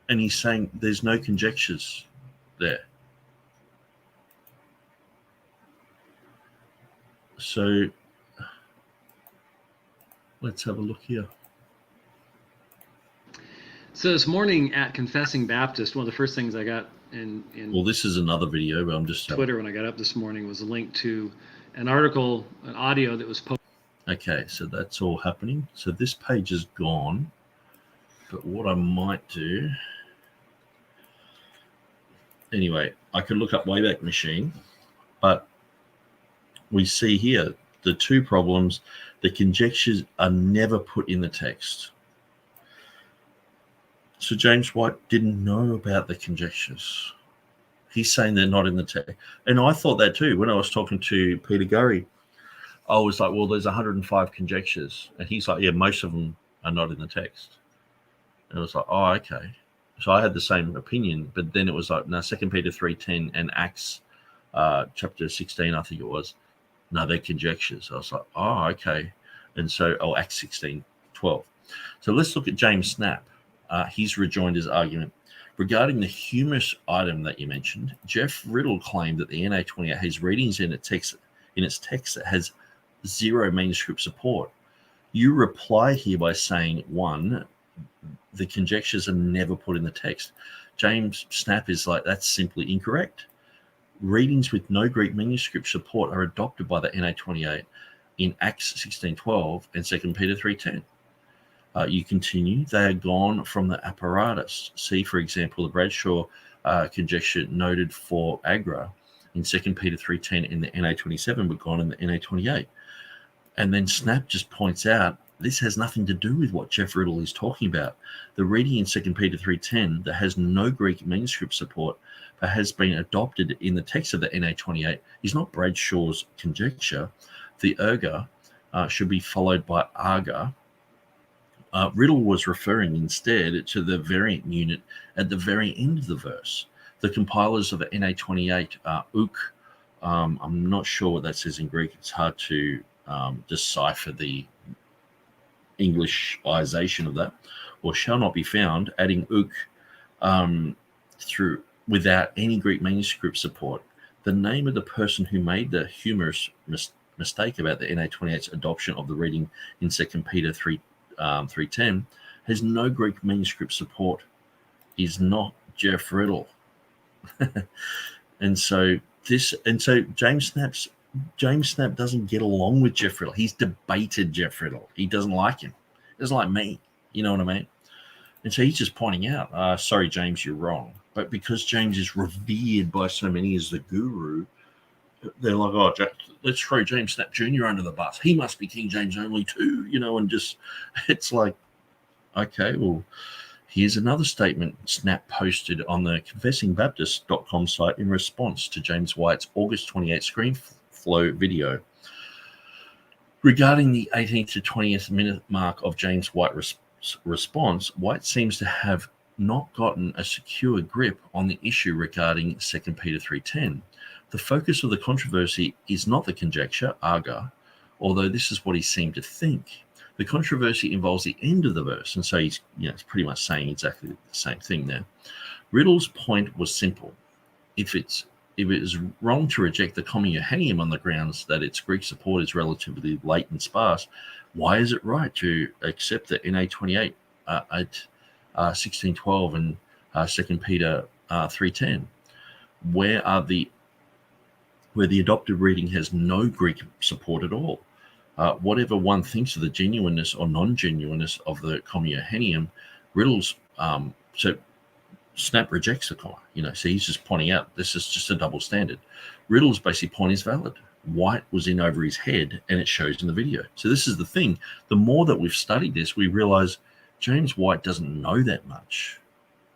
he's saying there's no conjectures there. So let's have a look here. So this morning at Confessing Baptist, one of the first things I got in Well, this is another video, but I'm just Twitter when I got up this morning was a link to an article, an audio that was posted. Okay, so that's all happening. So this page is gone. But what I might do, anyway, I could look up Wayback Machine, but we see here the two problems. The conjectures are never put in the text. So James White didn't know about the conjectures. He's saying they're not in the text. And I thought that too. When I was talking to Peter Gurry, I was like, well, there's 105 conjectures. And he's like, yeah, most of them are not in the text. And I was like, oh, okay. So I had the same opinion. But then it was like, no, 2 Peter 3:10 and Acts chapter 16, I think it was. No, they're conjectures. I was like, oh, okay. And so, Acts 16:12. So let's look at James Snap. He's rejoined his argument. Regarding the humorous item that you mentioned, Jeff Riddle claimed that the NA28 has readings in its text that has zero manuscript support. You reply here by saying, 1, the conjectures are never put in the text. James Snap is like, that's simply incorrect. Readings with no Greek manuscript support are adopted by the NA28 in Acts 16:12 and 2 Peter 3:10. You continue, they are gone from the apparatus. See, for example, the Bradshaw conjecture noted for Agra in 2 Peter 3:10 in the NA27, but gone in the NA28. And then Snap just points out, this has nothing to do with what Jeff Riddle is talking about. The reading in 2 Peter 3:10 that has no Greek manuscript support but has been adopted in the text of the NA28 is not Bradshaw's conjecture. The erga should be followed by arga. Riddle was referring instead to the variant unit at the very end of the verse. The compilers of the NA28 are uk. I'm not sure what that says in Greek. It's hard to decipher the Englishization of that, or shall not be found, adding uk through without any Greek manuscript support. The name of the person who made the humorous mistake about the NA28's adoption of the reading in 2 Peter 3:10 has no Greek manuscript support is not Jeff Riddle. and so James Snap doesn't get along with Jeff Riddle. He's debated Jeff Riddle. He doesn't like him. He doesn't like me. You know what I mean? And so he's just pointing out, sorry, James, you're wrong. But because James is revered by so many as the guru, they're like, oh, let's throw James Snap Jr. under the bus. He must be King James only too, and just, it's like, okay, well, here's another statement Snap posted on the confessingbaptist.com site in response to James White's August 28 ScreenFlow video. Regarding the 18th to 20th minute mark of James White's response, White seems to have not gotten a secure grip on the issue regarding 2 Peter 3:10. The focus of the controversy is not the conjecture, arga, although this is what he seemed to think. The controversy involves the end of the verse, and so he's pretty much saying exactly the same thing there. Riddle's point was simple. If it is wrong to reject the common Johannium on the grounds that its Greek support is relatively late and sparse, why is it right to accept the NA28 at 16:12 and 2 Peter 3:10? Where are the where the adopted reading has no Greek support at all. Whatever one thinks of the genuineness or non-genuineness of the comma Johannium, Riddle's so Snap rejects the comma, so he's just pointing out this is just a double standard. Riddle's basically point is valid. White was in over his head, and it shows in the video. So this is the thing. The more that we've studied this, we realize James White doesn't know that much.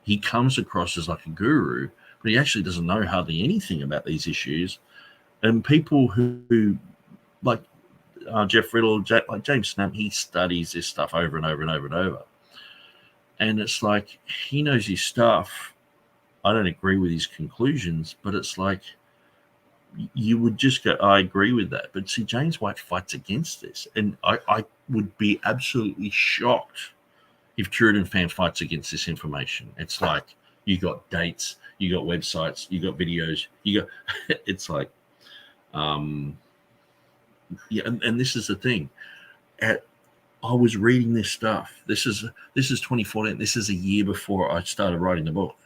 He comes across as like a guru, but he actually doesn't know hardly anything about these issues. And people who like Jeff Riddle, like James Snap, he studies this stuff over and over and over and over. And it's like he knows his stuff. I don't agree with his conclusions, but it's like you would just go, I agree with that. But see, James White fights against this. And I would be absolutely shocked if TurretinFan's fights against this information. It's like you got dates, you got websites, you got videos, you got it's like and this is the thing. I was reading this stuff. This is 2014. This is a year before I started writing the book.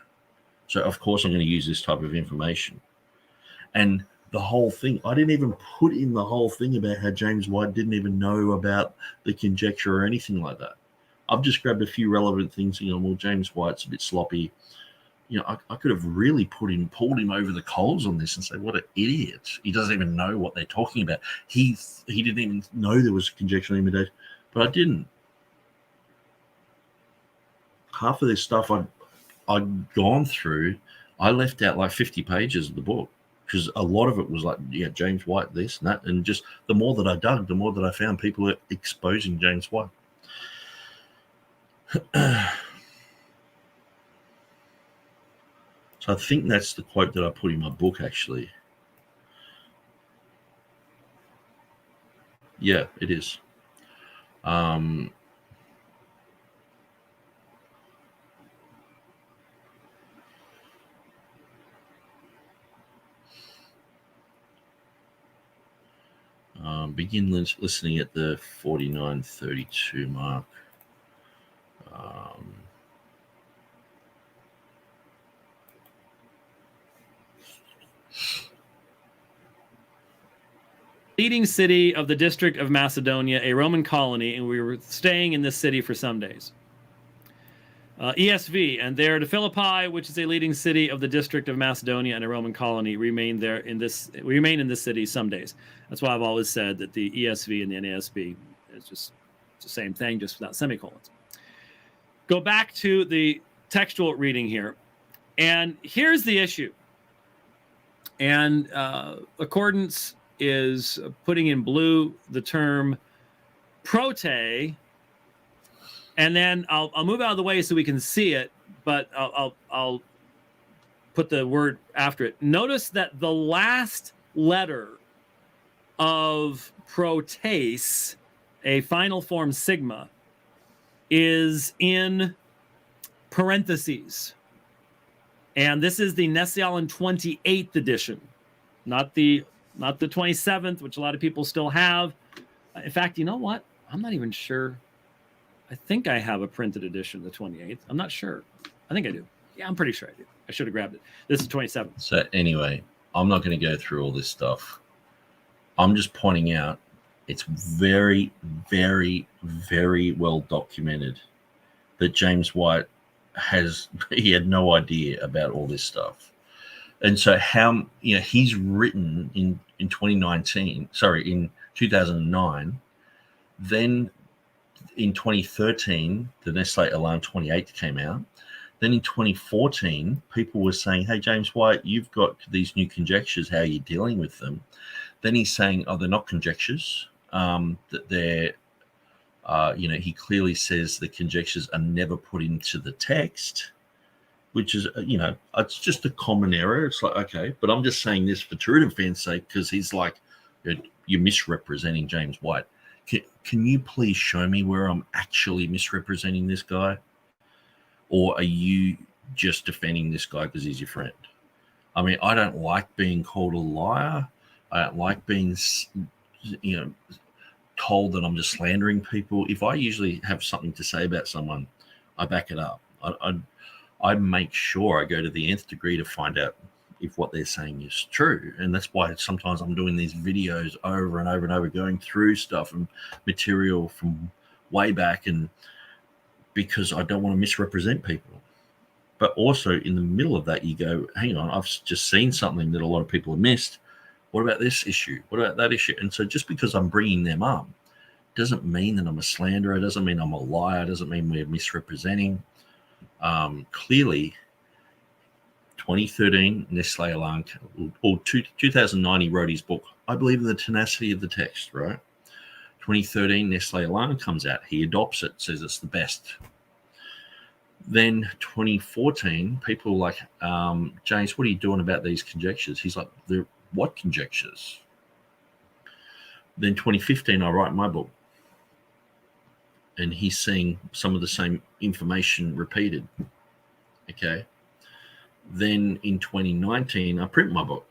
So of course I'm going to use this type of information. And the whole thing, I didn't even put in the whole thing about how James White didn't even know about the conjecture or anything like that. I've just grabbed a few relevant things, well, James White's a bit sloppy. I could have really pulled him over the coals on this and say, what an idiot. He doesn't even know what they're talking about. He didn't even know there was conjectural imitation. But I didn't. Half of this stuff I'd gone through, I left out like 50 pages of the book because a lot of it was like, James White, this and that. And just the more that I dug, the more that I found people exposing James White. So I think that's the quote that I put in my book, actually. Yeah, it is. Begin listening at the 49:32 mark. Leading city of the district of Macedonia, a Roman colony, and we were staying in this city for some days. ESV, and there to Philippi, which is a leading city of the district of Macedonia and a Roman colony, remain in this city some days. That's why I've always said that the ESV and the NASB is just the same thing, just without semicolons. Go back to the textual reading here, and here's the issue. And accordance is putting in blue the term prote, and then I'll move out of the way so we can see it, but I'll put the word after it. Notice that the last letter of protes, a final form sigma, is in parentheses. And this is the Nessialan 28th edition, not the 27th, which a lot of people still have. In fact, you know what? I'm not even sure. I think I have a printed edition of the 28th. I'm not sure. I think I do. Yeah, I'm pretty sure I do. I should have grabbed it. This is 27th. So anyway, I'm not going to go through all this stuff. I'm just pointing out it's very, very, very well documented that James White he had no idea about all this stuff. And so he's written in 2009, then in 2013, the Nestle Alarm 28 came out. Then in 2014, people were saying, hey, James White, you've got these new conjectures. How are you dealing with them? Then he's saying, they're not conjectures, that they're, he clearly says the conjectures are never put into the text, which is, it's just a common error. It's like, okay, but I'm just saying this for TurretinFan's sake, because he's like, you're misrepresenting James White. Can you please show me where I'm actually misrepresenting this guy? Or are you just defending this guy because he's your friend? I mean, I don't like being called a liar. I don't like being, told that I'm just slandering people. If I usually have something to say about someone, I back it up. I make sure I go to the nth degree to find out, if what they're saying is true. And that's why sometimes I'm doing these videos over and over and over, going through stuff and material from way back, and because I don't want to misrepresent people. But also in the middle of that, you go, hang on, I've just seen something that a lot of people have missed. What about this issue? What about that issue? And so just because I'm bringing them up doesn't mean that I'm a slanderer, doesn't mean I'm a liar, doesn't mean we're misrepresenting. Clearly, 2013, Nestle Alarm, or 2009, he wrote his book, I Believe in the Tenacity of the Text, right? 2013, Nestle Alarm comes out. He adopts it, says it's the best. Then 2014, people like, James, what are you doing about these conjectures? He's like, what conjectures? Then 2015, I write my book. And he's seeing some of the same information repeated. Okay. Then in 2019, I print my book.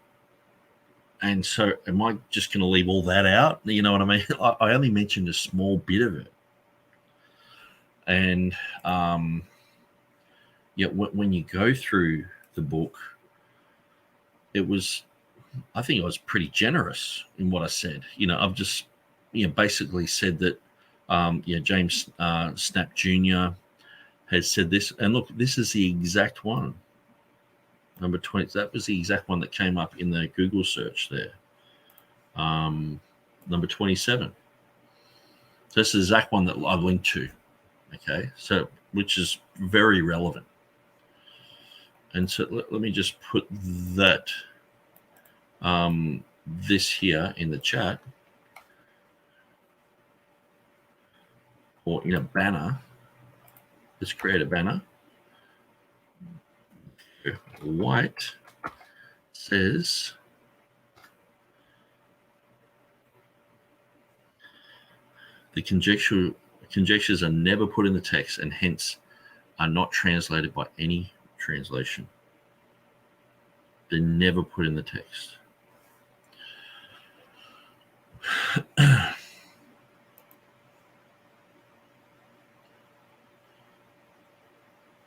And so am I just going to leave all that out? You know what I mean? I only mentioned a small bit of it. And when you go through the book, I think I was pretty generous in what I said. I've just, basically said that, James Snap Jr. has said this. And look, this is the exact one. Number 20, that was the exact one that came up in the Google search there. Number 27. So this is the exact one that I've linked to. Okay, so which is very relevant. And so let me just put that, this here in the chat, or in a banner. Let's create a banner. White says the conjectures are never put in the text and hence are not translated by any translation. They're never put in the text.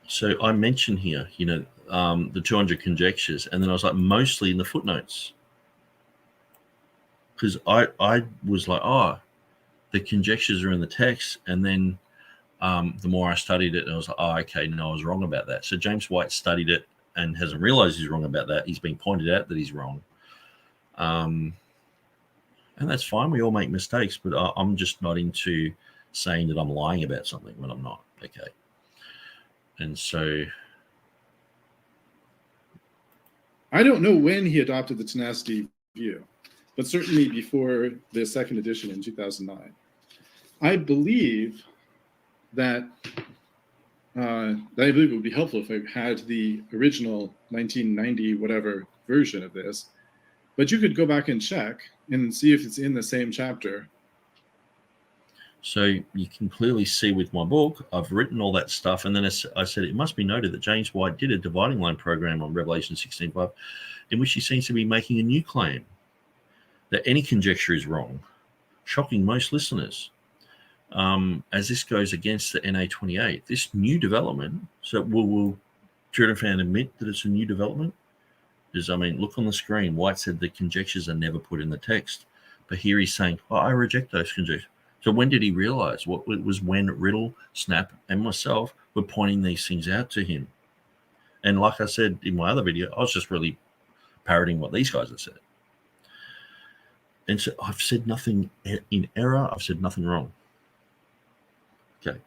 So I mentioned here, the 200 conjectures, and then I was like, mostly in the footnotes. Because I was like, the conjectures are in the text, and then the more I studied it, I was like, okay, no, I was wrong about that. So James White studied it and hasn't realized he's wrong about that. He's been pointed out that he's wrong. And that's fine. We all make mistakes, but I'm just not into saying that I'm lying about something when I'm not. Okay. And so I don't know when he adopted the tenacity view, but certainly before the second edition in 2009. I believe that it would be helpful if I had the original 1990 whatever version of this, but you could go back and check and see if it's in the same chapter. So you can clearly see with my book, I've written all that stuff. And then I said, it must be noted that James White did a dividing line program on Revelation 16:5, in which he seems to be making a new claim that any conjecture is wrong, shocking most listeners, as this goes against the NA28. This new development, so will TurretinFan admit that it's a new development? Because, look on the screen. White said the conjectures are never put in the text. But here he's saying, I reject those conjectures. So when did he realize? It was when Riddle, Snap, and myself were pointing these things out to him. And like I said in my other video, I was just really parroting what these guys have said. And so I've said nothing in error. I've said nothing wrong. Okay.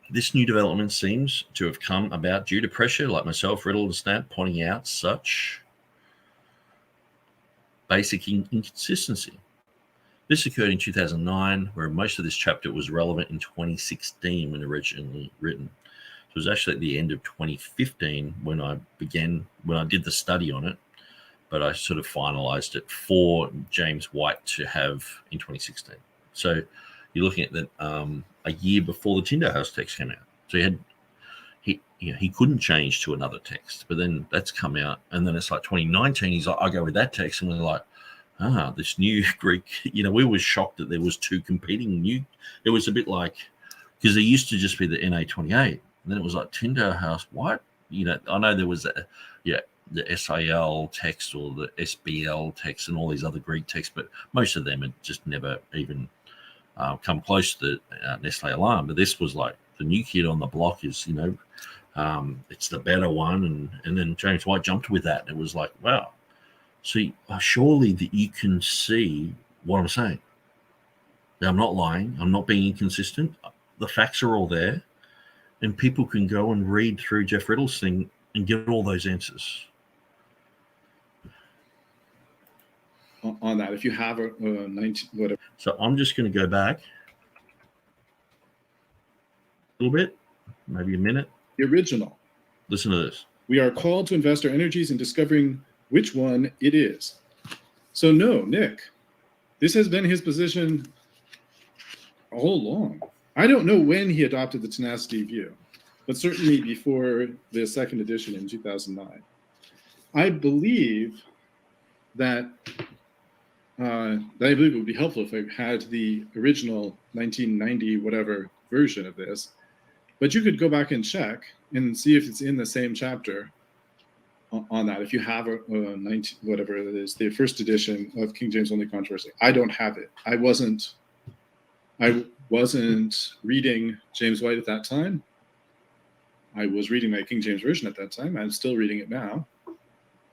This new development seems to have come about due to pressure, like myself, Riddle, and Snap, pointing out such basic inconsistency. This occurred in 2009, where most of this chapter was relevant in 2016 when originally written. So it was actually at the end of 2015 when I did the study on it, but I sort of finalized it for James White to have in 2016. So you're looking at that a year before the Tyndale House text came out. So he couldn't change to another text, but then that's come out, and then it's like 2019. He's like, I go with that text, and we're like, this new Greek, we were shocked that there was two competing new. It was a bit like, because there used to just be the NA28, and then it was like Tyndale House, what? I know there was the SIL text or the SBL text and all these other Greek texts, but most of them had just never even come close to the Nestle alarm. But this was like the new kid on the block is, it's the better one. And then James White jumped with that. It was like, wow. See, surely that you can see what I'm saying. I'm not lying. I'm not being inconsistent. The facts are all there. And people can go and read through Jeff Riddle's thing and get all those answers. On that, if you have a 19, whatever. So I'm just going to go back a little bit, maybe a minute. The original. Listen to this. We are called to invest our energies in discovering which one it is. So no, Nick, this has been his position all along. I don't know when he adopted the tenacity view, but certainly before the second edition in 2009. I believe that it would be helpful if I had the original 1990 whatever version of this, but you could go back and check and see if it's in the same chapter on that. If you have a 19 whatever it is, the first edition of King James Only Controversy. I don't have it. I wasn't reading James White at that time. I was reading my King James Version at that time. I'm still reading it now.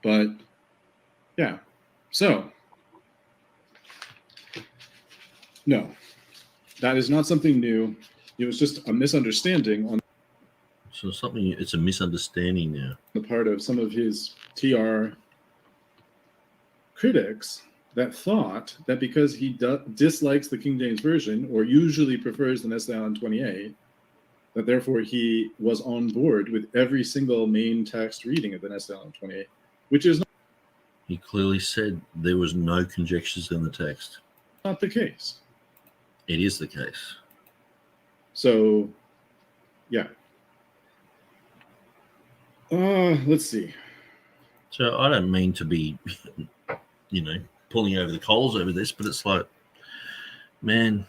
But yeah, so no, that is not something new. It was just a misunderstanding on it's a misunderstanding now. the part of some of his TR critics that thought that because he dislikes the King James Version or usually prefers the Nestle Aland 28, that therefore he was on board with every single main text reading of the Nestle Aland 28, which is He clearly said there was no conjectures in the text. not the case. It is the case. So, yeah. Let's see. So I don't mean to be, pulling over the coals over this, but it's like, man,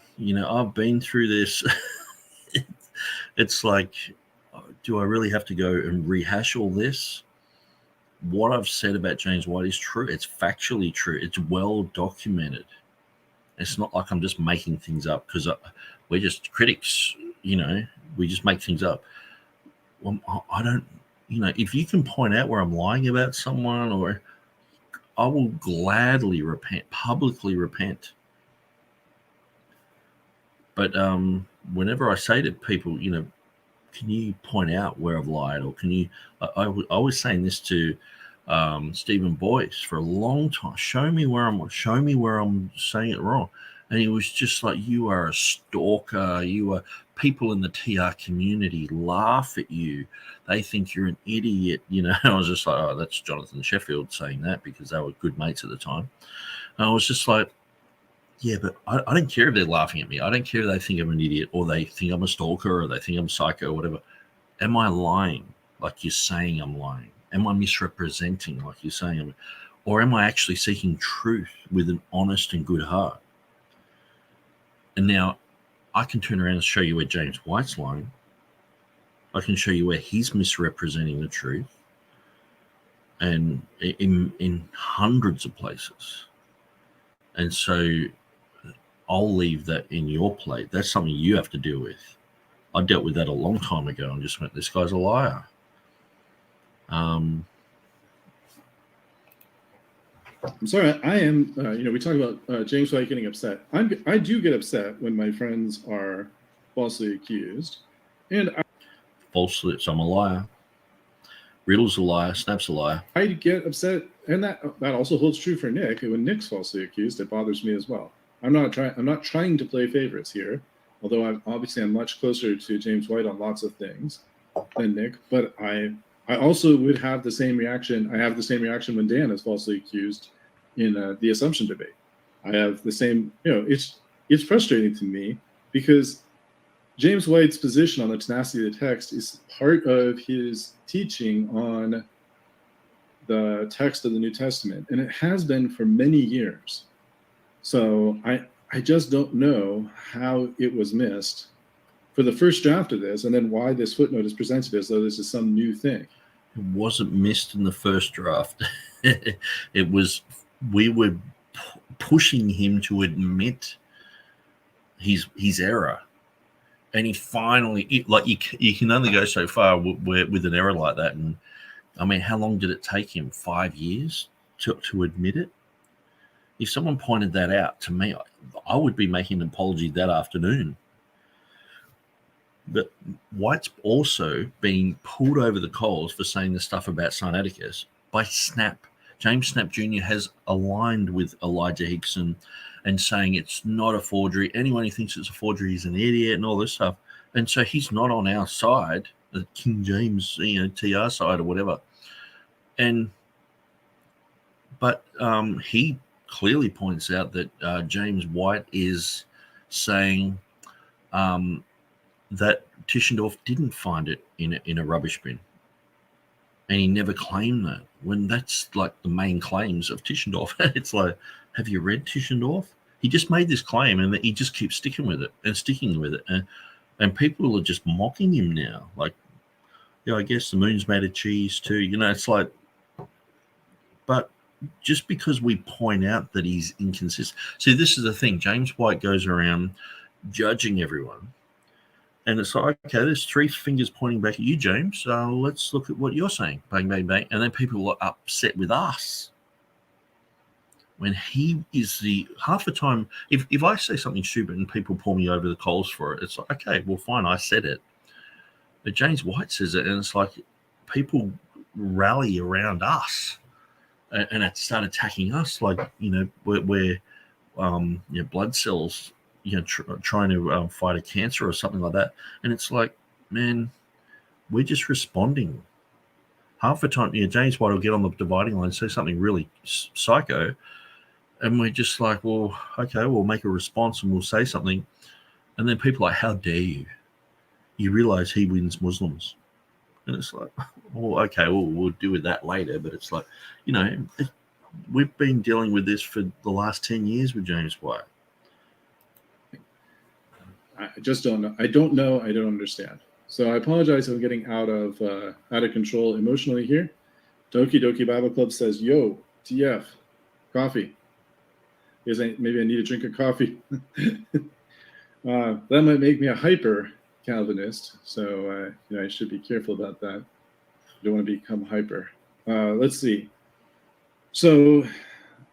I've been through this. It's like, do I really have to go and rehash all this? What I've said about James White is true. It's factually true. It's well documented. It's not like I'm just making things up because we're just critics, we just make things up. Well, I don't, if you can point out where I'm lying about someone, or I will gladly publicly repent. But whenever I say to people, can you point out where I've lied, or can you? I was saying this to Stephen Boyce for a long time. Show me where I'm saying it wrong, and he was just like, "You are a stalker. You are." People in the TR community laugh at you. They think you're an idiot. I was just like, "Oh, that's Jonathan Sheffield saying that," because they were good mates at the time. And I was just like, yeah, but I don't care if they're laughing at me. I don't care if they think I'm an idiot, or they think I'm a stalker, or they think I'm psycho, or whatever. Am I lying like you're saying I'm lying? Am I misrepresenting like you're saying or am I actually seeking truth with an honest and good heart? And now I can turn around and show you where James White's lying. I can show you where he's misrepresenting the truth, and in hundreds of places. And so I'll leave that in your plate. That's something you have to deal with. I dealt with that a long time ago and just went, this guy's a liar. I'm sorry, I am, we talk about James White getting upset. I do get upset when my friends are falsely accused. And Falsely, so I'm a liar. Riddle's a liar. Snap's a liar. I get upset, and that also holds true for Nick. When Nick's falsely accused, it bothers me as well. I'm not trying to play favorites here, although I'm much closer to James White on lots of things than Nick. But I also would have the same reaction. I have the same reaction when Dan is falsely accused in the assumption debate. I have the same. It's frustrating to me because James White's position on the tenacity of the text is part of his teaching on the text of the New Testament, and it has been for many years. So I just don't know how it was missed for the first draft of this, and then why this footnote is presented as though this is some new thing. It wasn't missed in the first draft. It was, we were pushing him to admit his error. And he finally, you can only go so far with an error like that. And I mean, how long did it take him? 5 years to admit it? If someone pointed that out to me, I would be making an apology that afternoon. But White's also being pulled over the coals for saying the stuff about Sinaiticus by Snap. James Snap Jr. has aligned with Elijah Hixson and saying it's not a forgery. Anyone who thinks it's a forgery is an idiot and all this stuff. And so he's not on our side, the King James, TR side or whatever. But he clearly points out that James White is saying that Tischendorf didn't find it in a rubbish bin. And he never claimed that, when that's like the main claims of Tischendorf. It's like, have you read Tischendorf? He just made this claim and he just keeps sticking with it. And people are just mocking him now. Like, I guess the moon's made of cheese too. It's like, but just because we point out that he's inconsistent. See, this is the thing. James White goes around judging everyone. And it's like, okay, there's 3 fingers pointing back at you, James. Let's look at what you're saying. Bang, bang, bang. And then people are upset with us. When he is half the time, if I say something stupid and people pull me over the coals for it, it's like, okay, well, fine, I said it. But James White says it, and it's like people rally around us and start attacking us like, we're blood cells, trying to fight a cancer or something like that. And it's like, man, we're just responding. Half the time, James White will get on the dividing line and say something really psycho, and we're just like, well, okay, we'll make a response and we'll say something. And then people are like, how dare you? You realize he wins Muslims. And it's like, well, okay, we'll deal with that later. But it's like, we've been dealing with this for the last 10 years with James White. I just don't know. I don't know. I don't understand. So I apologize if I'm getting out of control emotionally here. Doki Doki Bible Club says, yo, TF, coffee. Maybe I need a drink of coffee. That might make me a hyper Calvinist. So I should be careful about that. I don't want to become hyper. Let's see. So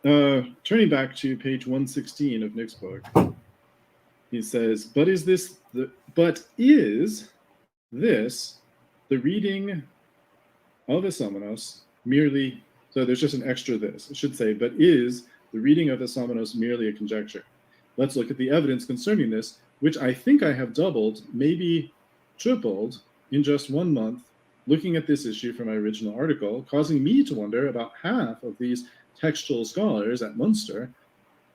turning back to page 116 of Nick's book, he says, but is this the reading of Asomenos merely, so there's just an extra this. It should say, but is the reading of Asomenos merely a conjecture? Let's look at the evidence concerning this, which I think I have doubled, maybe tripled in just 1 month, looking at this issue from my original article, causing me to wonder about half of these textual scholars at Munster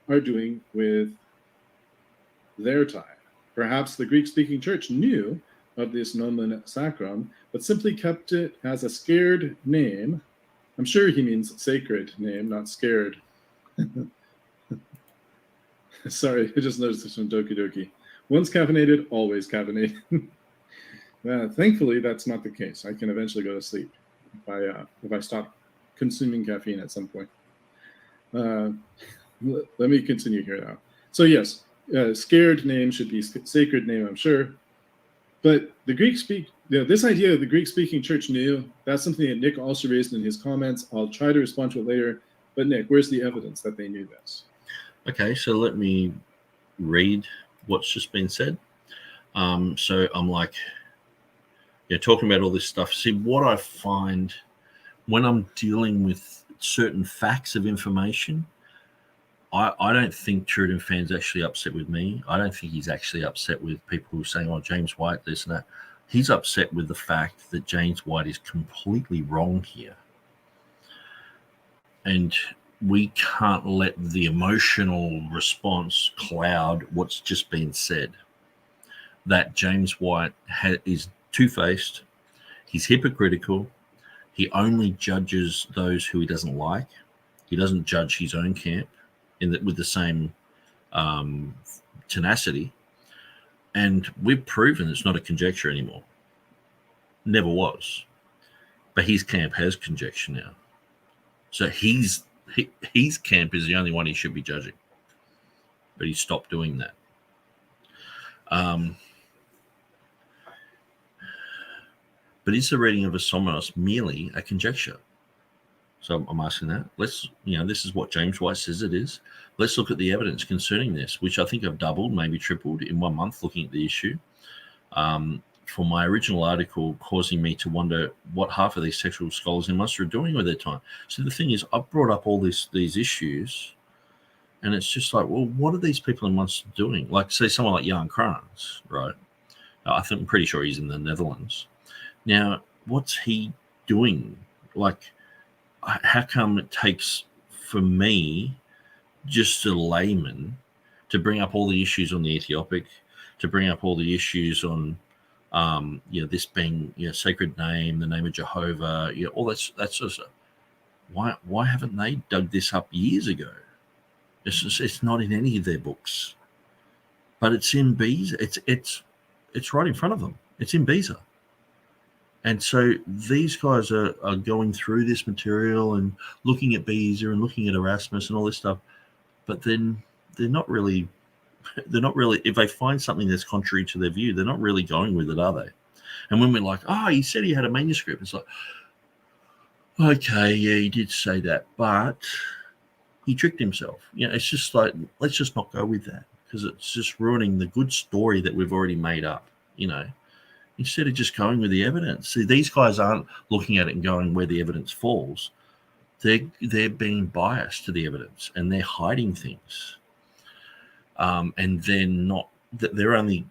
are doing with their time. Perhaps the Greek-speaking church knew of this nomen sacrum, but simply kept it as a scared name. I'm sure he means sacred name, not scared. Sorry, I just noticed this from Doki Doki. Once caffeinated, always caffeinated. Thankfully, that's not the case. I can eventually go to sleep if I stop consuming caffeine at some point. Let me continue here now. So yes, scared name should be sacred name, I'm sure. But the this idea of the Greek-speaking church knew, that's something that Nick also raised in his comments. I'll try to respond to it later. But Nick, where's the evidence that they knew this? Okay, so let me read what's just been said. So I'm like, talking about all this stuff. See, what I find when I'm dealing with certain facts of information, I don't think TurretinFan's actually upset with me. I don't think he's actually upset with people who are saying, oh, James White, this and that. He's upset with the fact that James White is completely wrong here. And we can't let the emotional response cloud what's just been said. That James White is two-faced. He's hypocritical. He only judges those who he doesn't like. He doesn't judge his own camp with the same tenacity. And we've proven it's not a conjecture anymore. Never was. But his camp has conjecture now. So his camp is the only one he should be judging. But he stopped doing that. But is the reading of Asomenos merely a conjecture? So I'm asking that. This is what James White says it is. Let's look at the evidence concerning this, which I think I've doubled, maybe tripled in 1 month looking at the issue. For my original article, causing me to wonder what half of these textual scholars in Munster are doing with their time. So the thing is, I've brought up all these issues, and it's just like, well, what are these people in Munster doing? Like, say, someone like Jan Krans, right? I'm pretty sure he's in the Netherlands. Now, what's he doing? Like, how come it takes, for me, just a layman, to bring up all the issues on the Ethiopic, to bring up all the issues on, this being, sacred name, the name of Jehovah, all that sort of stuff. Why haven't they dug this up years ago? It's not in any of their books, but it's in Beza. It's right in front of them. It's in Beza. And so these guys are going through this material and looking at Beza and looking at Erasmus and all this stuff, but then they're not really, if they find something that's contrary to their view, they're not really going with it, are they? And when we're like, he said he had a manuscript, it's like, okay, yeah, he did say that, but he tricked himself. It's just like, let's just not go with that, because it's just ruining the good story that we've already made up, instead of just going with the evidence. See, these guys aren't looking at it and going where the evidence falls. They're being biased to the evidence, and they're hiding things. And they're only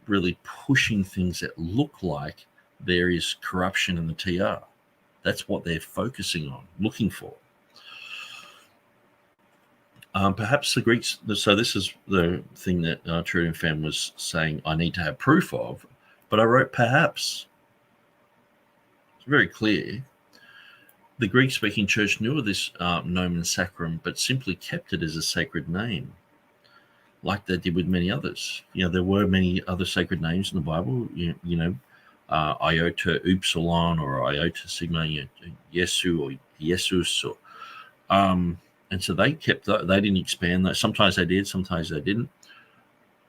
really pushing things that look like there is corruption in the TR. That's what they're focusing on, looking for. Perhaps the Greeks, so this is the thing that TurretinFan was saying I need to have proof of, but I wrote perhaps. It's very clear. The Greek-speaking church knew of this nomen sacrum, but simply kept it as a sacred name, like they did with many others. There were many other sacred names in the Bible, Iota Upsilon or Iota Sigma, Yesu or Jesus. And so they kept that. They didn't expand that. Sometimes they did, sometimes they didn't.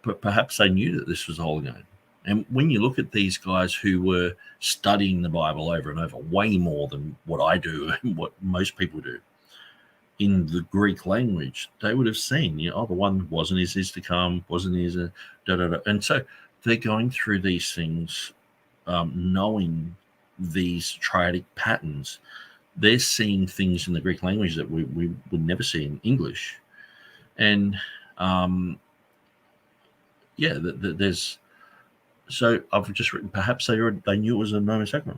But perhaps they knew that this was the Holy Name. And when you look at these guys who were studying the Bible over and over, way more than what I do and what most people do, in the Greek language, they would have seen, the one wasn't, is to come, wasn't, is, And so they're going through these things, knowing these triadic patterns. They're seeing things in the Greek language that we would never see in English. And, there's... So I've just written, perhaps they knew it was a nomen sacrum.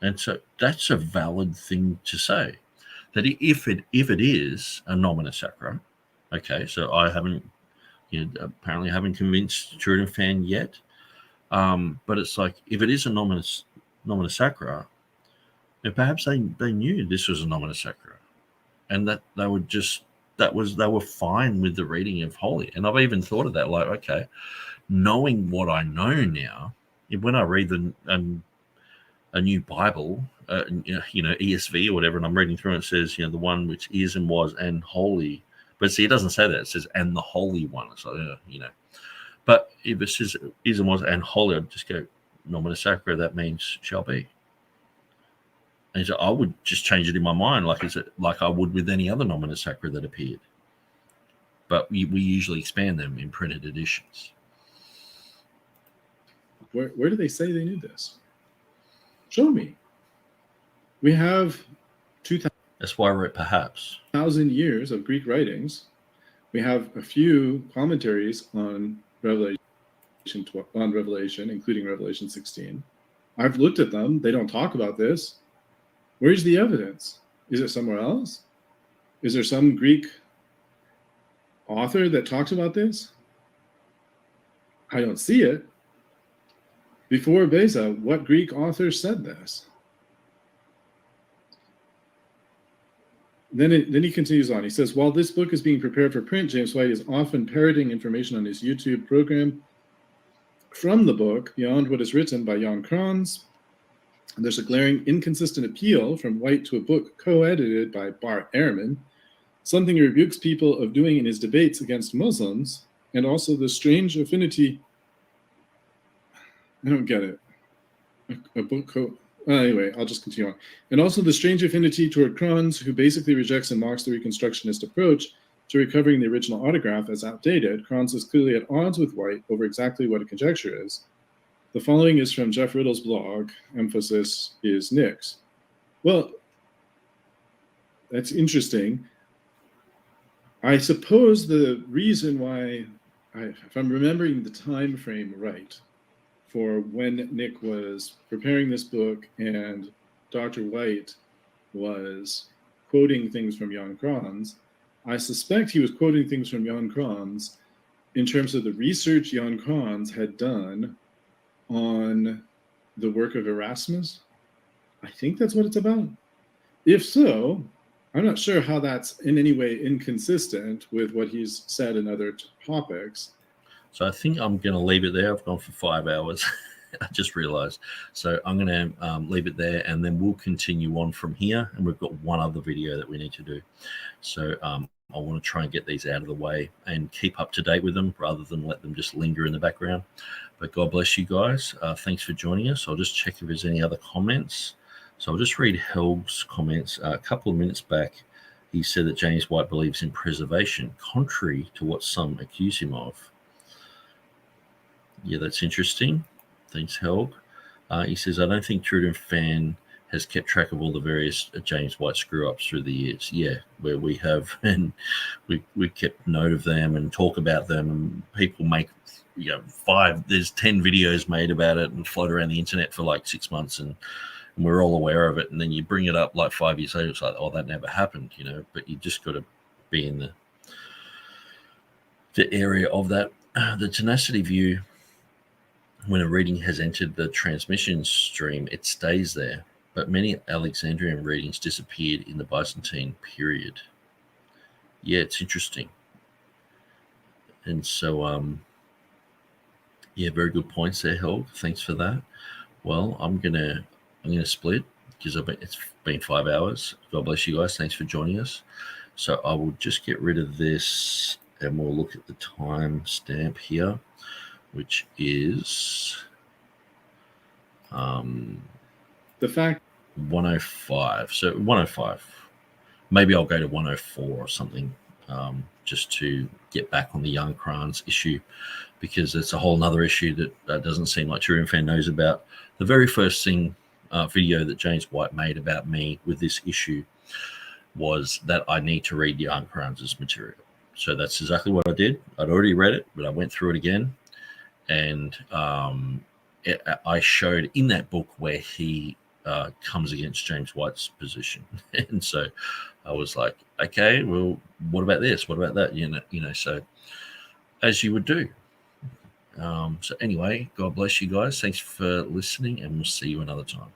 And so that's a valid thing to say. That if it is a nomen sacra, okay, so I haven't, apparently haven't convinced TurretinFan yet, but it's like, if it is a nomen sacra, then perhaps they knew this was a nomen sacra, and that they would just, they were fine with the reading of holy. And I've even thought of that, like, okay, knowing what I know now, when I read a new Bible, ESV or whatever, and I'm reading through and it says, the one which is and was and holy. But see, it doesn't say that. It says, and the Holy One. So, But if it says is and was and holy, I'd just go, nomen sacra, that means shall be. And so I would just change it in my mind, like I would with any other nomen sacra that appeared. But we usually expand them in printed editions. Where do they say they knew this? Show me. We have 2,000. That's why I wrote perhaps. 1,000 years of Greek writings. We have a few commentaries on Revelation, including Revelation 16. I've looked at them. They don't talk about this. Where's the evidence? Is it somewhere else? Is there some Greek author that talks about this? I don't see it. Before Beza, what Greek author said this? Then he continues on. He says, while this book is being prepared for print, James White is often parroting information on his YouTube program from the book beyond what is written by Jan Krans, And there's a glaring inconsistent appeal from White to a book co-edited by Bart Ehrman, something he rebukes people of doing in his debates against Muslims, and also the strange affinity. I don't get it. A book anyway, I'll just continue on. And also the strange affinity toward Kranz, who basically rejects and mocks the Reconstructionist approach to recovering the original autograph as outdated. Kranz is clearly at odds with White over exactly what a conjecture is. The following is from Jeff Riddle's blog. Emphasis is Nick's. Well, that's interesting. I suppose the reason why, if I'm remembering the time frame right, for when Nick was preparing this book and Dr. White was quoting things from Jan Kranz, I suspect he was quoting things from Jan Kranz in terms of the research Jan Kranz had done on the work of Erasmus. I think that's what it's about. If so, I'm not sure how that's in any way inconsistent with what he's said in other topics. So I think I'm going to leave it there. I've gone for 5 hours. I just realized. So I'm going to leave it there, and then we'll continue on from here. And we've got one other video that we need to do. So I want to try and get these out of the way and keep up to date with them rather than let them just linger in the background. But God bless you guys. Thanks for joining us. I'll just check if there's any other comments. So I'll just read Helg's comments. A couple of minutes back, he said that James White believes in preservation, contrary to what some accuse him of. Yeah, that's interesting. Thanks, Helg. He says, I don't think TurretinFan has kept track of all the various James White screw-ups through the years. Yeah, where we have, and we kept note of them and talk about them, and people make, there's 10 videos made about it and float around the internet for like 6 months, and we're all aware of it. And then you bring it up like 5 years later, it's like, oh, that never happened, but you just got to be in the area of that. The tenacity view, when a reading has entered the transmission stream, it stays there. But many Alexandrian readings disappeared in the Byzantine period. Yeah, it's interesting. And so, very good points there, Helg. Thanks for that. Well, I'm gonna split because it's been 5 hours. God bless you guys. Thanks for joining us. So I will just get rid of this, and we'll look at the time stamp here, which is the fact 105. So 105. Maybe I'll go to 104 or something, just to get back on the Young Kranz issue, because it's a whole nother issue that doesn't seem like TurretinFan knows about. The very first video that James White made about me with this issue was that I need to read Young Kranz's material. So that's exactly what I did. I'd already read it, but I went through it again. And I showed in that book where he comes against James White's position. And so I was like, okay, well, what about this? What about that? So as you would do. So anyway, God bless you guys. Thanks for listening, and we'll see you another time.